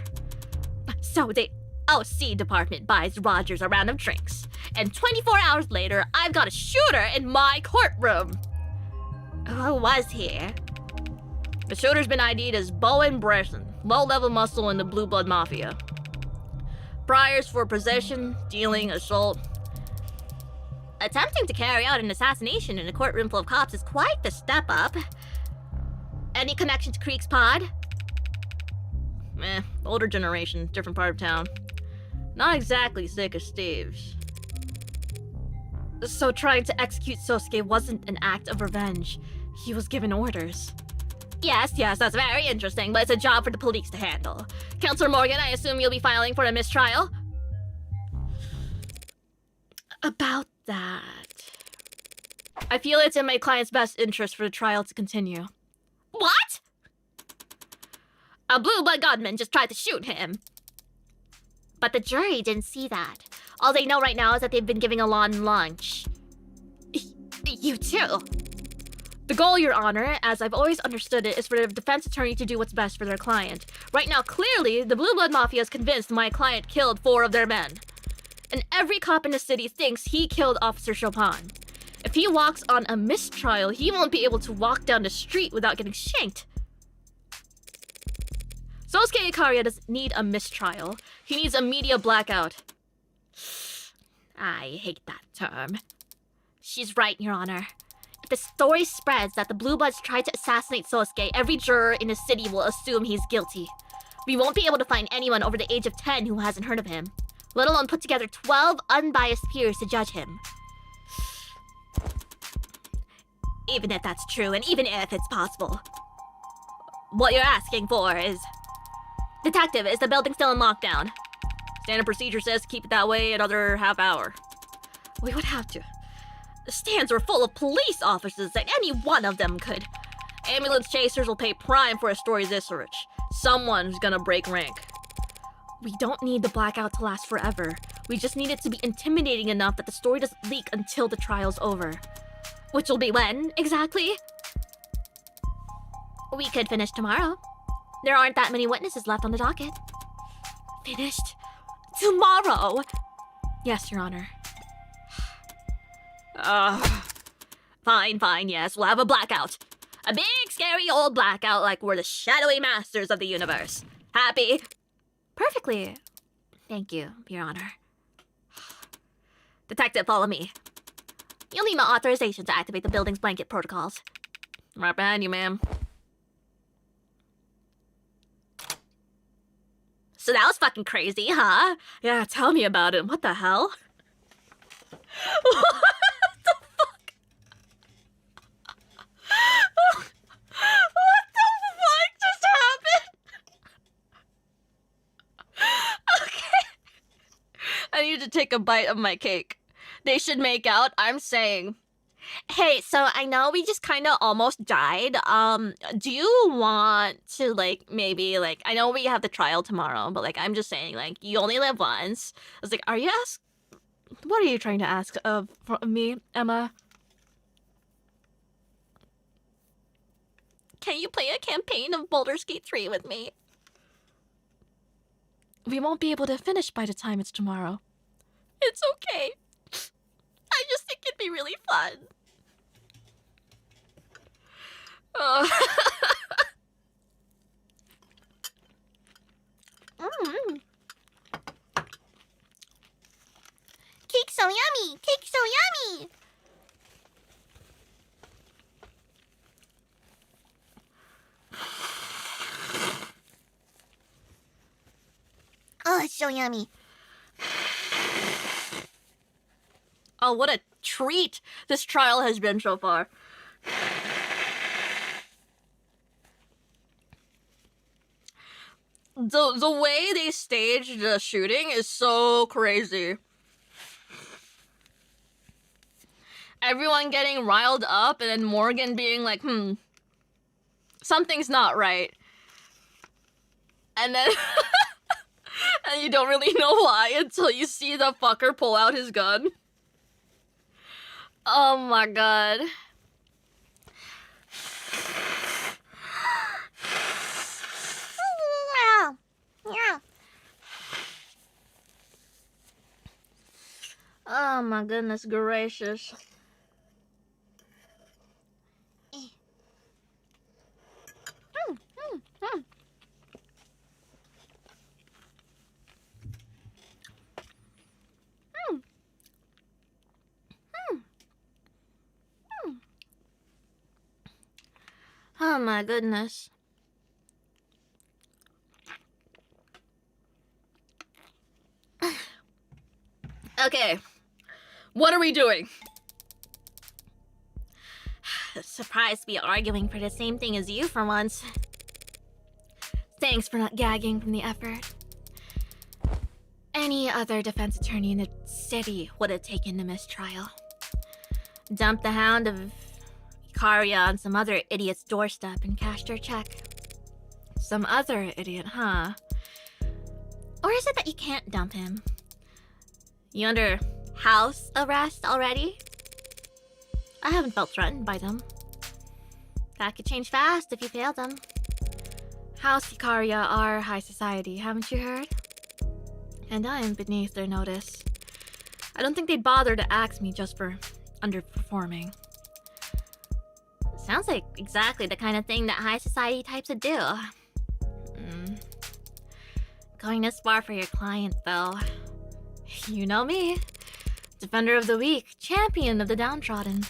So the OC department buys Rogers a round of drinks, and 24 hours later, I've got a shooter in my courtroom. Who was here? The shooter's been ID'd as Bowen Bresson, low-level muscle in the Blue Blood Mafia. Priors for possession, dealing, assault. Attempting to carry out an assassination in a courtroom full of cops is quite the step up. Any connection to Creek's pod? Older generation, different part of town. Not exactly sick of Steve's. So trying to execute Sosuke wasn't an act of revenge. He was given orders. Yes, that's very interesting, but it's a job for the police to handle. Counselor Morgan, I assume you'll be filing for a mistrial? About that... I feel it's in my client's best interest for the trial to continue. What? A blue blood gunman just tried to shoot him. But the jury didn't see that. All they know right now is that they've been giving a long lunch. You too. The goal, Your Honor, as I've always understood it, is for the defense attorney to do what's best for their client. Right now, clearly, the Blue Blood Mafia is convinced my client killed 4 of their men. And every cop in the city thinks he killed Officer Chopin. If he walks on a mistrial, he won't be able to walk down the street without getting shanked. Sosuke Ikaria doesn't need a mistrial. He needs a media blackout. I hate that term. She's right, Your Honor. If the story spreads that the Blue Bloods tried to assassinate Sosuke, every juror in the city will assume he's guilty. We won't be able to find anyone over the age of 10 who hasn't heard of him, let alone put together 12 unbiased peers to judge him. Even if that's true, and even if it's possible. What you're asking for is... Detective, is the building still in lockdown? Standard procedure says keep it that way another half hour. We would have to. The stands are full of police officers, and any one of them could. Ambulance chasers will pay prime for a story this rich. Someone's gonna break rank. We don't need the blackout to last forever. We just need it to be intimidating enough that the story doesn't leak until the trial's over. Which will be when, exactly? We could finish tomorrow. There aren't that many witnesses left on the docket. Finished? Tomorrow? Yes, Your Honor. Fine, yes, we'll have a blackout. A big, scary old blackout like we're the shadowy masters of the universe. Happy? Perfectly. Thank you, Your Honor. Detective, follow me. You'll need my authorization to activate the building's blanket protocols. Right behind you, ma'am. So that was fucking crazy, huh? Yeah, tell me about it. What the hell? What the fuck? What the fuck just happened? Okay. I need to take a bite of my cake. They should make out, I'm saying. Hey, so I know we just kind of almost died. Do you want to, like, maybe, like, I know we have the trial tomorrow, but, like, I'm just saying, like, you only live once. I was like, what are you trying to ask of me, Emma? Can you play a campaign of Baldur's Gate 3 with me? We won't be able to finish by the time it's tomorrow. It's okay. I just think it'd be really fun. Cake's so yummy! Cake's so yummy! Oh, it's so yummy. Oh, what a treat this trial has been so far. The way they staged the shooting is so crazy. Everyone getting riled up and then Morgan being like, something's not right. And then and you don't really know why until you see the fucker pull out his gun. Oh my god. Oh my goodness gracious. Oh my goodness. Okay. What are we doing? Surprised to be arguing for the same thing as you for once. Thanks for not gagging from the effort. Any other defense attorney in the city would have taken the mistrial. Dumped the hound of Ikaria on some other idiot's doorstep and cashed her check. Some other idiot, huh? Or is it that you can't dump him? You under house arrest already? I haven't felt threatened by them. That could change fast if you failed them. House Ikaria are high society, haven't you heard? And I am beneath their notice. I don't think they'd bother to axe me just for underperforming. Sounds like exactly the kind of thing that high society types would do. Going this far for your client, though. You know me. Defender of the weak, champion of the downtrodden.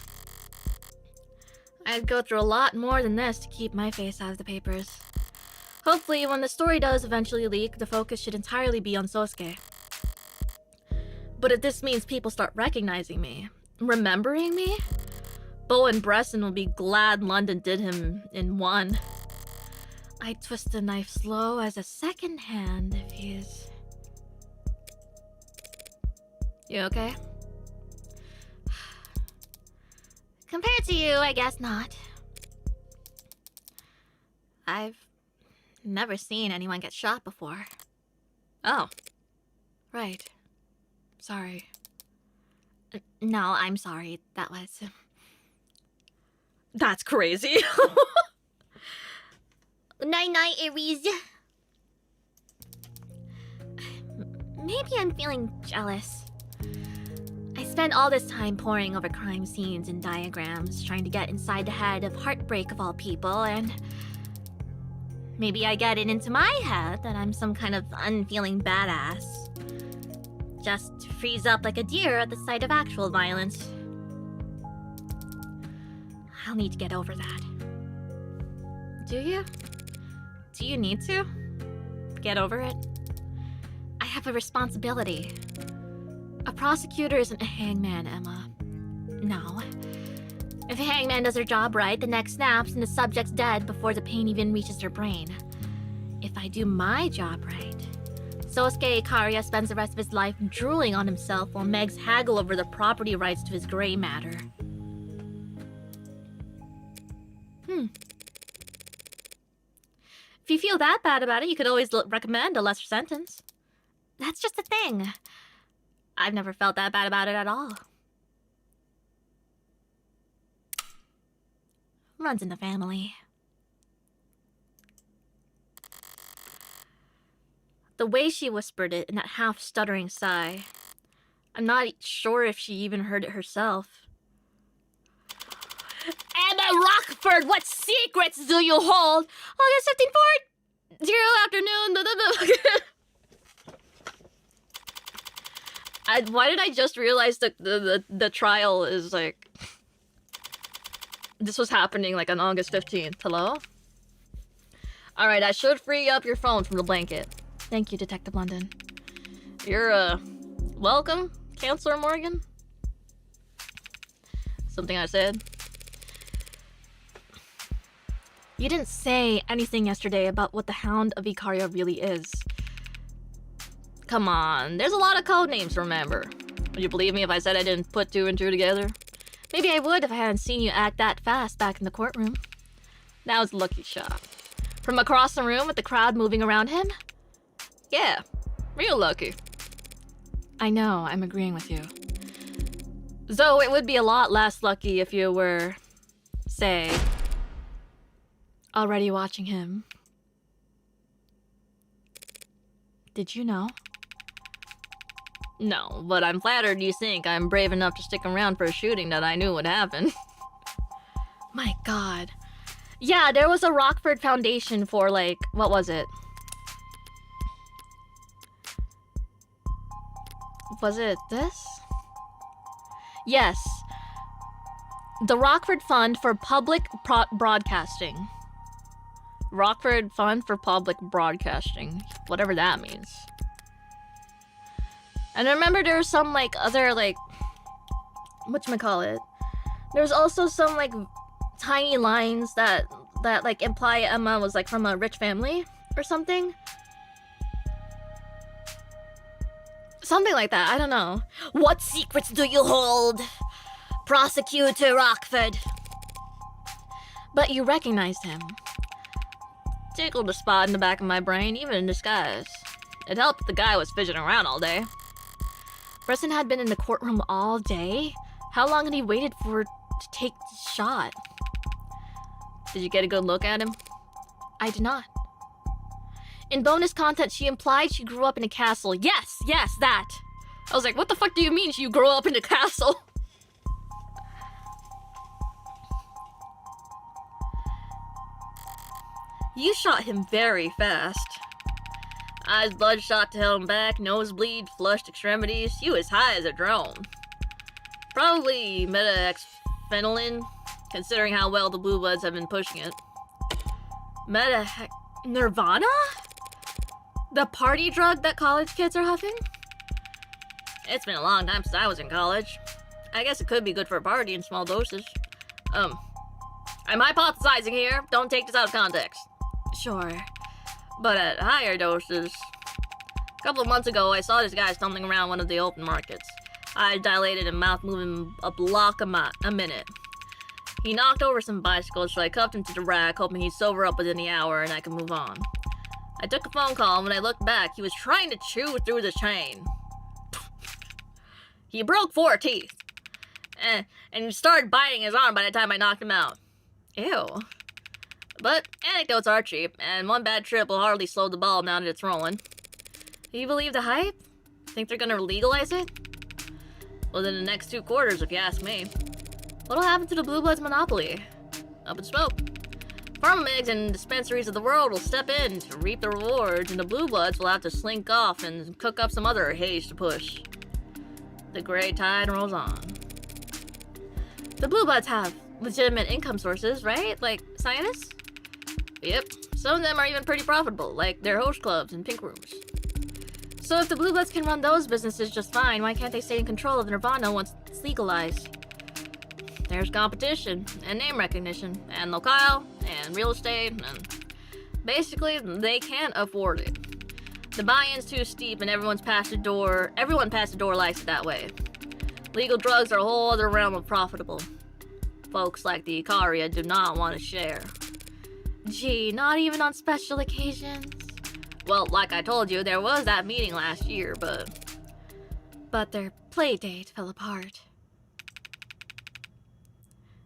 I'd go through a lot more than this to keep my face out of the papers. Hopefully, when the story does eventually leak, the focus should entirely be on Sosuke. But if this means people start recognizing me, remembering me, Bo and Bresson will be glad London did him in one. I twist the knife slow as a second hand if he's... You okay? Compared to you, I guess not. I've never seen anyone get shot before. Oh. Right. Sorry. No, I'm sorry. That was... That's crazy. Night-night, Aries. Maybe I'm feeling jealous. I spent all this time poring over crime scenes and diagrams, trying to get inside the head of Heartbreak of all people, and... maybe I get it into my head that I'm some kind of unfeeling badass. Just freeze up like a deer at the sight of actual violence. I'll need to get over that. Do you? Do you need to? Get over it? I have a responsibility. A prosecutor isn't a hangman, Emma. No. If a hangman does her job right, the neck snaps and the subject's dead before the pain even reaches their brain. If I do my job right, Sosuke Ikaria spends the rest of his life drooling on himself while Megs haggle over the property rights to his gray matter. If you feel that bad about it, you could always recommend a lesser sentence. That's just the thing. I've never felt that bad about it at all. Runs in the family. The way she whispered it in that half-stuttering sigh, I'm not sure if she even heard it herself. Emma Rockford, what secrets do you hold? August 15th, 0 afternoon. Why did I just realize that the trial is like... This was happening like on August 15th. Hello? Alright, I should free up your phone from the blanket. Thank you, Detective London. You're, welcome, Counselor Morgan? Something I said? You didn't say anything yesterday about what the Hound of Ikaria really is. Come on, there's a lot of code names to remember. Would you believe me if I said I didn't put 2 and 2 together? Maybe I would if I hadn't seen you act that fast back in the courtroom. That was a lucky shot. From across the room with the crowd moving around him? Yeah, real lucky. I know, I'm agreeing with you. Though it would be a lot less lucky if you were, say, already watching him. Did you know? No, but I'm flattered you think I'm brave enough to stick around for a shooting that I knew would happen. My god. Yeah, there was a Rockford Foundation for, like, what was it? Was it this? Yes. The Rockford Fund for Public Broadcasting. Rockford Fund for Public Broadcasting. Whatever that means. And I remember there was some, like, other, like... whatchamacallit? There was also some, like, tiny lines that, like, imply Emma was, like, from a rich family or something. Something like that, I don't know. What secrets do you hold, Prosecutor Rockford? But you recognized him. Tickled a spot in the back of my brain, even in disguise. It helped the guy was fidgeting around all day. Bresson had been in the courtroom all day? How long had he waited for to take the shot? Did you get a good look at him? I did not. In bonus content, she implied she grew up in a castle. Yes, that. I was like, what the fuck do you mean you grew up in a castle? You shot him very fast. Eyes bloodshot to hell and back, nosebleed, flushed extremities. You as high as a drone. Probably meta-X-phenolin, considering how well the Blue Bloods have been pushing it. Nirvana? The party drug that college kids are huffing? It's been a long time since I was in college. I guess it could be good for a party in small doses. I'm hypothesizing here. Don't take this out of context. Sure. But at higher doses... A couple of months ago, I saw this guy stumbling around one of the open markets. Eyes dilated and mouth moving a block a minute. He knocked over some bicycles, so I cuffed him to the rack, hoping he'd sober up within the hour and I could move on. I took a phone call, and when I looked back, he was trying to chew through the chain. He broke 4 teeth. And he started biting his arm by the time I knocked him out. Ew. But anecdotes are cheap, and one bad trip will hardly slow the ball now that it's rolling. Do you believe the hype? Think they're gonna legalize it? Within the next 2 quarters, if you ask me. What'll happen to the Blue Bloods monopoly? Up in smoke. Pharma-migs and dispensaries of the world will step in to reap the rewards, and the Blue Bloods will have to slink off and cook up some other haze to push. The gray tide rolls on. The Blue Bloods have legitimate income sources, right? Like scientists? Yep. Some of them are even pretty profitable, like their host clubs and pink rooms. So if the Blue Bloods can run those businesses just fine, why can't they stay in control of Nirvana once it's legalized? There's competition, and name recognition, and locale, and real estate, and basically, they can't afford it. The buy-in's too steep, and everyone past the door likes it that way. Legal drugs are a whole other realm of profitable. Folks like the Euphoria do not want to share. Gee, not even on special occasions? Well, like I told you, there was that meeting last year, But their play date fell apart.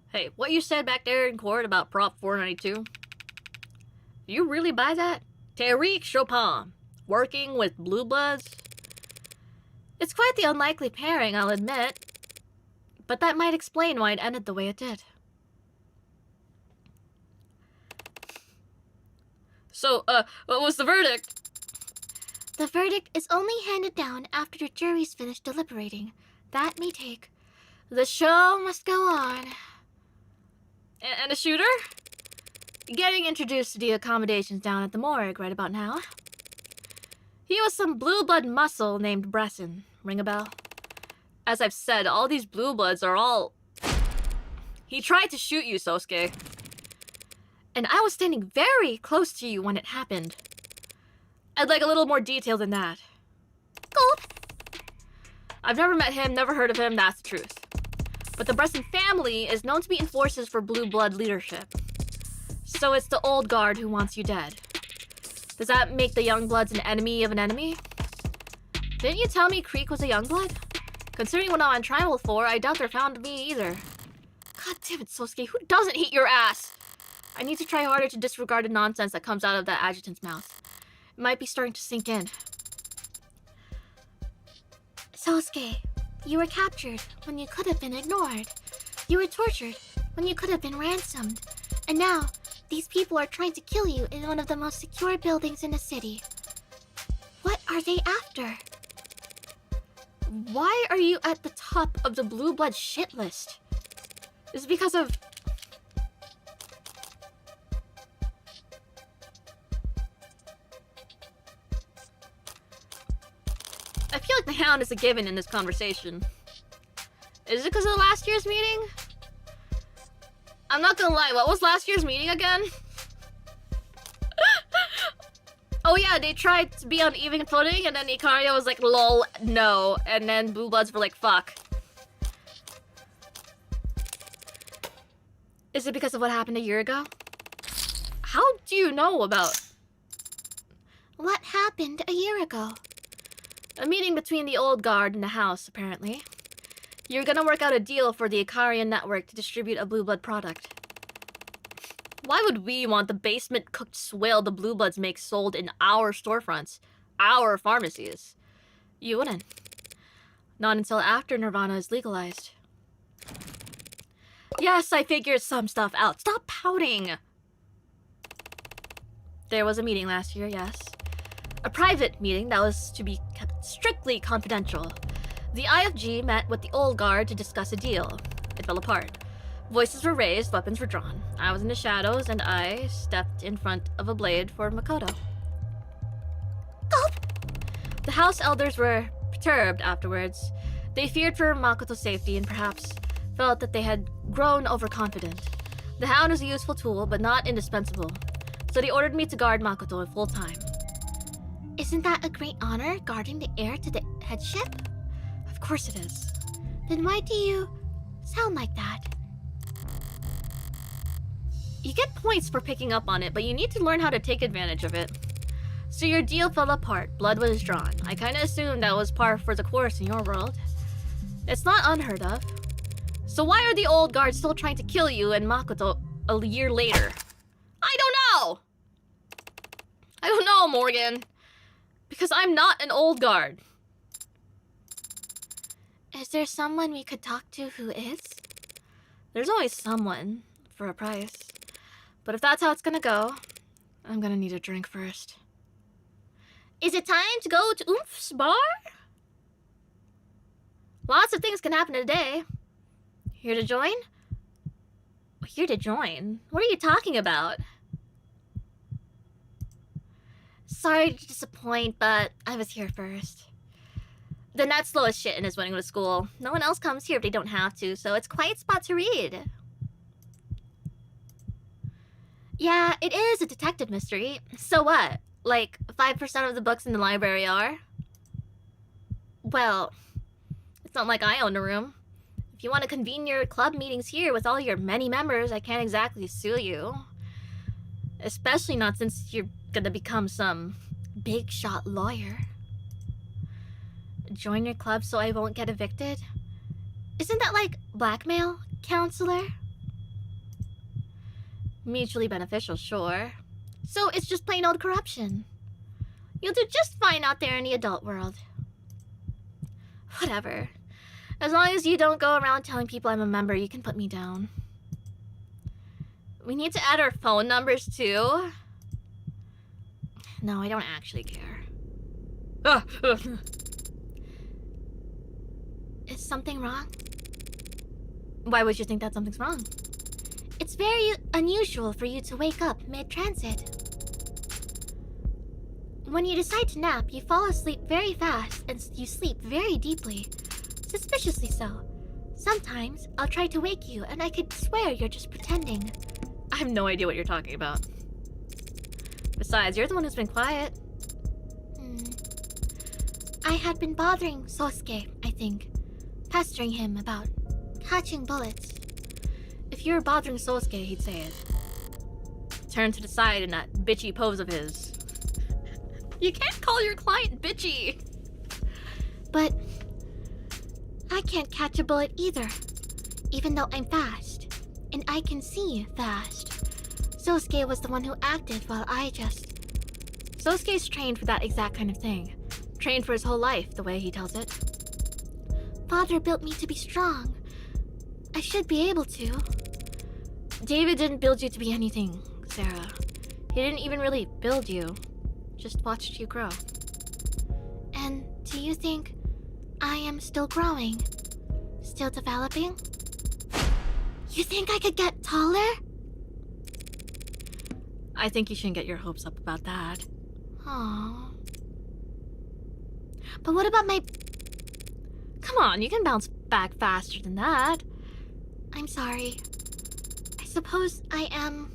Hey, what you said back there in court about Prop 492? You really buy that? Tariq Chopin, working with Blue Bloods? It's quite the unlikely pairing, I'll admit. But that might explain why it ended the way it did. So, what was the verdict? The verdict is only handed down after the jury's finished deliberating. That may take. The show must go on. And a shooter? Getting introduced to the accommodations down at the morgue right about now. He was some blue blood muscle named Bresson. Ring a bell? As I've said, all these Blue Bloods are all... He tried to shoot you, Sosuke. And I was standing very close to you when it happened. I'd like a little more detail than that. Gulp. I've never met him, never heard of him, that's the truth. But the Bresson family is known to be enforcers for Blue Blood leadership. So it's the old guard who wants you dead. Does that make the young bloods an enemy of an enemy? Didn't you tell me Creek was a young blood? Considering what I'm on trial for, I doubt they're found to be either. God damn it, Sosuke, who doesn't hate your ass? I need to try harder to disregard the nonsense that comes out of that adjutant's mouth. It might be starting to sink in. Sosuke, you were captured when you could have been ignored. You were tortured when you could have been ransomed. And now, these people are trying to kill you in one of the most secure buildings in the city. What are they after? Why are you at the top of the Blue Blood shit list? Is it because of... I feel like the hound is a given in this conversation. Is it because of the last year's meeting? I'm not gonna lie, what was last year's meeting again? Oh yeah, they tried to be on even footing, and then Ikaria was like, lol, no. And then Blue Bloods were like, fuck. Is it because of what happened a year ago? How do you know about... What happened a year ago? A meeting between the old guard and the house, apparently. You're gonna work out a deal for the Ikarian network to distribute a Blue Blood product. Why would we want the basement-cooked swill the Blue Bloods make sold in our storefronts, our pharmacies? You wouldn't. Not until after Nirvana is legalized. Yes, I figured some stuff out. Stop pouting! There was a meeting last year, yes. A private meeting that was to be kept strictly confidential. The IFG met with the old guard to discuss a deal. It fell apart. Voices were raised, weapons were drawn. I was in the shadows, and I stepped in front of a blade for Makoto. Gulp! The house elders were perturbed afterwards. They feared for Makoto's safety and perhaps felt that they had grown overconfident. The hound is a useful tool, but not indispensable. So they ordered me to guard Makoto at full time. Isn't that a great honor, guarding the heir to the headship? Of course it is. Then why do you sound like that? You get points for picking up on it, but you need to learn how to take advantage of it. So your deal fell apart. Blood was drawn. I kinda assumed that was par for the course in your world. It's not unheard of. So why are the old guards still trying to kill you and Makoto a year later? I don't know! I don't know, Morgan. Because I'm not an old guard. Is there someone we could talk to who is? There's always someone, for a price. But if that's how it's gonna go, I'm gonna need a drink first. Is it time to go to Oomp's bar? Lots of things can happen in a day. Here to join? Here to join? What are you talking about? Sorry to disappoint, but I was here first. Then that's slow as shit and is winning to school. No one else comes here if they don't have to, so it's a quiet spot to read. Yeah, it is a detective mystery. So what? Like, 5% of the books in the library are? Well, it's not like I own a room. If you want to convene your club meetings here with all your many members, I can't exactly sue you. Especially not since you're gonna become some big shot lawyer. Join your club so I won't get evicted? Isn't that like blackmail, counselor? Mutually beneficial, sure. So it's just plain old corruption. You'll do just fine out there in the adult world. Whatever. As long as you don't go around telling people I'm a member, you can put me down. We need to add our phone numbers too. No, I don't actually care. Is something wrong? Why would you think that something's wrong? It's very unusual for you to wake up mid-transit. When you decide to nap, you fall asleep very fast and you sleep very deeply. Suspiciously so. Sometimes I'll try to wake you and I could swear you're just pretending. I have no idea what you're talking about. Besides, you're the one who's been quiet. I had been bothering Sosuke, I think. Pestering him about catching bullets. If you were bothering Sosuke, he'd say it. Turn to the side in that bitchy pose of his. You can't call your client bitchy! But I can't catch a bullet either, even though I'm fast, and I can see fast. Sosuke was the one who acted while I just... Sosuke's trained for that exact kind of thing. Trained for his whole life, the way he tells it. Father built me to be strong. I should be able to. David didn't build you to be anything, Sarah. He didn't even really build you. Just watched you grow. And do you think I am still growing? Still developing? You think I could get taller? I think you shouldn't get your hopes up about that. Aww. But what about my... Come on, you can bounce back faster than that. I'm sorry. I suppose I am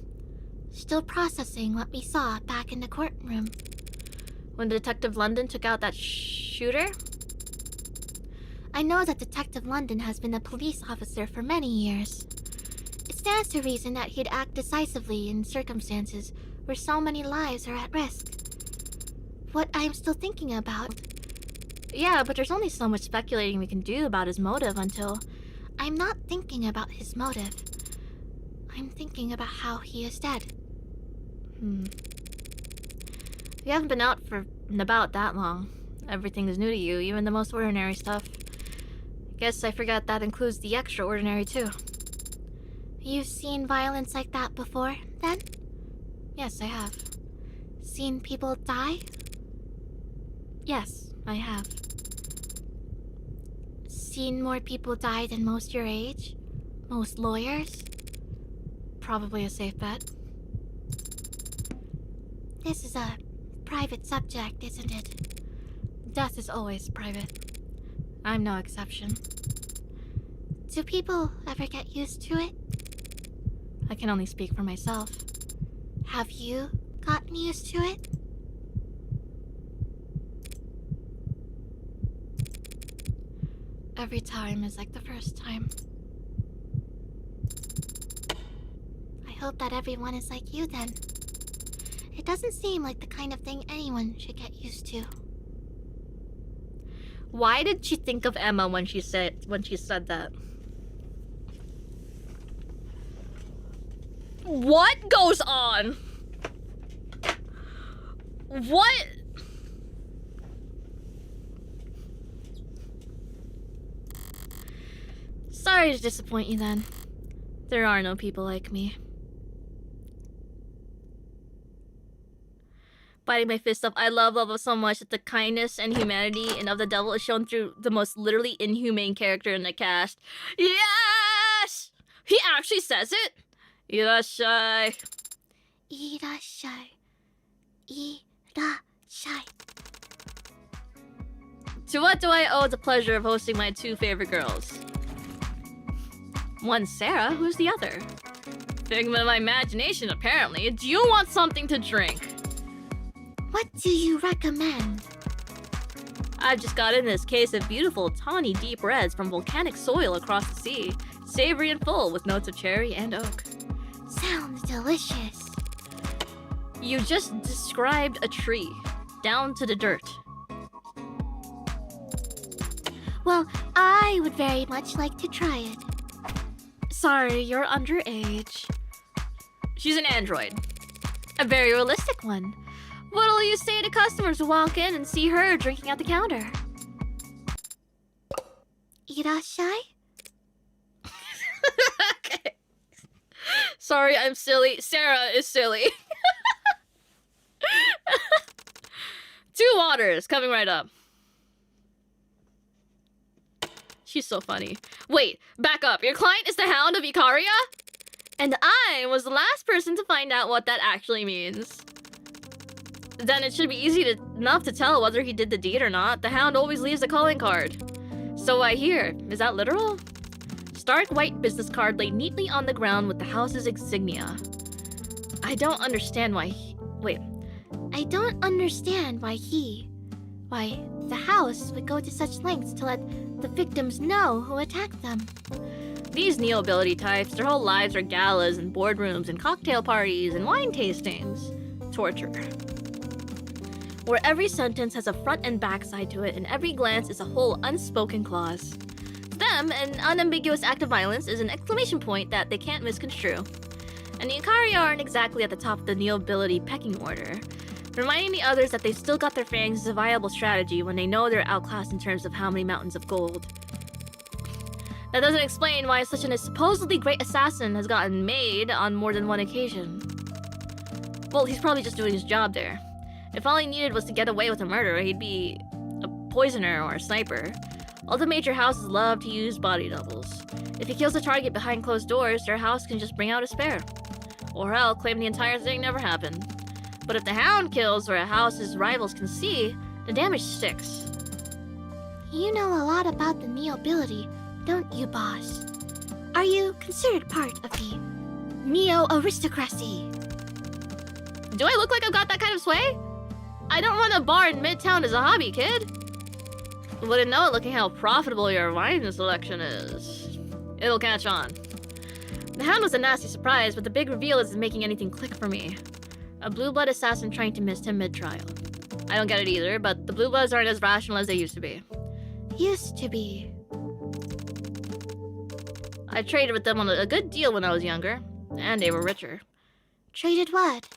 still processing what we saw back in the courtroom. When Detective London took out that shooter? I know that Detective London has been a police officer for many years. It stands to reason that he'd act decisively in circumstances where so many lives are at risk. What I am still thinking about Yeah, but there's only so much speculating we can do about his motive until... I'm not thinking about his motive. I'm thinking about how he is dead. You haven't been out for about that long. Everything is new to you, even the most ordinary stuff. Guess I forgot that includes the extraordinary too. You've seen violence like that before, then? Yes, I have. Seen people die? Yes, I have. Seen more people die than most your age? Most lawyers? Probably a safe bet. This is a private subject, isn't it? Death is always private. I'm no exception. Do people ever get used to it? I can only speak for myself. Have you gotten used to it? Every time is like the first time. I hope that everyone is like you then. It doesn't seem like the kind of thing anyone should get used to. Why did she think of Emma when she said that? What goes on? What? Sorry to disappoint you then. There are no people like me. Biting my fist up, I love so much that the kindness and humanity and of the devil is shown through the most literally inhumane character in the cast. Yes! He actually says it? Irashai. Irashai. Irashai. To what do I owe the pleasure of hosting my two favorite girls? One's Sarah, who's the other? Figment of my imagination, apparently. Do you want something to drink? What do you recommend? I've just got in this case of beautiful, tawny deep reds from volcanic soil across the sea. Savory and full with notes of cherry and oak. Sounds delicious. You just described a tree. Down to the dirt. Well, I would very much like to try it. Sorry, you're underage. She's an android. A very realistic one. What'll you say to customers who walk in and see her drinking at the counter? Irashai? Okay. Sorry, I'm silly. Sarah is silly. 2 waters coming right up. She's so funny. Wait, back up. Your client is the Hound of Euphoria? And I was the last person to find out what that actually means. Then it should be easy enough to tell whether he did the deed or not. The Hound always leaves a calling card. So I hear. Is that literal? Stark white business card laid neatly on the ground with the house's insignia. I don't understand why I don't understand why the house would go to such lengths to let the victims know who attacked them. These neo-ability types, their whole lives are galas and boardrooms and cocktail parties and wine tastings. Torture. Where every sentence has a front and back side to it, and every glance is a whole unspoken clause. To them, an unambiguous act of violence is an exclamation point that they can't misconstrue. And the Ikari aren't exactly at the top of the neo-ability pecking order, reminding the others that they've still got their fangs as a viable strategy when they know they're outclassed in terms of how many mountains of gold. That doesn't explain why such a supposedly great assassin has gotten made on more than one occasion. Well, he's probably just doing his job there. If all he needed was to get away with a murder, he'd be a poisoner or a sniper. All the major houses love to use body doubles. If he kills a target behind closed doors, their house can just bring out a spare. Or hell, claim the entire thing never happened. But if the Hound kills where a house's rivals can see, the damage sticks. You know a lot about the neo-ability, don't you, boss? Are you considered part of the neo-aristocracy? Do I look like I've got that kind of sway? I don't run a bar in Midtown as a hobby, kid. Wouldn't know it looking how profitable your wine selection is. It'll catch on. The Hound was a nasty surprise, but the big reveal isn't making anything click for me. A blue blood assassin trying to mist him mid-trial. I don't get it either, but the Blue Bloods aren't as rational as they used to be. Used to be. I traded with them on a good deal when I was younger, and they were richer. Traded what?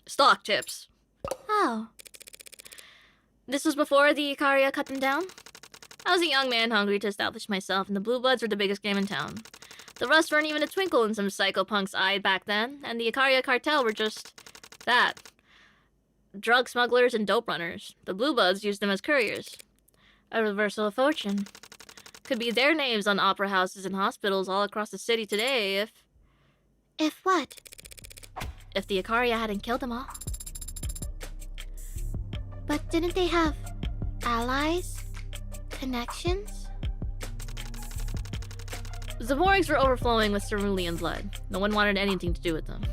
Stock tips. Oh. This was before the Ikaria cut them down. I was a young man hungry to establish myself, and the Blue Bloods were the biggest game in town. The rest weren't even a twinkle in some psychopunk's eye back then, and the Ikaria cartel were just that. Drug smugglers and dope runners. The Blue Bloods used them as couriers. A reversal of fortune. Could be their names on opera houses and hospitals all across the city today if... If what? If the Ikaria hadn't killed them all. But didn't they have allies? Connections? The Morgs were overflowing with cerulean blood. No one wanted anything to do with them.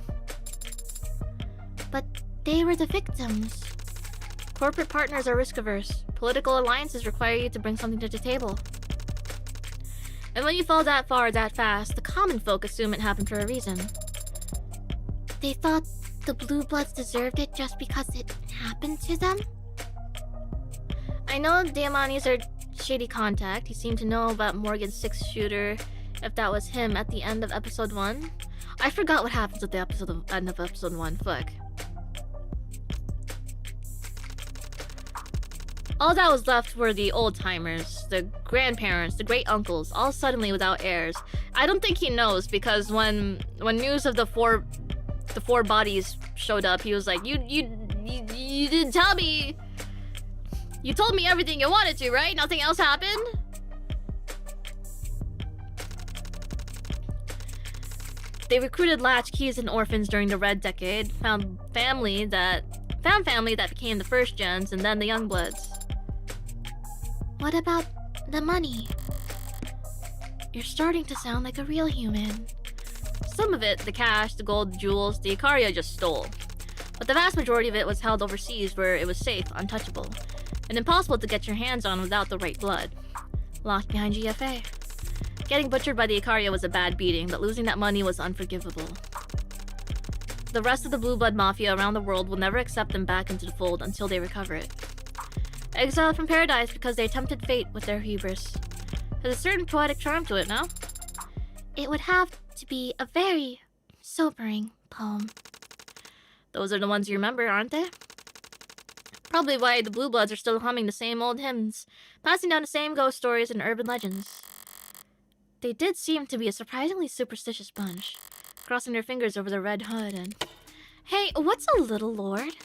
But they were the victims. Corporate partners are risk-averse. Political alliances require you to bring something to the table. And when you fall that far that fast, the common folk assume it happened for a reason. They thought the Blue Bloods deserved it just because it happened to them? I know Diamani's our shady contact. He seemed to know about Morgan's six-shooter, if that was him at the end of episode 1. I forgot what happens at the end of episode 1. Fuck. All that was left were the old-timers, the grandparents, the great-uncles, all suddenly without heirs. I don't think he knows, because when news of the four bodies showed up, he was like, you didn't tell me. You told me everything you wanted to, right? Nothing else happened? They recruited latchkeys and orphans during the Red Decade, found family that became the first gens, and then the Youngbloods. What about the money? You're starting to sound like a real human. Some of it, the cash, the gold, the jewels, the Ikaria just stole. But the vast majority of it was held overseas where it was safe, untouchable, and impossible to get your hands on without the right blood. Locked behind GFA. Getting butchered by the Ikaria was a bad beating, but losing that money was unforgivable. The rest of the Blue Blood Mafia around the world will never accept them back into the fold until they recover it. Exiled from paradise because they tempted fate with their hubris. There's a certain poetic charm to it, no? It would have to be a very sobering poem. Those are the ones you remember, aren't they? Probably why the Blue Bloods are still humming the same old hymns, passing down the same ghost stories and urban legends. They did seem to be a surprisingly superstitious bunch, crossing their fingers over the red hood and... Hey, what's a little lord?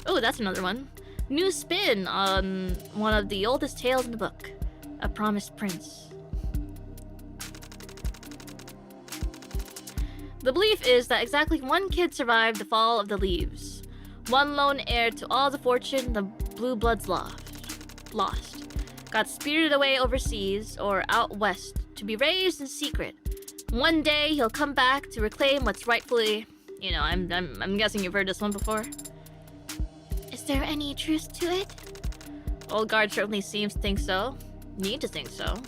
Oh, that's another one. New spin on one of the oldest tales in the book. A Promised Prince. The belief is that exactly one kid survived the fall of the leaves. One lone heir to all the fortune the Blue Bloods lost. Got spirited away overseas or out west to be raised in secret. One day he'll come back to reclaim what's rightfully... You know, I'm guessing you've heard this one before. Is there any truth to it? Old Guard certainly seems to think so. Need to think so.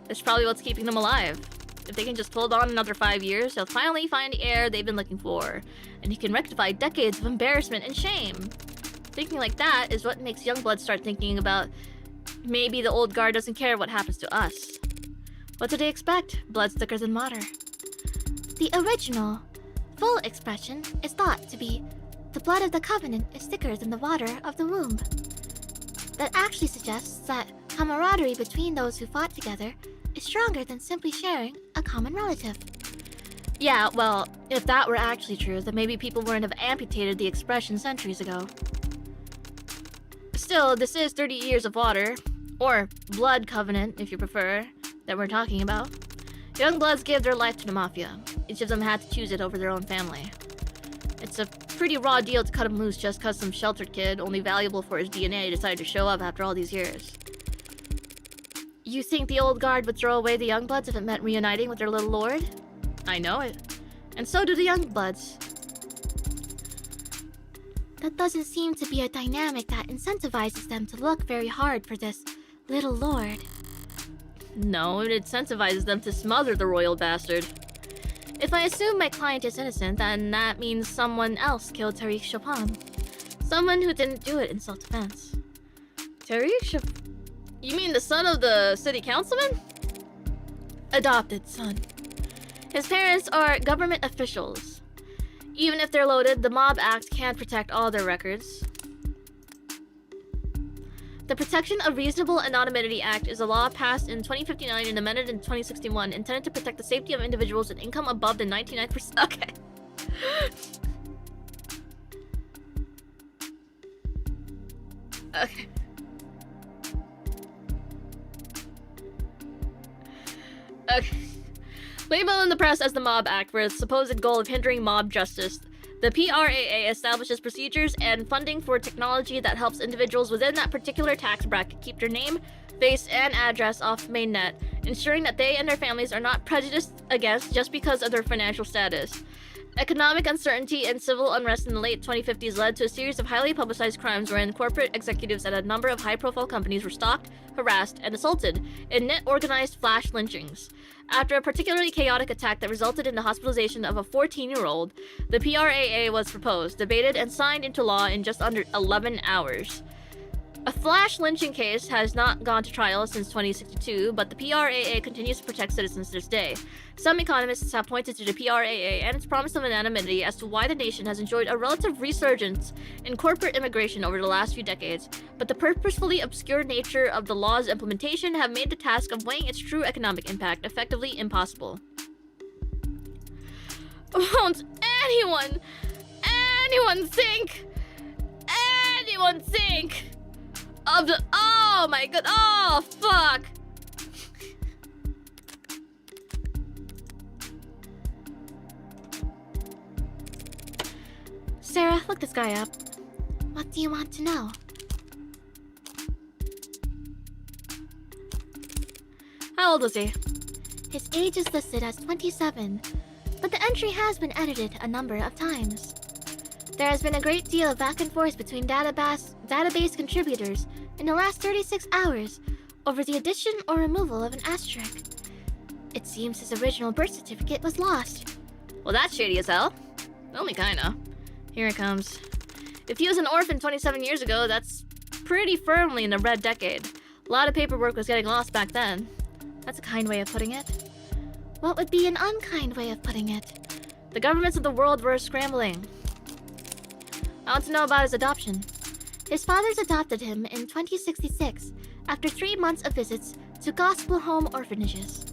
It's probably what's keeping them alive. If they can just hold on another 5 years, they'll finally find the heir they've been looking for, and he can rectify decades of embarrassment and shame. Thinking like that is what makes Youngblood start thinking about maybe the Old Guard doesn't care what happens to us. What do they expect? Blood thicker than water. The original, full expression is thought to be the blood of the Covenant is thicker than the water of the womb. That actually suggests that camaraderie between those who fought together is stronger than simply sharing a common relative. Yeah, well, if that were actually true, then maybe people wouldn't have amputated the expression centuries ago. Still, this is 30 years of water, or blood covenant if you prefer, that we're talking about. Youngbloods gave their life to the Mafia. Each of them had to choose it over their own family. It's a pretty raw deal to cut him loose just cause some sheltered kid, only valuable for his DNA, decided to show up after all these years. You think the Old Guard would throw away the Youngbloods if it meant reuniting with their little lord? I know it. And so do the Youngbloods. That doesn't seem to be a dynamic that incentivizes them to look very hard for this little lord. No, it incentivizes them to smother the royal bastard. If I assume my client is innocent, then that means someone else killed Tariq Chopin. Someone who didn't do it in self-defense. Tariq Chopin? You mean the son of the city councilman? Adopted son. His parents are government officials. Even if they're loaded, the Mob Act can't protect all their records. The Protection of Reasonable Anonymity Act is a law passed in 2059 and amended in 2061 intended to protect the safety of individuals with income above the 99%. Okay. Okay. Okay. Labeled in the press as the Mob Act for its supposed goal of hindering mob justice, the PRAA establishes procedures and funding for technology that helps individuals within that particular tax bracket keep their name, face, and address off mainnet, ensuring that they and their families are not prejudiced against just because of their financial status. Economic uncertainty and civil unrest in the late 2050s led to a series of highly publicized crimes wherein corporate executives at a number of high-profile companies were stalked, harassed, and assaulted in net organized flash lynchings. After a particularly chaotic attack that resulted in the hospitalization of a 14-year-old, the PRAA was proposed, debated, and signed into law in just under 11 hours. A flash lynching case has not gone to trial since 2062, but the PRAA continues to protect citizens to this day. Some economists have pointed to the PRAA and its promise of anonymity as to why the nation has enjoyed a relative resurgence in corporate immigration over the last few decades, but the purposefully obscure nature of the law's implementation have made the task of weighing its true economic impact effectively impossible. Won't anyone think of the— oh my god, oh fuck! Sarah, look this guy up. What do you want to know? How old was he? His age is listed as 27, but the entry has been edited a number of times. There has been a great deal of back and forth between database contributors in the last 36 hours over the addition or removal of an asterisk. It seems his original birth certificate was lost. Well, that's shady as hell. Only kinda. Here it comes. If he was an orphan 27 years ago, that's pretty firmly in the red decade. A lot of paperwork was getting lost back then. That's a kind way of putting it. What would be an unkind way of putting it? The governments of the world were scrambling. I want to know about his adoption. His fathers adopted him in 2066 after 3 months of visits to Gospel Home Orphanages,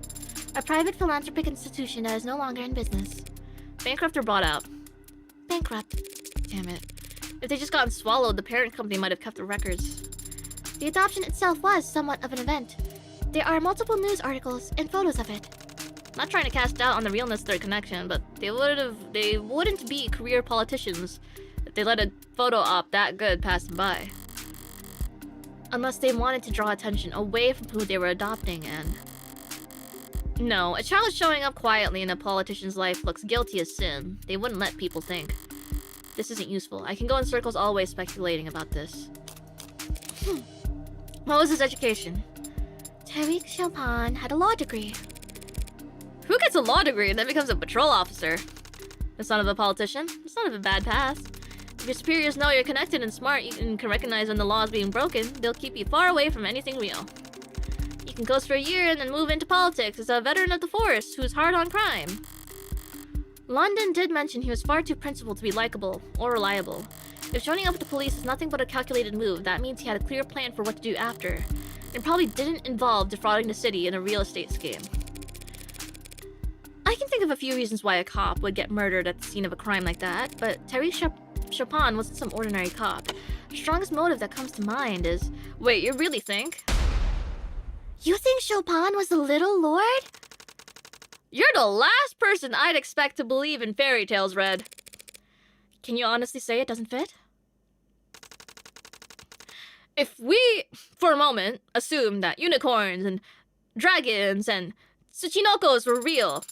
a private philanthropic institution that is no longer in business. Bankrupt or bought out? Bankrupt. Damn it. If they just gotten swallowed, the parent company might have kept the records. The adoption itself was somewhat of an event. There are multiple news articles and photos of it. Not trying to cast doubt on the realness of their connection, but they wouldn't be career politicians if they let a photo op that good pass them by. Unless they wanted to draw attention away from who they were adopting, and... No, a child showing up quietly in a politician's life looks guilty as sin. They wouldn't let people think. This isn't useful. I can go in circles always speculating about this. What was his education? Tariq Chopin had a law degree. Who gets a law degree and then becomes a patrol officer? The son of a politician? The son of a bad past. If your superiors know you're connected and smart, you can recognize when the law is being broken. They'll keep you far away from anything real. You can coast for a year and then move into politics as a veteran of the force who's hard on crime. London did mention he was far too principled to be likable or reliable. If joining up with the police is nothing but a calculated move, that means he had a clear plan for what to do after. It probably didn't involve defrauding the city in a real estate scheme. I can think of a few reasons why a cop would get murdered at the scene of a crime like that, but Tariq Chopin wasn't some ordinary cop. The strongest motive that comes to mind is... Wait, you really think? You think Chopin was the little lord? You're the last person I'd expect to believe in fairy tales, Red. Can you honestly say it doesn't fit? If we, for a moment, assume that unicorns and dragons and tsuchinokos were real...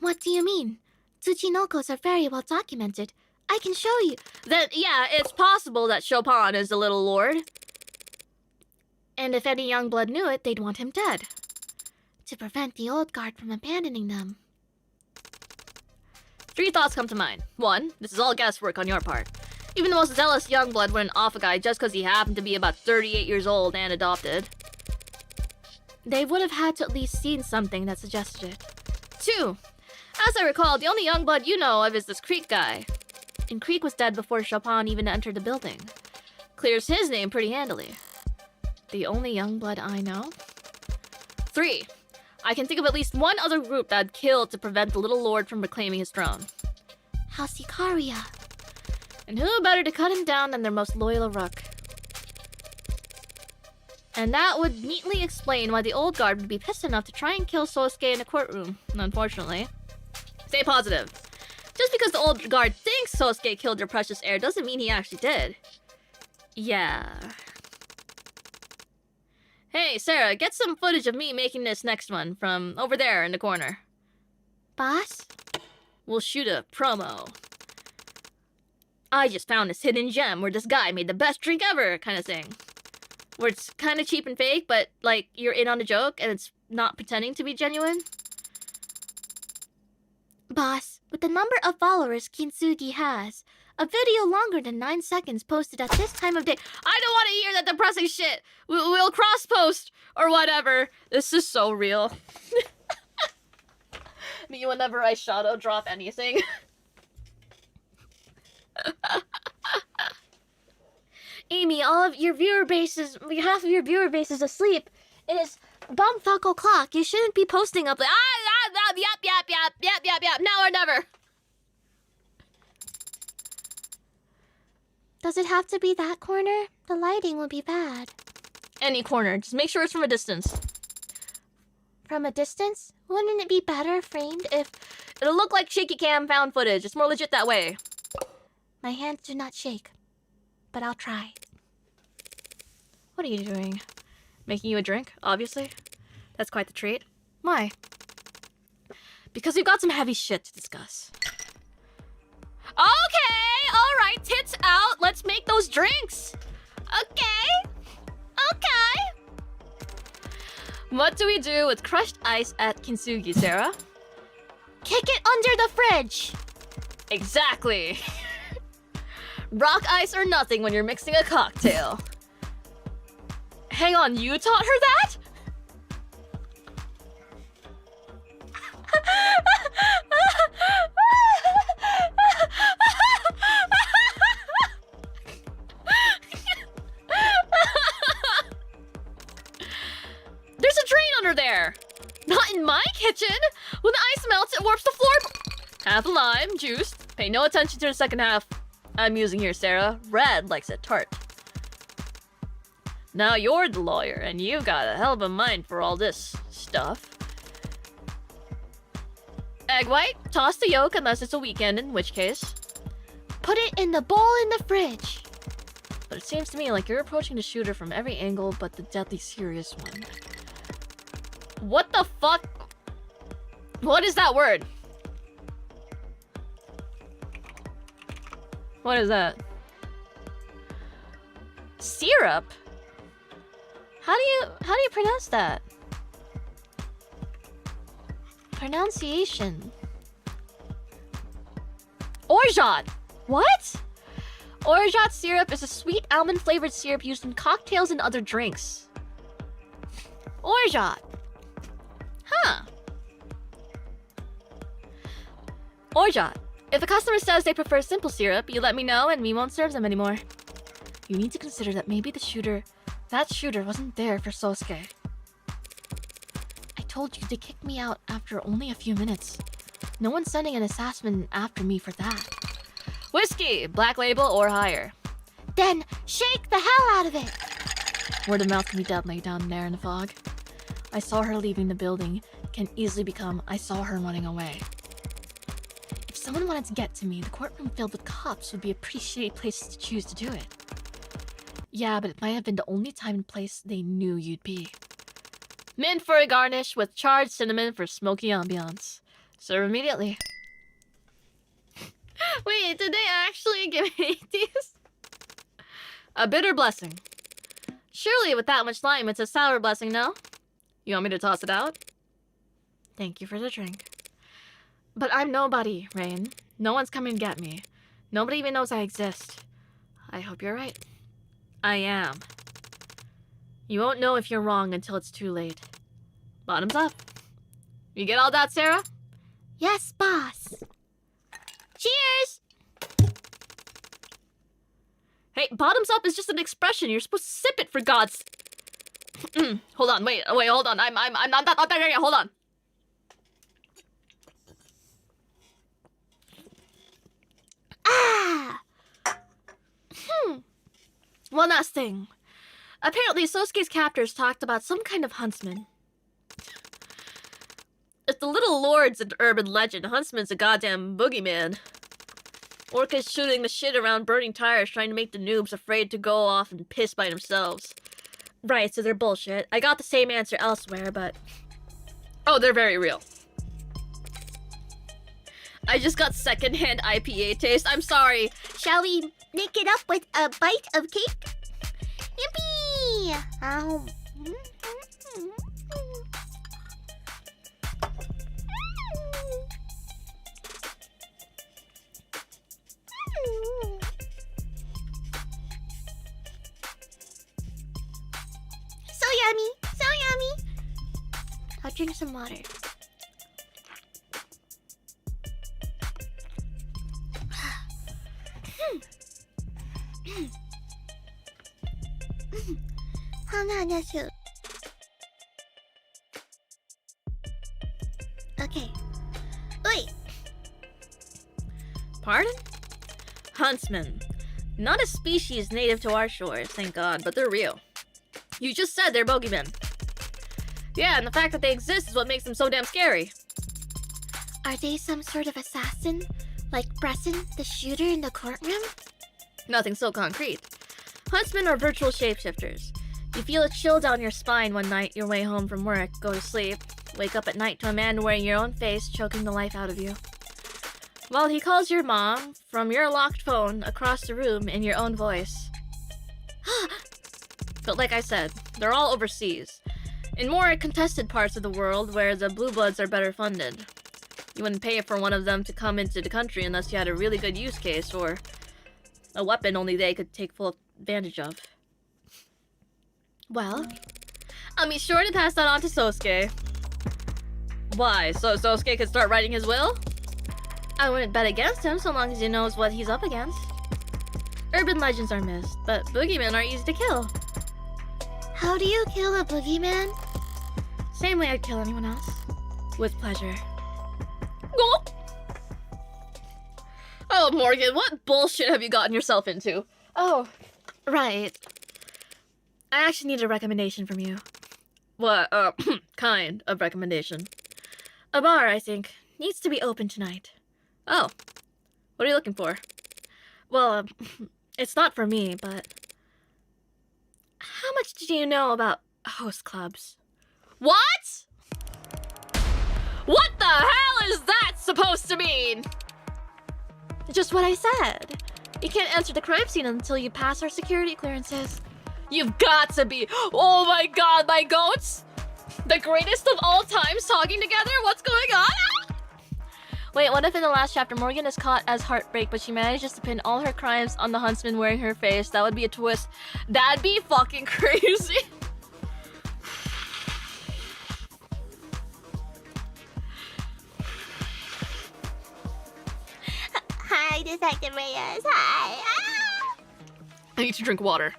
What do you mean? Tsuchinokos are very well documented. I can show you. Then, yeah, it's possible that Chopin is the little lord. And if any young blood knew it, they'd want him dead. To prevent the old guard from abandoning them. 3 thoughts come to mind. 1, this is all guesswork on your part. Even the most zealous youngblood wouldn't off a guy just because he happened to be about 38 years old and adopted. They would have had to at least seen something that suggested it. 2, as I recall, the only youngblood you know of is this Creek guy. And Creek was dead before Chopin even entered the building. Clears his name pretty handily. The only youngblood I know? 3, I can think of at least one other group that had killed to prevent the little lord from reclaiming his throne. House Icaria. And who better to cut him down than their most loyal rook? And that would neatly explain why the old guard would be pissed enough to try and kill Sosuke in a courtroom, unfortunately. Stay positive. Just because the old guard thinks Sosuke killed your precious heir doesn't mean he actually did. Yeah. Hey, Sarah, get some footage of me making this next one from over there in the corner. Boss? We'll shoot a promo. I just found this hidden gem where this guy made the best drink ever kind of thing. Where it's kind of cheap and fake, but like you're in on the joke and it's not pretending to be genuine. Boss, with the number of followers Kintsugi has, a video longer than 9 seconds posted at this time of day. I don't want to hear that depressing shit. We'll cross-post or whatever. This is so real. Me whenever I shadow drop anything. Amy, all of your viewer base is, half of your viewer base is asleep. It is bumfuck o'clock. You shouldn't be posting up like, Yep, now or never. Does it have to be that corner? The lighting will be bad. Any corner, just make sure it's from a distance. From a distance? Wouldn't it be better framed if... It'll look like shaky cam found footage. It's more legit that way. My hands do not shake, but I'll try. What are you doing? Making you a drink, obviously. That's quite the treat. Why? Because we've got some heavy shit to discuss. Okay, alright, tits out. Let's make those drinks. Okay. What do we do with crushed ice at Kintsugi, Sarah? Kick it under the fridge! Exactly. Rock ice or nothing when you're mixing a cocktail. Hang on, you taught her that? There's a drain under there. Not in my kitchen. When the ice melts, it warps the floor. Half a lime, juice. Pay no attention to the second half. I'm using here, Sarah. Red likes it tart. Now you're the lawyer, and you've got a hell of a mind for all this stuff. Egg white, toss the yolk unless it's a weekend, in which case. Put it in the bowl in the fridge. But it seems to me like you're approaching the shooter from every angle but the deadly serious one. What the fuck? What is that word? What is that? Syrup? How do you pronounce that? Pronunciation. Orgeat! What? Orgeat syrup is a sweet almond-flavored syrup used in cocktails and other drinks. Orgeat. Huh. Orgeat. If a customer says they prefer simple syrup, you let me know and we won't serve them anymore. You need to consider that maybe that shooter wasn't there for Sosuke. I told you to kick me out after only a few minutes. No one's sending an assassin after me for that. Whiskey, black label or higher. Then shake the hell out of it. Word of mouth can be deadly down there in the fog. I saw her leaving the building can easily become I saw her running away. If someone wanted to get to me, the courtroom filled with cops would be a pretty shitty place to choose to do it. Yeah, but it might have been the only time and place they knew you'd be. Mint for a garnish with charred cinnamon for smoky ambiance. Serve immediately. Wait, did they actually give me these? A bitter blessing. Surely with that much lime, it's a sour blessing, no? You want me to toss it out? Thank you for the drink. But I'm nobody, Rain. No one's coming to get me. Nobody even knows I exist. I hope you're right. I am. You won't know if you're wrong until it's too late. Bottoms up. You get all that, Sarah? Yes, boss. Cheers! Hey, bottoms up is just an expression. You're supposed to sip it, for God's... Hold on, wait, hold on. I'm not there yet. Hold on. Ah! One last thing. Apparently, Sosuke's captors talked about some kind of huntsman. If the little lord's an urban legend, huntsman's a goddamn boogeyman. Orcas shooting the shit around burning tires trying to make the noobs afraid to go off and piss by themselves. Right, so they're bullshit. I got the same answer elsewhere, but... Oh, they're very real. I just got secondhand IPA taste. I'm sorry. Shall we make it up with a bite of cake? Yippee! Ow. So yummy! So yummy! I'll drink some water. Okay. Wait. Pardon? Huntsmen. Not a species native to our shores, thank God, but they're real. You just said they're bogeymen. Yeah, and the fact that they exist is what makes them so damn scary. Are they some sort of assassin? Like Bresson, the shooter in the courtroom? Nothing so concrete. Huntsmen are virtual shapeshifters. You feel a chill down your spine one night, your way home from work, go to sleep, wake up at night to a man wearing your own face, choking the life out of you. Well, he calls your mom from your locked phone across the room in your own voice. But like I said, they're all overseas. In more contested parts of the world where the blue bloods are better funded. You wouldn't pay for one of them to come into the country unless you had a really good use case or a weapon only they could take full advantage of. Well, I'll be sure to pass that on to Sosuke. Why? So Sosuke could start writing his will? I wouldn't bet against him so long as he knows what he's up against. Urban legends are missed, but boogeymen are easy to kill. How do you kill a boogeyman? Same way I'd kill anyone else. With pleasure. Oh! Oh, Morgan, what bullshit have you gotten yourself into? Oh, right. I actually need a recommendation from you. What, kind of recommendation? A bar, I think, needs to be open tonight. Oh, what are you looking for? Well, it's not for me, but... How much do you know about host clubs? What? What the hell is that supposed to mean? Just what I said. You can't enter the crime scene until you pass our security clearances. You've got to be... Oh my god, my goats! The greatest of all times talking together? What's going on? Wait, what if in the last chapter Morgan is caught as Heartbreak, but she manages to pin all her crimes on the huntsman wearing her face? That would be a twist. That'd be fucking crazy. Hi, Detective Reyes. Hi. Ah! I need to drink water.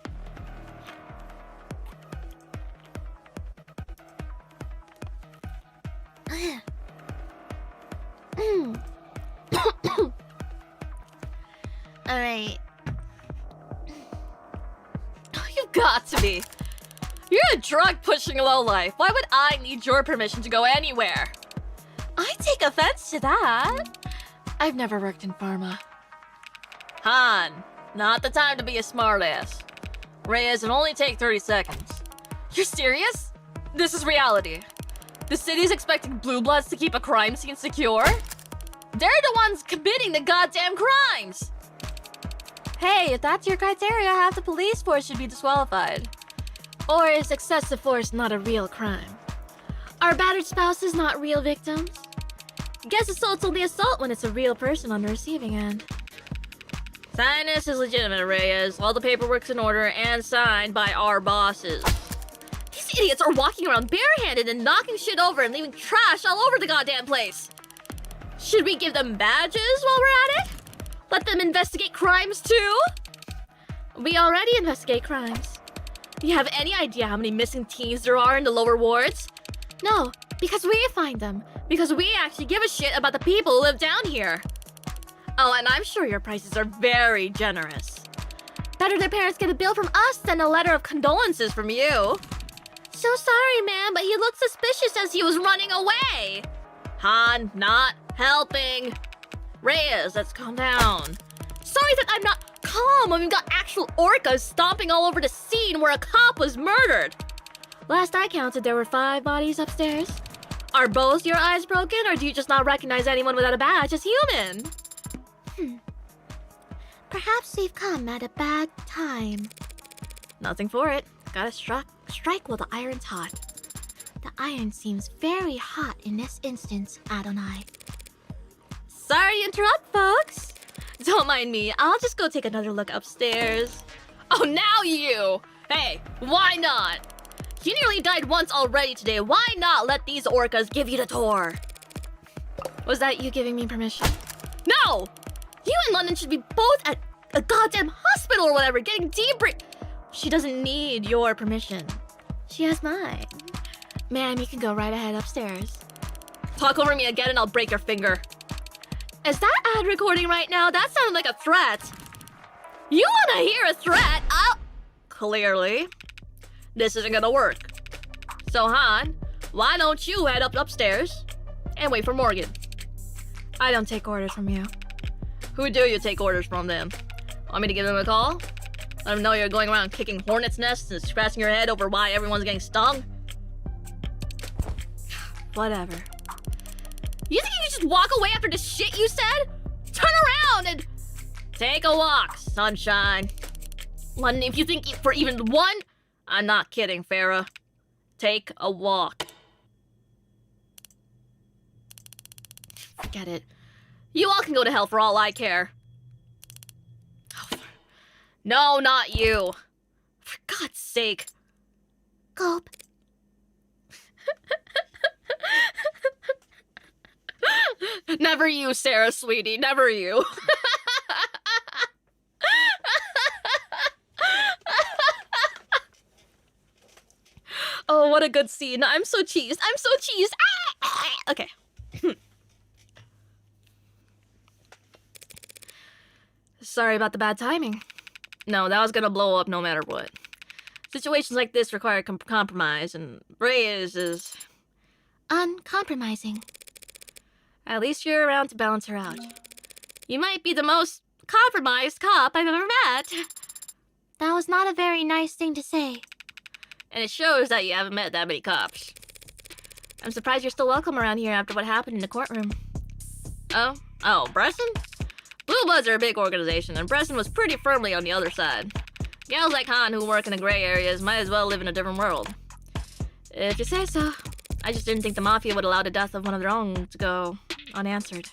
Alright. You've got to be. You're a drug-pushing lowlife. Why would I need your permission to go anywhere? I take offense to that. I've never worked in pharma. Han, not the time to be a smartass. Reyes, it'll only take 30 seconds. You're serious? This is reality. The city's expecting blue bloods to keep a crime scene secure? They're the ones committing the goddamn crimes! Hey, if that's your criteria, half the police force should be disqualified. Or is excessive force not a real crime? Are battered spouses not real victims? Guess assault's only assault when it's a real person on the receiving end. Sinus is legitimate, Reyes. All the paperwork's in order and signed by our bosses. These idiots are walking around barehanded and knocking shit over and leaving trash all over the goddamn place. Should we give them badges while we're at it? Let them investigate crimes too? We already investigate crimes. Do you have any idea how many missing teens there are in the lower wards? No, because we find them. Because we actually give a shit about the people who live down here. Oh, and I'm sure your prices are very generous. Better their parents get a bill from us than a letter of condolences from you. So sorry, ma'am, but he looked suspicious as he was running away. Han, not helping. Reyes, let's calm down. Sorry that I'm not calm when we've got actual orcas stomping all over the scene where a cop was murdered. Last I counted, there were 5 bodies upstairs. Are both your eyes broken, or do you just not recognize anyone without a badge as human? Perhaps we've come at a bad time. Nothing for it. Gotta strike while the iron's hot. The iron seems very hot in this instance, Adonai. Sorry to interrupt, folks. Don't mind me. I'll just go take another look upstairs. Oh, now you! Hey, why not? You nearly died once already today. Why not let these orcas give you the tour? Was that you giving me permission? No! You and London should be both at a goddamn hospital or whatever, getting debriefed. She doesn't need your permission. She has mine. Ma'am, you can go right ahead upstairs. Talk over me again and I'll break your finger. Is that ad recording right now? That sounded like a threat. You wanna hear a threat? Clearly. This isn't gonna work. So, Han, why don't you head up upstairs and wait for Morgan? I don't take orders from you. Who do you take orders from then? Want me to give them a call? Let them know you're going around kicking hornets' nests and scratching your head over why everyone's getting stung? Whatever. You think you can just walk away after the shit you said? Turn around and take a walk, sunshine. London, if you think for even one... I'm not kidding, Farah. Take a walk. Forget it. You all can go to hell for all I care. Oh, no, not you. For God's sake. Gulp. Never you, Sarah, sweetie. Never you. Oh, what a good scene. I'm so cheesed. I'm so cheesed. Okay. Sorry about the bad timing. No, that was gonna blow up no matter what. Situations like this require compromise, and Reyes is... uncompromising. At least you're around to balance her out. You might be the most compromised cop I've ever met. That was not a very nice thing to say. And it shows that you haven't met that many cops. I'm surprised you're still welcome around here after what happened in the courtroom. Oh, Bresson? Blue Bloods are a big organization, and Bresson was pretty firmly on the other side. Gals like Han who work in the gray areas might as well live in a different world. If you say so. I just didn't think the Mafia would allow the death of one of their own to go unanswered.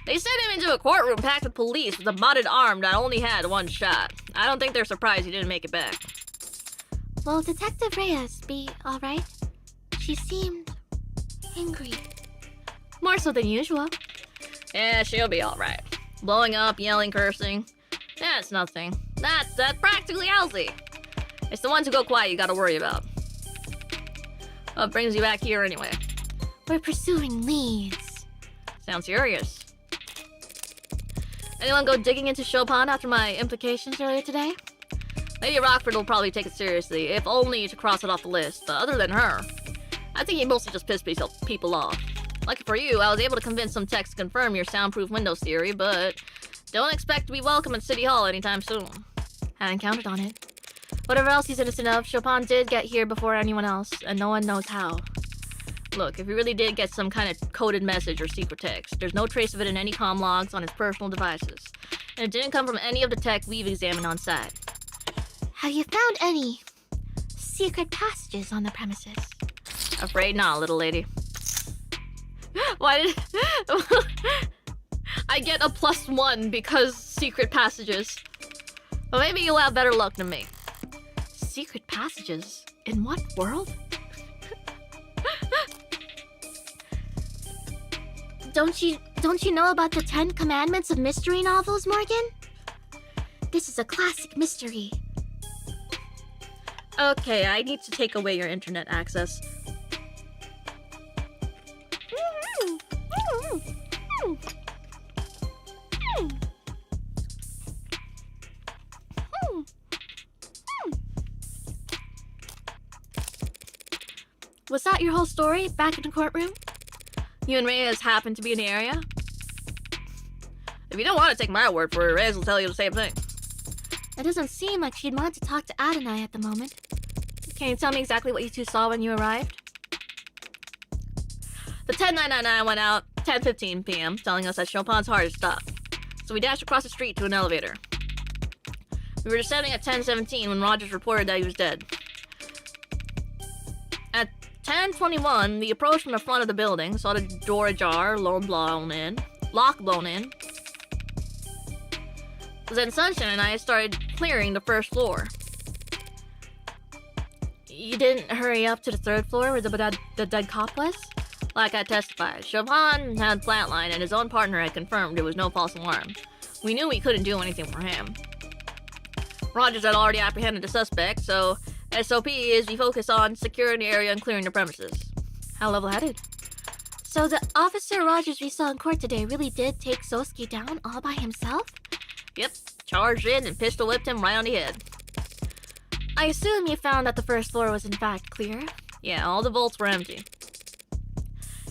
They sent him into a courtroom packed with police with a modded arm that only had one shot. I don't think they're surprised he didn't make it back. Will Detective Reyes be alright? She seemed angry. More so than usual. Yeah, she'll be alright. Blowing up, yelling, cursing. That's nothing. That's practically healthy. It's the ones who go quiet you gotta worry about. What brings you back here anyway? We're pursuing leads. Sounds serious. Anyone go digging into Chopin after my implications earlier today? Lady Rockford will probably take it seriously, if only to cross it off the list, but other than her, I think he mostly just pissed people off. Lucky for you, I was able to convince some techs to confirm your soundproof windows theory, but don't expect to be welcome at City Hall anytime soon. Hadn't counted on it. Whatever else he's innocent of, Chopin did get here before anyone else, and no one knows how. Look, if he really did get some kind of coded message or secret text, there's no trace of it in any comm logs on his personal devices, and it didn't come from any of the tech we've examined on site. Have you found any secret passages on the premises? Afraid not, little lady. Why did... I get a +1 because secret passages. But maybe you'll have better luck than me. Secret passages? In what world? Don't you know about the 10 Commandments of mystery novels, Morgan? This is a classic mystery. Okay, I need to take away your internet access. Was that your whole story back in the courtroom? You and Reyes happen to be in the area? If you don't want to take my word for it, Reyes will tell you the same thing. It doesn't seem like she'd want to talk to Adonai at the moment. Can you tell me exactly what you two saw when you arrived? The 10999 went out 10:15 p.m., telling us that Chopin's heart had stopped. So we dashed across the street to an elevator. We were descending at 10:17 when Rogers reported that he was dead. At 10:21, we approached from the front of the building, saw the door ajar, lock blown in. Then Sunshine and I started clearing the first floor. You didn't hurry up to the 3rd floor where the dead cop was? Like I testified, Chopin had flatlined and his own partner had confirmed there was no false alarm. We knew we couldn't do anything for him. Rogers had already apprehended the suspect, so SOP is we focus on securing the area and clearing the premises. How level-headed. So the officer Rogers we saw in court today really did take Soski down all by himself? Yep, charged in and pistol whipped him right on the head. I assume you found that the 1st floor was in fact clear? Yeah, all the vaults were empty.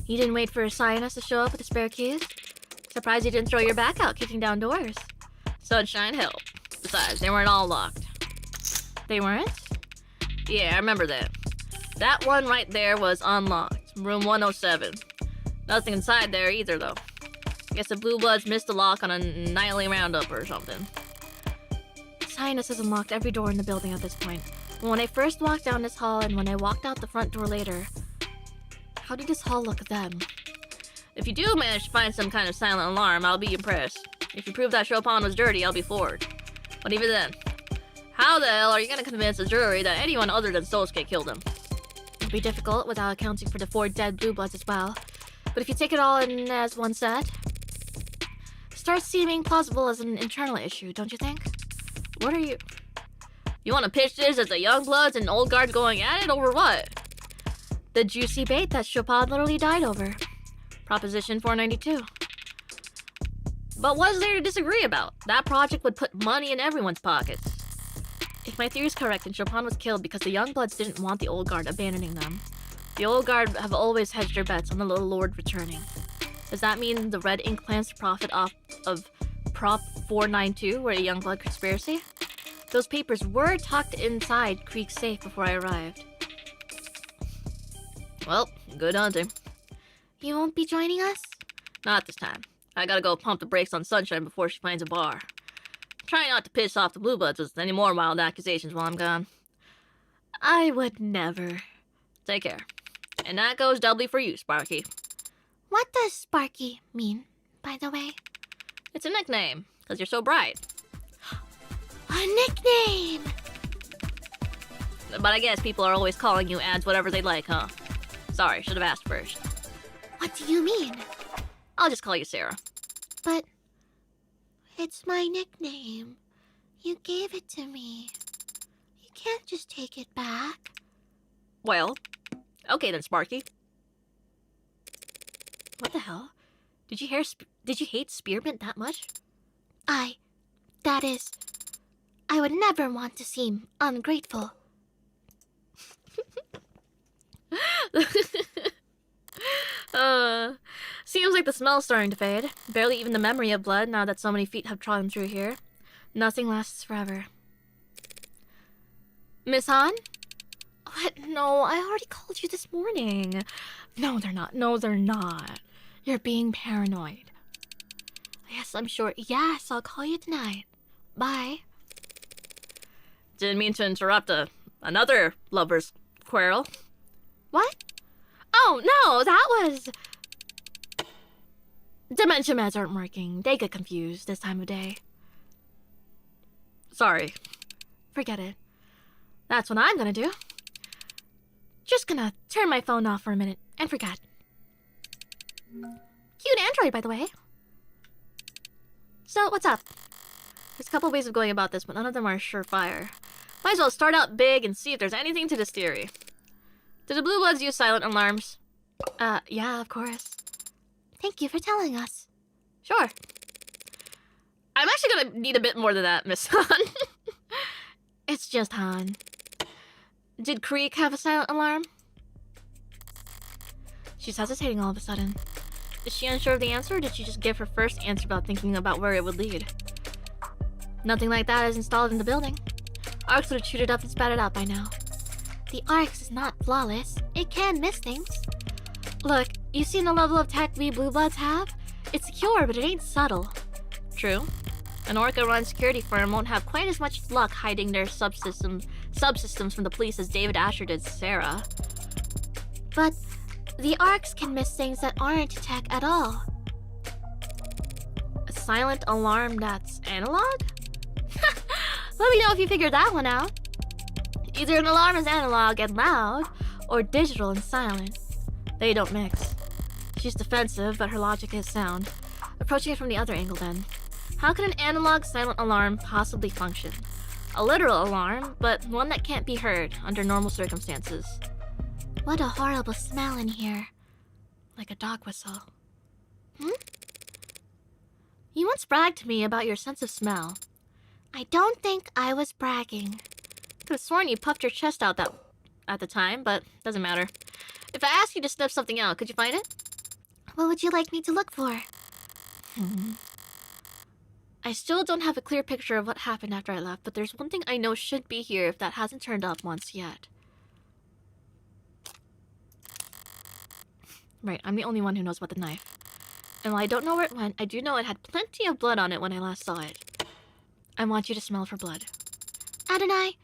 You didn't wait for a Cyanus to show up with the spare keys? Surprised you didn't throw your back out kicking down doors. Sunshine helped. Besides, they weren't all locked. They weren't? Yeah, I remember that. That one right there was unlocked. Room 107. Nothing inside there either, though. Guess the Blue Bloods missed the lock on a nightly roundup or something. Cyanus has unlocked every door in the building at this point. When I first walked down this hall and when I walked out the front door later, how did this hall look then? If you do manage to find some kind of silent alarm, I'll be impressed. If you prove that Chopin was dirty, I'll be floored. But even then, how the hell are you gonna convince the jury that anyone other than Sosuke killed him? It'll be difficult without accounting for the 4 dead Blue Bloods as well. But if you take it all in as one set, it starts seeming plausible as an internal issue, don't you think? What are you... You want to pitch this as the young bloods and old guards going at it over what? The juicy bait that Chopin literally died over. Proposition 492. But what is there to disagree about? That project would put money in everyone's pockets. If my theory is correct, then Chopin was killed because the young bloods didn't want the old guard abandoning them. The old guard have always hedged their bets on the little lord returning. Does that mean the Red Ink plans to profit off of Prop 492, or a young blood conspiracy? Those papers were tucked inside Creek's safe before I arrived. Well, good hunting. You won't be joining us? Not this time. I gotta go pump the brakes on Sunshine before she finds a bar. Try not to piss off the Blue Bloods with any more wild accusations while I'm gone. I would never. Take care. And that goes doubly for you, Sparky. What does Sparky mean, by the way? It's a nickname, because you're so bright. A nickname! But I guess people are always calling you ads whatever they like, huh? Sorry, should have asked first. What do you mean? I'll just call you Sarah. But it's my nickname. You gave it to me. You can't just take it back. Well, okay then, Sparky. What the hell? Did you hate Spearmint that much? I would never want to seem ungrateful. Seems like the smell's starting to fade. Barely even the memory of blood now that so many feet have trodden through here. Nothing lasts forever. Miss Han? What? No, I already called you this morning. No, they're not. No, they're not. You're being paranoid. Yes, I'm sure. Yes, I'll call you tonight. Bye. Didn't mean to interrupt another lover's quarrel. What? Oh, no, that was... Dementia meds aren't working. They get confused this time of day. Sorry. Forget it. That's what I'm gonna do. Just gonna turn my phone off for a minute and forget. Cute Android, by the way. So, what's up? There's a couple ways of going about this, but none of them are surefire. Might as well start out big and see if there's anything to this theory. Do the Blue Bloods use silent alarms? Yeah, of course. Thank you for telling us. Sure. I'm actually gonna need a bit more than that, Miss Han. It's just Han. Did Creek have a silent alarm? She's hesitating all of a sudden. Is she unsure of the answer, or did she just give her first answer without thinking about where it would lead? Nothing like that is installed in the building. Arcs would have chewed it up and spat it out by now. The Arcs is not flawless. It can miss things. Look, you've seen the level of tech we Blue Bloods have? It's secure, but it ain't subtle. True. An Orca-run security firm won't have quite as much luck hiding their subsystems from the police as David Asher did Sarah. But the Arcs can miss things that aren't tech at all. A silent alarm that's analog? Let me know if you figured that one out. Either an alarm is analog and loud, or digital and silent. They don't mix. She's defensive, but her logic is sound. Approaching it from the other angle then. How can an analog silent alarm possibly function? A literal alarm, but one that can't be heard under normal circumstances. What a horrible smell in here. Like a dog whistle. Hmm? You once bragged to me about your sense of smell. I don't think I was bragging. Could have sworn you puffed your chest out at the time, but doesn't matter. If I asked you to sniff something out, could you find it? What would you like me to look for? I still don't have a clear picture of what happened after I left, but there's one thing I know should be here if that hasn't turned up once yet. Right, I'm the only one who knows about the knife. And while I don't know where it went, I do know it had plenty of blood on it when I last saw it. I want you to smell for blood. Adonai,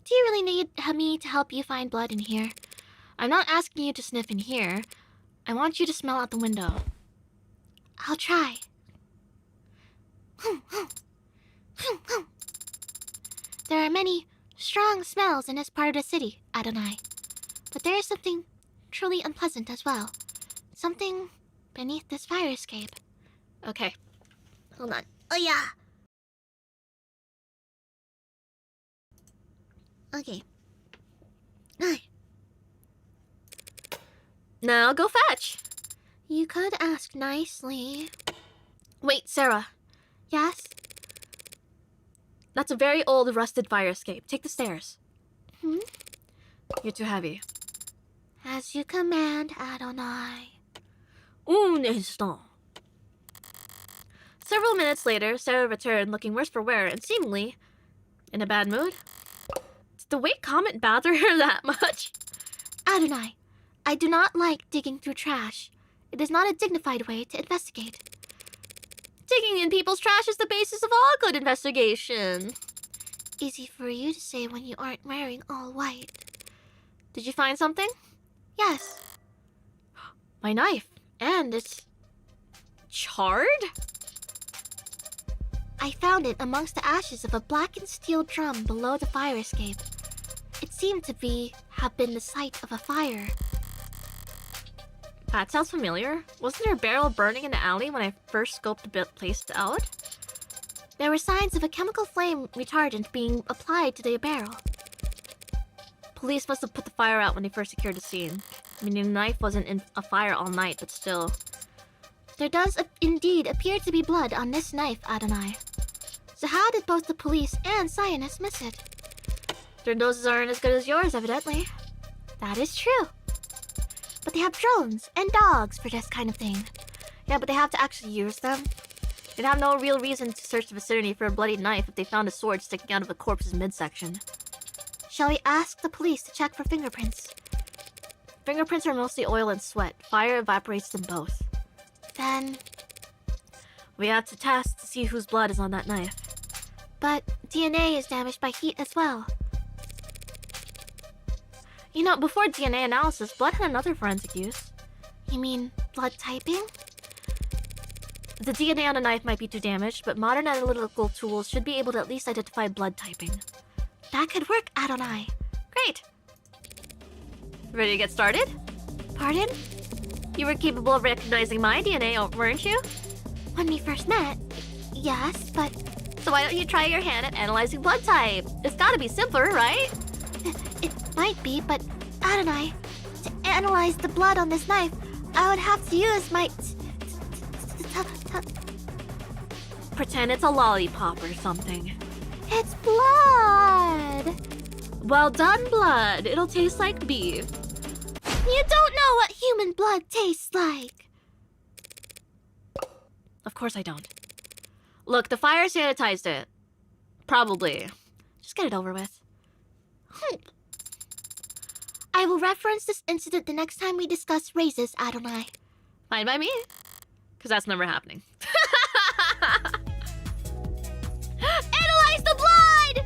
do you really need me to help you find blood in here? I'm not asking you to sniff in here. I want you to smell out the window. I'll try. There are many strong smells in this part of the city, Adonai. But there is something truly unpleasant as well. Something beneath this fire escape. Okay. Hold on. Oh yeah. Okay. Now go fetch. You could ask nicely. Wait, Sarah. Yes? That's a very old, rusted fire escape. Take the stairs. Hmm? You're too heavy. As you command, Adonai. Un instant. Several minutes later, Sarah returned, looking worse for wear and seemingly in a bad mood. Did the weight comment bother her that much? Adonai, I do not like digging through trash. It is not a dignified way to investigate. Digging in people's trash is the basis of all good investigation. Easy for you to say when you aren't wearing all white. Did you find something? Yes. My knife. And it's charred? I found it amongst the ashes of a blackened steel drum below the fire escape. It seemed to have been the site of a fire. That sounds familiar. Wasn't there a barrel burning in the alley when I first scoped the place out? There were signs of a chemical flame retardant being applied to the barrel. Police must have put the fire out when they first secured the scene. I mean, the knife wasn't in a fire all night, but still. There does indeed appear to be blood on this knife, Adonai. So how did both the police and scientists miss it? Their noses aren't as good as yours, evidently. That is true. But they have drones and dogs for this kind of thing. Yeah, but they have to actually use them. They'd have no real reason to search the vicinity for a bloody knife if they found a sword sticking out of a corpse's midsection. Shall we ask the police to check for fingerprints? Fingerprints are mostly oil and sweat. Fire evaporates them both. Then we have to test to see whose blood is on that knife. But DNA is damaged by heat as well. You know, before DNA analysis, blood had another forensic use. You mean blood typing? The DNA on a knife might be too damaged, but modern analytical tools should be able to at least identify blood typing. That could work, Adonai. Great. Ready to get started? Pardon? You were capable of recognizing my DNA, weren't you? When we first met, yes, but So why don't you try your hand at analyzing blood type? It's gotta be simpler, right? it might be, but Adonai, to analyze the blood on this knife, I would have to use my... Pretend it's a lollipop or something. It's blood! Well done, blood. It'll taste like beef. You don't know what human blood tastes like! Of course I don't. Look, the fire sanitized it. Probably. Just get it over with. I will reference this incident the next time we discuss raises, Adonai. Fine by me. Because that's never happening. Analyze the blood!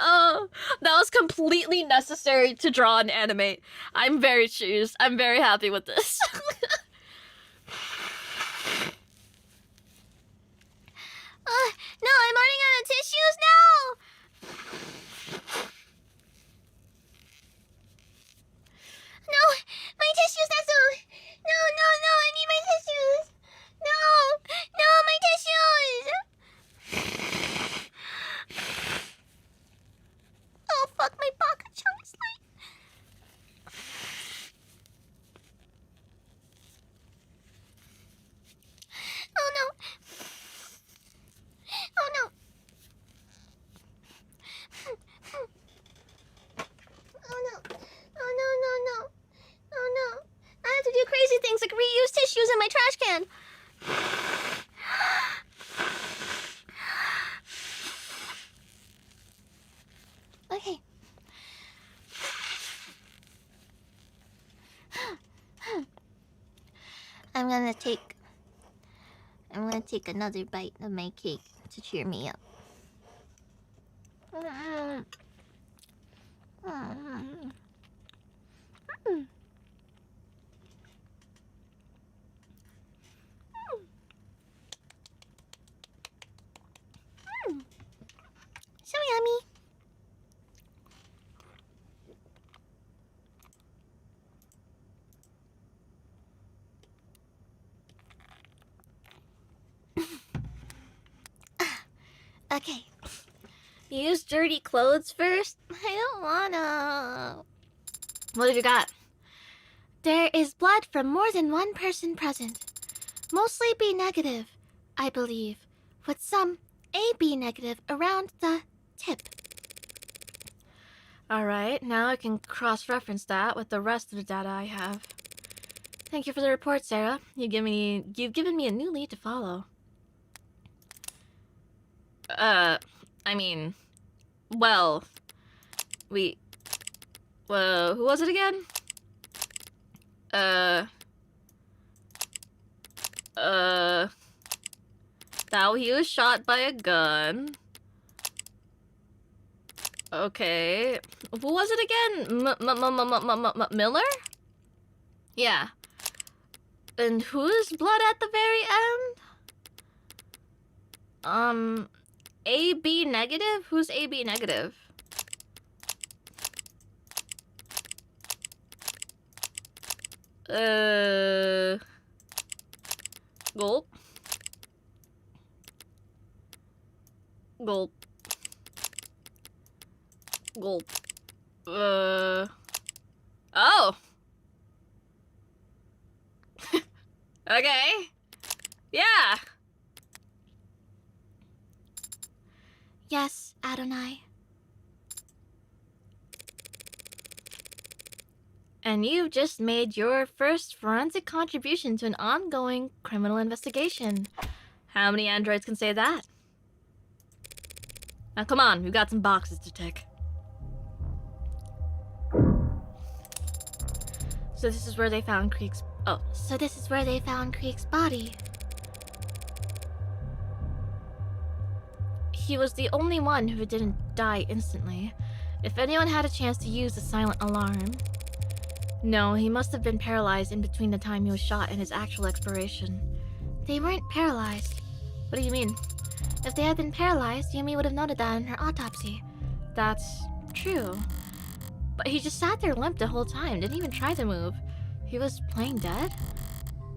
Oh, that was completely necessary to draw and animate. I'm very cheesed. I'm very happy with this. No, I'm running out of tissues now! No, my tissues, Nezu! No, I need my tissues! No, my tissues! Oh, fuck, my pocket chunk is like... Oh, no. Oh, no. Oh, no. I have to do crazy things like reuse tissues in my trash can. Okay. I'm gonna take another bite of my cake to cheer me up. So yummy. Okay. You use dirty clothes first? I don't wanna. What have you got? There is blood from more than one person present. Mostly B negative, I believe, with some AB negative around the tip. Alright, now I can cross-reference that with the rest of the data I have. Thank you for the report, Sarah. You've given me a new lead to follow. I mean, well, who was it again? That he was shot by a gun. Okay. Who was it again? Miller? Yeah. And whose blood at the very end? AB negative? Who's AB negative? Gulp. Gulp. Gulp. Oh! Okay. Yeah! Yes, Adonai. And you've just made your first forensic contribution to an ongoing criminal investigation. How many androids can say that? Now come on, we've got some boxes to tick. So this is where they found Creek's... Oh. So this is where they found Creek's body. He was the only one who didn't die instantly. If anyone had a chance to use the silent alarm... No, he must have been paralyzed in between the time he was shot and his actual expiration. They weren't paralyzed. What do you mean? If they had been paralyzed, Yumi would have noted that in her autopsy. That's true. But he just sat there limp the whole time, didn't even try to move. He was playing dead?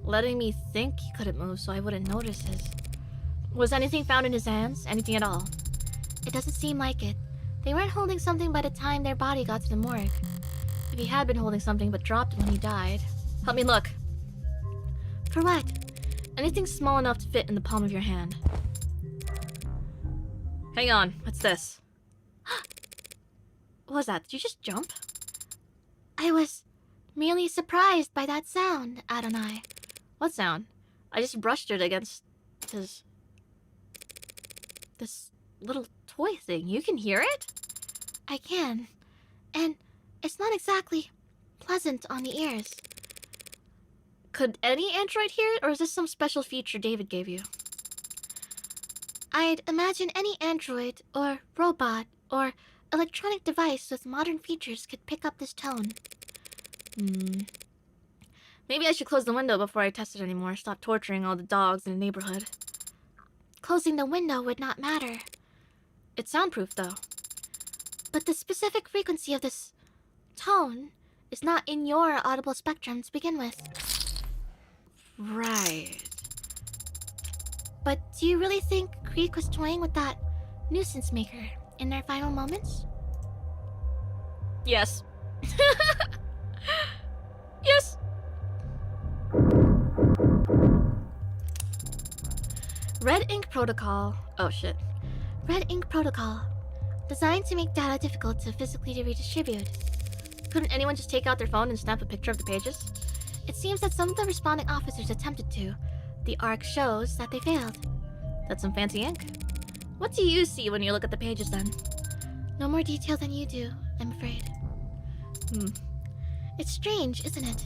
Letting me think he couldn't move so I wouldn't notice his... Was anything found in his hands? Anything at all? It doesn't seem like it. They weren't holding something by the time their body got to the morgue. If he had been holding something but dropped it when he died... Help me look. For what? Anything small enough to fit in the palm of your hand. Hang on, what's this? What was that? Did you just jump? I was merely surprised by that sound, Adonai. What sound? I just brushed it against this little toy thing. You can hear it? I can. And it's not exactly pleasant on the ears. Could any android hear it, or is this some special feature David gave you? I'd imagine any android, or robot, or electronic device with modern features could pick up this tone. Maybe I should close the window before I test it anymore. Stop torturing all the dogs in the neighborhood. Closing the window would not matter. It's soundproof, though. But the specific frequency of this tone is not in your audible spectrum to begin with. Right. But do you really think Creek was toying with that nuisance maker in their final moments? Yes. Yes. Red Ink Protocol. Oh shit. Red Ink Protocol. Designed to make data difficult to physically redistribute. Couldn't anyone just take out their phone and snap a picture of the pages? It seems that some of the responding officers attempted to. The ARC shows that they failed. That's some fancy ink. What do you see when you look at the pages then? No more detail than you do, I'm afraid. Hmm. It's strange, isn't it?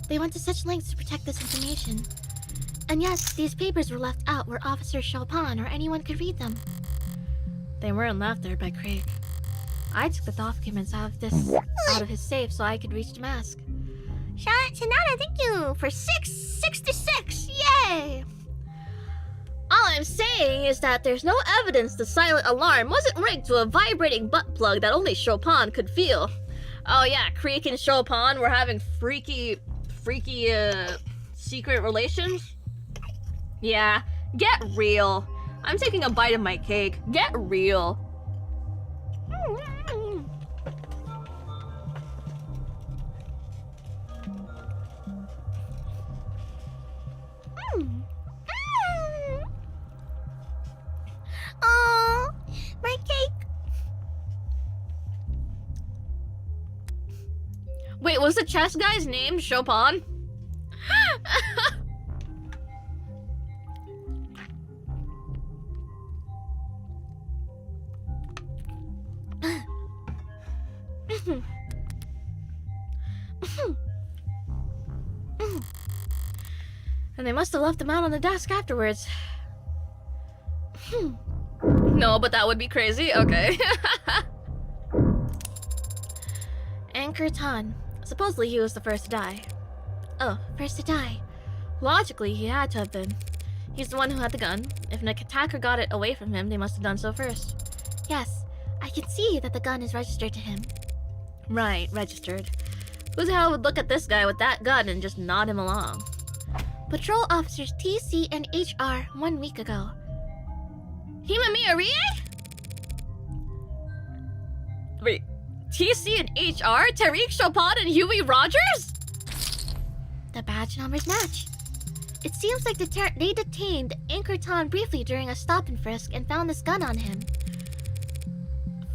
They went to such lengths to protect this information. And yet, these papers were left out where Officer Chopin or anyone could read them. They weren't left there by Craig. I took the documents out of his safe so I could reach the mask. Shanada, thank you for 666! Yay! All I'm saying is that there's no evidence the silent alarm wasn't rigged to a vibrating butt plug that only Chopin could feel. Oh yeah, Creek and Chopin were having freaky, secret relations? Yeah, get real. I'm taking a bite of my cake. Get real. Oh, my cake. Wait, was the chess guy's name Chopin? And they must have left them out on the desk afterwards. No, but that would be crazy. Okay. Anchor Tan. Supposedly he was the first to die. Oh, first to die. Logically, he had to have been. He's the one who had the gun. If an attacker got it away from him, they must have done so first. Yes, I can see that the gun is registered to him. Right, registered. Who the hell would look at this guy with that gun and just nod him along? Patrol officers TC and HR 1 week ago. Himamiya Rie? Wait, TC and HR? Tariq Chopin and Huey Rogers? The badge numbers match. It seems like they detained Anchor Tan briefly during a stop and frisk and found this gun on him.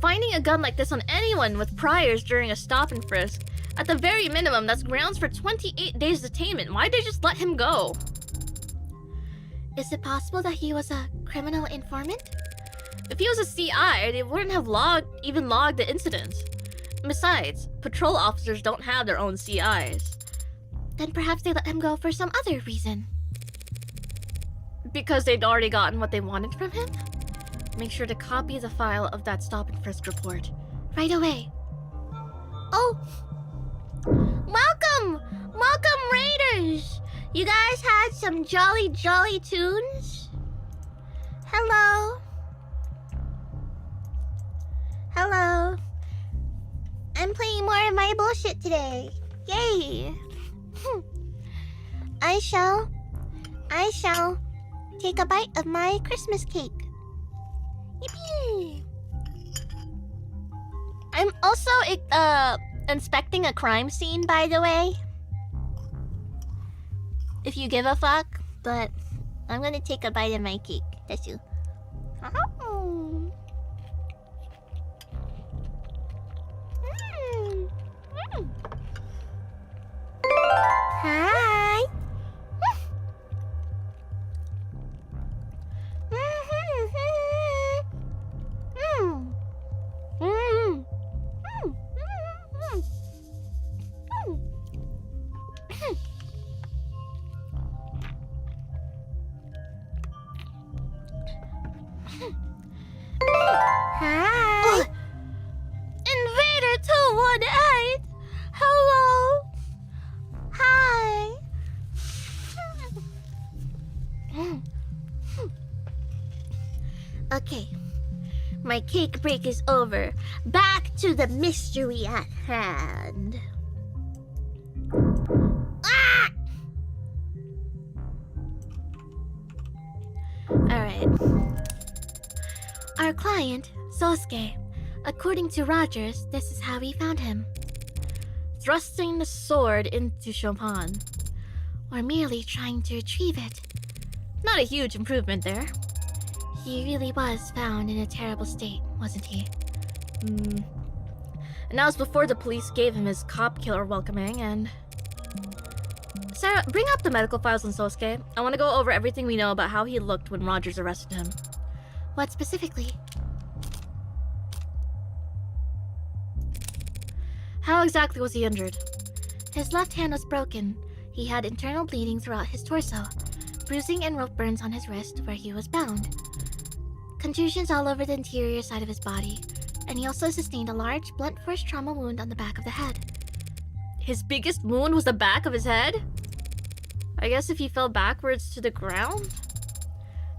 Finding a gun like this on anyone with priors during a stop and frisk, at the very minimum, that's grounds for 28 days detainment. Why'd they just let him go? Is it possible that he was a criminal informant? If he was a CI, they wouldn't have even logged the incident. Besides, patrol officers don't have their own CIs. then perhaps they let him go for some other reason. Because they'd already gotten what they wanted from him? Make sure to copy the file of that stop and frisk report. Right away. Oh! Welcome! Welcome, Raiders! You guys had some jolly tunes? Hello? Hello? I'm playing more of my bullshit today. Yay! I shall take a bite of my Christmas cake. Yippee! I'm also inspecting a crime scene, by the way. If you give a fuck, but I'm gonna take a bite of my cake. That's you. Oh. Hi. Hi. Invader 218. Hello. Hi. Okay. My cake break is over. Back to the mystery at hand. Ah! Alright. Our client, Sosuke. According to Rogers, this is how we found him. Thrusting the sword into Chopin. Or merely trying to retrieve it. Not a huge improvement there. He really was found in a terrible state, wasn't he? And that was before the police gave him his cop killer welcoming, and... Sarah, bring up the medical files on Sosuke. I want to go over everything we know about how he looked when Rogers arrested him. What specifically? How exactly was he injured? His left hand was broken. He had internal bleeding throughout his torso, bruising and rope burns on his wrist where he was bound, contusions all over the interior side of his body, and he also sustained a large, blunt force trauma wound on the back of the head. His biggest wound was the back of his head? I guess if he fell backwards to the ground?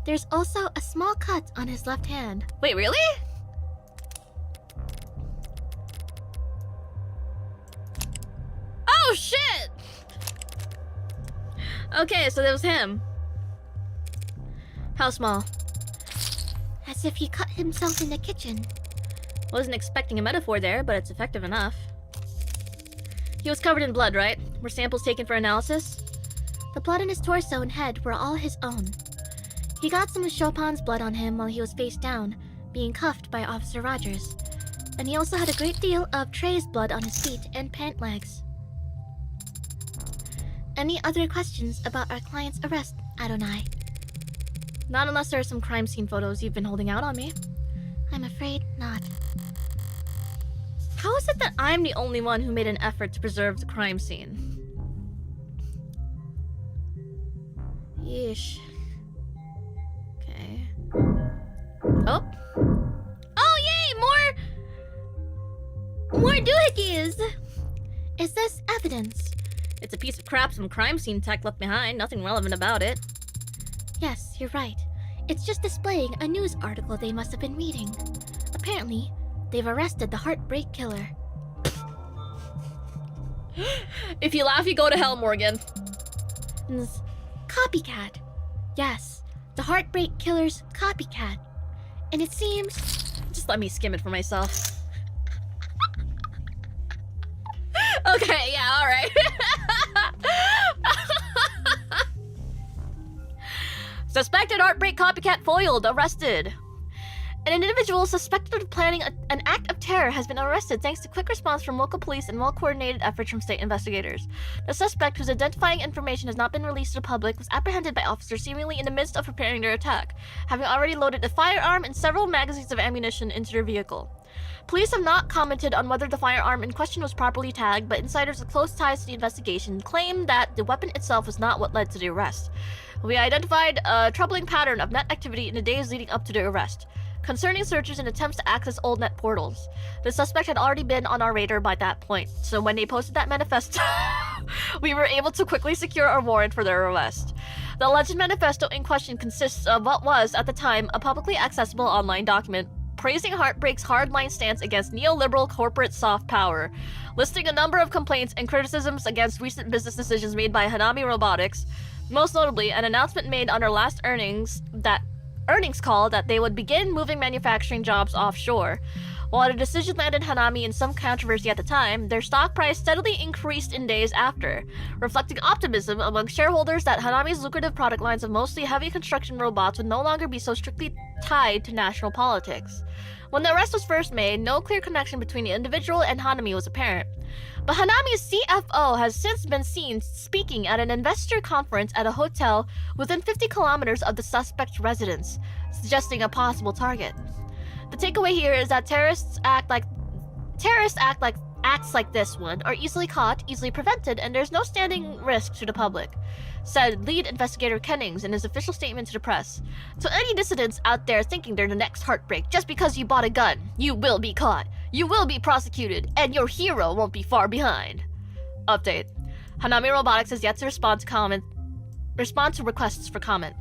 There's also a small cut on his left hand. Wait, really? Oh, shit! Okay, so that was him. How small? As if he cut himself in the kitchen. Wasn't expecting a metaphor there, but it's effective enough. He was covered in blood, right? Were samples taken for analysis? The blood on his torso and head were all his own. He got some of Chopin's blood on him while he was face down, being cuffed by Officer Rogers. And he also had a great deal of Trey's blood on his feet and pant legs. Any other questions about our client's arrest, Adonai? Not unless there are some crime scene photos you've been holding out on me. I'm afraid not. How is it that I'm the only one who made an effort to preserve the crime scene? Yeesh. Okay. Oh! Oh, yay! More doohickeys! Is this evidence? It's a piece of crap some crime scene tech left behind. Nothing relevant about it. Yes, you're right. It's just displaying a news article they must have been reading. Apparently, they've arrested the heartbreak killer. If you laugh, you go to hell, Morgan. Copycat. Yes, the heartbreak killer's copycat. And it seems... Just let me skim it for myself. Okay, yeah, alright. Suspected heartbreak copycat foiled, arrested. An individual suspected of planning an act of terror has been arrested thanks to quick response from local police and well-coordinated efforts from state investigators. The suspect, whose identifying information has not been released to the public, was apprehended by officers seemingly in the midst of preparing their attack, having already loaded a firearm and several magazines of ammunition into their vehicle. Police have not commented on whether the firearm in question was properly tagged, but insiders with close ties to the investigation claim that the weapon itself was not what led to the arrest. We identified a troubling pattern of net activity in the days leading up to the arrest, concerning searches and attempts to access old net portals. The suspect had already been on our radar by that point, so when they posted that manifesto, we were able to quickly secure a warrant for their arrest. The alleged manifesto in question consists of what was, at the time, a publicly accessible online document praising Heartbreak's hardline stance against neoliberal corporate soft power, listing a number of complaints and criticisms against recent business decisions made by Hanami Robotics, most notably an announcement made on our last earnings call that they would begin moving manufacturing jobs offshore. While the decision landed Hanami in some controversy at the time, their stock price steadily increased in days after, reflecting optimism among shareholders that Hanami's lucrative product lines of mostly heavy construction robots would no longer be so strictly tied to national politics. When the arrest was first made, no clear connection between the individual and Hanami was apparent. But Hanami's CFO has since been seen speaking at an investor conference at a hotel within 50 kilometers of the suspect's residence, suggesting a possible target. The takeaway here is that acts like this one are easily caught, easily prevented, and there's no standing risk to the public, said lead investigator Kennings in his official statement to the press. So any dissidents out there thinking they're the next Heartbreak just because you bought a gun, you will be caught, you will be prosecuted, and your hero won't be far behind. Update. Hanami Robotics has yet to respond to requests for comment,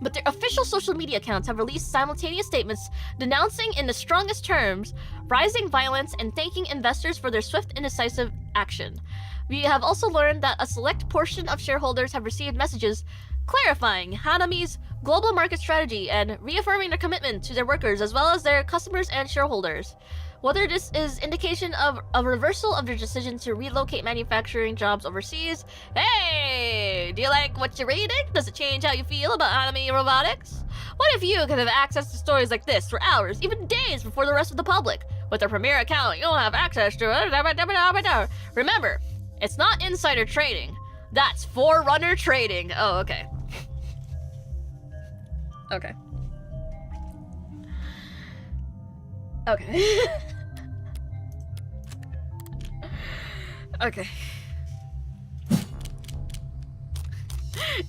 but their official social media accounts have released simultaneous statements denouncing in the strongest terms rising violence and thanking investors for their swift and decisive action. We have also learned that a select portion of shareholders have received messages clarifying Hanami's global market strategy and reaffirming their commitment to their workers as well as their customers and shareholders. Whether this is indication of a reversal of their decision to relocate manufacturing jobs overseas. Hey! Do you like what you're reading? Does it change how you feel about Eimi Robotics? What if you could have access to stories like this for hours, even days before the rest of the public? With a premier account, you'll have access to it. Remember, it's not insider trading. That's forerunner trading. Oh, okay. Okay. Okay. Okay.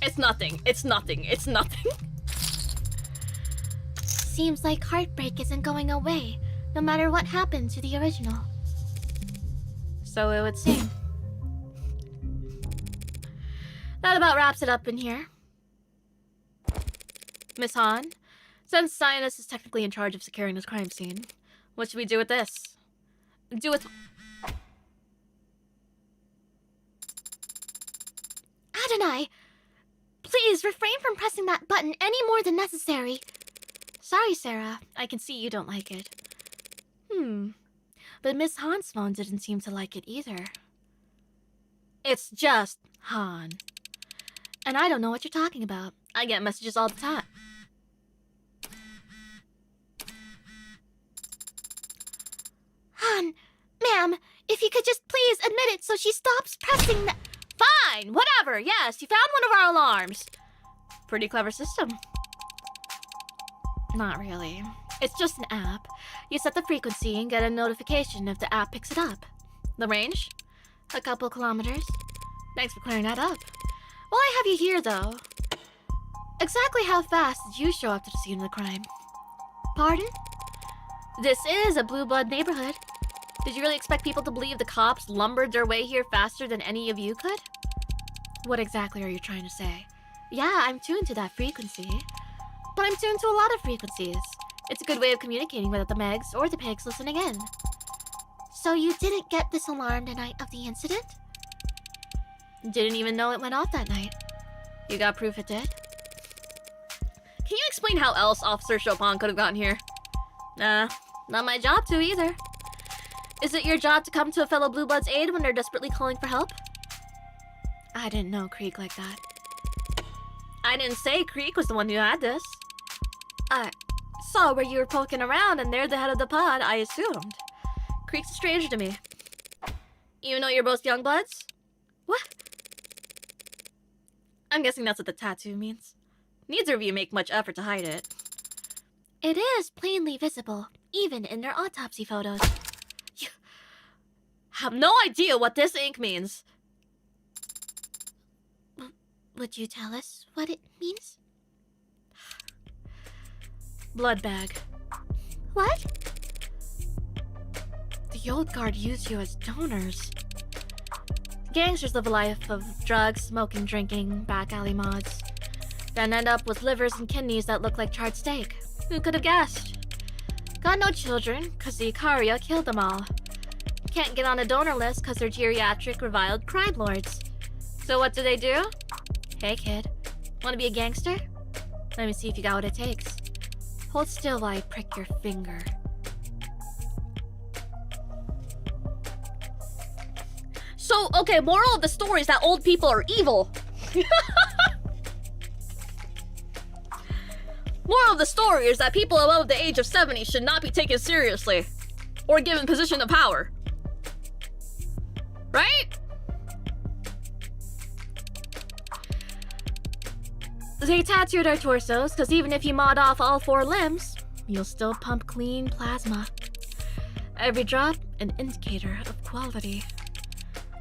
It's nothing. It's nothing. It's nothing. Seems like Heartbreak isn't going away, no matter what happened to the original. So it would seem. That about wraps it up in here. Miss Han, since Scientist is technically in charge of securing this crime scene, what should we do with this? Do with... Adonai! Please refrain from pressing that button any more than necessary. Sorry, Sarah. I can see you don't like it. But Miss Han's phone didn't seem to like it either. It's just Han. And I don't know what you're talking about. I get messages all the time. Han, ma'am, if you could just please admit it so she stops pressing the... Fine, whatever. Yes, you found one of our alarms. Pretty clever system. Not really. It's just an app. You set the frequency and get a notification if the app picks it up. The range? A couple kilometers. Thanks for clearing that up. Well, I have you here, though. Exactly how fast did you show up to the scene of the crime? Pardon? This is a blue blood neighborhood. Did you really expect people to believe the cops lumbered their way here faster than any of you could? What exactly are you trying to say? Yeah, I'm tuned to that frequency. But I'm tuned to a lot of frequencies. It's a good way of communicating without the Megs or the pigs listening in. So you didn't get this alarm the night of the incident? Didn't even know it went off that night. You got proof it did? Can you explain how else Officer Chopin could have gotten here? Nah, not my job to either. Is it your job to come to a fellow Blue Blood's aid when they're desperately calling for help? I didn't know Creek like that. I didn't say Creek was the one who had this. I saw where you were poking around and they're the head of the pod, I assumed. Creek's a stranger to me. You know you're both young bloods? What? I'm guessing that's what the tattoo means. Neither of you make much effort to hide it. It is plainly visible, even in their autopsy photos. You have no idea what this ink means. Would you tell us what it means? Blood bag. What? The old guard used you as donors. Gangsters live a life of drugs, smoking, drinking, back alley mods. Then end up with livers and kidneys that look like charred steak. Who could have guessed? Got no children, cause the Ikaria killed them all. Can't get on a donor list cause they're geriatric reviled crime lords. So what do? Hey kid, wanna be a gangster? Let me see if you got what it takes. Hold still while I prick your finger. So, okay, moral of the story is that old people are evil. Moral of the story is that people above the age of 70 should not be taken seriously or given position of power. Right? They tattooed our torsos because even if you mod off all 4 limbs, you'll still pump clean plasma. Every drop, an indicator of quality.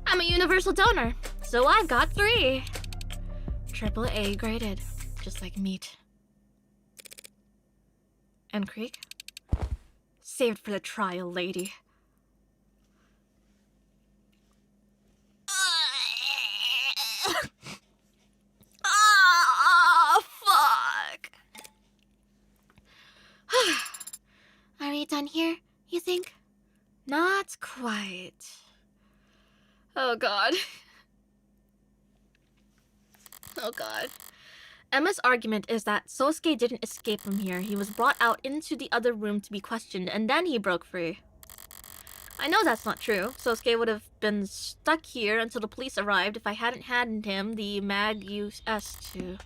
I'm a universal donor, so I've got 3. AAA graded, just like meat. And Creek? Saved for the trial, lady. Fuck! Are we done here, you think? Not quite. Oh god. Oh god. Emma's argument is that Sosuke didn't escape from here. He was brought out into the other room to be questioned, and then he broke free. I know that's not true. Sosuke would have been stuck here until the police arrived if I hadn't handed him the mag US to,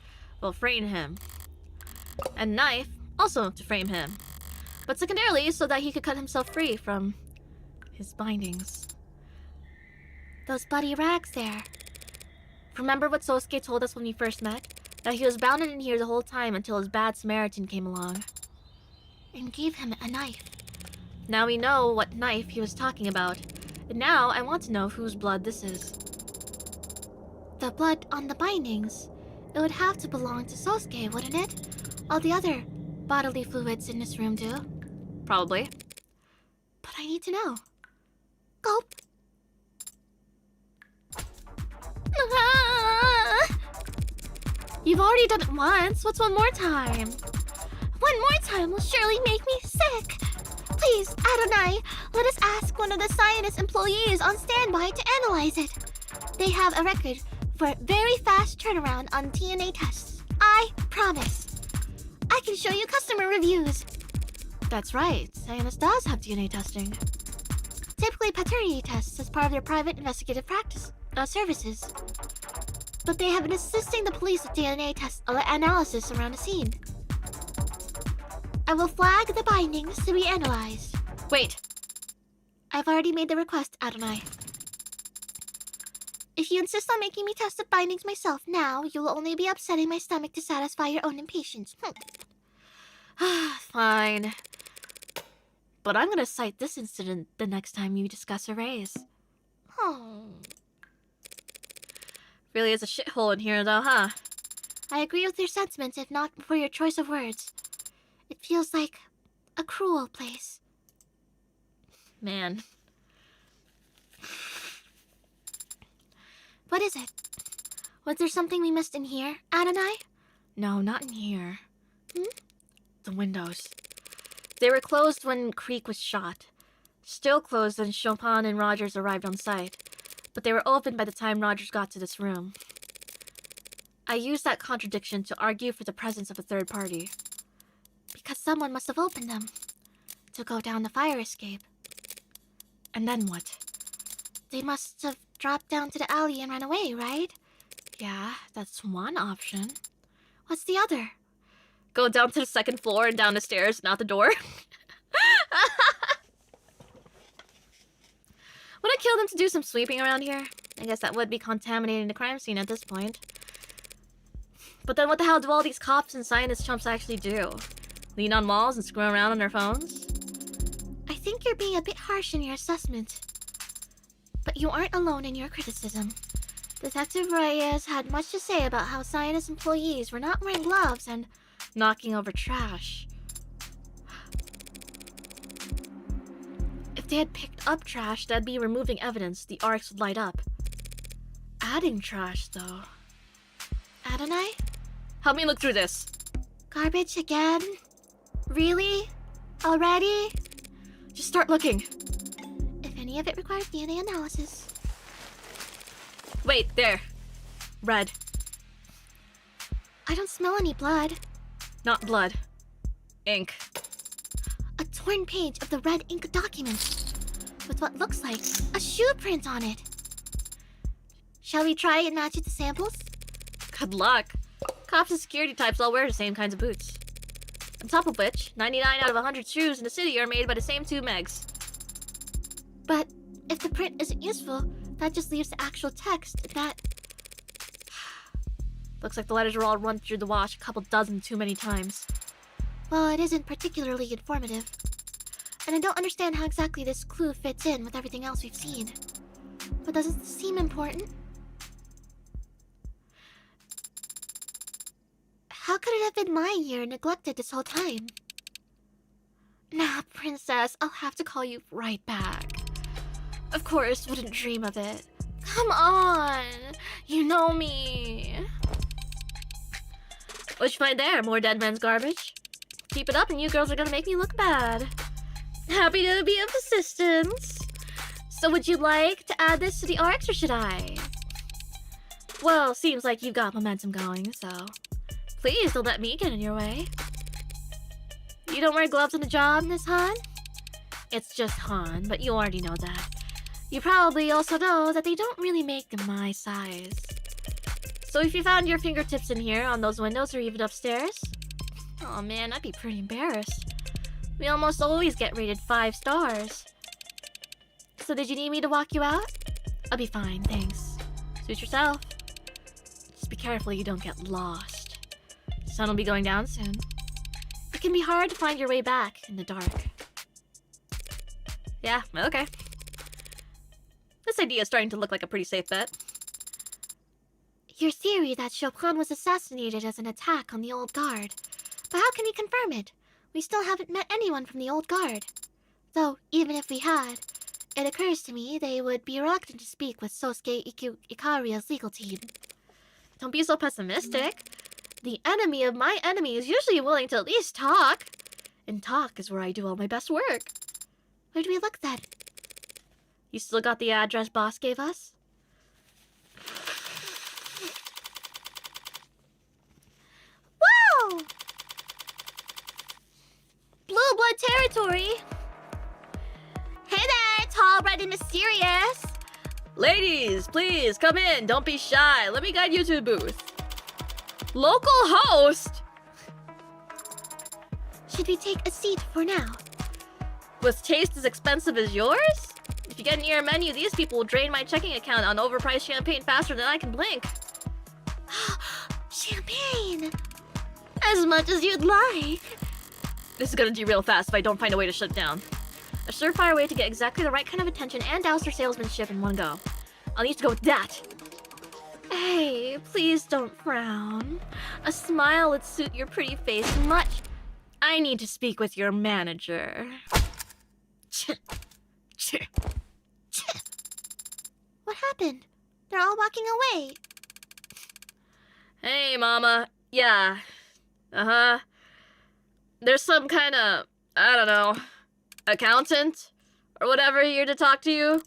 well, frame him. And knife, also to frame him. But secondarily, so that he could cut himself free from his bindings. Those bloody rags there. Remember what Sosuke told us when we first met? That he was bounded in here the whole time until his bad Samaritan came along. And gave him a knife. Now we know what knife he was talking about. And now I want to know whose blood this is. The blood on the bindings. It would have to belong to Sosuke, wouldn't it? All the other bodily fluids in this room do. Probably. But I need to know. Gulp. You've already done it once. What's one more time? One more time will surely make me sick. Please, Adonai, let us ask one of the scientist employees on standby to analyze it. They have a record for very fast turnaround on DNA tests. I promise. I can show you customer reviews. That's right. Scientist does have DNA testing. Typically paternity tests as part of their private investigative services. But they have been assisting the police with DNA test analysis around the scene. I will flag the bindings to be analyzed. Wait. I've already made the request, Adonai. If you insist on making me test the bindings myself now, you will only be upsetting my stomach to satisfy your own impatience. Fine. But I'm gonna cite this incident the next time you discuss a raise. Oh. Really is a shithole in here though, huh? I agree with your sentiments, if not for your choice of words. It feels like a cruel place. Man. What is it? Was there something we missed in here, Adonai? No, not in here. The windows. They were closed when Creek was shot. Still closed when Chopin and Rogers arrived on site. But they were open by the time Rogers got to this room. I used that contradiction to argue for the presence of a third party. Because someone must have opened them. To go down the fire escape. And then what? They must have dropped down to the alley and ran away, right? Yeah, that's one option. What's the other? Go down to the second floor and down the stairs, not the door. Would I kill them to do some sweeping around here? I guess that would be contaminating the crime scene at this point. But then what the hell do all these cops and scientist chumps actually do? Lean on walls and screw around on their phones? think you're being a bit harsh in your assessment. But you aren't alone in your criticism. Detective Reyes had much to say about how scientist employees were not wearing gloves and knocking over trash. If they had picked up trash, that'd be removing evidence. The arcs would light up. Adding trash, though. Adonai? Help me look through this. Garbage again? Really? Already? Just start looking. If any of it requires DNA analysis. Wait, there. Red. I don't smell any blood. Not blood. Ink. A torn page of the red ink document with what looks like a shoe print on it. Shall we try and match it to samples? Good luck. Cops and security types all wear the same kinds of boots. On top of which, 99 out of 100 shoes in the city are made by the same two Megs. But if the print isn't useful, that just leaves the actual text that... Looks like the letters were all run through the wash a couple dozen too many times. Well, it isn't particularly informative. And I don't understand how exactly this clue fits in with everything else we've seen. But does it seem important? How could it have been my year neglected this whole time? Nah, princess, I'll have to call you right back. Of course, wouldn't dream of it. Come on! You know me! What'd you find there? More dead man's garbage? Keep it up and you girls are gonna make me look bad. Happy to be of assistance. So would you like to add this to the arcs or should I? Well, seems like you've got momentum going, so... Please don't let me get in your way. You don't wear gloves on the job, Miss Han? It's just Han, but you already know that. You probably also know that they don't really make them my size. So if you found your fingertips in here, on those windows, or even upstairs? Oh man, I'd be pretty embarrassed. We almost always get rated 5 stars. So did you need me to walk you out? I'll be fine, thanks. Suit yourself. Just be careful you don't get lost. Sun will be going down soon. It can be hard to find your way back in the dark. Yeah, okay. This idea is starting to look like a pretty safe bet. Your theory that Chopin was assassinated as an attack on the old guard. But how can we confirm it? We still haven't met anyone from the old guard. Though, even if we had, it occurs to me they would be reluctant to speak with Sosuke Ikaria's legal team. Don't be so pessimistic. The enemy of my enemy is usually willing to at least talk. And talk is where I do all my best work. Where do we look then? You still got the address boss gave us? Whoa! Blue blood territory! Hey there, tall, red, and mysterious! Ladies, please, come in. Don't be shy. Let me guide you to the booth. Local host? Should we take a seat for now? With taste as expensive as yours? If you get near a menu, these people will drain my checking account on overpriced champagne faster than I can blink. Champagne! As much as you'd like. This is gonna derail fast if I don't find a way to shut it down. A surefire way to get exactly the right kind of attention and douse their salesmanship in one go. I'll need to go with that. Hey, please don't frown. A smile would suit your pretty face much. I need to speak with your manager. What happened? They're all walking away. Hey, Mama. Yeah. Uh-huh. There's some kind of, I don't know, accountant or whatever here to talk to you.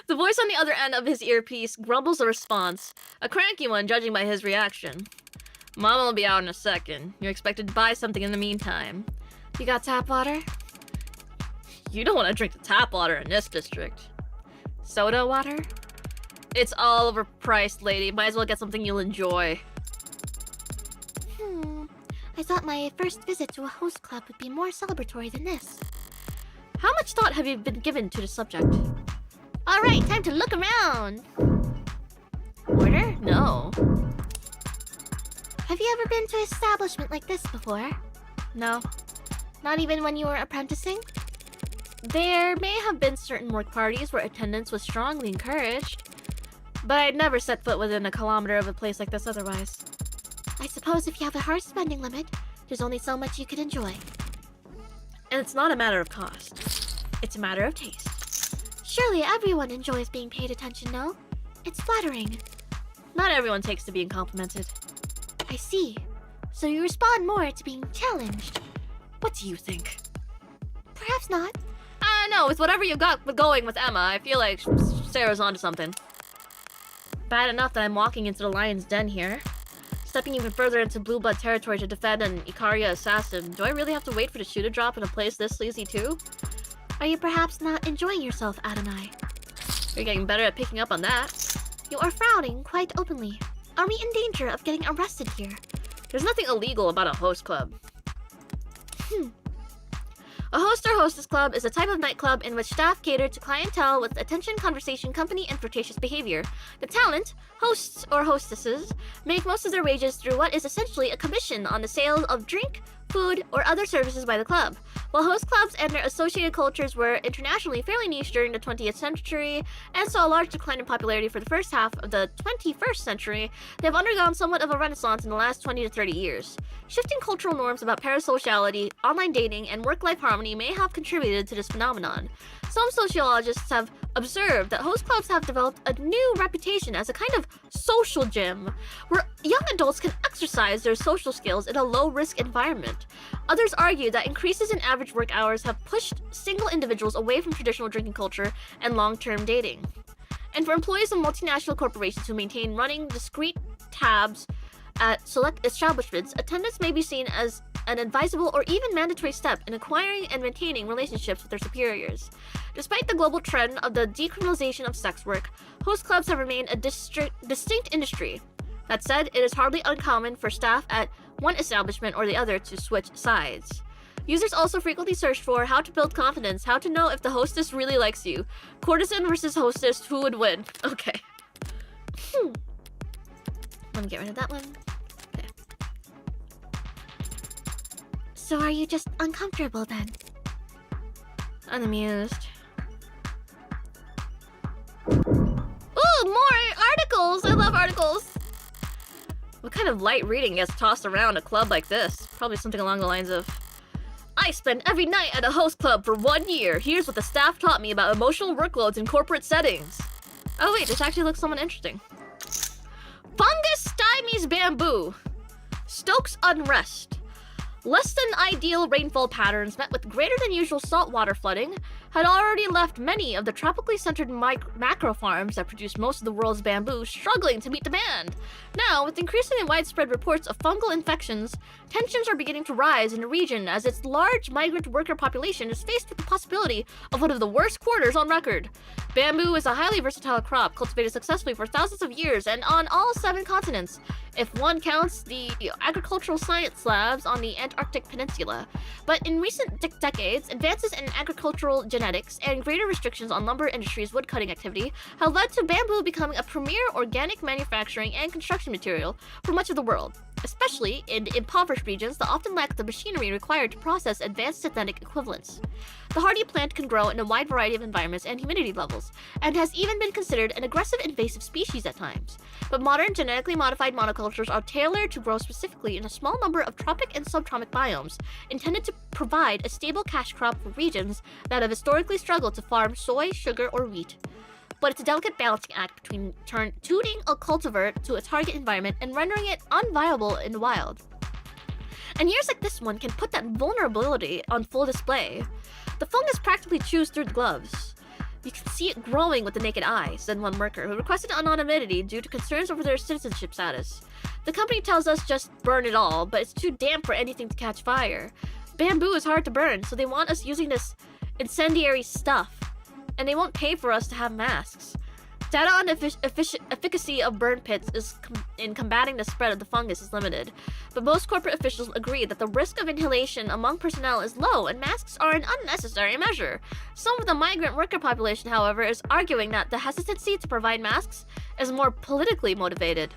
The voice on the other end of his earpiece grumbles a response, a cranky one judging by his reaction. Mama will be out in a second. You're expected to buy something in the meantime. You got tap water? You don't want to drink the tap water in this district. Soda water? It's all overpriced, lady. Might as well get something you'll enjoy. I thought my first visit to a host club would be more celebratory than this. How much thought have you been given to the subject? Alright, time to look around. Order? No. Have you ever been to an establishment like this before? No. Not even when you were apprenticing? There may have been certain work parties where attendance was strongly encouraged, but I'd never set foot within a kilometer of a place like this otherwise. I suppose if you have a hard spending limit, there's only so much you can enjoy. And it's not a matter of cost. It's a matter of taste. Surely everyone enjoys being paid attention, no? It's flattering. Not everyone takes to being complimented. I see. So you respond more to being challenged. What do you think? Perhaps not. I don't know, with whatever you got going with Emma, I feel like Sarah's onto something. Bad enough that I'm walking into the lion's den here. Stepping even further into blue blood territory to defend an Ikaria assassin. Do I really have to wait for the shoe to drop in a place this sleazy too? Are you perhaps not enjoying yourself, Adonai? You're getting better at picking up on that. You are frowning quite openly. Are we in danger of getting arrested here? There's nothing illegal about a host club. A host or hostess club is a type of nightclub in which staff cater to clientele with attention, conversation, company, and flirtatious behavior. The talent, hosts or hostesses, make most of their wages through what is essentially a commission on the sale of drink, food, or other services by the club. While host clubs and their associated cultures were internationally fairly niche during the 20th century and saw a large decline in popularity for the first half of the 21st century, they have undergone somewhat of a renaissance in the last 20 to 30 years. Shifting cultural norms about parasociality, online dating, and work-life harmony may have contributed to this phenomenon. Some sociologists have observed that host clubs have developed a new reputation as a kind of social gym, where young adults can exercise their social skills in a low-risk environment. Others argue that increases in average work hours have pushed single individuals away from traditional drinking culture and long-term dating. And for employees of multinational corporations who maintain running discrete tabs at select establishments, attendance may be seen as an advisable or even mandatory step in acquiring and maintaining relationships with their superiors. Despite the global trend of the decriminalization of sex work, host clubs have remained a distinct industry. That said, it is hardly uncommon for staff at one establishment or the other to switch sides. Users also frequently search for how to build confidence, how to know if the hostess really likes you. Courtesan versus hostess, who would win? Okay. Let me get rid of that one. Okay. So are you just uncomfortable then? Unamused. Ooh, more articles! I love articles! What kind of light reading gets tossed around a club like this? Probably something along the lines of, I spent every night at a host club for 1 year. Here's what the staff taught me about emotional workloads in corporate settings. Oh wait, this actually looks somewhat interesting. Fungus stymies bamboo. Stokes unrest. Less than ideal rainfall patterns met with greater than usual saltwater flooding had already left many of the tropically centered macro farms that produce most of the world's bamboo struggling to meet demand. Now, with increasingly widespread reports of fungal infections, tensions are beginning to rise in the region as its large migrant worker population is faced with the possibility of one of the worst quarters on record. Bamboo is a highly versatile crop cultivated successfully for thousands of years and on all 7 continents, if one counts the agricultural science labs on the Antarctic Peninsula. But in recent decades, advances in agricultural genetics and greater restrictions on lumber industry's woodcutting activity have led to bamboo becoming a premier organic manufacturing and construction material for much of the world, especially in impoverished regions that often lack the machinery required to process advanced synthetic equivalents. The hardy plant can grow in a wide variety of environments and humidity levels, and has even been considered an aggressive invasive species at times. But modern genetically modified monocultures are tailored to grow specifically in a small number of tropic and subtropic biomes, intended to provide a stable cash crop for regions that have historically struggled to farm soy, sugar, or wheat. But it's a delicate balancing act between tuning a cultivar to a target environment and rendering it unviable in the wild. And years like this one can put that vulnerability on full display. The fungus practically chews through the gloves. You can see it growing with the naked eye, said one worker, who requested anonymity due to concerns over their citizenship status. The company tells us just burn it all, but it's too damp for anything to catch fire. Bamboo is hard to burn, so they want us using this incendiary stuff, and they won't pay for us to have masks. Data on the efficacy of burn pits in combating the spread of the fungus is limited, but most corporate officials agree that the risk of inhalation among personnel is low and masks are an unnecessary measure. Some of the migrant worker population, however, is arguing that the hesitancy to provide masks is more politically motivated.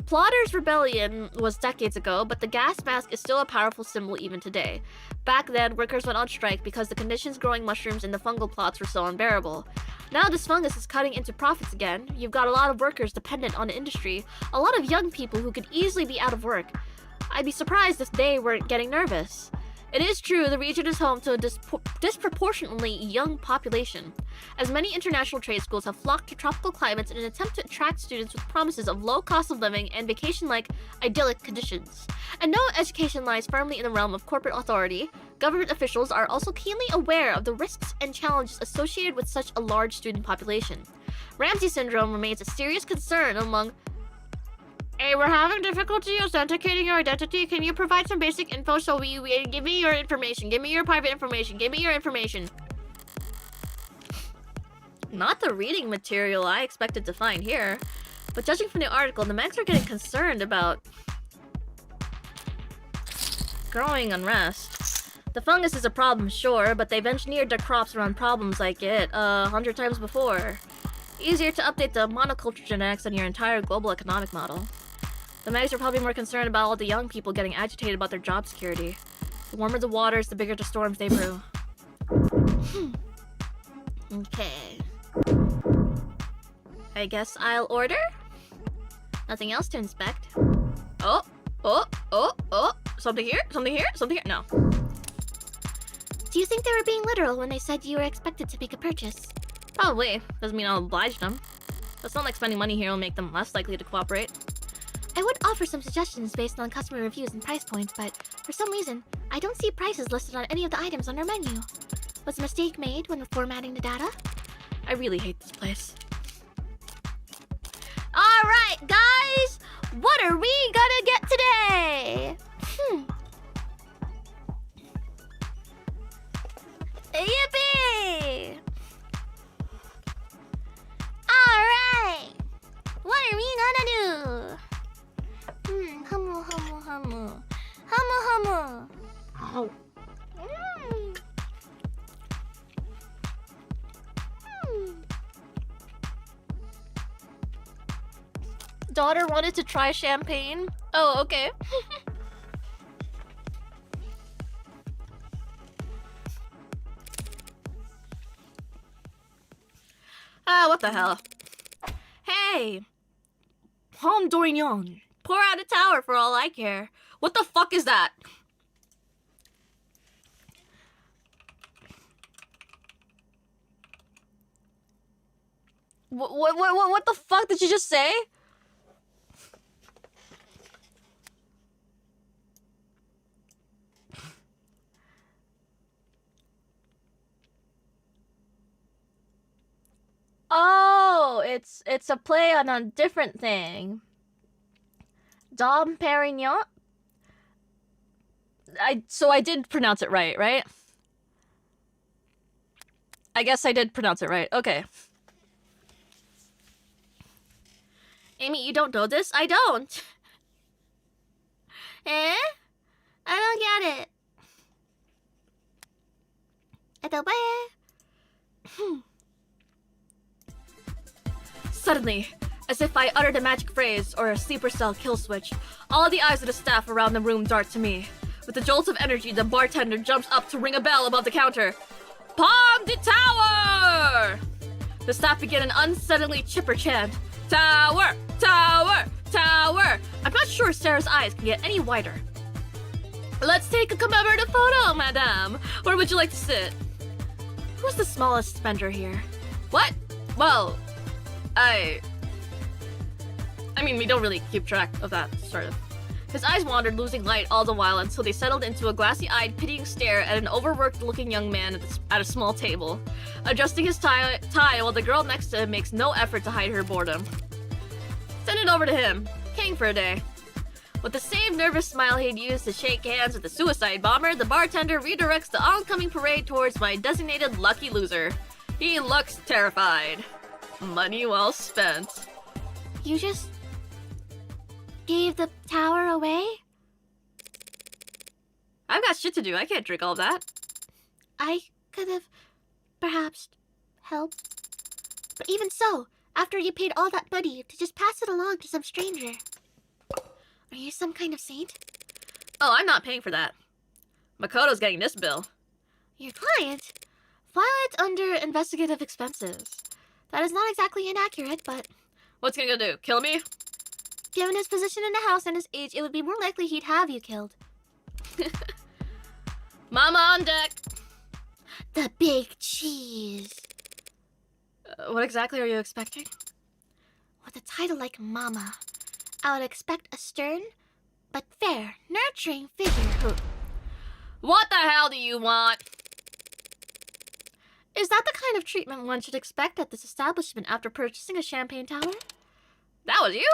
Plotter's rebellion was decades ago, but the gas mask is still a powerful symbol even today. Back then, workers went on strike because the conditions growing mushrooms in the fungal plots were so unbearable. Now this fungus is cutting into profits again. You've got a lot of workers dependent on the industry, a lot of young people who could easily be out of work. I'd be surprised if they weren't getting nervous. It is true the region is home to a disproportionately young population, as many international trade schools have flocked to tropical climates in an attempt to attract students with promises of low cost of living and vacation-like idyllic conditions. And no education lies firmly in the realm of corporate authority, government officials are also keenly aware of the risks and challenges associated with such a large student population. Ramsey syndrome remains a serious concern among... Hey, we're having difficulty authenticating your identity. Can you provide some basic info so we give me your information. Give me your private information. Give me your information. Not the reading material I expected to find here. But judging from the article, the Mex are getting concerned about growing unrest. The fungus is a problem, sure, but they've engineered their crops around problems like it 100 times before. Easier to update the monoculture genetics than your entire global economic model. The Megs are probably more concerned about all the young people getting agitated about their job security. The warmer the waters, the bigger the storms they brew. Okay. I guess I'll order? Nothing else to inspect. Oh! Something here? Something here? Something here? No. Do you think they were being literal when they said you were expected to make a purchase? Probably. Doesn't mean I'll oblige them. But it's not like spending money here will make them less likely to cooperate. I would offer some suggestions based on customer reviews and price points, but for some reason, I don't see prices listed on any of the items on our menu. Was a mistake made when formatting the data? I really hate this place. Alright, guys! What are we gonna get today? Yippee! Alright! What are we gonna do? Hummu. Daughter wanted to try champagne. Oh, okay. What the hell? Hey! Home Dorignon. Pour out a tower for all I care. What the fuck is that? What the fuck did you just say? Oh, it's a play on a different thing. Dom Perignon? So I did pronounce it right, right? I guess I did pronounce it right. Okay. Amy, you don't know this? I don't. Eh? I don't get it. Suddenly, as if I uttered a magic phrase or a sleeper cell kill switch, all the eyes of the staff around the room dart to me. With a jolt of energy, the bartender jumps up to ring a bell above the counter. Palm the tower! The staff begin an unsettlingly chipper chant. Tower! Tower! Tower! I'm not sure Sarah's eyes can get any wider. Let's take a commemorative photo, madame. Where would you like to sit? Who's the smallest spender here? What? Well, I mean, we don't really keep track of that, sort of. His eyes wandered, losing light all the while until they settled into a glassy-eyed, pitying stare at an overworked-looking young man at a small table, adjusting his tie while the girl next to him makes no effort to hide her boredom. Send it over to him. King for a day. With the same nervous smile he'd used to shake hands with the suicide bomber, the bartender redirects the oncoming parade towards my designated lucky loser. He looks terrified. Money well spent. You just gave the tower away? I've got shit to do. I can't drink all that. I could have perhaps helped. But even so, after you paid all that money to just pass it along to some stranger. Are you some kind of saint? Oh, I'm not paying for that. Makoto's getting this bill. Your client? File it under investigative expenses. That is not exactly inaccurate, but What's he gonna do? Kill me? given his position in the house and his age, it would be more likely he'd have you killed. Mama on deck! The big cheese. What exactly are you expecting? With a title like Mama, I would expect a stern, but fair, nurturing figure who... What the hell do you want? Is that the kind of treatment one should expect at this establishment after purchasing a champagne tower? That was you?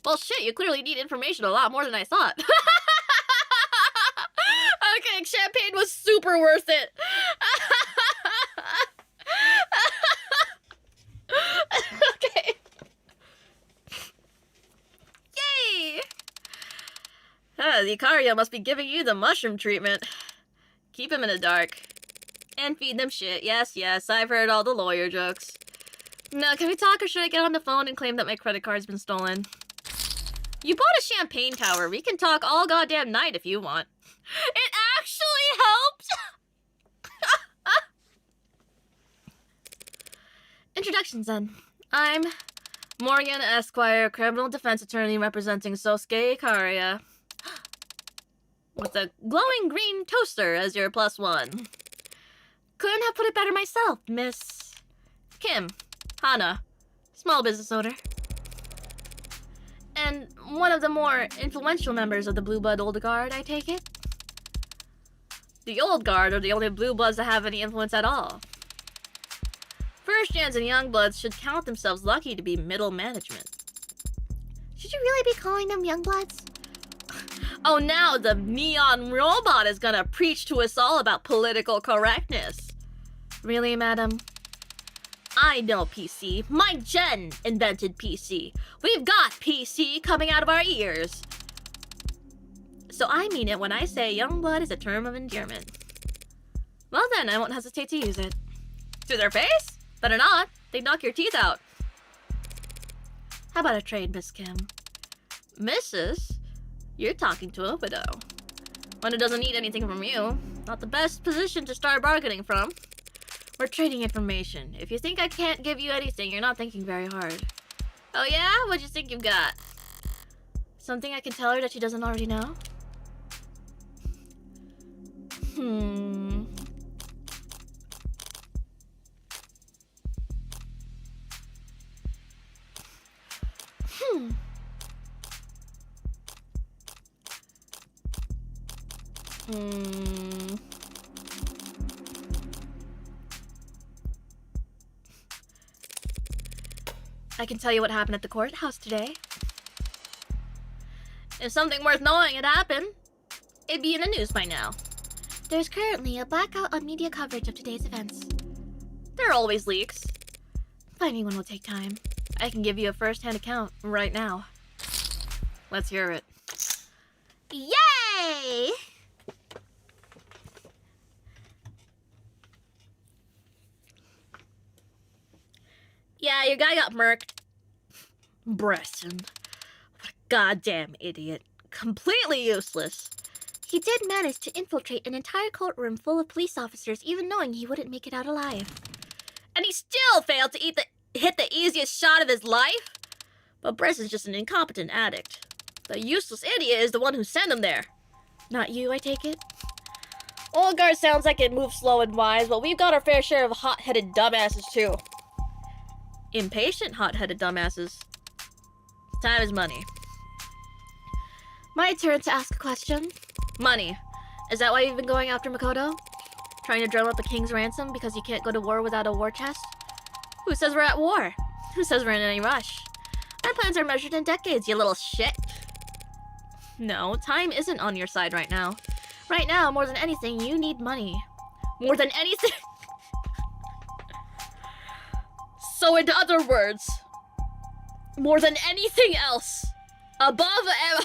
Well, shit, you clearly need information a lot more than I thought. Okay, champagne was super worth it. Okay. Yay! The Ikaria must be giving you the mushroom treatment. Keep him in the dark. And feed them shit. Yes, yes, I've heard all the lawyer jokes. Now, can we talk or should I get on the phone and claim that my credit card's been stolen? You bought a champagne tower. We can talk all goddamn night if you want. It actually helped! Introductions then. I'm Morgan Esquire, criminal defense attorney representing Sosuke Ikaria. With a glowing green toaster as your +1. Couldn't have put it better myself, Miss Kim Hana, small business owner. And one of the more influential members of the Blue Blood Old Guard, I take it? The Old Guard are the only Blue Bloods that have any influence at all. First Gens and Young Bloods should count themselves lucky to be middle management. Should you really be calling them Youngbloods? Oh, now the neon robot is gonna preach to us all about political correctness. Really, madam? I know PC. My gen invented PC. We've got PC coming out of our ears. So I mean it when I say Youngblood is a term of endearment. Well then, I won't hesitate to use it. To their face? Better not. They'd knock your teeth out. How about a trade, Miss Kim? Mrs.? You're talking to a widow. One who doesn't need anything from you. Not the best position to start bargaining from. We're trading information. If you think I can't give you anything, you're not thinking very hard. Oh yeah? What'd you think you've got? Something I can tell her that she doesn't already know? Hmm. I can tell you what happened at the courthouse today. If something worth knowing had happened, it'd be in the news by now. There's currently a blackout on media coverage of today's events. There are always leaks. Finding one will take time. I can give you a first-hand account right now. Let's hear it. Yay! Yeah, your guy got murked. Bresson. What a goddamn idiot. Completely useless. He did manage to infiltrate an entire courtroom full of police officers, even knowing he wouldn't make it out alive. And he still failed to hit the easiest shot of his life? But Bresson's just an incompetent addict. The useless idiot is the one who sent him there. Not you, I take it? Old Guard sounds like it moves slow and wise, but we've got our fair share of hot-headed dumbasses too. Impatient, hot-headed dumbasses. Time is money. My turn to ask a question. Money. Is that why you've been going after Makoto? Trying to drum up the king's ransom because you can't go to war without a war chest? Who says we're at war? Who says we're in any rush? Our plans are measured in decades, you little shit. No, time isn't on your side right now. Right now, more than anything, you need money. More than anything... So in other words, more than anything else, above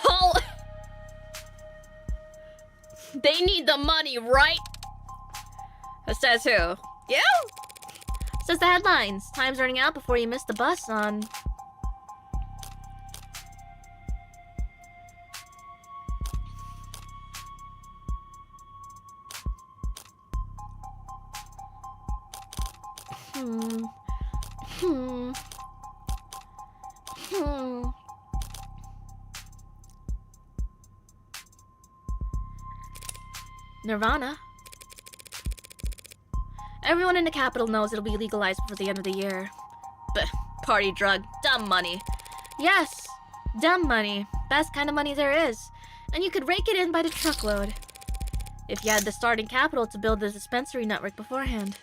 all, they need the money, right? Says who? You? Says the headlines. Time's running out before you miss the bus on... Nirvana. Everyone in the capital knows it'll be legalized before the end of the year. But party drug, dumb money. Yes, dumb money. Best kind of money there is. And you could rake it in by the truckload. If you had the starting capital to build the dispensary network beforehand.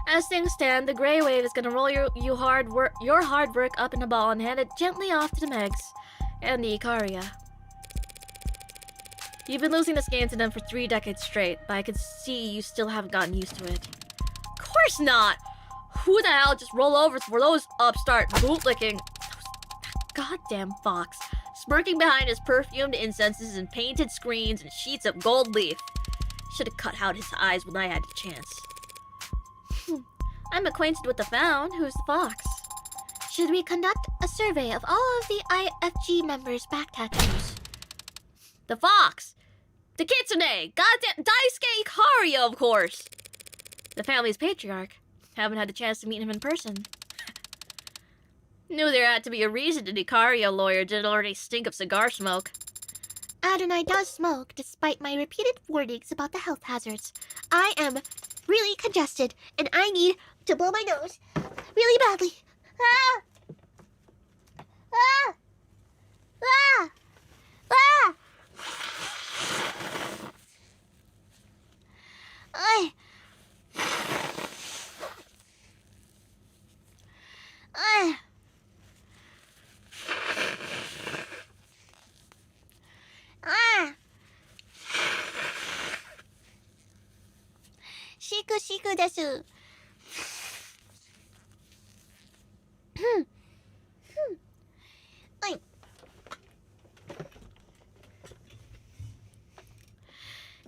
As things stand, the gray wave is gonna roll your hard work up in a ball and hand it gently off to the Megs and the Ikaria. You've been losing this game to them for 3 decades straight, but I can see you still haven't gotten used to it. Of course not! Who the hell just roll over for those upstart bootlicking? Goddamn fox. Smirking behind his perfumed incenses and painted screens and sheets of gold leaf. Should have cut out his eyes when I had the chance. I'm acquainted with the Found. Who's the fox? Should we conduct a survey of all of the IFG members' back tattoos? The fox! The kitsune! Goddamn Daisuke Ikaria, of course! The family's patriarch. Haven't had a chance to meet him in person. Knew there had to be a reason the Ikaria lawyer didn't already stink of cigar smoke. Adonai does smoke, despite my repeated warnings about the health hazards. I am really congested, and I need to blow my nose really badly. Ah! Ah! Ah! Ah! I... Shiku desu.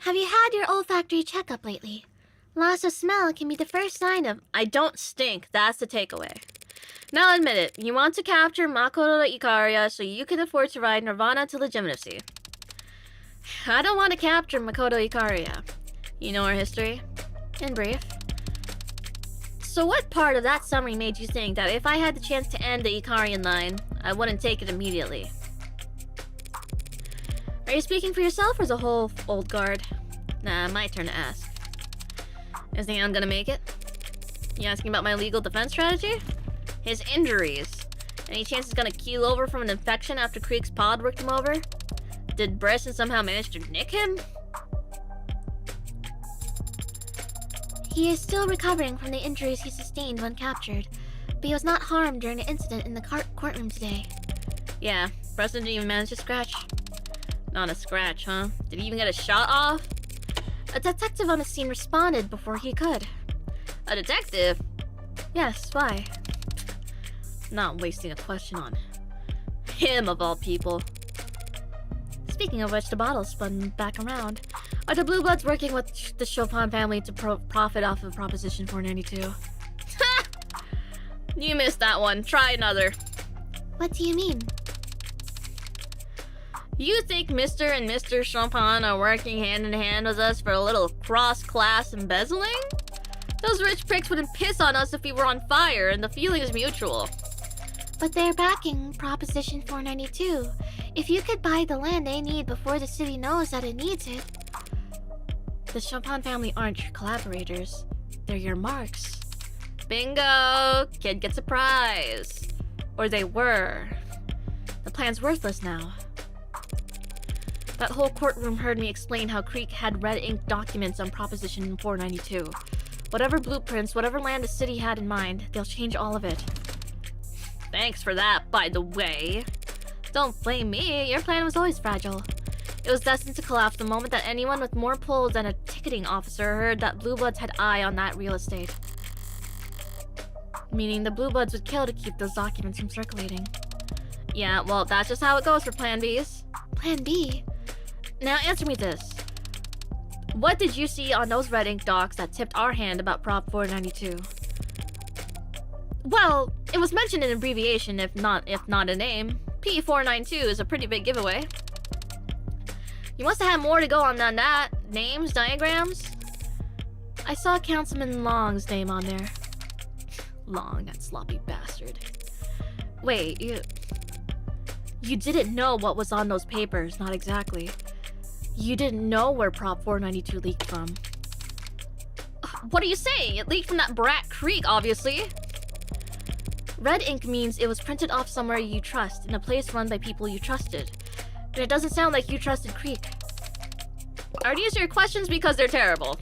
Have you had your olfactory checkup lately? Loss of smell can be the first sign of... I don't stink, that's the takeaway. Now admit it, you want to capture Makoto Ikaria so you can afford to ride Nirvana to legitimacy. I don't want to capture Makoto Ikaria. You know her history? In brief. So what part of that summary made you think that if I had the chance to end the Ikarian line, I wouldn't take it immediately? Are you speaking for yourself or the whole old guard? Nah, my turn to ask. Is the end gonna make it? You asking about my legal defense strategy? His injuries. Any chance he's gonna keel over from an infection after Creek's pod worked him over? Did Bresson somehow manage to nick him? He is still recovering from the injuries he sustained when captured, but he was not harmed during the incident in the courtroom today. Yeah, Bresson didn't even manage to scratch. Not a scratch, huh? Did he even get a shot off? A detective on the scene responded before he could. A detective? Yes, why? Not wasting a question on him, of all people. Speaking of which, the bottle's spun back around. Are the Blue Bloods working with the Chopin family to profit off of Proposition 492? Ha! You missed that one. Try another. What do you mean? You think Mr. and Mr. Chopin are working hand in hand with us for a little cross-class embezzling? Those rich pricks wouldn't piss on us if we were on fire, and the feeling is mutual. But they're backing Proposition 492. If you could buy the land they need before the city knows that it needs it... The Chopin family aren't your collaborators. They're your marks. Bingo! Kid gets a prize. Or they were. The plan's worthless now. That whole courtroom heard me explain how Creek had red ink documents on Proposition 492. Whatever blueprints, whatever land the city had in mind, they'll change all of it. Thanks for that, by the way. Don't blame me, your plan was always fragile. It was destined to collapse the moment that anyone with more pull than a ticketing officer heard that Blue Bloods had eye on that real estate. Meaning the Blue Bloods would kill to keep those documents from circulating. Yeah, well, that's just how it goes for Plan Bs. Plan B? Now answer me this. What did you see on those red ink docs that tipped our hand about Prop 492? Well, it was mentioned in abbreviation, if not a name. P492 is a pretty big giveaway. You must have had more to go on than that. Names, diagrams? I saw Councilman Long's name on there. Long, that sloppy bastard. Wait, you didn't know what was on those papers, not exactly. You didn't know where Prop 492 leaked from. What are you saying? It leaked from that brat Creek, obviously. Red ink means it was printed off somewhere you trust, in a place run by people you trusted. But it doesn't sound like you trusted Creek. Are these your questions because they're terrible?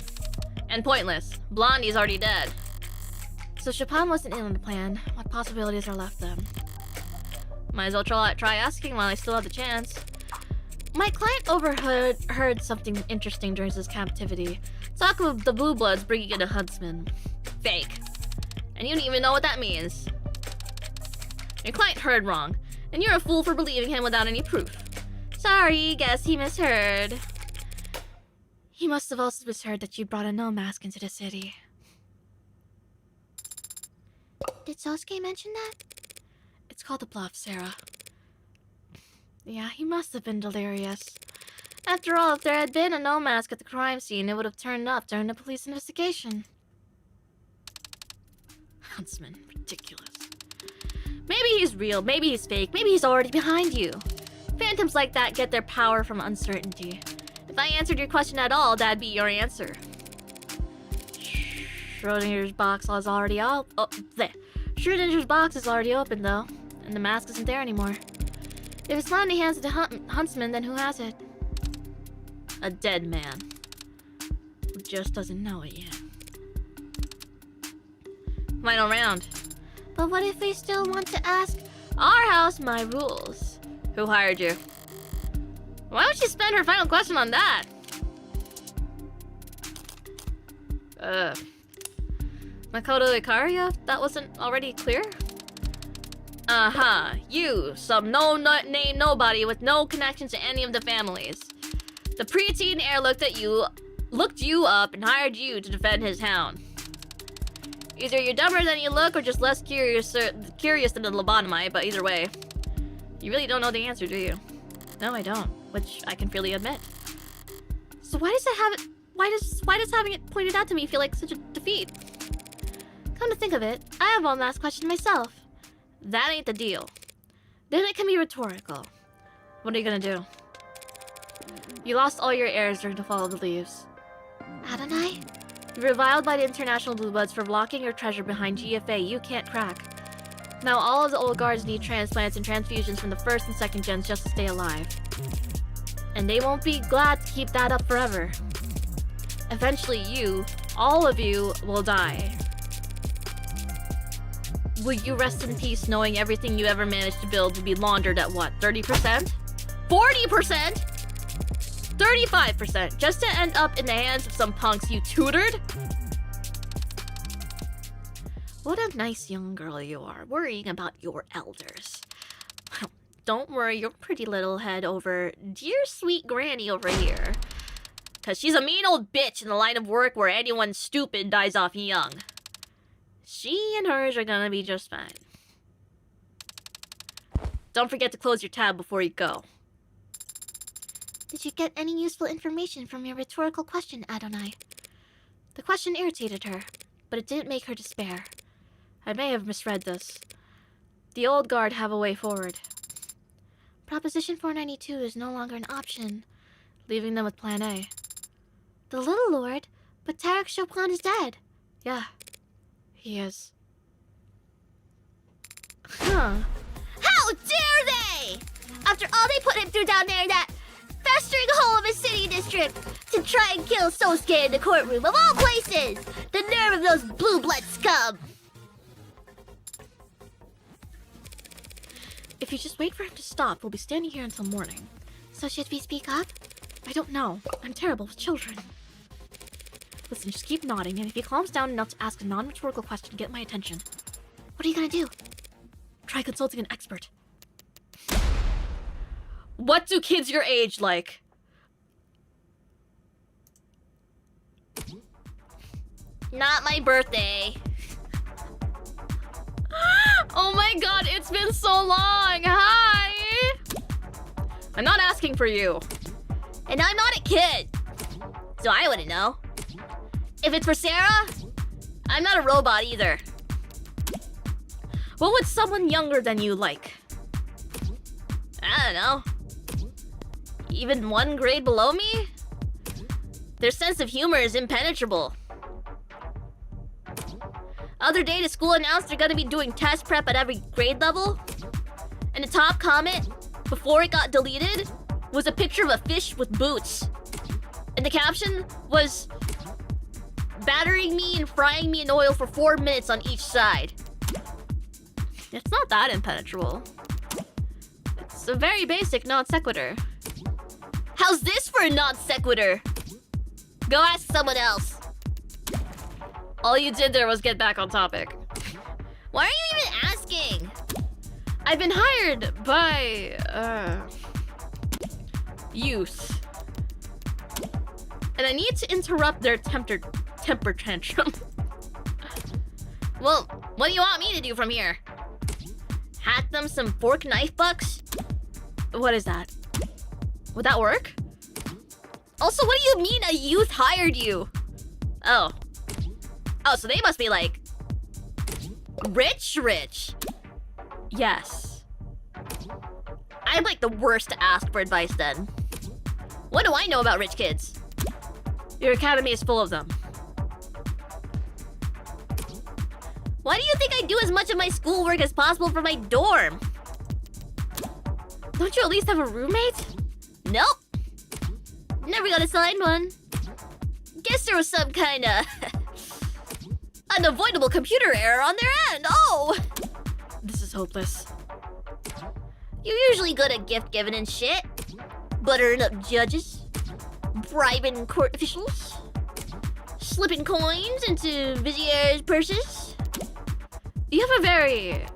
And pointless. Blondie's already dead. So Chopin wasn't in on the plan. What possibilities are left then? Might as well try asking while I still have the chance. My client overheard something interesting during his captivity. Talk of the Blue Bloods bringing in a huntsman. Fake. And you don't even know what that means. Your client heard wrong, and you're a fool for believing him without any proof. Sorry, guess he misheard. He must have also misheard that you brought a no mask into the city. Did Sosuke mention that? It's called a bluff, Sarah. Yeah, he must have been delirious. After all, if there had been a no mask at the crime scene, it would have turned up during the police investigation. Huntsman, ridiculous. Maybe he's real, maybe he's fake, maybe he's already behind you. Phantoms like that get their power from uncertainty. If I answered your question at all, that'd be your answer. Schrodinger's box is already out. Oh, there. Schrodinger's box is already open, though, and the mask isn't there anymore. If it's not in the hands of the huntsman, then who has it? A dead man. Who just doesn't know it yet. Final round. But what if we still want to ask? Our house, my rules. Who hired you? Why would she spend her final question on that? Makoto Ikaria? That wasn't already clear? Uh-huh. You, some no-name nobody with no connection to any of the families. The preteen heir looked you up and hired you to defend his hound. Either you're dumber than you look or just less curious than the lobotomite, but either way. You really don't know the answer, do you? No, I don't, which I can freely admit. So why does having it pointed out to me feel like such a defeat? Come to think of it, I have one last question myself. That ain't the deal. Then it can be rhetorical. What are you gonna do? You lost all your heirs during the Fall of the Leaves. Adonai? You were reviled by the International Blue Bloods for locking your treasure behind GFA you can't crack. Now all of the old guards need transplants and transfusions from the first and second gens just to stay alive. And they won't be glad to keep that up forever. Eventually you, all of you, will die. Will you rest in peace knowing everything you ever managed to build will be laundered at what, 30%? 40%? 35%, just to end up in the hands of some punks you tutored? What a nice young girl you are, worrying about your elders. Don't worry your pretty little head over dear sweet granny over here. Cause she's a mean old bitch in the line of work where anyone stupid dies off young. She and hers are gonna be just fine. Don't forget to close your tab before you go. Did you get any useful information from your rhetorical question, Adonai? The question irritated her, but it didn't make her despair. I may have misread this. The old guard have a way forward. Proposition 492 is no longer an option. Leaving them with Plan A. The Little Lord? But Tarek Chopin is dead. Yeah, he is. Huh. How dare they! After all they put him through down there in that festering hole of a city district to try and kill Sosuke in the courtroom of all places! The nerve of those blue blood scum! If you just wait for him to stop, we'll be standing here until morning. So should we speak up? I don't know. I'm terrible with children. Listen, just keep nodding, and if he calms down enough to ask a non-rhetorical question, get my attention. What are you gonna do? Try consulting an expert. What do kids your age like? Not my birthday. Oh my god, it's been so long! Hi! I'm not asking for you. And I'm not a kid! So I wouldn't know. If it's for Sarah, I'm not a robot either. What would someone younger than you like? I don't know. Even 1 grade below me? Their sense of humor is impenetrable. Other day, the school announced they're gonna be doing test prep at every grade level. And the top comment, before it got deleted, was a picture of a fish with boots. And the caption was, battering me and frying me in oil for 4 minutes on each side. It's not that impenetrable. It's a very basic non sequitur. How's this for a non sequitur? Go ask someone else. All you did there was get back on topic. Why are you even asking? I've been hired by, youth. And I need to interrupt their temper tantrum. Well, what do you want me to do from here? Hack them some fork knife bucks? What is that? Would that work? Also, what do you mean a youth hired you? Oh, so they must be like rich? Yes. I'm like the worst to ask for advice then. What do I know about rich kids? Your academy is full of them. Why do you think I do as much of my schoolwork as possible for my dorm? Don't you at least have a roommate? Nope. Never got assigned one. Guess there was some kind of unavoidable computer error on their end. Oh! This is hopeless. You're usually good at gift giving and shit. Buttering up judges. Bribing court officials. Slipping coins into visitors' purses. You have a very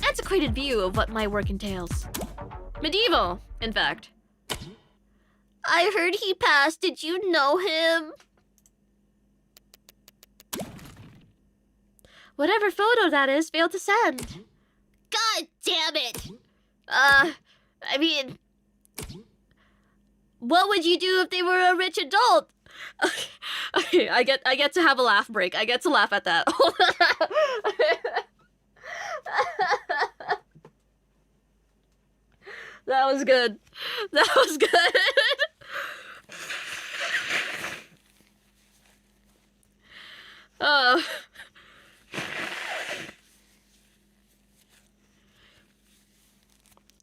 antiquated view of what my work entails. Medieval, in fact. I heard he passed. Did you know him? Whatever photo that is failed to send. God damn it! I mean, what would you do if they were a rich adult? Okay, I get to have a laugh break. I get to laugh at that. That was good. That was good. Oh.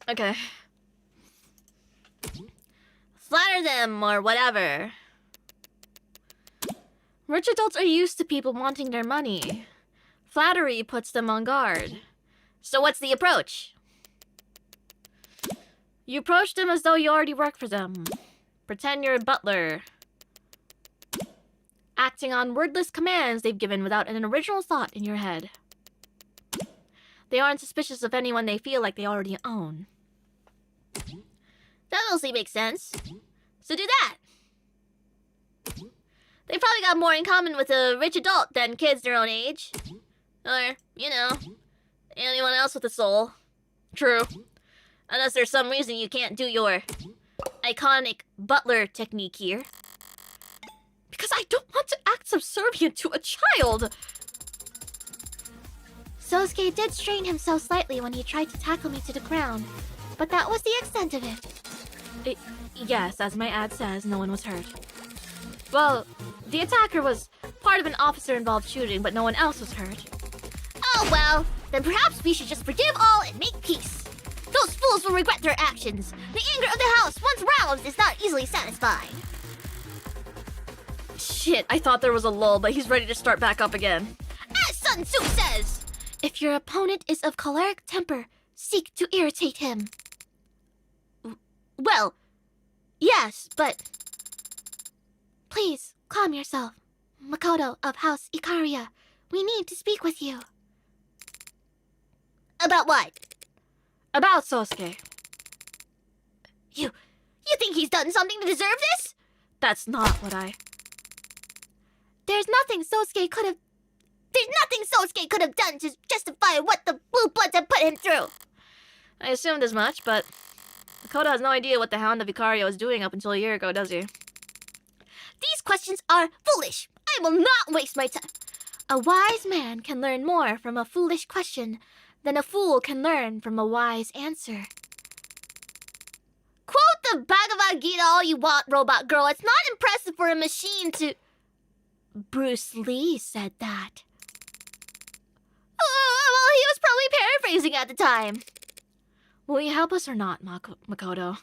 Okay. Flatter them or whatever. Rich adults are used to people wanting their money. Flattery puts them on guard. So what's the approach? You approach them as though you already work for them. Pretend you're a butler. Acting on wordless commands they've given without an original thought in your head. They aren't suspicious of anyone they feel like they already own. That mostly makes sense. So do that. They probably got more in common with a rich adult than kids their own age. Or, you know, anyone else with a soul. True. Unless there's some reason you can't do your iconic butler technique here. Because I don't want to act subservient to a child! Sosuke did strain himself slightly when he tried to tackle me to the ground, but that was the extent of it. Yes, as my ad says, no one was hurt. Well, the attacker was part of an officer-involved shooting, but no one else was hurt. Oh well, then perhaps we should just forgive all and make peace. Those fools will regret their actions. The anger of the house, once roused, is not easily satisfied. Shit, I thought there was a lull, but he's ready to start back up again. As Sun Tzu says, if your opponent is of choleric temper, seek to irritate him. Well, yes, but... Please, calm yourself. Makoto of House Ikaria, we need to speak with you. About what? About Sosuke. You think he's done something to deserve this? That's not what I... There's nothing Sosuke could have done to justify what the Blue Bloods have put him through. I assumed as much, but Makoto has no idea what the Hound of Ikaria was doing up until a year ago, does he? These questions are foolish. I will not waste my time. A wise man can learn more from a foolish question than a fool can learn from a wise answer. Quote the Bhagavad Gita all you want, robot girl. It's not impressive for a machine to... Bruce Lee said that. Well, he was probably paraphrasing at the time. Will you help us or not, Makoto?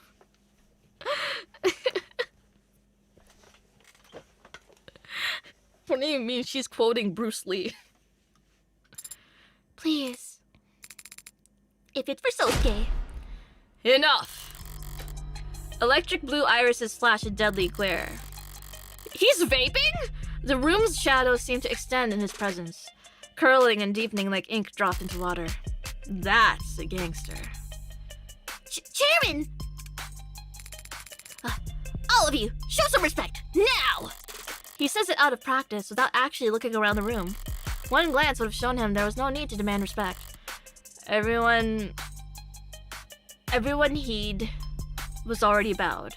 What do you mean she's quoting Bruce Lee? Please. If it's for Sosuke. Enough! Electric blue irises flash a deadly glare. He's vaping?! The room's shadows seem to extend in his presence, curling and deepening like ink dropped into water. That's a gangster. Chairman! All of you, show some respect, now! He says it out of practice without actually looking around the room. One glance would have shown him there was no need to demand respect. Everyone heed was already bowed.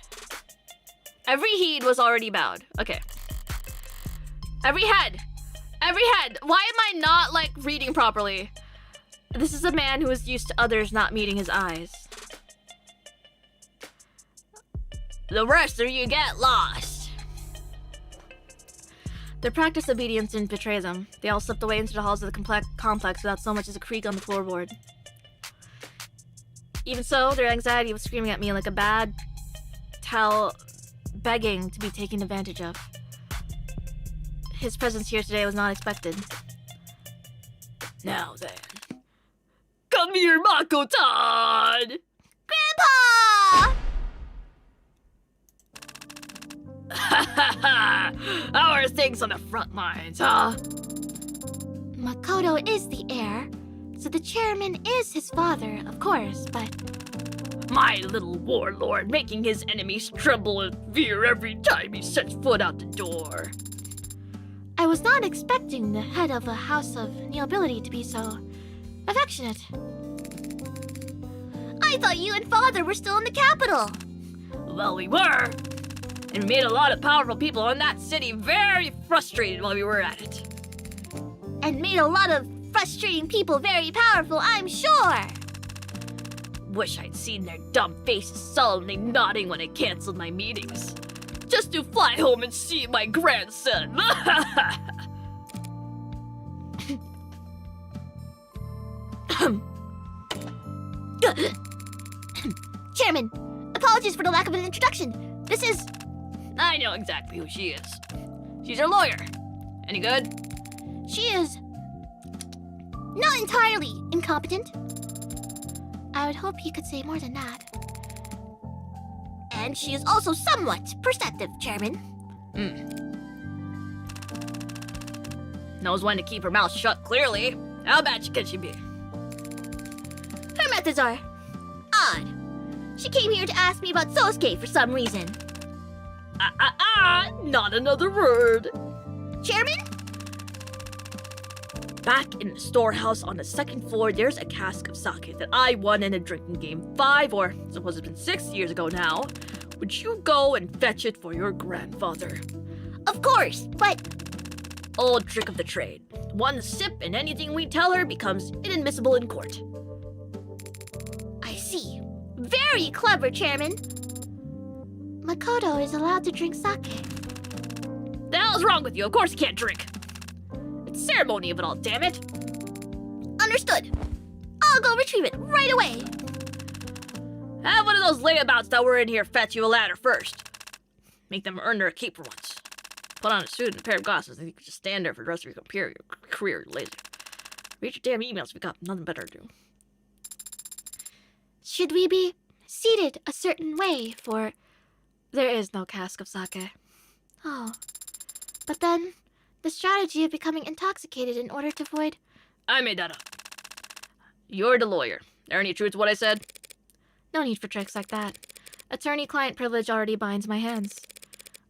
Every heed was already bowed. Okay. Every head! Why am I not, reading properly? This is a man who is used to others not meeting his eyes. The rest of you get lost. Their practiced obedience didn't betray them. They all slipped away into the halls of the complex without so much as a creak on the floorboard. Even so, their anxiety was screaming at me like a bad tell, begging to be taken advantage of. His presence here today was not expected. Now then. Come here, Mako-tan! Grandpa! How are things on the front lines, huh? Makoto is the heir, so the chairman is his father, of course, but... My little warlord making his enemies tremble in fear every time he sets foot out the door. I was not expecting the head of a house of nobility to be so affectionate. I thought you and father were still in the capital. Well, we were. And we made a lot of powerful people in that city very frustrated while we were at it. And made a lot of frustrating people very powerful, I'm sure. Wish I'd seen their dumb faces solemnly nodding when I canceled my meetings. Just to fly home and see my grandson. Chairman, apologies for the lack of an introduction. This is... I know exactly who she is. She's our lawyer. Any good? She is... not entirely incompetent. I would hope you could say more than that. And she is also somewhat perceptive, Chairman. Knows when to keep her mouth shut, clearly. How bad can she be? Her methods are... odd. She came here to ask me about Sosuke for some reason. Not another word. Chairman? Back in the storehouse on the second floor, there's a cask of sake that I won in a drinking game 5 or suppose it's been 6 years ago now. Would you go and fetch it for your grandfather? Of course, but... Old trick of the trade. One sip and anything we tell her becomes inadmissible in court. I see. Very clever, Chairman. Makoto is allowed to drink sake. The hell's wrong with you? Of course you can't drink. It's ceremony of it all, damn it. Understood. I'll go retrieve it right away. Have one of those layabouts that were in here fetch you a ladder first. Make them earn their keep for once. Put on a suit and a pair of glasses and you can just stand there for the rest of your career, lazy. Read your damn emails if you got nothing better to do. Should we be seated a certain way for... There is no cask of sake. Oh. But then, the strategy of becoming intoxicated in order to avoid... I made that up. You're the lawyer. There any truth to what I said? No need for tricks like that. Attorney-client privilege already binds my hands.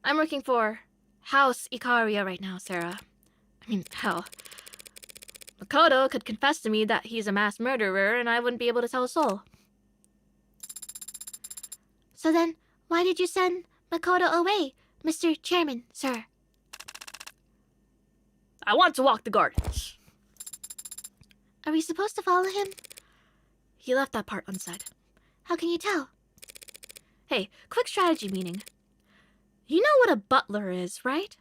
I'm working for House Ikaria right now, Sarah. I mean, hell. Makoto could confess to me that he's a mass murderer and I wouldn't be able to tell a soul. So then, why did you send Makoto away? Mr. Chairman, sir. I want to walk the gardens. Are we supposed to follow him? He left that part unsaid. How can you tell? Hey, quick strategy meeting. You know what a butler is, right?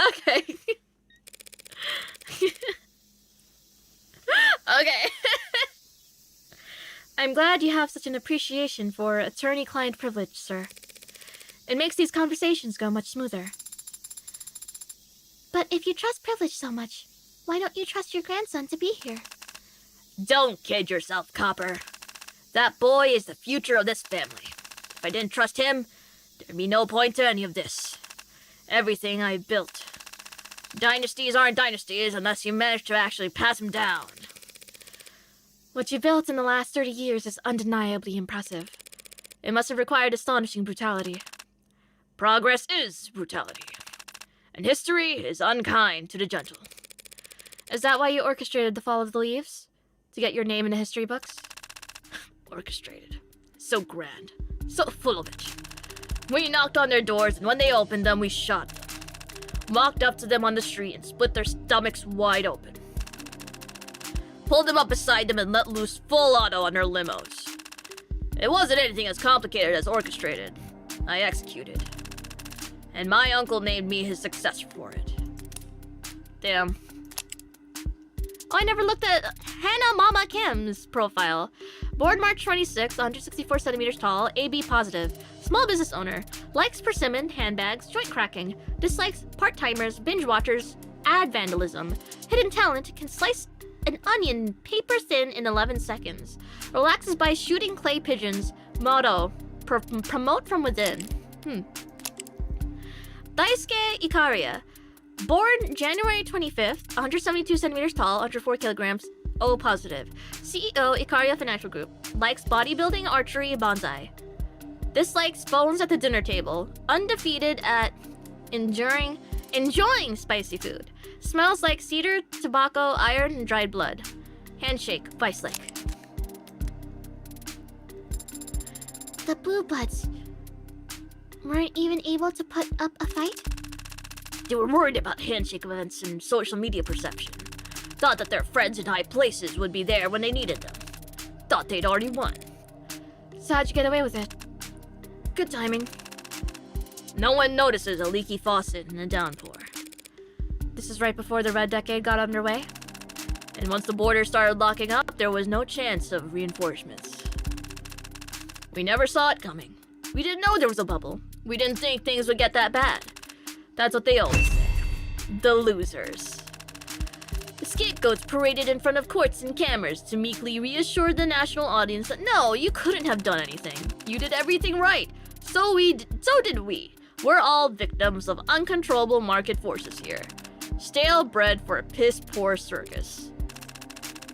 Okay. Okay. I'm glad you have such an appreciation for attorney-client privilege, sir. It makes these conversations go much smoother. But if you trust privilege so much, why don't you trust your grandson to be here? Don't kid yourself, Copper. That boy is the future of this family. If I didn't trust him, there'd be no point to any of this. Everything I built. Dynasties aren't dynasties unless you manage to actually pass them down. What you built in the last 30 years is undeniably impressive. It must have required astonishing brutality. Progress is brutality. And history is unkind to the gentle. Is that why you orchestrated the fall of the leaves? To get your name in the history books? Orchestrated. So grand. So full of it. We knocked on their doors, and when they opened them, we shot them. Walked up to them on the street and split their stomachs wide open. Pulled them up beside them and let loose full auto on their limos. It wasn't anything as complicated as orchestrated. I executed. And my uncle named me his successor for it. Damn. Oh, I never looked at Hannah Mama Kim's profile. Born March 26, 164 centimeters tall, AB positive. Small business owner. Likes persimmon, handbags, joint cracking. Dislikes part-timers, binge watchers, ad vandalism. Hidden talent, can slice an onion paper thin in 11 seconds. Relaxes by shooting clay pigeons. Motto, promote from within. Daisuke Ikaria. Born January 25th, 172 centimeters tall, 104 kilograms, O positive. CEO, Ikaria Financial Group. Likes bodybuilding, archery, bonsai. Dislikes phones at the dinner table. Undefeated at enjoying spicy food. Smells like cedar, tobacco, iron, and dried blood. Handshake, vice-like. The Blue Bloods weren't even able to put up a fight? They were worried about handshake events and social media perception. Thought that their friends in high places would be there when they needed them. Thought they'd already won. So how'd you get away with it? Good timing. No one notices a leaky faucet in a downpour. This is right before the Red Decade got underway? And once the border started locking up, there was no chance of reinforcements. We never saw it coming. We didn't know there was a bubble. We didn't think things would get that bad. That's what they always say. The losers. The scapegoats paraded in front of courts and cameras to meekly reassure the national audience that no, you couldn't have done anything. You did everything right. So did we. We're all victims of uncontrollable market forces here. Stale bread for a piss-poor circus.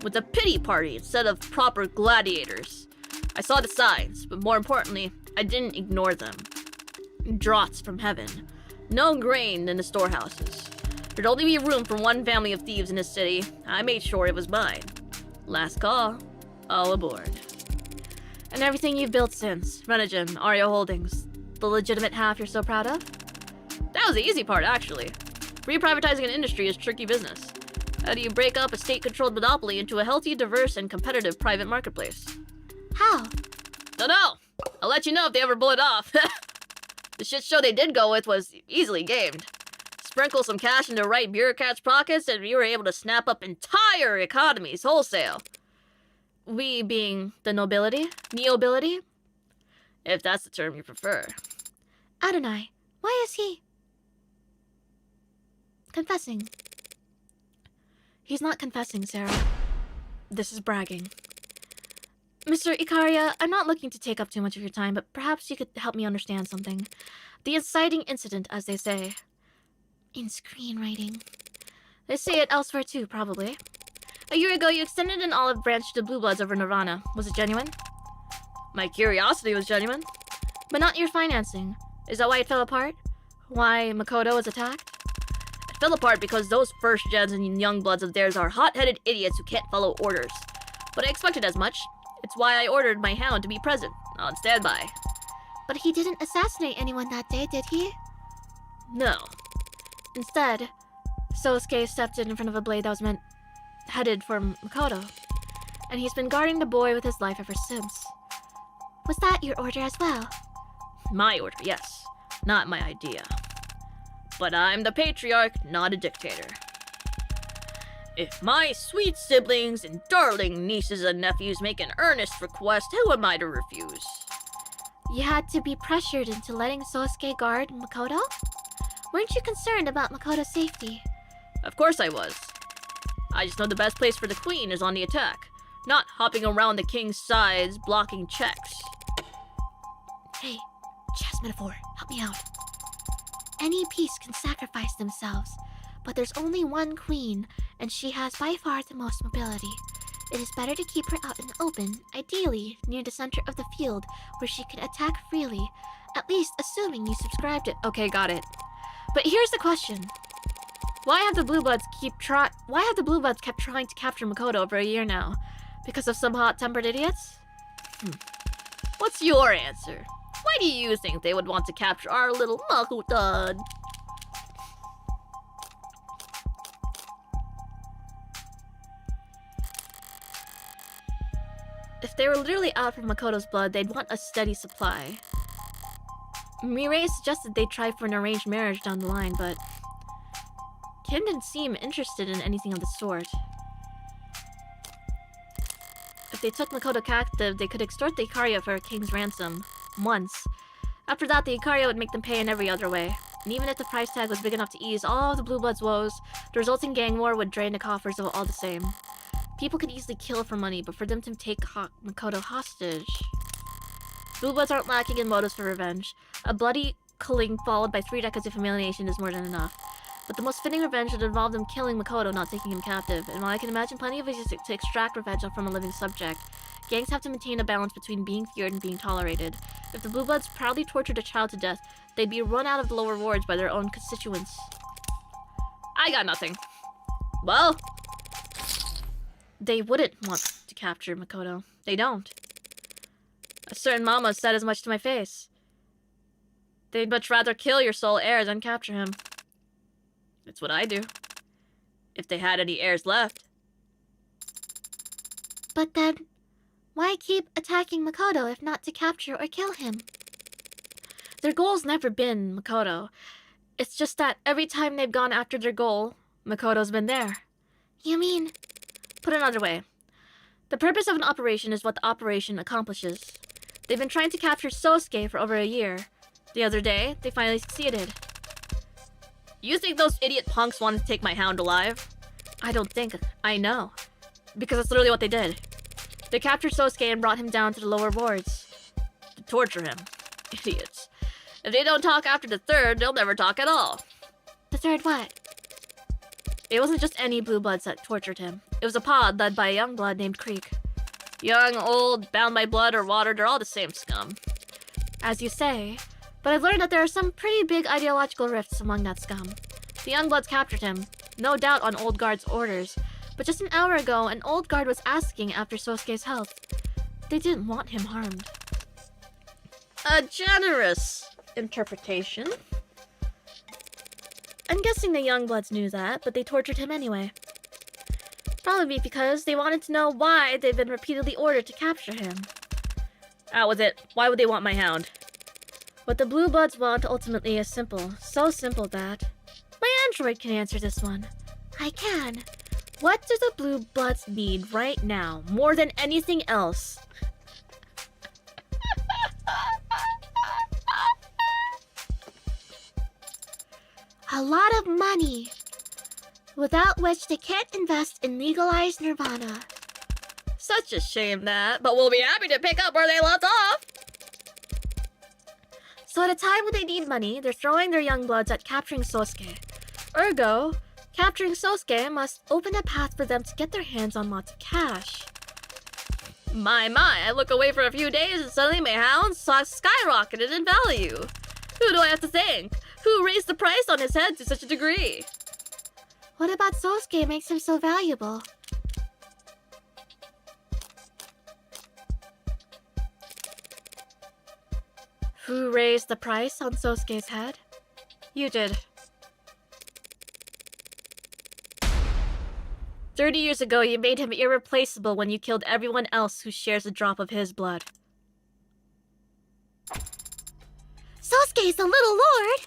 With a pity party instead of proper gladiators. I saw the signs, but more importantly, I didn't ignore them. Draughts from heaven. No grain in the storehouses. There'd only be room for one family of thieves in this city. I made sure it was mine. Last call. All aboard. And everything you've built since. Renogen, Ario Holdings. The legitimate half you're so proud of? That was the easy part, actually. Reprivatizing an industry is tricky business. How do you break up a state-controlled monopoly into a healthy, diverse, and competitive private marketplace? How? Dunno. I'll let you know if they ever pull it off. The shit show they did go with was easily gamed. Sprinkle some cash into the right bureaucrats' pockets and we were able to snap up entire economies wholesale. We being the nobility? Neobility? If that's the term you prefer. Adonai, why is he confessing? He's not confessing, Sarah. This is bragging. Mr. Ikaria, I'm not looking to take up too much of your time, but perhaps you could help me understand something. The inciting incident, as they say. In screenwriting. They say it elsewhere too, probably. A year ago, you extended an olive branch to the Blue Bloods over Nirvana. Was it genuine? My curiosity was genuine. But not your financing. Is that why it fell apart? Why Makoto was attacked? It fell apart because those first gens and young bloods of theirs are hot-headed idiots who can't follow orders. But I expected as much. It's why I ordered my hound to be present, on standby. But he didn't assassinate anyone that day, did he? No. Instead, Sosuke stepped in front of a blade that was headed for Makoto, and he's been guarding the boy with his life ever since. Was that your order as well? My order, yes. Not my idea. But I'm the patriarch, not a dictator. If my sweet siblings and darling nieces and nephews make an earnest request, who am I to refuse? You had to be pressured into letting Sosuke guard Makoto? Weren't you concerned about Makoto's safety? Of course I was. I just know the best place for the queen is on the attack, not hopping around the king's sides, blocking checks. Hey, chess metaphor, help me out. Any piece can sacrifice themselves, but there's only one queen, and she has by far the most mobility. It is better to keep her out in the open, ideally near the center of the field, where she can attack freely, at least assuming you subscribe to— Okay, got it. But here's the question. Why have the Blue Bloods kept trying to capture Makoto over a year now? Because of some hot-tempered idiots? What's your answer? Why do you think they would want to capture our little Makoto? If they were literally out for Makoto's blood, they'd want a steady supply. Mireille suggested they try for an arranged marriage down the line, but Kim didn't seem interested in anything of the sort. If they took Makoto captive, they could extort the Ikaria for a king's ransom. Once. After that, the Ikaria would make them pay in every other way. And even if the price tag was big enough to ease all of the Blue Bloods' woes, the resulting gang war would drain the coffers of all the same. People could easily kill for money, but for them to take Makoto hostage... Blue Bloods aren't lacking in motives for revenge. A bloody culling followed by 3 decades of humiliation is more than enough. But the most fitting revenge would involve them killing Makoto, not taking him captive. And while I can imagine plenty of ways to extract revenge from a living subject, gangs have to maintain a balance between being feared and being tolerated. If the Blue Bloods proudly tortured a child to death, they'd be run out of the lower wards by their own constituents. I got nothing. Well, they wouldn't want to capture Makoto. They don't. A certain mama said as much to my face. They'd much rather kill your sole heir than capture him. it's what I do. If they had any heirs left. But then, why keep attacking Makoto if not to capture or kill him? Their goal's never been Makoto. It's just that every time they've gone after their goal, Makoto's been there. You mean... Put another way. The purpose of an operation is what the operation accomplishes. They've been trying to capture Sosuke for over a year. The other day, they finally succeeded. You think those idiot punks wanted to take my hound alive? I don't think. I know. Because that's literally what they did. They captured Sosuke and brought him down to the lower wards. To torture him. Idiots. If they don't talk after the third, they'll never talk at all. The third what? It wasn't just any blue bloods that tortured him. It was a pod led by a young blood named Creek. Young, old, bound by blood or water, they're all the same scum. As you say, but I've learned that there are some pretty big ideological rifts among that scum. The young bloods captured him, no doubt on Old Guard's orders, but just an hour ago, an Old Guard was asking after Sosuke's health. They didn't want him harmed. A generous interpretation. I'm guessing the Youngbloods knew that, but they tortured him anyway. Probably because they wanted to know why they've been repeatedly ordered to capture him. Out with it. Why would they want my hound? What the Blue Bloods want ultimately is simple. So simple that... My android can answer this one. I can. What do the Blue Bloods need right now, more than anything else? A lot of money, without which they can't invest in legalized nirvana. Such a shame that, but we'll be happy to pick up where they left off. So at a time when they need money, they're throwing their young bloods at capturing Sosuke. Ergo, capturing Sosuke must open a path for them to get their hands on lots of cash. My, I look away for a few days and suddenly my hound skyrocketed in value. Who do I have to thank? Who raised the price on his head to such a degree? What about Sosuke makes him so valuable? Who raised the price on Sosuke's head? You did. 30 years ago, you made him irreplaceable when you killed everyone else who shares a drop of his blood. Sosuke's the little lord!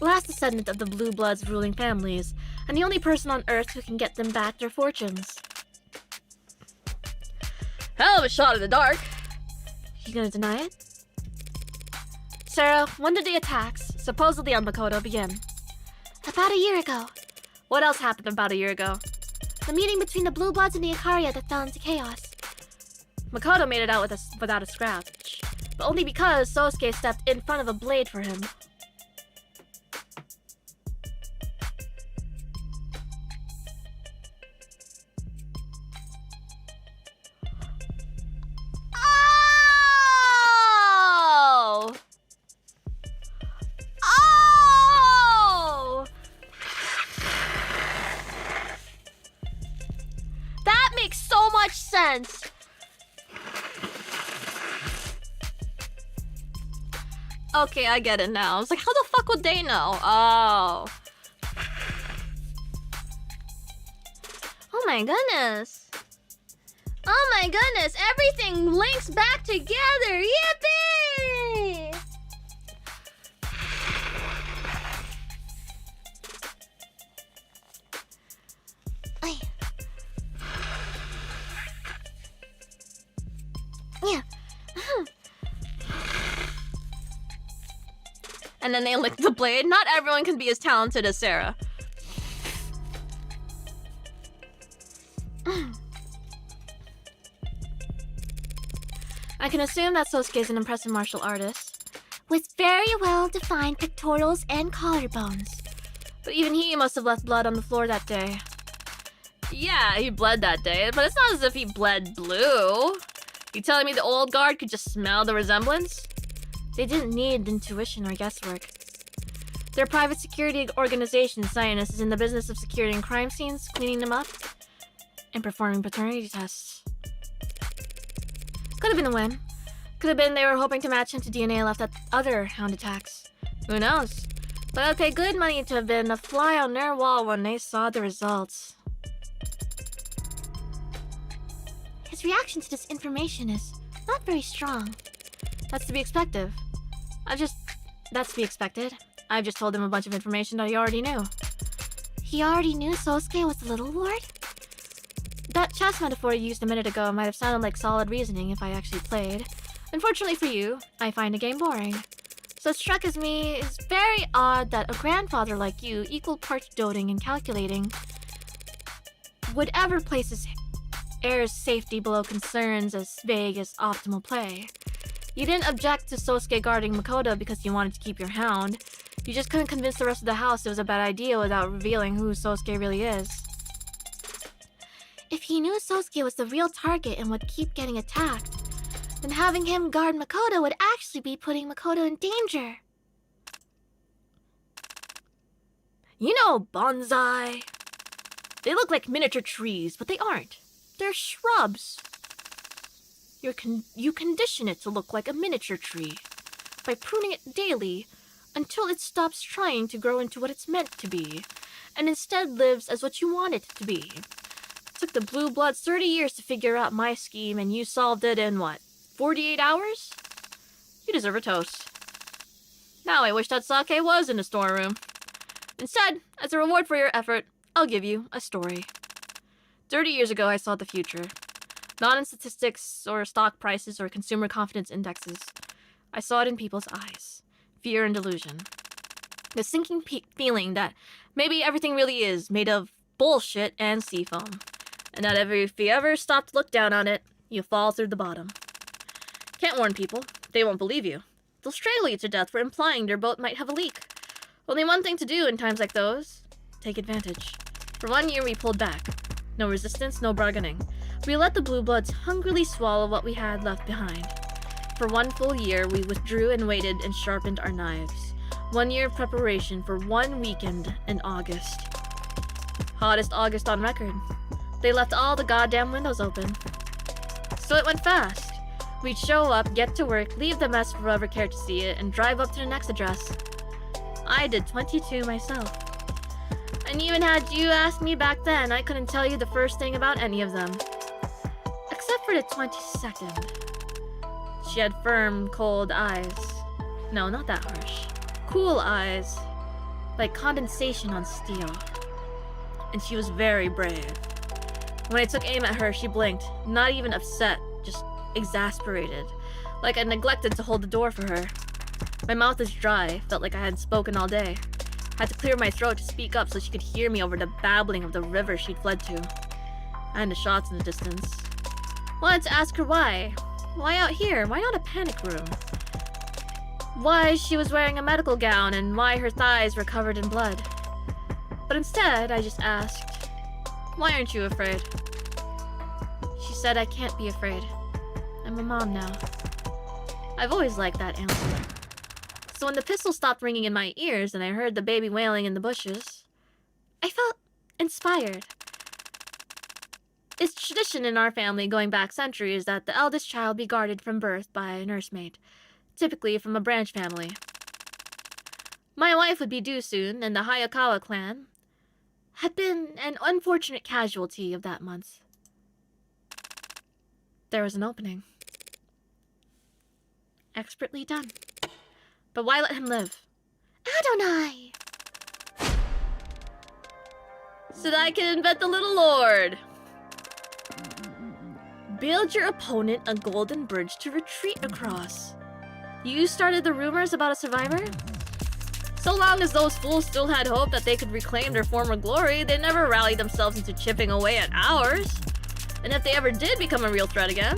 Last descendant of the Blue Bloods' ruling families, and the only person on Earth who can get them back their fortunes. Hell of a shot in the dark! You gonna deny it? Sarah, when did the attacks, supposedly on Makoto, begin? About a year ago. What else happened about a year ago? The meeting between the Blue Bloods and the Ikaria that fell into chaos. Makoto made it out without a scratch, but only because Sosuke stepped in front of a blade for him. Oh! Oh! That makes so much sense. Okay, I get it now. I was like, how the fuck would they know? Oh. Oh my goodness. Oh my goodness, everything links back together. Yippee! Yeah. And then they lick the blade. Not everyone can be as talented as Sarah. I can assume that Sosuke's an impressive martial artist. With very well-defined pectorals and collarbones. But even he must have left blood on the floor that day. Yeah, he bled that day, but it's not as if he bled blue. You telling me the old guard could just smell the resemblance? They didn't need intuition or guesswork. Their private security organization, Scientist, is in the business of securing crime scenes, cleaning them up, and performing paternity tests. Could have been a whim. Could have been they were hoping to match him to DNA left at other hound attacks. Who knows? But I'd pay good money to have been a fly on their wall when they saw the results. His reaction to this information is not very strong. That's to be expected. That's to be expected. I've just told him a bunch of information that he already knew. He already knew Sosuke was the Little Lord? That chess metaphor you used a minute ago might have sounded like solid reasoning if I actually played. Unfortunately for you, I find the game boring. So it struck as me it's very odd that a grandfather like you, equal parts doting and calculating, would ever place his heir's safety below concerns as vague as optimal play. You didn't object to Sosuke guarding Makoto because you wanted to keep your hound. You just couldn't convince the rest of the house it was a bad idea without revealing who Sosuke really is. If he knew Sosuke was the real target and would keep getting attacked, then having him guard Makoto would actually be putting Makoto in danger. You know, bonsai. They look like miniature trees, but they aren't. They're shrubs. You condition it to look like a miniature tree by pruning it daily until it stops trying to grow into what it's meant to be and instead lives as what you want it to be. It took the Blue Bloods 30 years to figure out my scheme, and you solved it in what, 48 hours? You deserve a toast. Now I wish that sake was in the storeroom. Instead, as a reward for your effort, I'll give you a story. 30 years ago, I saw the future. Not in statistics or stock prices or consumer confidence indexes. I saw it in people's eyes. Fear and delusion. The sinking feeling that maybe everything really is made of bullshit and seafoam. And that if you ever stop to look down on it, you fall through the bottom. Can't warn people. They won't believe you. They'll strangle you to death for implying their boat might have a leak. Only one thing to do in times like those. Take advantage. For 1 year we pulled back. No resistance, no bargaining. We let the Blue Bloods hungrily swallow what we had left behind. For 1 full year, we withdrew and waited and sharpened our knives. 1 year of preparation for 1 weekend in August. Hottest August on record. They left all the goddamn windows open. So it went fast. We'd show up, get to work, leave the mess for whoever cared to see it, and drive up to the next address. I did 22 myself. And even had you asked me back then, I couldn't tell you the first thing about any of them. Except for the 22nd. She had firm, cold eyes. No, not that harsh. Cool eyes. Like condensation on steel. And she was very brave. When I took aim at her, she blinked. Not even upset, just exasperated. Like I neglected to hold the door for her. My mouth was dry, felt like I hadn't spoken all day. Had to clear my throat to speak up so she could hear me over the babbling of the river she'd fled to. And the shots in the distance. Wanted to ask her why. Why out here? Why not a panic room? Why she was wearing a medical gown and why her thighs were covered in blood. But instead, I just asked, why aren't you afraid? She said I can't be afraid. I'm a mom now. I've always liked that answer. So when the pistol stopped ringing in my ears and I heard the baby wailing in the bushes, I felt inspired. It's tradition in our family going back centuries that the eldest child be guarded from birth by a nursemaid, typically from a branch family. My wife would be due soon, and the Hayakawa clan had been an unfortunate casualty of that month. There was an opening. Expertly done. But why let him live? Adonai! So that I can invent the little lord. Build your opponent a golden bridge to retreat across. You started the rumors about a survivor? So long as those fools still had hope that they could reclaim their former glory, they never rallied themselves into chipping away at ours. And if they ever did become a real threat again,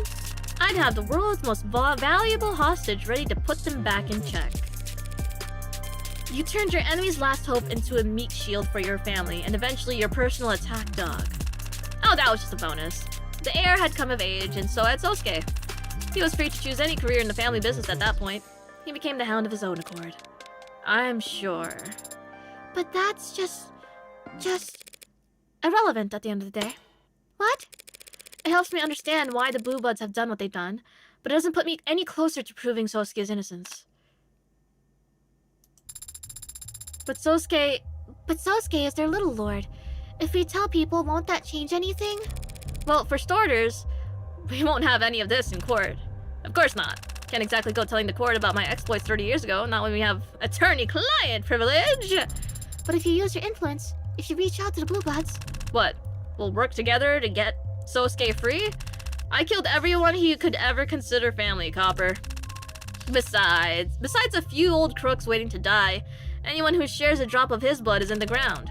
I'd have the world's most valuable hostage ready to put them back in check. You turned your enemy's last hope into a meat shield for your family, and eventually your personal attack dog. Oh, that was just a bonus. The heir had come of age, and so had Sosuke. He was free to choose any career in the family business at that point. He became the hound of his own accord. I'm sure. But that's just irrelevant at the end of the day. what? It helps me understand why the Blue Bloods have done what they've done, but it doesn't put me any closer to proving Sosuke's innocence. But Sosuke is their little lord. If we tell people, won't that change anything? Well, for starters, we won't have any of this in court. Of course not. Can't exactly go telling the court about my exploits 30 years ago, not when we have attorney-client privilege. But if you use your influence, if you reach out to the Blue Bloods... What? We'll work together to get Sosuke free? I killed everyone he could ever consider family, Copper. Besides a few old crooks waiting to die, anyone who shares a drop of his blood is in the ground.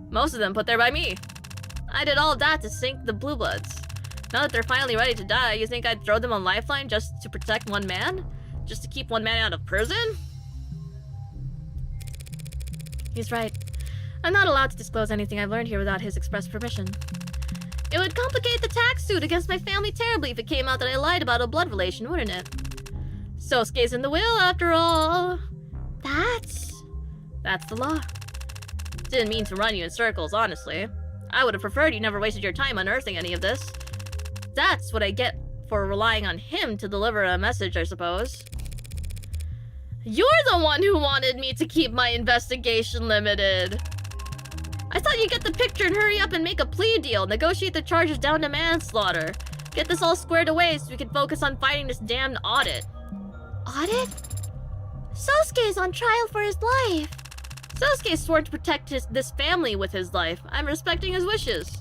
Most of them put there by me. I did all of that to sink the Blue Bloods. Now that they're finally ready to die, you think I'd throw them a lifeline just to protect one man? Just to keep one man out of prison? He's right. I'm not allowed to disclose anything I've learned here without his express permission. It would complicate the tax suit against my family terribly if it came out that I lied about a blood relation, wouldn't it? Sosuke's in the will, after all. That's the law. Didn't mean to run you in circles, honestly. I would have preferred you never wasted your time unearthing any of this. That's what I get for relying on him to deliver a message, I suppose. You're the one who wanted me to keep my investigation limited. I thought you'd get the picture and hurry up and make a plea deal, negotiate the charges down to manslaughter. Get this all squared away so we can focus on fighting this damned audit. Audit? Sosuke is on trial for his life. Sosuke's sworn to protect this family with his life. I'm respecting his wishes.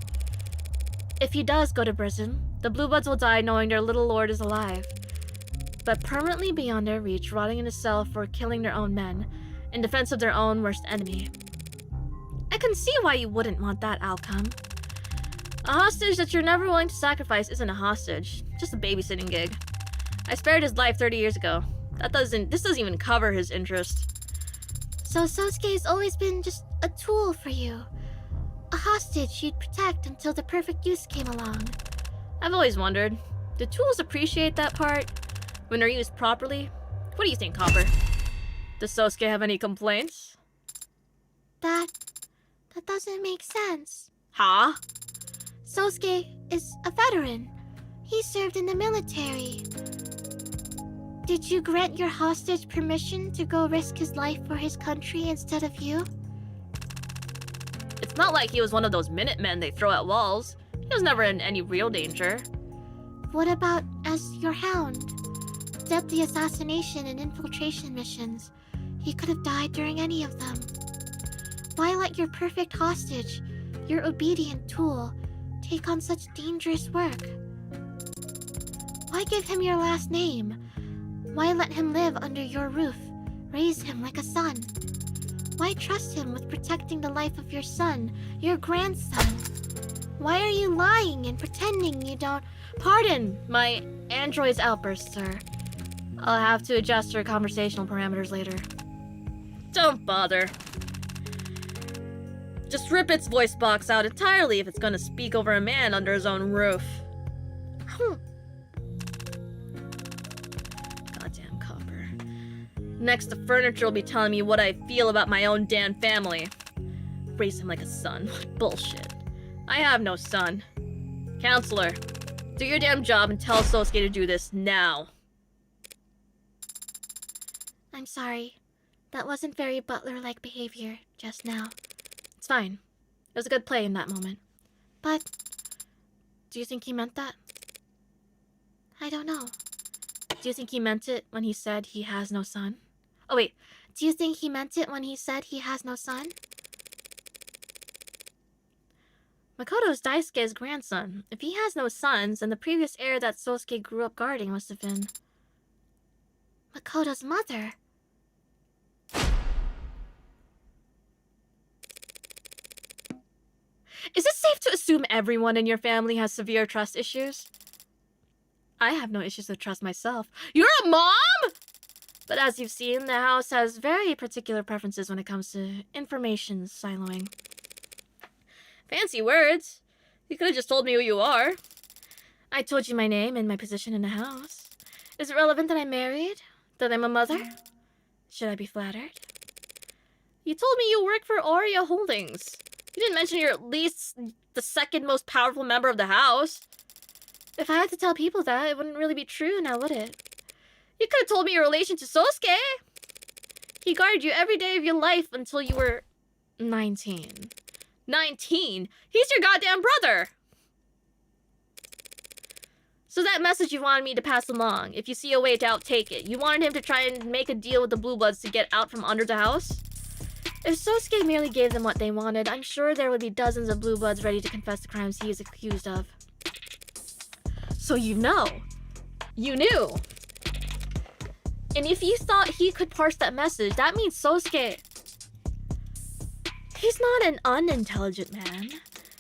If he does go to prison, the Blue Bloods will die knowing their little lord is alive. But permanently beyond their reach, rotting in a cell for killing their own men, in defense of their own worst enemy. I can see why you wouldn't want that outcome. A hostage that you're never willing to sacrifice isn't a hostage, just a babysitting gig. I spared his life 30 years ago. This doesn't even cover his interest. So Sosuke's always been just a tool for you. A hostage you'd protect until the perfect use came along. I've always wondered, do tools appreciate that part? When they're used properly? What do you think, Copper? Does Sosuke have any complaints? That doesn't make sense. Huh? Sosuke is a veteran. He served in the military. Did you grant your hostage permission to go risk his life for his country instead of you? It's not like he was one of those Minutemen they throw at walls. He was never in any real danger. What about as your hound? Deadly assassination and infiltration missions. He could have died during any of them. Why let your perfect hostage, your obedient tool, take on such dangerous work? Why give him your last name? Why let him live under your roof, raise him like a son? Why trust him with protecting the life of your son, your grandson? Why are you lying and pretending you don't... Pardon my android's outburst, sir. I'll have to adjust your conversational parameters later. Don't bother. Just rip its voice box out entirely if it's gonna speak over a man under his own roof. Goddamn copper. Next, the furniture will be telling me what I feel about my own damn family. Raise him like a son. What bullshit. I have no son. Counselor, do your damn job and tell Sosuke to do this now. I'm sorry. That wasn't very butler-like behavior just now. It's fine. It was a good play in that moment. But Do you think he meant that? I don't know. Do you think he meant it when he said he has no son? Oh wait, Do you think he meant it when he said he has no son? Makoto's Daisuke's grandson. If he has no sons, then the previous heir that Sosuke grew up guarding must have been... Makoto's mother. Is it safe to assume everyone in your family has severe trust issues? I have no issues with trust myself. You're a mom?! But as you've seen, the house has very particular preferences when it comes to information siloing. Fancy words. You could have just told me who you are. I told you my name and my position in the house. Is it relevant that I'm married? That I'm a mother? Should I be flattered? You told me you work for Aurea Holdings. You didn't mention you're at least the second most powerful member of the house. If I had to tell people that, it wouldn't really be true now, would it? You could have told me your relation to Sosuke. He guarded you every day of your life until you were 19. 19? He's your goddamn brother! So that message you wanted me to pass along, if you see a way to outtake it, you wanted him to try and make a deal with the Blue Bloods to get out from under the house? If Sosuke merely gave them what they wanted, I'm sure there would be dozens of Blue Bloods ready to confess the crimes he is accused of. So you know. You knew. And if you thought he could parse that message, that means Sosuke... He's not an unintelligent man.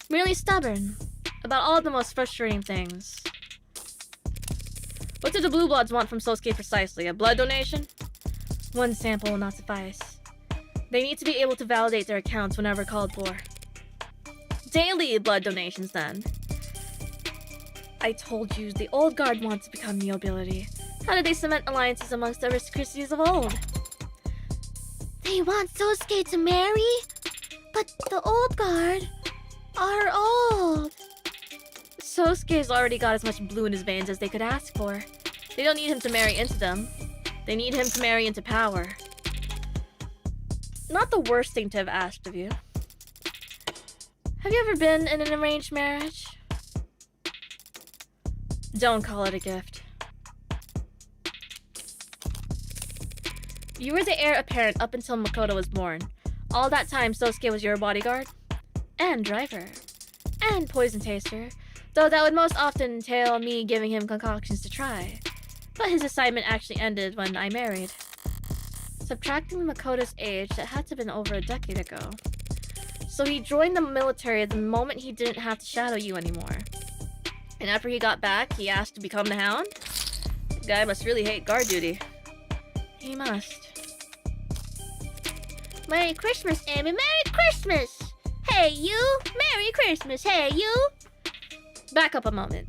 Merely stubborn. About all the most frustrating things. What did the Blue Bloods want from Sosuke precisely? A blood donation? One sample will not suffice. They need to be able to validate their accounts whenever called for. Daily blood donations, then. I told you, the old guard wants to become nobility. How did they cement alliances amongst the aristocracies of old? They want Sosuke to marry? But the old guard are old. Sosuke's already got as much blue in his veins as they could ask for. They don't need him to marry into them. They need him to marry into power. Not the worst thing to have asked of you. Have you ever been in an arranged marriage? Don't call it a gift. You were the heir apparent up until Makoto was born. All that time, Sosuke was your bodyguard, and driver, and poison taster, though that would most often entail me giving him concoctions to try. But his assignment actually ended when I married. Subtracting Makoto's age, that had to have been over a decade ago. So he joined the military the moment he didn't have to shadow you anymore. And after he got back, he asked to become the Hound? The guy must really hate guard duty. He must. Merry Christmas, Amy. Merry Christmas! Hey, you! Merry Christmas, hey, you! Back up a moment.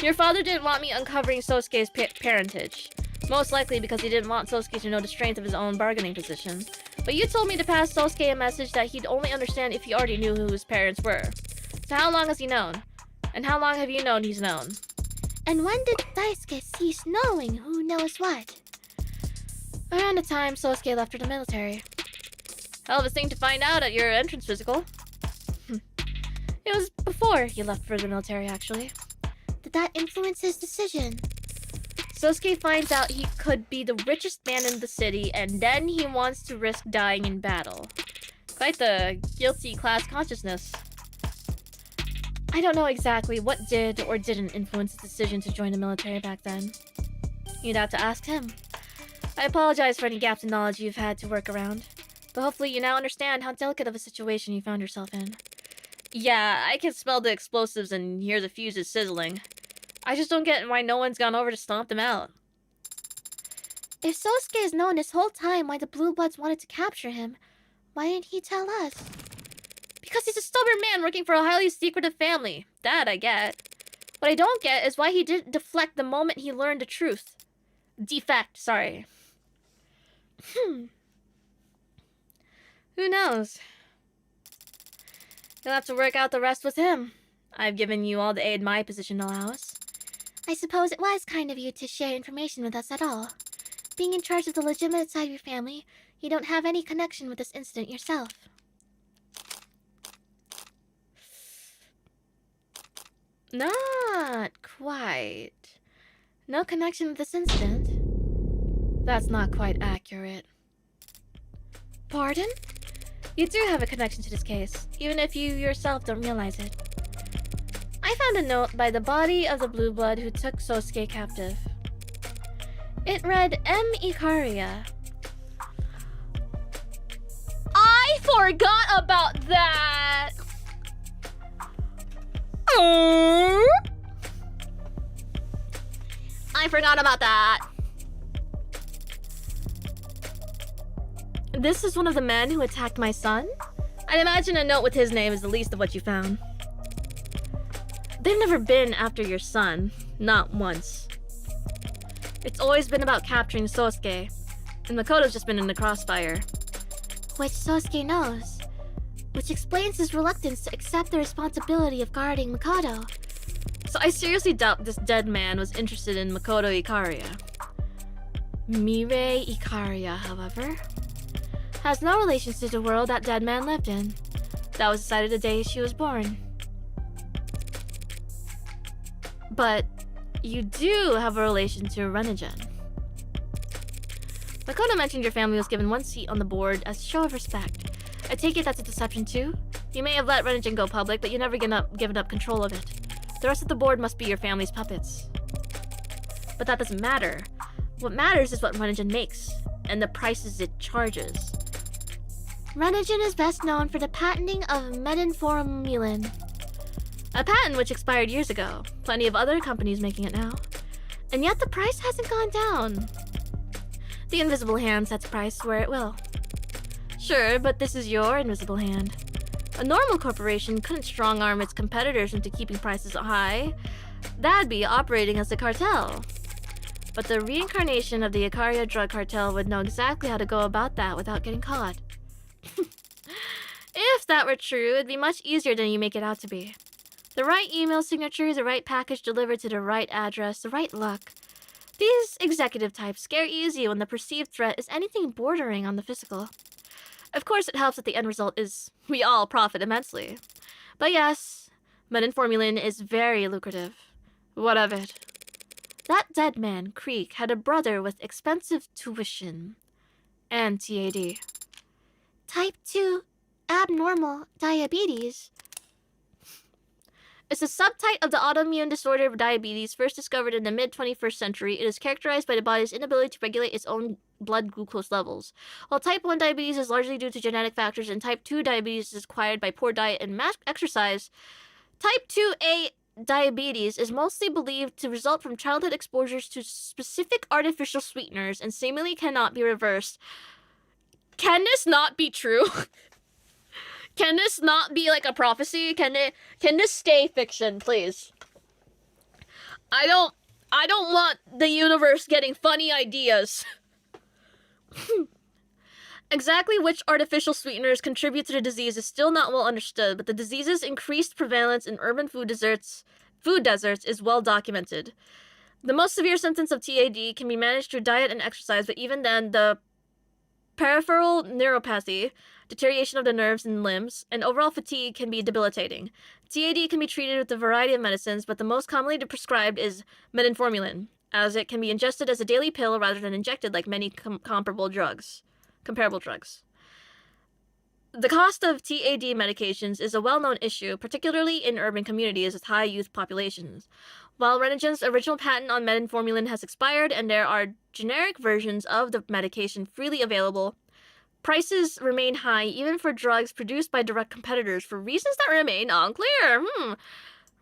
Your father didn't want me uncovering Sosuke's parentage. Most likely because he didn't want Sosuke to know the strength of his own bargaining position. But you told me to pass Sosuke a message that he'd only understand if he already knew who his parents were. So how long has he known? And how long have you known he's known? And when did Daisuke cease knowing who knows what? Around the time Sosuke left for the military. Hell of a thing to find out at your entrance physical. It was before he left for the military, actually. Did that influence his decision? Sosuke finds out he could be the richest man in the city, and then he wants to risk dying in battle. Quite the guilty class consciousness. I don't know exactly what did or didn't influence his decision to join the military back then. You'd have to ask him. I apologize for any gaps in knowledge you've had to work around, but hopefully you now understand how delicate of a situation you found yourself in. Yeah, I can smell the explosives and hear the fuses sizzling. I just don't get why no one's gone over to stomp them out. If Sosuke has known this whole time why the Blue Bloods wanted to capture him, why didn't he tell us? Because he's a stubborn man working for a highly secretive family. That I get. What I don't get is why he didn't deflect the moment he learned the truth. Defect, sorry. Who knows? You'll have to work out the rest with him. I've given you all the aid my position allows. I suppose it was kind of you to share information with us at all. Being in charge of the legitimate side of your family, you don't have any connection with this incident yourself. Not quite. No connection with this incident. That's not quite accurate. Pardon? You do have a connection to this case, even if you yourself don't realize it. I found a note by the body of the Blue Blood who took Sosuke captive. It read, M. Ikaria. I forgot about that! I forgot about that. This is one of the men who attacked my son? I'd imagine a note with his name is the least of what you found. They've never been after your son. Not once. It's always been about capturing Sosuke. And Makoto's just been in the crossfire. Which Sosuke knows. Which explains his reluctance to accept the responsibility of guarding Makoto. So I seriously doubt this dead man was interested in Makoto Ikaria. Mirei Ikaria, however, has no relations to the world that dead man lived in. That was decided the day she was born. But you do have a relation to Renigen. Makoto mentioned your family was given one seat on the board as a show of respect. I take it that's a deception too? You may have let Renigen go public, but you never given up control of it. The rest of the board must be your family's puppets. But that doesn't matter. What matters is what Renigen makes, and the prices it charges. Renigen is best known for the patenting of methamphetamine. A patent which expired years ago. Plenty of other companies making it now. And yet the price hasn't gone down. The invisible hand sets price where it will. Sure, but this is your invisible hand. A normal corporation couldn't strong-arm its competitors into keeping prices high. That'd be operating as a cartel. But the reincarnation of the Ikaria drug cartel would know exactly how to go about that without getting caught. If that were true, it'd be much easier than you make it out to be. The right email signature, the right package delivered to the right address, the right luck. These executive types scare easy when the perceived threat is anything bordering on the physical. Of course, it helps that the end result is we all profit immensely. But yes, methamphetamine is very lucrative. What of it? That dead man, Creek, had a brother with expensive tuition and TAD. Type 2 abnormal diabetes. It's a subtype of the autoimmune disorder of diabetes first discovered in the mid-21st century. It is characterized by the body's inability to regulate its own blood glucose levels. While type 1 diabetes is largely due to genetic factors and type 2 diabetes is acquired by poor diet and mass exercise, type 2A diabetes is mostly believed to result from childhood exposures to specific artificial sweeteners and seemingly cannot be reversed. Can this not be true? Can this not be like a prophecy? Can this stay fiction, please? I don't want the universe getting funny ideas. Exactly which artificial sweeteners contribute to the disease is still not well understood, but the disease's increased prevalence in urban food deserts is well documented. The most severe symptoms of TAD can be managed through diet and exercise, but even then, the peripheral neuropathy, deterioration of the nerves and limbs, and overall fatigue can be debilitating. TAD can be treated with a variety of medicines, but the most commonly prescribed is metformin, as it can be ingested as a daily pill rather than injected like many comparable drugs. The cost of TAD medications is a well-known issue, particularly in urban communities with high youth populations. While Renegen's original patent on metformin has expired and there are generic versions of the medication freely available, prices remain high even for drugs produced by direct competitors for reasons that remain unclear.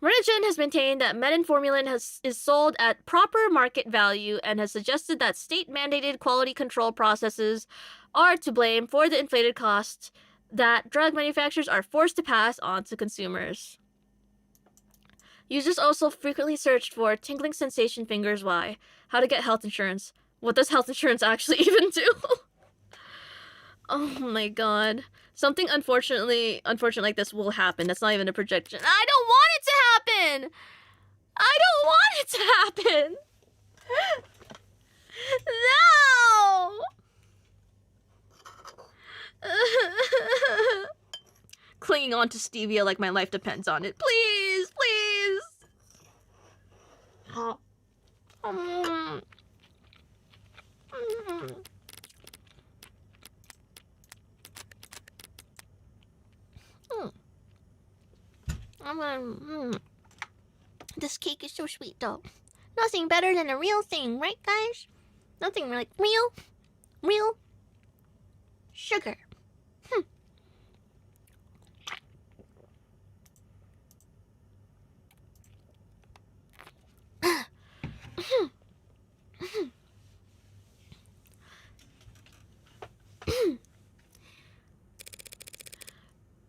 Renegen has maintained that metformin is sold at proper market value and has suggested that state-mandated quality control processes are to blame for the inflated costs that drug manufacturers are forced to pass on to consumers. Users also frequently searched for tingling sensation fingers why, how to get health insurance. What does health insurance actually even do? Oh my god. Something unfortunate like this will happen. That's not even a projection. I don't want it to happen! I don't want it to happen! No! Clinging on to stevia like my life depends on it. Please, please! This cake is so sweet, though. Nothing better than a real thing, right, guys? Nothing like real sugar.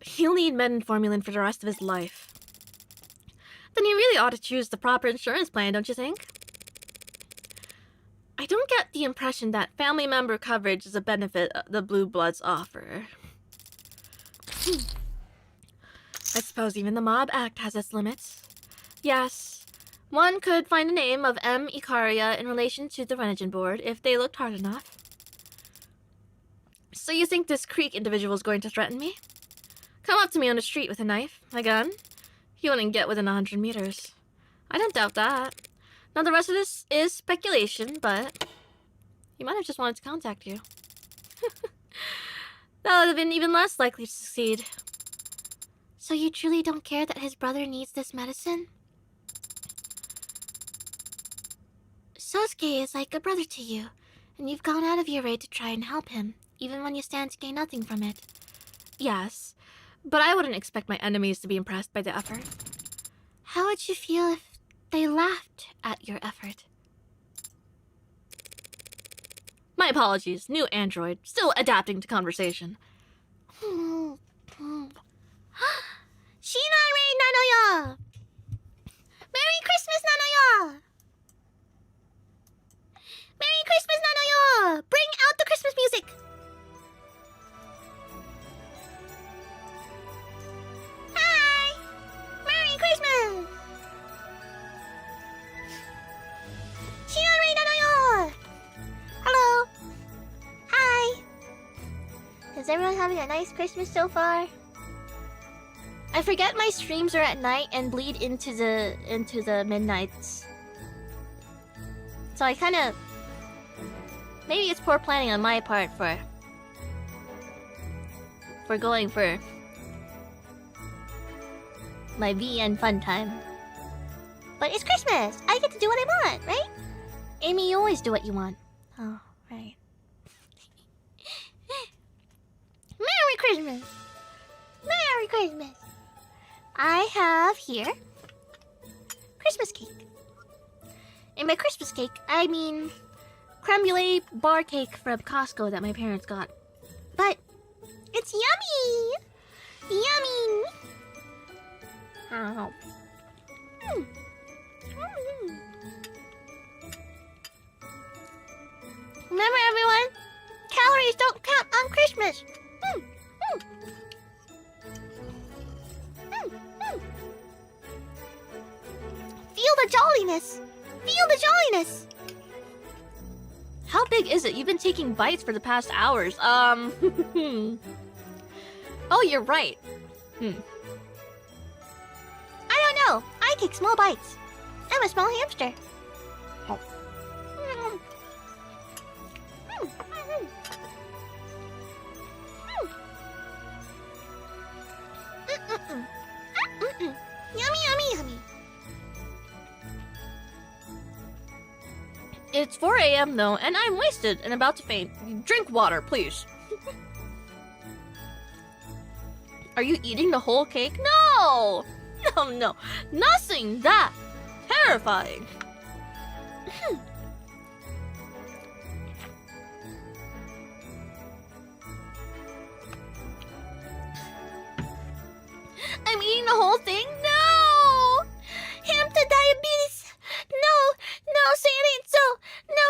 He'll need metformin for the rest of his life. Then he really ought to choose the proper insurance plan, don't you think? I don't get the impression that family member coverage is a benefit the Blue Bloods offer. I suppose even the Mob Act has its limits. Yes, one could find the name of M. Icaria in relation to the Renegen board if they looked hard enough. So you think this Creek individual is going to threaten me? Come up to me on the street with a knife, a gun? He wouldn't get within 100 meters. I don't doubt that. Now the rest of this is speculation, but he might have just wanted to contact you. That would have been even less likely to succeed. So you truly don't care that his brother needs this medicine? Sosuke is like a brother to you, and you've gone out of your way to try and help him, even when you stand to gain nothing from it. Yes, but I wouldn't expect my enemies to be impressed by the effort. How would you feel if they laughed at your effort? My apologies, new android, still adapting to conversation. Shinare nanoyo! Merry Christmas nanoyo! Merry Christmas nanoyo! Bring out the Christmas music! Hi! Merry Christmas! Shinare nanoyo! Hello! Hi! Is everyone having a nice Christmas so far? I forget my streams are at night and bleed into the midnights. So I kind of... Maybe it's poor planning on my part for going for my VN fun time. But it's Christmas! I get to do what I want, right? Amy, you always do what you want. Oh, right. Merry Christmas! Merry Christmas! I have here Christmas cake. And by Christmas cake, I mean creme brulee bar cake from Costco that my parents got. But it's yummy! Yummy! Oh. Remember, everyone, calories don't count on Christmas. Feel the jolliness. Feel the jolliness! How big is it? You've been taking bites for the past hours. Oh, you're right. I don't know. I take small bites. I'm a small hamster. Yummy, yummy, yummy. It's 4 a.m. though, and I'm wasted and about to faint. Drink water, please. Are you eating the whole cake? No! No. Nothing that terrifying. I'm eating the whole thing? No! Hamster diabetes! No, say it ain't so! No!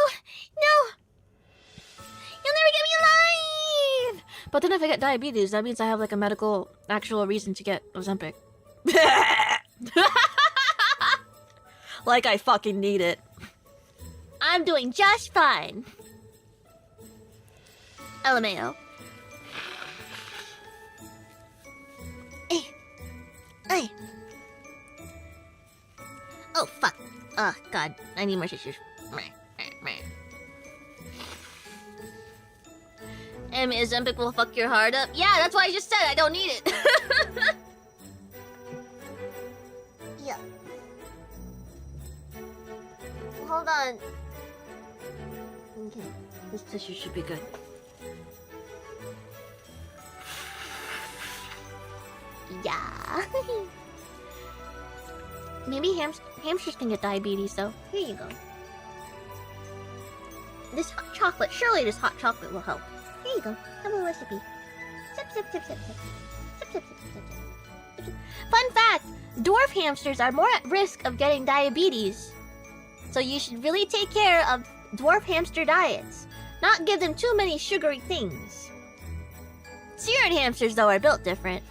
You'll never get me alive! But then if I get diabetes, that means I have like a medical, actual reason to get Ozempic. Like I fucking need it. I'm doing just fine. LMAO. Hey. Oh, fuck. Oh, God. I need more tissues. And Ozempic will fuck your heart up? Yeah, that's why I just said I don't need it. Yeah. Hold on. Okay. This tissue should be good. Yeah. Maybe hamsters can get diabetes, though. Here you go. This hot chocolate, surely this hot chocolate will help. Here you go. Have a recipe. Sip, sip, sip, sip, sip. Sip, sip, sip, sip, sip. Fun fact! Dwarf hamsters are more at risk of getting diabetes. So you should really take care of dwarf hamster diets. Not give them too many sugary things. Seared hamsters, though, are built different.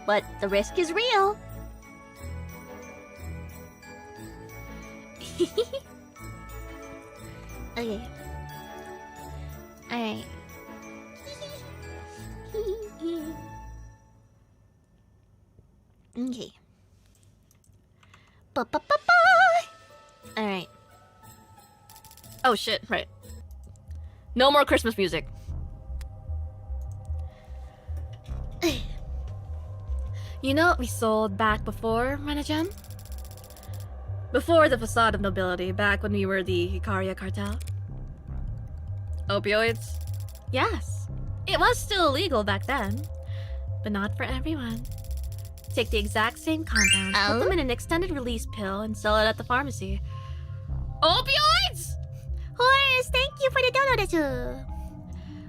But the risk is real. Okay. Alright. Okay. Alright. Oh shit, right. No more Christmas music. You know what we sold back before, Renagen? Before the facade of nobility, back when we were the Ikaria cartel? Opioids? Yes. It was still illegal back then. But not for everyone. Take the exact same compound, put them in an extended release pill, and sell it at the pharmacy. Opioids?! Horace, thank you for the donut.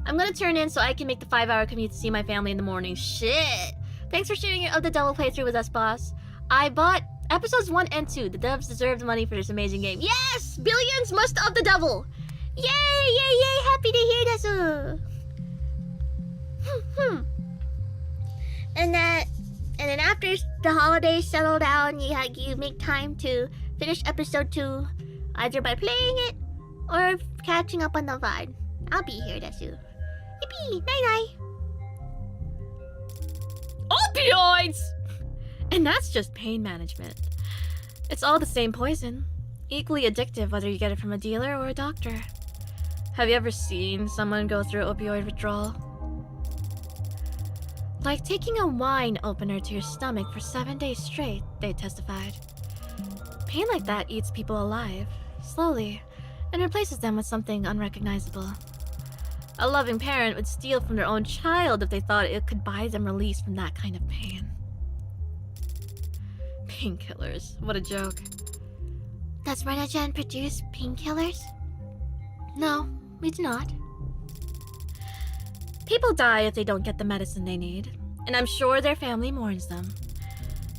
I'm gonna turn in so I can make the 5-hour commute to see my family in the morning. Shit! Thanks for sharing your Of the Devil playthrough with us, boss. I bought episodes 1 and 2. The devs deserve the money for this amazing game. Yes! Billions must of the devil! Yay! Happy to hear this. And then after the holidays settle down, you make time to finish episode 2, either by playing it or catching up on the VOD. I'll be here, Desu. Yippee! Night-night! Opioids! And that's just pain management. It's all the same poison. Equally addictive whether you get it from a dealer or a doctor. Have you ever seen someone go through opioid withdrawal? Like taking a wine opener to your stomach for 7 days straight, they testified. Pain like that eats people alive, slowly, and replaces them with something unrecognizable. A loving parent would steal from their own child if they thought it could buy them release from that kind of pain. Painkillers, what a joke. Does Renagen produce painkillers? No, we do not. People die if they don't get the medicine they need, and I'm sure their family mourns them.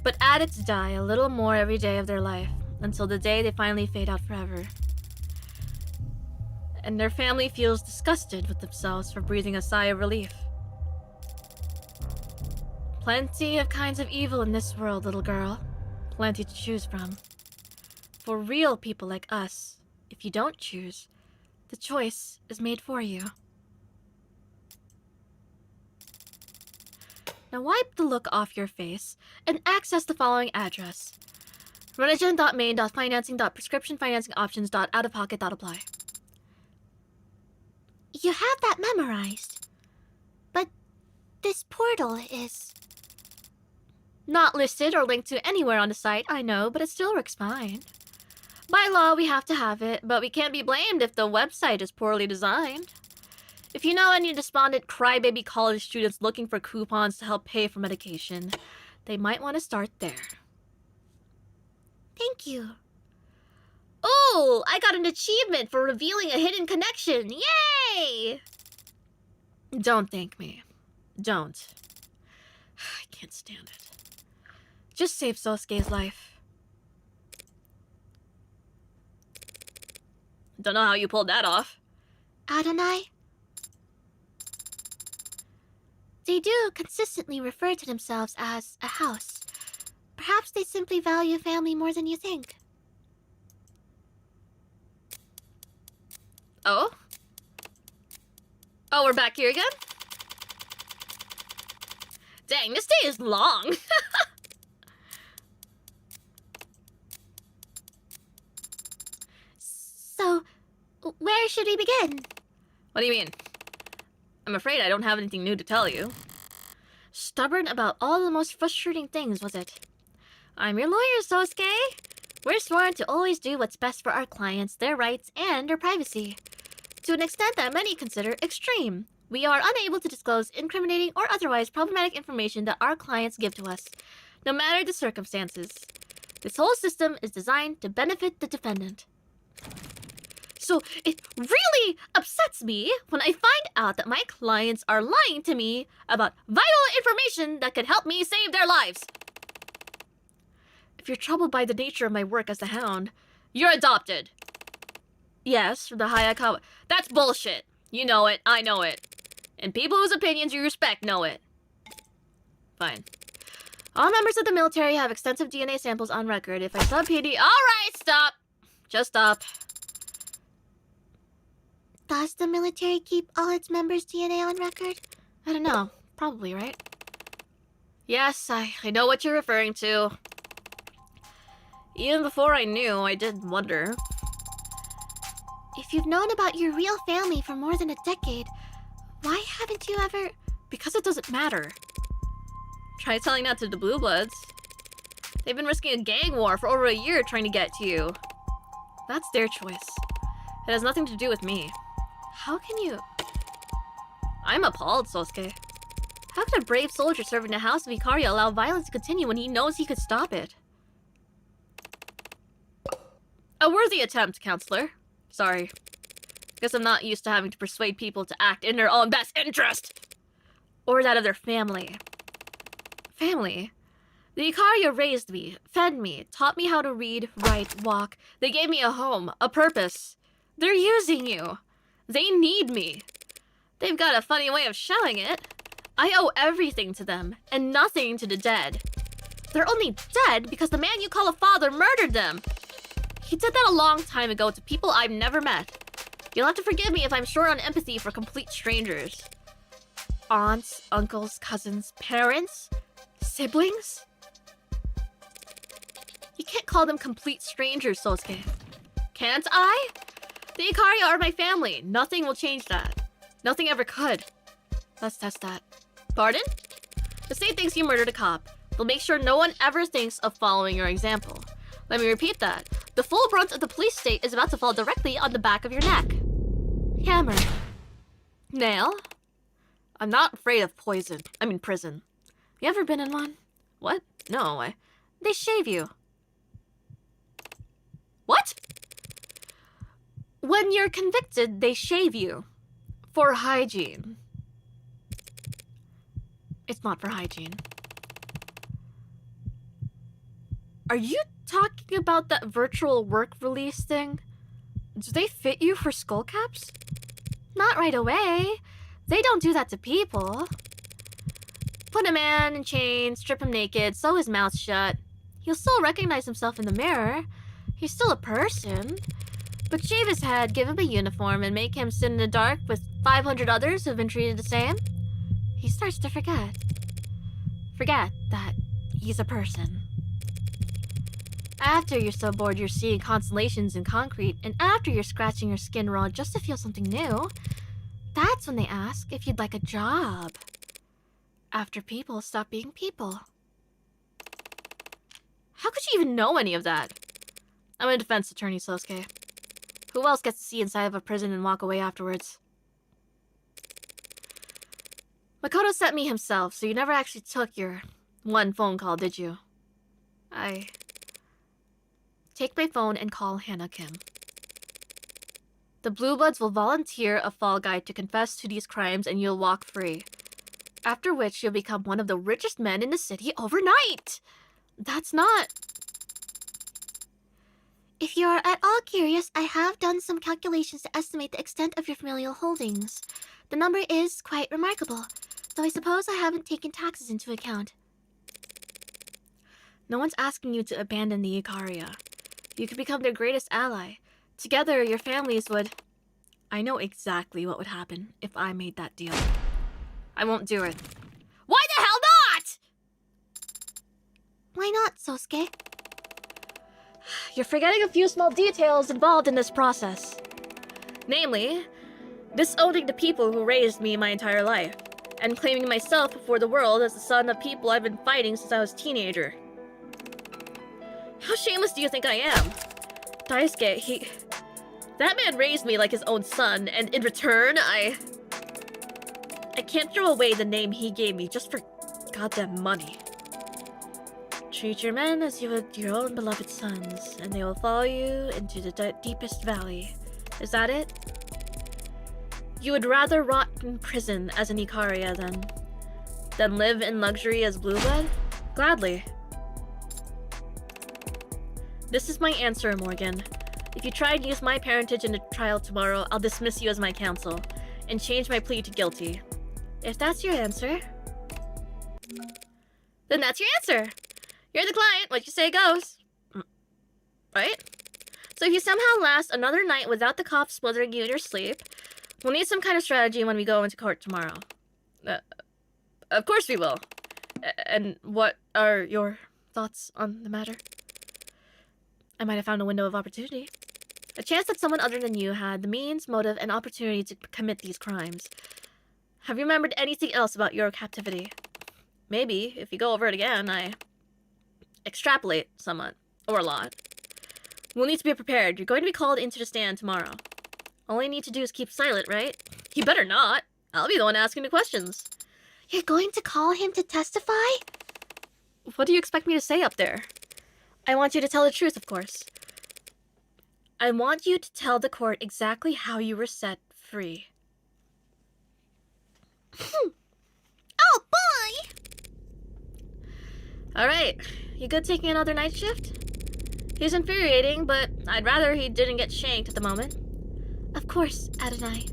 But addicts die a little more every day of their life, until the day they finally fade out forever. And their family feels disgusted with themselves for breathing a sigh of relief. Plenty of kinds of evil in this world, little girl. Plenty to choose from. For real people like us, if you don't choose, the choice is made for you. Now wipe the look off your face and access the following address. Religion.main.financing.prescriptionfinancingoptions.outofpocket.apply. You have that memorized. But this portal is... Not listed or linked to anywhere on the site, I know, but it still works fine. By law, we have to have it, but we can't be blamed if the website is poorly designed. If you know any despondent crybaby college students looking for coupons to help pay for medication, they might want to start there. Thank you. Oh, I got an achievement for revealing a hidden connection. Yay! Don't thank me. Don't. I can't stand it. Just save Sosuke's life. Don't know how you pulled that off. Adonai? They do consistently refer to themselves as a house. Perhaps they simply value family more than you think. Oh? Oh, we're back here again? Dang, this day is long. So, where should we begin? What do you mean? I'm afraid I don't have anything new to tell you. Stubborn about all the most frustrating things, was it? I'm your lawyer, Sosuke. We're sworn to always do what's best for our clients, their rights, and their privacy. To an extent that many consider extreme, we are unable to disclose incriminating or otherwise problematic information that our clients give to us, no matter the circumstances. This whole system is designed to benefit the defendant. So it really upsets me when I find out that my clients are lying to me about vital information that could help me save their lives. If you're troubled by the nature of my work as the Hound, you're adopted. Yes, from the Hayakawa. That's bullshit. You know it, I know it. And people whose opinions you respect know it. Fine. All members of the military have extensive DNA samples on record. If I sub PD... Alright, stop! Just stop. Does the military keep all its members' DNA on record? I don't know. Probably, right? Yes, I know what you're referring to. Even before I knew, I did wonder. If you've known about your real family for more than a decade, why haven't you ever... Because it doesn't matter. Try telling that to the Blue Bloods. They've been risking a gang war for over a year trying to get to you. That's their choice. It has nothing to do with me. How can you... I'm appalled, Sosuke. How could a brave soldier serving the House of Ikaria allow violence to continue when he knows he could stop it? A worthy attempt, Counselor. Sorry. Guess I'm not used to having to persuade people to act in their own best interest! Or that of their family. Family? The Ikaria raised me, fed me, taught me how to read, write, walk. They gave me a home, a purpose. They're using you. They need me. They've got a funny way of showing it. I owe everything to them, and nothing to the dead. They're only dead because the man you call a father murdered them. He did that a long time ago to people I've never met. You'll have to forgive me if I'm short on empathy for complete strangers. Aunts, uncles, cousins, parents, siblings? You can't call them complete strangers, Sosuke. Can't I? The Ikaria are my family. Nothing will change that. Nothing ever could. Let's test that. Pardon? The state thinks you murdered a cop. They'll make sure no one ever thinks of following your example. Let me repeat that. The full brunt of the police state is about to fall directly on the back of your neck. Hammer. Nail? I'm not afraid of prison. You ever been in one? What? No, they shave you. What? When you're convicted, they shave you. For hygiene. It's not for hygiene. Are you talking about that virtual work release thing? Do they fit you for skullcaps? Not right away. They don't do that to people. Put a man in chains, strip him naked, sew his mouth shut. He'll still recognize himself in the mirror. He's still a person. But shave his head, give him a uniform, and make him sit in the dark with 500 others who've been treated the same? He starts to forget. Forget that he's a person. After you're so bored you're seeing constellations in concrete, and after you're scratching your skin raw just to feel something new, that's when they ask if you'd like a job. After people stop being people. How could you even know any of that? I'm a defense attorney, Sosuke. Who else gets to see inside of a prison and walk away afterwards? Makoto sent me himself, so you never actually took your one phone call, did you? Take my phone and call Hannah Kim. The Blue Bloods will volunteer a fall guy to confess to these crimes and you'll walk free. After which you'll become one of the richest men in the city overnight! That's not... If you're at all curious, I have done some calculations to estimate the extent of your familial holdings. The number is quite remarkable, though I suppose I haven't taken taxes into account. No one's asking you to abandon the Ikaria. You could become their greatest ally. Together, your families would... I know exactly what would happen if I made that deal. I won't do it. Why the hell not?! Why not, Sosuke? You're forgetting a few small details involved in this process. Namely, disowning the people who raised me my entire life, and claiming myself before the world as the son of people I've been fighting since I was a teenager. How shameless do you think I am? Daisuke, that man raised me like his own son, and in return, I can't throw away the name he gave me just for goddamn money. Treat your men as you would your own beloved sons, and they will follow you into the deepest valley. Is that it? You would rather rot in prison as an Ikaria than live in luxury as Blue Blood? Gladly. This is my answer, Morgan. If you try to use my parentage in the trial tomorrow, I'll dismiss you as my counsel, and change my plea to guilty. If that's your answer, then that's your answer. You're the client, what you say goes. Right? So if you somehow last another night without the cops smothering you in your sleep, we'll need some kind of strategy when we go into court tomorrow. Of course we will. And what are your thoughts on the matter? I might have found a window of opportunity. A chance that someone other than you had the means, motive, and opportunity to commit these crimes. Have you remembered anything else about your captivity? Maybe, if you go over it again, I extrapolate somewhat, or a lot. We'll need to be prepared. You're going to be called into the stand tomorrow. All you need to do is keep silent, right? You better not. I'll be the one asking the questions. You're going to call him to testify? What do you expect me to say up there? I want you to tell the truth, of course. I want you to tell the court exactly how you were set free. Oh, boy! Alright, you good taking another night shift? He's infuriating, but I'd rather he didn't get shanked at the moment. Of course, Adonai.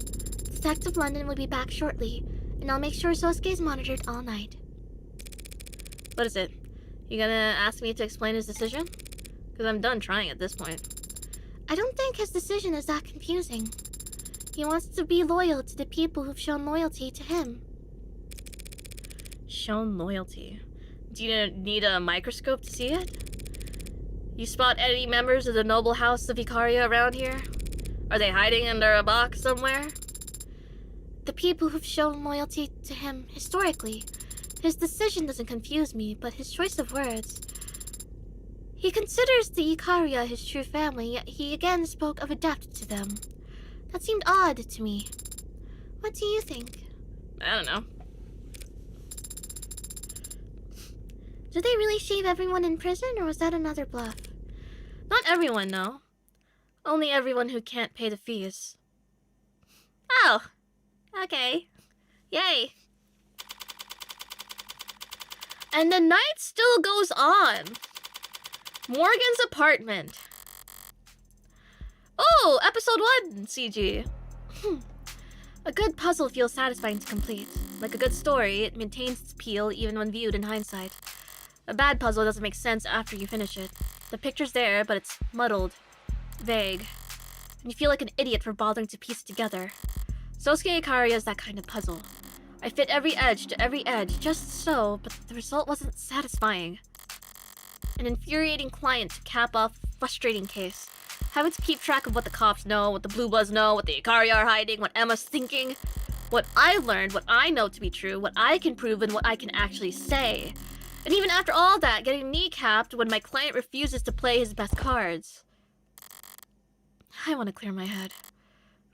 Detective London will be back shortly, and I'll make sure Sosuke's monitored all night. What is it? You gonna ask me to explain his decision? Because I'm done trying at this point. I don't think his decision is that confusing. He wants to be loyal to the people who've shown loyalty to him. Shown loyalty? Do you need a microscope to see it? You spot any members of the noble house of Ikaria around here? Are they hiding under a box somewhere? The people who've shown loyalty to him historically. His decision doesn't confuse me, but his choice of words. He considers the Ikaria his true family, yet he again spoke of a debt to them. That seemed odd to me. What do you think? I don't know. Did they really shave everyone in prison, or was that another bluff? Not everyone, no. Only everyone who can't pay the fees. Oh. Okay. Yay. And the night still goes on. Morgan's apartment. Oh, episode 1 CG. A good puzzle feels satisfying to complete. Like a good story, it maintains its appeal even when viewed in hindsight. A bad puzzle doesn't make sense after you finish it. The picture's there, but it's muddled, vague, and you feel like an idiot for bothering to piece it together. Sosuke Ikaria is that kind of puzzle. I fit every edge to every edge, just so, but the result wasn't satisfying. An infuriating client to cap off a frustrating case. Having to keep track of what the cops know, what the Blue Bloods know, what the Ikaria are hiding, what Emma's thinking, what I learned, what I know to be true, what I can prove, and what I can actually say. And even after all that, getting kneecapped when my client refuses to play his best cards. I want to clear my head.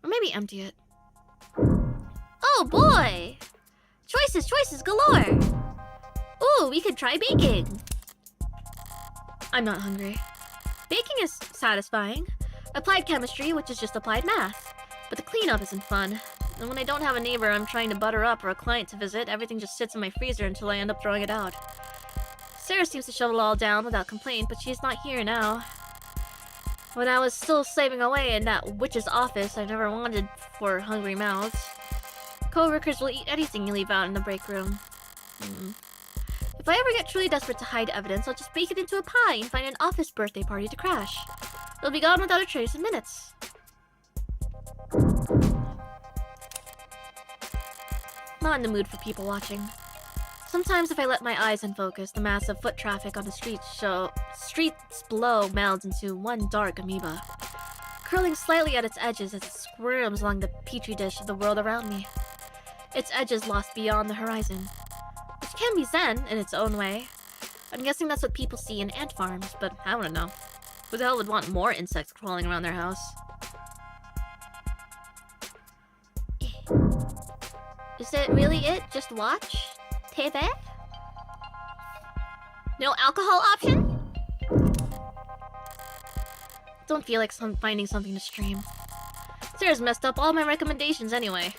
Or maybe empty it. Oh boy! Choices galore! Ooh, we could try baking. I'm not hungry. Baking is satisfying. Applied chemistry, which is just applied math. But the cleanup isn't fun. And when I don't have a neighbor I'm trying to butter up or a client to visit, everything just sits in my freezer until I end up throwing it out. Sarah seems to shovel it all down without complaint, but she's not here now. When I was still slaving away in that witch's office I never wanted for hungry mouths. Co-workers will eat anything you leave out in the break room. If I ever get truly desperate to hide evidence, I'll just bake it into a pie and find an office birthday party to crash. It'll be gone without a trace in minutes. Not in the mood for people watching. Sometimes if I let my eyes unfocus, the massive foot traffic on the streets below melds into one dark amoeba, curling slightly at its edges as it squirms along the petri dish of the world around me. Its edges lost beyond the horizon. Which can be zen in its own way. I'm guessing that's what people see in ant farms, but I don't know. Who the hell would want more insects crawling around their house? Is it really it? Just watch? TV? No alcohol option? Don't feel like finding something to stream. Sarah's messed up all my recommendations anyway.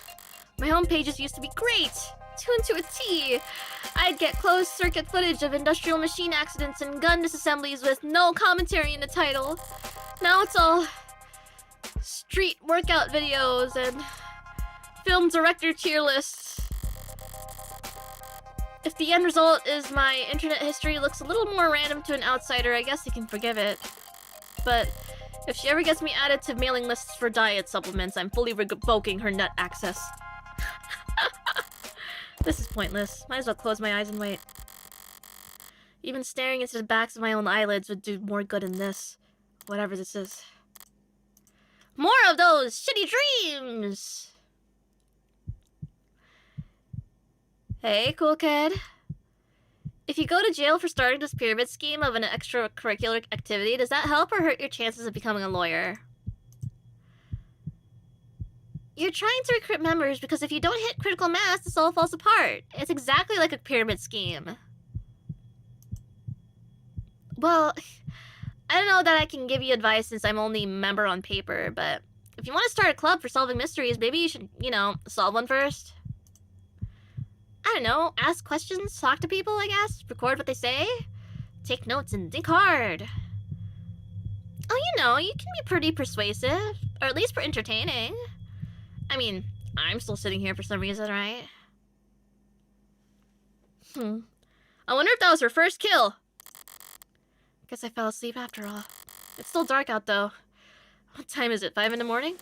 My home pages used to be great! Tuned to a T! I'd get closed circuit footage of industrial machine accidents and gun disassemblies with no commentary in the title. Now it's all street workout videos and film director tier lists. If the end result is my internet history looks a little more random to an outsider, I guess I can forgive it. But if she ever gets me added to mailing lists for diet supplements, I'm fully revoking her net access. This is pointless. Might as well close my eyes and wait. Even staring into the backs of my own eyelids would do more good than this. Whatever this is. More of those shitty dreams! Hey, cool kid. If you go to jail for starting this pyramid scheme of an extracurricular activity, does that help or hurt your chances of becoming a lawyer? You're trying to recruit members because if you don't hit critical mass, this all falls apart. It's exactly like a pyramid scheme. Well, I don't know that I can give you advice since I'm only a member on paper, but if you want to start a club for solving mysteries, maybe you should, solve one first. I don't know, ask questions, talk to people, I guess, record what they say, take notes and think hard. Oh, you can be pretty persuasive, or at least for entertaining. I mean, I'm still sitting here for some reason, right? I wonder if that was her first kill. Guess I fell asleep after all. It's still dark out, though. What time is it, 5 in the morning?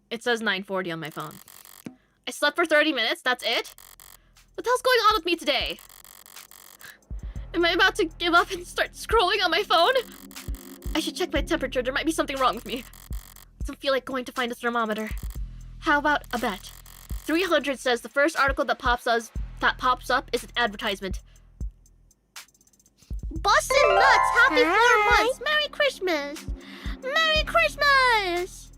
It says 9:40 on my phone. I slept for 30 minutes, that's it? What the hell's going on with me today? Am I about to give up and start scrolling on my phone? I should check my temperature, there might be something wrong with me. Doesn't feel like going to find a thermometer. How about a bet? 300 says the first article that pops up is an advertisement. Bustin' nuts! Happy 4 months! Merry Christmas! Merry Christmas!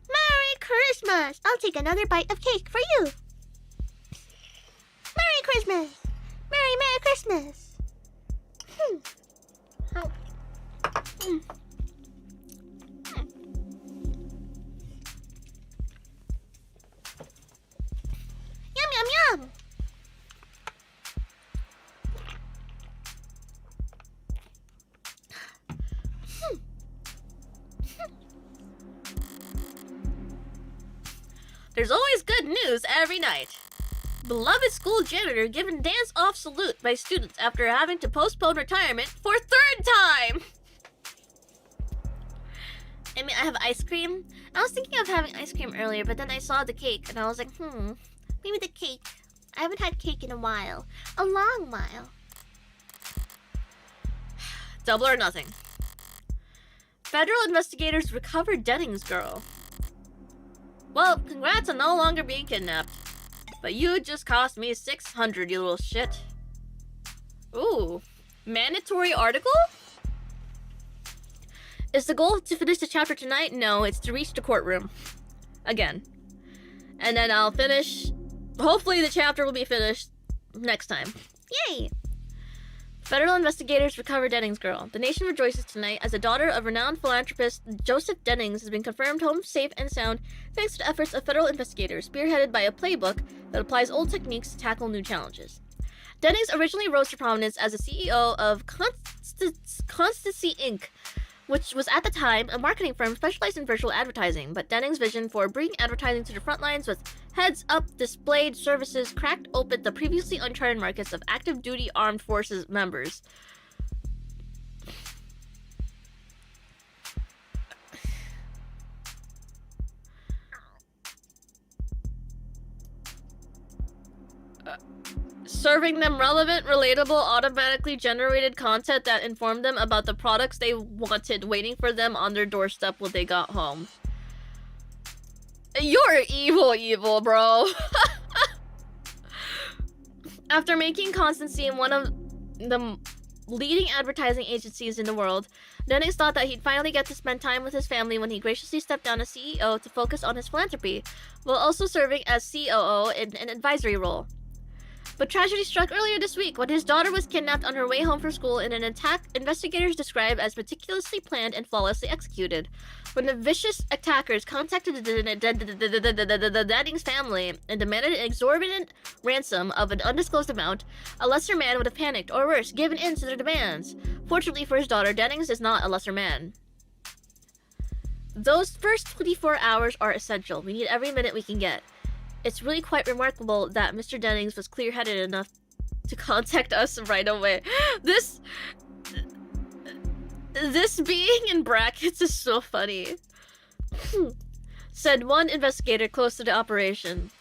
Merry Christmas! I'll take another bite of cake for you. Merry Christmas! Merry Christmas! Yum, yum, yum! There's always good news every night. Beloved school janitor given dance-off salute by students after having to postpone retirement for third time! I mean, I have ice cream. I was thinking of having ice cream earlier, but then I saw the cake, and I was like, maybe the cake. I haven't had cake in a while. A long while. Double or nothing. Federal investigators recovered Dennings girl. Well, congrats on no longer being kidnapped. But you just cost me 600, you little shit. Ooh. Mandatory article? Is the goal to finish the chapter tonight? No, it's to reach the courtroom. Again. And then I'll finish... Hopefully the chapter will be finished next time. Yay! Federal investigators recover Dennings girl. The nation rejoices tonight as the daughter of renowned philanthropist Joseph Dennings has been confirmed home safe and sound thanks to the efforts of federal investigators, spearheaded by a playbook that applies old techniques to tackle new challenges. Dennings originally rose to prominence as the CEO of Constancy Inc., which was at the time a marketing firm specialized in virtual advertising, but Dennings' vision for bringing advertising to the front lines with heads-up displayed services cracked open the previously uncharted markets of active-duty armed forces members. Serving them relevant, relatable, automatically generated content that informed them about the products they wanted waiting for them on their doorstep when they got home. You're evil, bro. After making Constancy one of the leading advertising agencies in the world, Dennings thought that he'd finally get to spend time with his family when he graciously stepped down as CEO to focus on his philanthropy, while also serving as COO in an advisory role. But tragedy struck earlier this week when his daughter was kidnapped on her way home from school in an attack investigators describe as meticulously planned and flawlessly executed. When the vicious attackers contacted the Dennings family and demanded an exorbitant ransom of an undisclosed amount, a lesser man would have panicked, or worse, given in to their demands. Fortunately for his daughter, Dennings is not a lesser man. Those first 24 hours are essential. We need every minute we can get. It's really quite remarkable that Mr. Dennings was clear-headed enough to contact us right away. This being in brackets is so funny. Said one investigator close to the operation.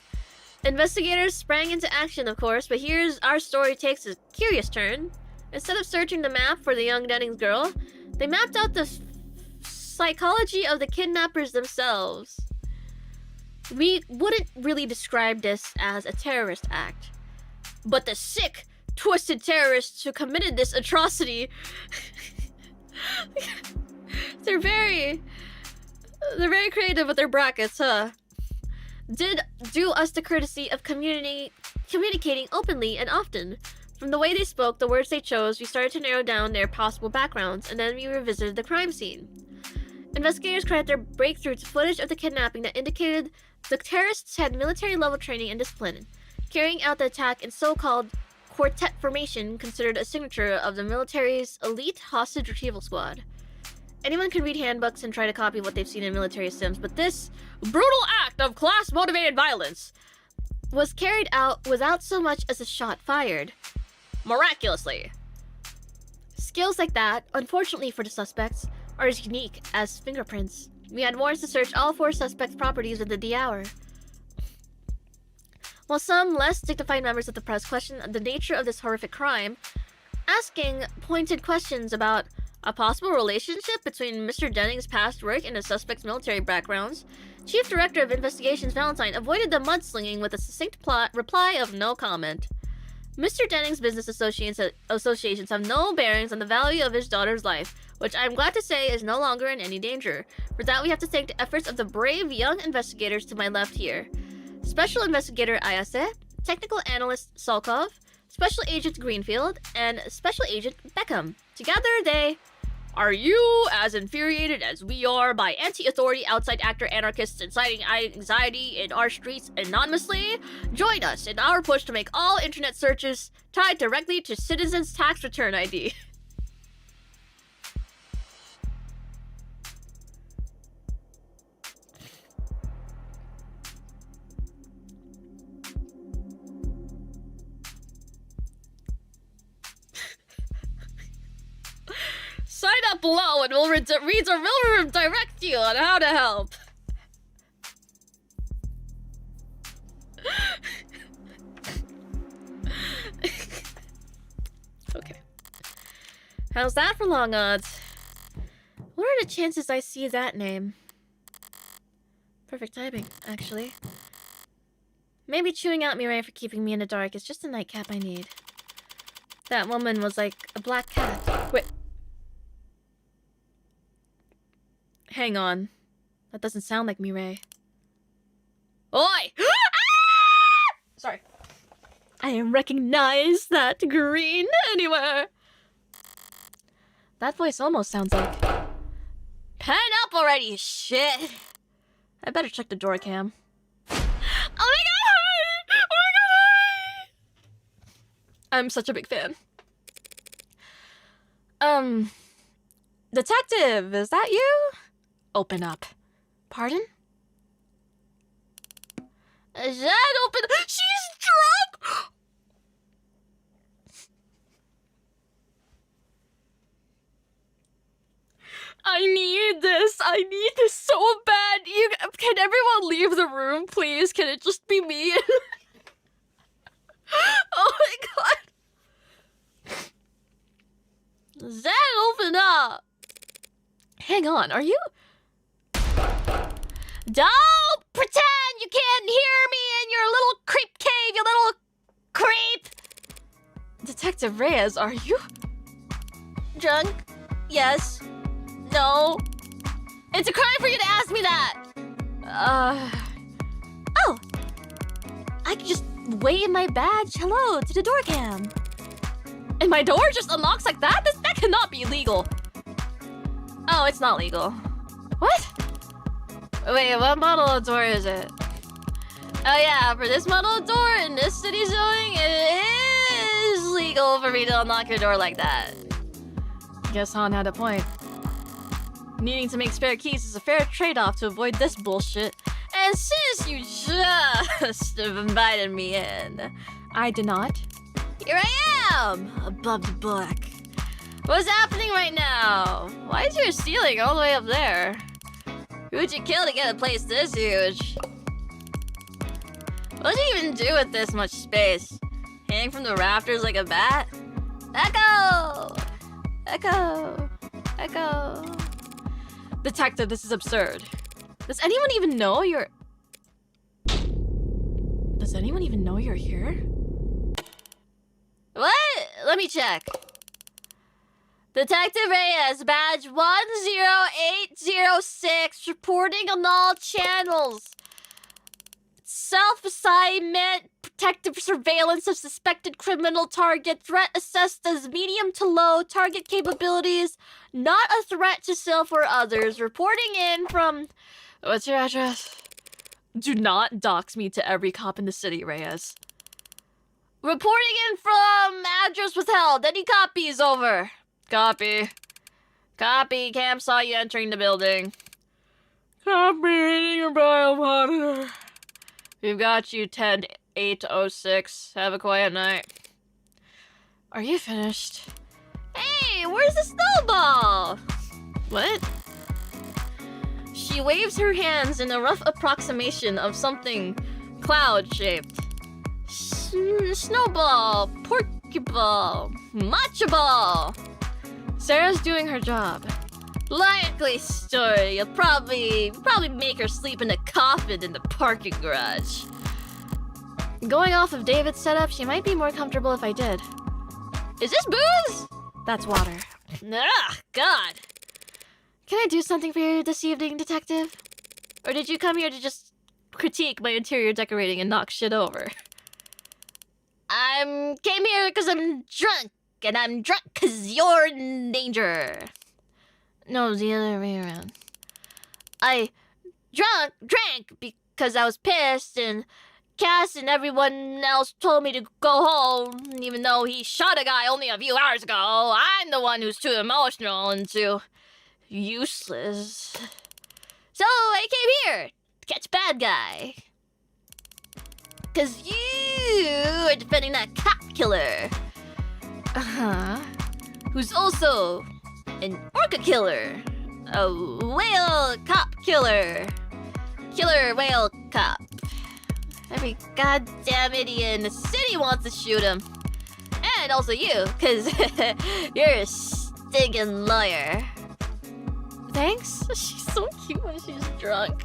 Investigators sprang into action, of course, but here's our story takes a curious turn. Instead of searching the map for the young Dennings girl, they mapped out the psychology of the kidnappers themselves. We wouldn't really describe this as a terrorist act, but the sick, twisted terrorists who committed this atrocity they're very creative with their brackets, huh? Did do us the courtesy of communicating openly and often. From the way they spoke, the words they chose, we started to narrow down their possible backgrounds, and then we revisited the crime scene. Investigators credit their breakthrough to footage of the kidnapping that indicated the terrorists had military-level training and discipline, carrying out the attack in so-called quartet formation, considered a signature of the military's elite hostage retrieval squad. Anyone can read handbooks and try to copy what they've seen in military sims, but this brutal act of class-motivated violence was carried out without so much as a shot fired. Miraculously. Skills like that, unfortunately for the suspects, are as unique as fingerprints. We had warrants to search all 4 suspects' properties within the hour. While some less dignified members of the press questioned the nature of this horrific crime, asking pointed questions about a possible relationship between Mr. Dennings' past work and the suspect's military backgrounds, Chief Director of Investigations Valentine avoided the mudslinging with a succinct reply of no comment. Mr. Dennings' business associations have no bearings on the value of his daughter's life, which I'm glad to say is no longer in any danger. For that, we have to thank the efforts of the brave young investigators to my left here. Special Investigator Ayase, Technical Analyst Salkov, Special Agent Greenfield, and Special Agent Beckham. Together, they... Are you as infuriated as we are by anti-authority outside actor anarchists inciting anxiety in our streets anonymously? Join us in our push to make all internet searches tied directly to citizens' tax return ID. comment below and we'll redirect you on how to help. Okay. How's that for long odds? What are the chances I see that name? Perfect timing, actually. Maybe chewing out Mirai for keeping me in the dark is just a nightcap I need. That woman was like a black cat. Wait. Hang on. That doesn't sound like Mirai. Oi! Sorry. I didn't recognize that green anywhere. That voice almost sounds like... Pen up already, shit! I better check the door cam. Oh my god! Oh my god! I'm such a big fan. Detective, is that you? Open up. Pardon? Zed, open... She's drunk! I need this. I need this so bad. Can everyone leave the room, please? Can it just be me? Oh my god. Zed, open up. Hang on, are you... Don't pretend you can't hear me in your little creep cave, you little creep! Detective Reyes, are you... drunk? Yes. No. It's a crime for you to ask me that! Oh! I can just wave my badge hello to the door cam. And my door just unlocks like that? That cannot be legal. Oh, it's not legal. What? Wait, what model of door is it? Oh yeah, for this model of door in this city zoning, it is legal for me to unlock your door like that. Guess Han had a point. Needing to make spare keys is a fair trade-off to avoid this bullshit. And since you just invited me in... I did not. Here I am! Above the book. What's happening right now? Why is your ceiling all the way up there? Who'd you kill to get a place this huge? What'd you even do with this much space? Hang from the rafters like a bat? Echo! Echo! Echo! Detective, this is absurd. Does anyone even know you're... Does anyone even know you're here? What? Let me check. Detective Reyes, badge 10806, reporting on all channels. Self-assignment, protective surveillance of suspected criminal target, threat assessed as medium to low, target capabilities, not a threat to self or others. Reporting in from... What's your address? Do not dox me to every cop in the city, Reyes. Reporting in from address withheld. Any copies? Over. Copy. Copy. Cam saw you entering the building. Copy. Reading your bio monitor. We've got you 10-806. Have a quiet night. Are you finished? Hey, where's the snowball? What? She waves her hands in a rough approximation of something cloud-shaped. Snowball, porcuball, matcha ball. Sarah's doing her job. Likely story. You'll probably make her sleep in a coffin in the parking garage. Going off of David's setup, she might be more comfortable if I did. Is this booze? That's water. Ugh, God. Can I do something for you this evening, detective? Or did you come here to just critique my interior decorating and knock shit over? Came here because I'm drunk, and I'm drunk because you're in danger. No, the other way around. I drank because I was pissed, and Cass and everyone else told me to go home, even though he shot a guy only a few hours ago. I'm the one who's too emotional and too useless. So I came here to catch bad guy. Cause you are defending that cop killer. Uh-huh. Who's also An orca killer. A whale cop killer. Killer whale cop. Every goddamn idiot in the city wants to shoot him. And also you, because you're a stinking lawyer. Thanks? She's so cute when she's drunk.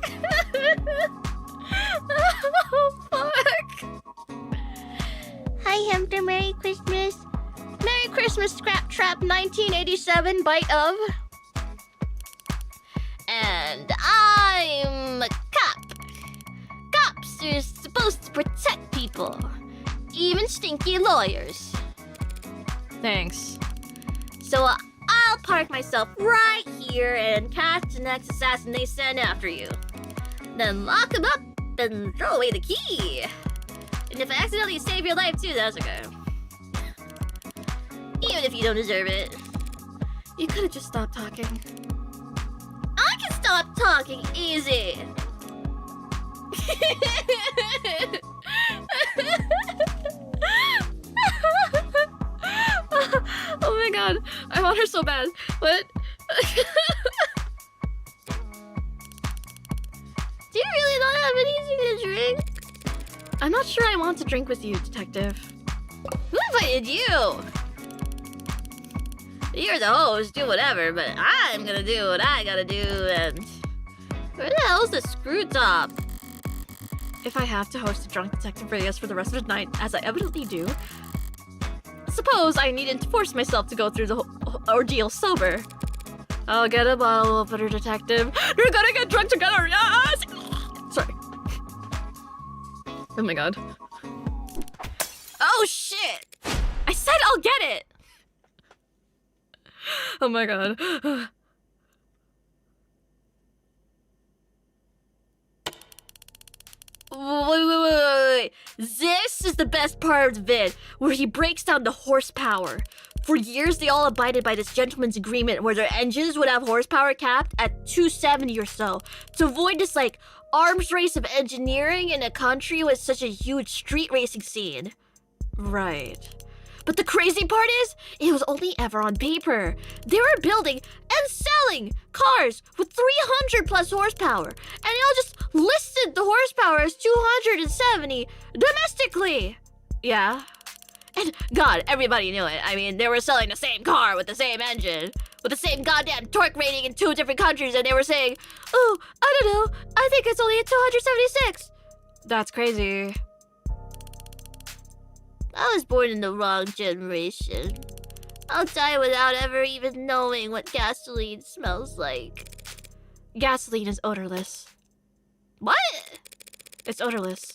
Oh, fuck. Hi, hamster. Merry Christmas. Merry Christmas, Scrap Trap 1987 bite of. And I'm a cop. Cops are supposed to protect people, even stinky lawyers. Thanks. So I'll park myself right here and catch the next assassin they send after you. Then lock him up and throw away the key. And if I accidentally save your life too, that's okay. Even if you don't deserve it. You could've just stopped talking. I can stop talking easy. Oh my god, I want her so bad. What? Do you really not have anything to drink? I'm not sure I want to drink with you, detective. Who invited you? You're the host, do whatever, but I'm gonna do what I gotta do, and... Where the hell's the screw top? If I have to host a drunk detective radius for the rest of the night, as I evidently do, suppose I needn't force myself to go through the ordeal sober. I'll get a bottle opener, detective. You're gonna get drunk together, yes! Sorry. Oh my god. Oh shit! I said I'll get it! Oh my god. Wait. This is the best part of the vid, where he breaks down the horsepower. For years, they all abided by this gentleman's agreement where their engines would have horsepower capped at 270 or so, to avoid this, like, arms race of engineering in a country with such a huge street racing scene. Right. But the crazy part is, it was only ever on paper. They were building and selling cars with 300 plus horsepower, and they all just listed the horsepower as 270 domestically. Yeah. And God, everybody knew it. I mean, they were selling the same car with the same engine, with the same goddamn torque rating in 2 different countries, and they were saying, oh, I don't know, I think it's only at 276. That's crazy. I was born in the wrong generation. I'll die without ever even knowing what gasoline smells like. Gasoline is odorless. What? It's odorless.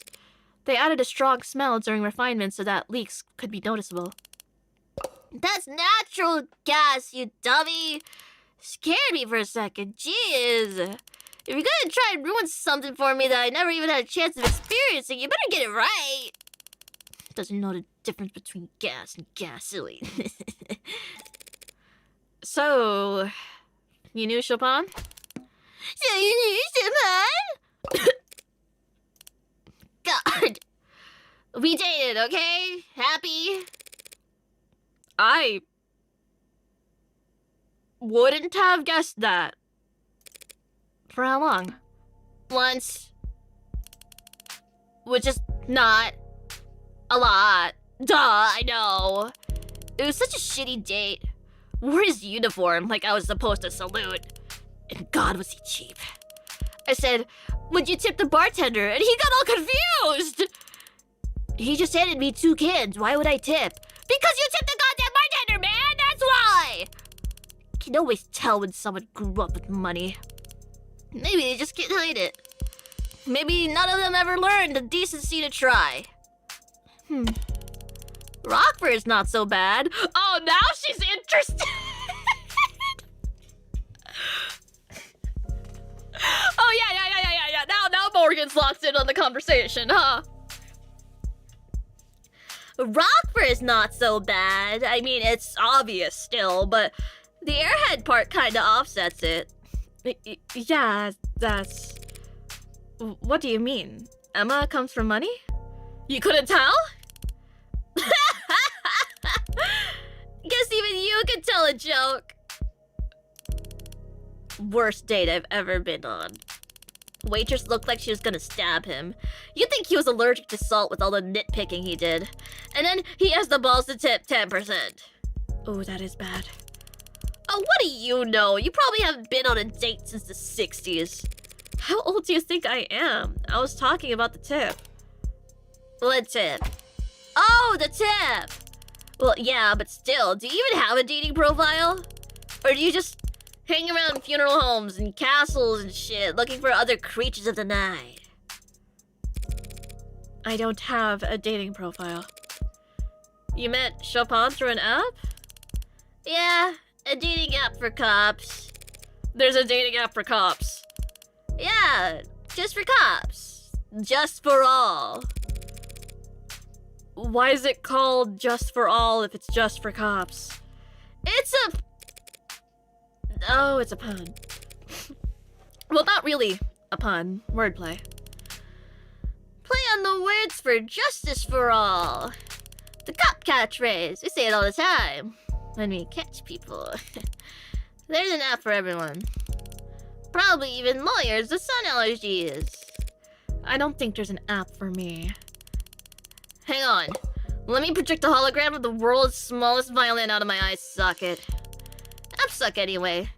They added a strong smell during refinement so that leaks could be noticeable. That's natural gas, you dummy! Scared me for a second, jeez. If you're gonna try and ruin something for me that I never even had a chance of experiencing, you better get it right! Doesn't know the difference between gas and gasoline. So, you knew Chopin? So you knew Chopin? God. We dated, okay? Happy? I wouldn't have guessed that. For how long? Once. Which is not a lot. Duh, I know. It was such a shitty date. Wore his uniform like I was supposed to salute. And God, was he cheap. I said, would you tip the bartender? And he got all confused. He just handed me 2 cans. Why would I tip? Because you tipped the goddamn bartender, man! That's why! You can always tell when someone grew up with money. Maybe they just can't hide it. Maybe none of them ever learned the decency to try. Rockford's not so bad. Oh, now she's interested. Oh, yeah. Now Morgan's locked in on the conversation, huh? Rockford's not so bad. I mean, it's obvious still, but the airhead part kinda offsets it. Yeah, that's... What do you mean? Emma comes from money? You couldn't tell? Guess even you could tell a joke. worst date I've ever been on. Waitress looked like she was gonna stab him. You'd think he was allergic to salt with all the nitpicking he did. And then he has the balls to tip 10%. Oh, that is bad. Oh, what do you know? You probably haven't been on a date since the 60s. How old do you think I am? I was talking about the tip. What tip? Oh, the tip! Well, yeah, but still, do you even have a dating profile? Or do you just hang around funeral homes and castles and shit, looking for other creatures of the night? I don't have a dating profile. You met Chopin through an app? Yeah, a dating app for cops. There's a dating app for cops. Yeah, just for cops. Just for all. Why is it called Just for All if it's just for cops? It's a... Oh, it's a pun. Well, not really a pun. Wordplay. Play on the words for justice for all. The cop catchphrase. We say it all the time when we catch people. There's an app for everyone. Probably even lawyers with sun allergies. I don't think there's an app for me. Hang on. Let me project a hologram of the world's smallest violin out of my eye socket. Apps suck anyway.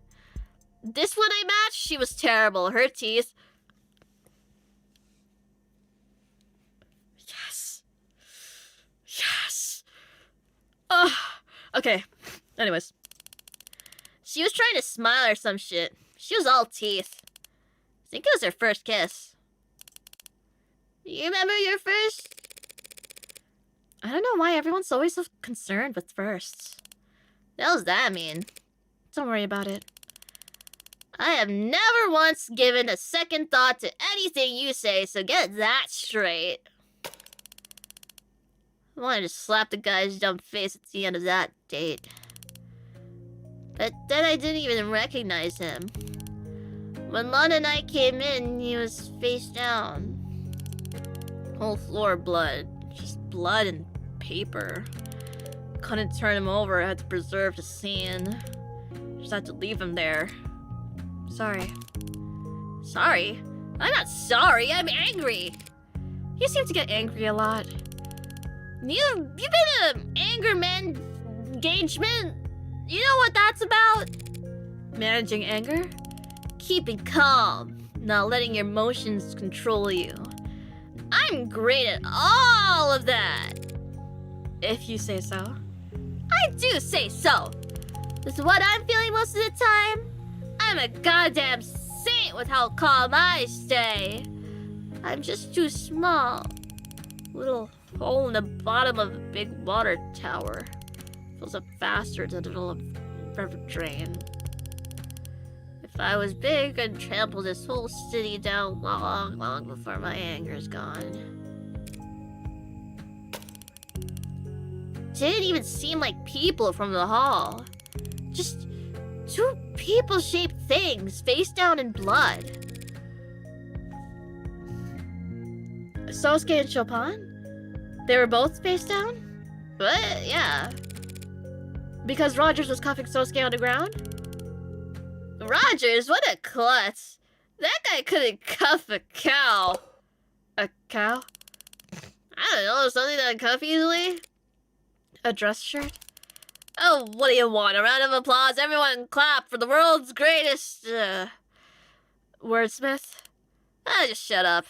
This one I matched, she was terrible. Her teeth... Yes. Yes. Ugh. Okay. Anyways. She was trying to smile or some shit. She was all teeth. I think it was her first kiss. You remember your first? I don't know why everyone's always so concerned with firsts. What does that mean? Don't worry about it. I have never once given a second thought to anything you say, so get that straight. I wanted to slap the guy's dumb face at the end of that date. But then I didn't even recognize him. When Lana and I came in, he was face down. Whole floor blood. Just blood and paper. Couldn't turn him over, I had to preserve the scene. Just had to leave him there. Sorry. Sorry? I'm not sorry, I'm angry! You seem to get angry a lot. You've been an anger engagement? You know what that's about? Managing anger? Keeping calm, not letting your emotions control you. I'm great at all of that! If you say so. I do say so! This is what I'm feeling most of the time. I'm a goddamn saint with how calm I stay. I'm just too small. Little hole in the bottom of a big water tower. Fills up faster than it'll ever drain. If I was big, I'd trample this whole city down long, long before my anger's gone. Didn't even seem like people from the hall. Just two people-shaped things, face down in blood. Sosuke and Chopin? They were both face down? But, yeah. Because Rogers was cuffing Sosuke on the ground? Rogers, what a klutz. That guy couldn't cuff a cow. A cow? I don't know, something that can cuff easily? A dress shirt? Oh, what do you want? A round of applause? Everyone clap for the world's greatest, wordsmith? Just shut up.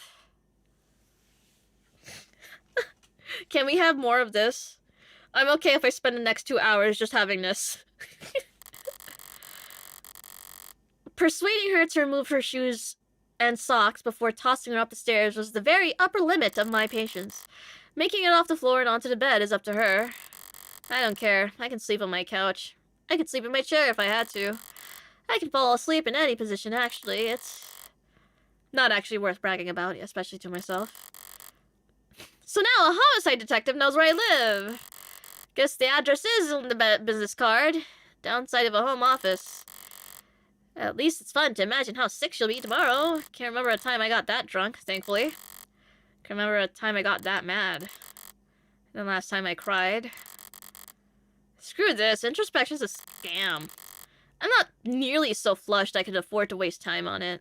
Can we have more of this? I'm okay if I spend the next 2 hours just having this. Persuading her to remove her shoes and socks before tossing her up the stairs was the very upper limit of my patience. Making it off the floor and onto the bed is up to her. I don't care. I can sleep on my couch. I could sleep in my chair if I had to. I can fall asleep in any position, actually. It's not actually worth bragging about, especially to myself. So now a homicide detective knows where I live. Guess the address is on the business card. Downside of a home office. At least it's fun to imagine how sick she'll be tomorrow. Can't remember a time I got that drunk, thankfully. Can't remember a time I got that mad. And the last time I cried. Screw this, introspection's a scam. I'm not nearly so flushed I could afford to waste time on it.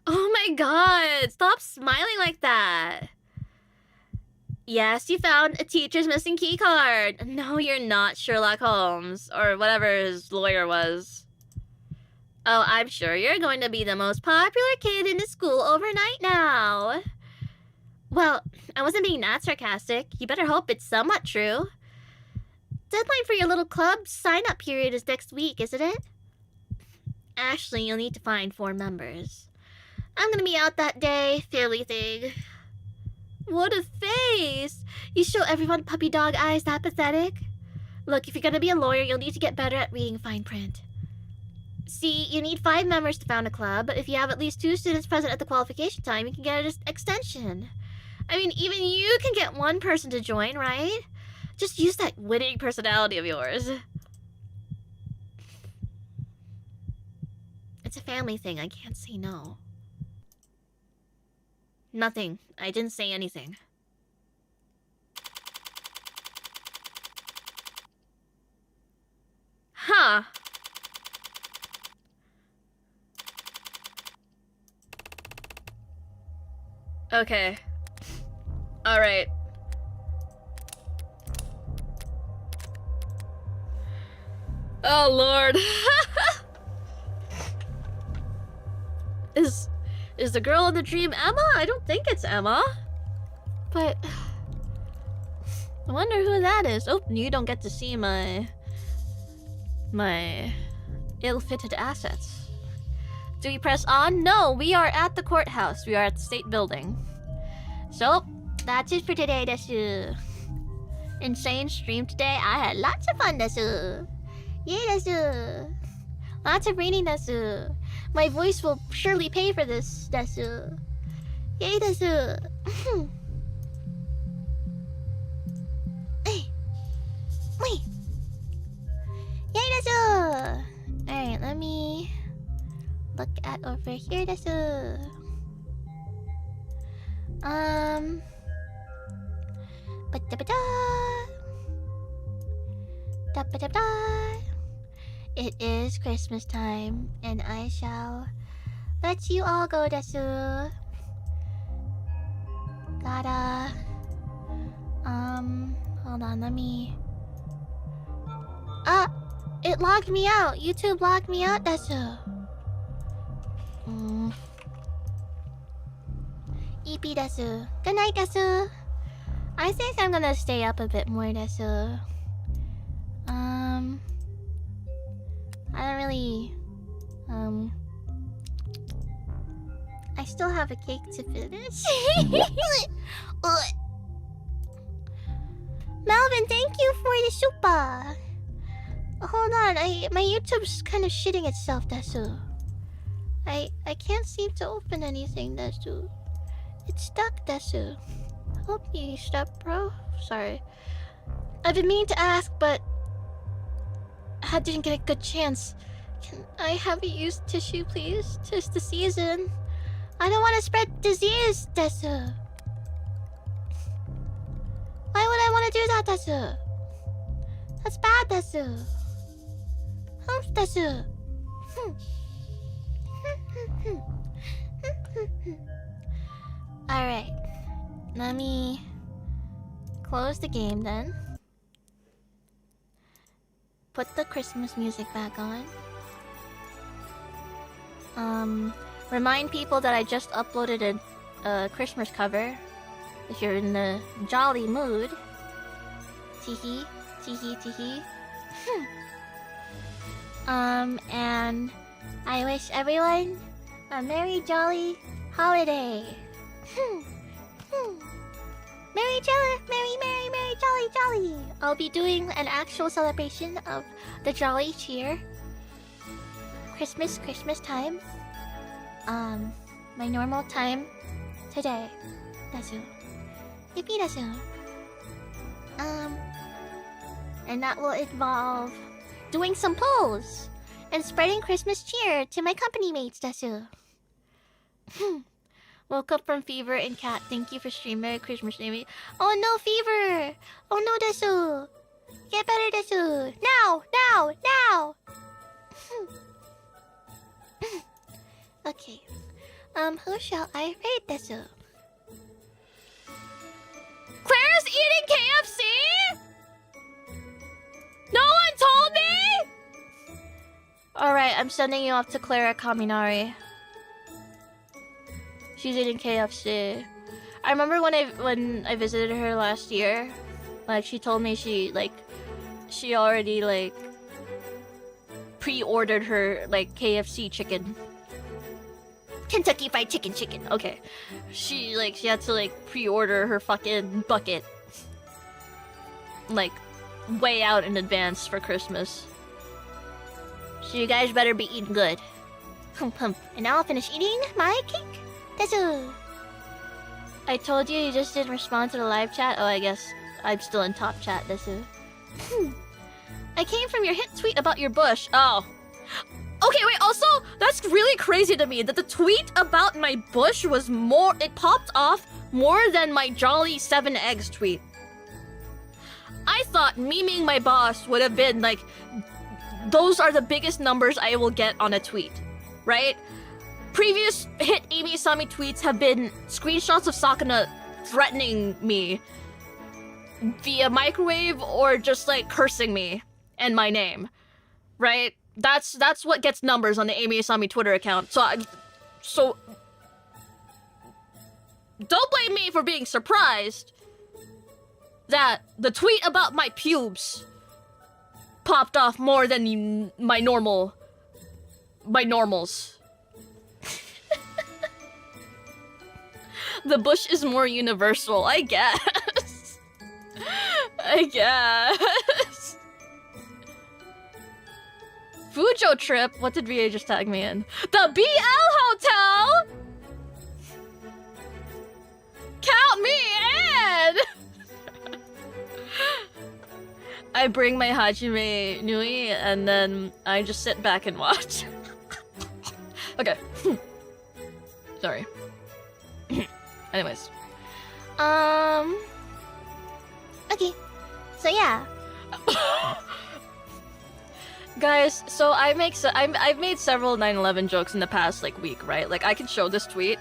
Oh my god, stop smiling like that. Yes, you found a teacher's missing keycard. No, you're not Sherlock Holmes, or whatever his lawyer was. Oh, I'm sure you're going to be the most popular kid in the school overnight now. Well, I wasn't being that sarcastic. You better hope it's somewhat true. Deadline for your little club sign-up period is next week, isn't it? Actually, you'll need to find 4 members. I'm gonna be out that day, fairly thing. What a face! You show everyone puppy dog eyes that pathetic? Look, if you're gonna be a lawyer, you'll need to get better at reading fine print. See, you need 5 members to found a club, but if you have at least 2 students present at the qualification time, you can get an extension. I mean, even you can get 1 person to join, right? Just use that winning personality of yours. It's a family thing, I can't say no. Nothing. I didn't say anything. Huh. Okay. Alright. Oh lord. Is the girl in the dream Emma? I don't think it's Emma. But I wonder who that is. Oh, you don't get to see my ill-fitted assets. Do we press on? No, we are at the courthouse. We are at the state building. So, that's it for today, desu. Insane stream today. I had lots of fun, desu. Yay, desu. Lots of reading, desu. My voice will surely pay for this, desu. Yay, desu. Hey. Wait. Yay, desu. Alright, let me look at over here, desu. Ba-da-ba-da. Da-ba-da-ba. It is Christmas time, and I shall let you all go, desu. Gotta... hold on, let me... Ah! It logged me out! YouTube logged me out, desu. EP desu. Good night, desu. I think I'm gonna stay up a bit more, desu. I don't really... I still have a cake to finish. Melvin, thank you for the super. Hold on, my YouTube's kind of shitting itself, desu. I can't seem to open anything, desu. It's stuck, desu. Help me, step bro. Sorry. I've been meaning to ask, but I didn't get a good chance. Can I have a used tissue, please? 'Tis the season. I don't want to spread disease, desu. Why would I want to do that, desu? That's bad, desu. Desu. Alright. Let me close the game then. Put the Christmas music back on. Remind people that I just uploaded a Christmas cover. If you're in the jolly mood. Teehee, teehee, teehee. And I wish everyone a merry jolly holiday. Merry jolly. I'll be doing an actual celebration of the jolly cheer. Christmas time. My normal time today. Desu. Yippee desu. And that will involve doing some polls and spreading Christmas cheer to my company mates, desu. Woke up from fever and cat. Thank you for stream. Merry Christmas, Amy. Oh no, fever! Oh no, desu. Get better desu. Now, now, now. Okay. Who shall I rate desu? Claire's eating KFC? No one told me? Alright, I'm sending you off to Clara Kaminari. She's eating KFC. I remember when I visited her last year, like she told me she already like pre-ordered her like KFC chicken. Kentucky Fried Chicken. Okay. She had to like pre-order her fucking bucket. Like way out in advance for Christmas. So you guys better be eating good. Hump hump. And now I'll finish eating my cake. Desu. I told you just didn't respond to the live chat. Oh, I guess I'm still in top chat, Desu. I came from your hit tweet about your bush. Oh. Okay, wait, also, that's really crazy to me that the tweet about my bush was more, it popped off more than my Jolly 7 Eggs tweet. I thought memeing my boss would have been like, those are the biggest numbers I will get on a tweet, right? Previous hit Eimi Isami tweets have been screenshots of Sakuna threatening me via microwave or just like cursing me and my name, right? That's what gets numbers on the Eimi Isami Twitter account. So don't blame me for being surprised that the tweet about my pubes popped off more than my normals. The bush is more universal, I guess. I guess. Fujo trip? What did VA just tag me in? The BL Hotel? Count me in! I bring my Hajime Nui and then I just sit back and watch. Okay. Sorry. Anyways. Okay. So yeah. Guys, so I've made several 9/11 jokes in the past like week, right? Like I can show this tweet.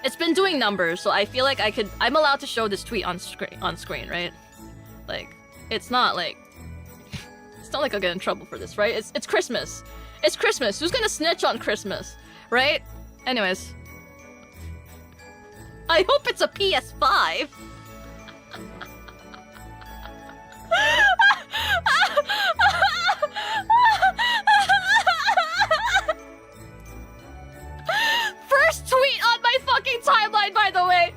It's been doing numbers, so I feel like I'm allowed to show this tweet on screen, right? Like it's not like I'll get in trouble for this, right? It's Christmas. It's Christmas. Who's gonna snitch on Christmas, right? Anyways. I hope it's a PS5. First tweet on my fucking timeline, by the way.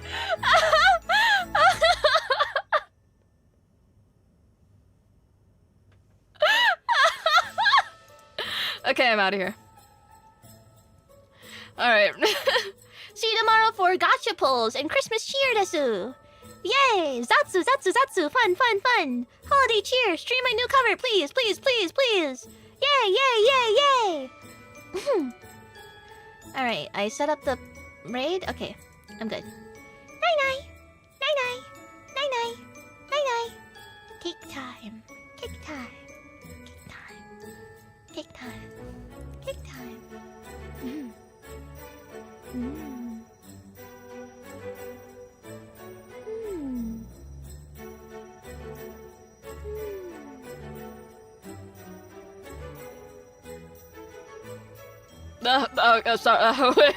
Okay, I'm out of here. Alright. See you tomorrow for gotcha pulls and Christmas cheer desu. Yay! Zatsu, zatsu, zatsu! Fun, fun, fun! Holiday cheer! Stream my new cover, please, please, please, please! Yay, yay, yay, yay! Alright, I set up the raid. Okay, I'm good. Night-night! Night-night! Night-night! Night-night! Cake time! Cake time! Cake time! Cake time! Cake time! Mm. Mm. Sorry.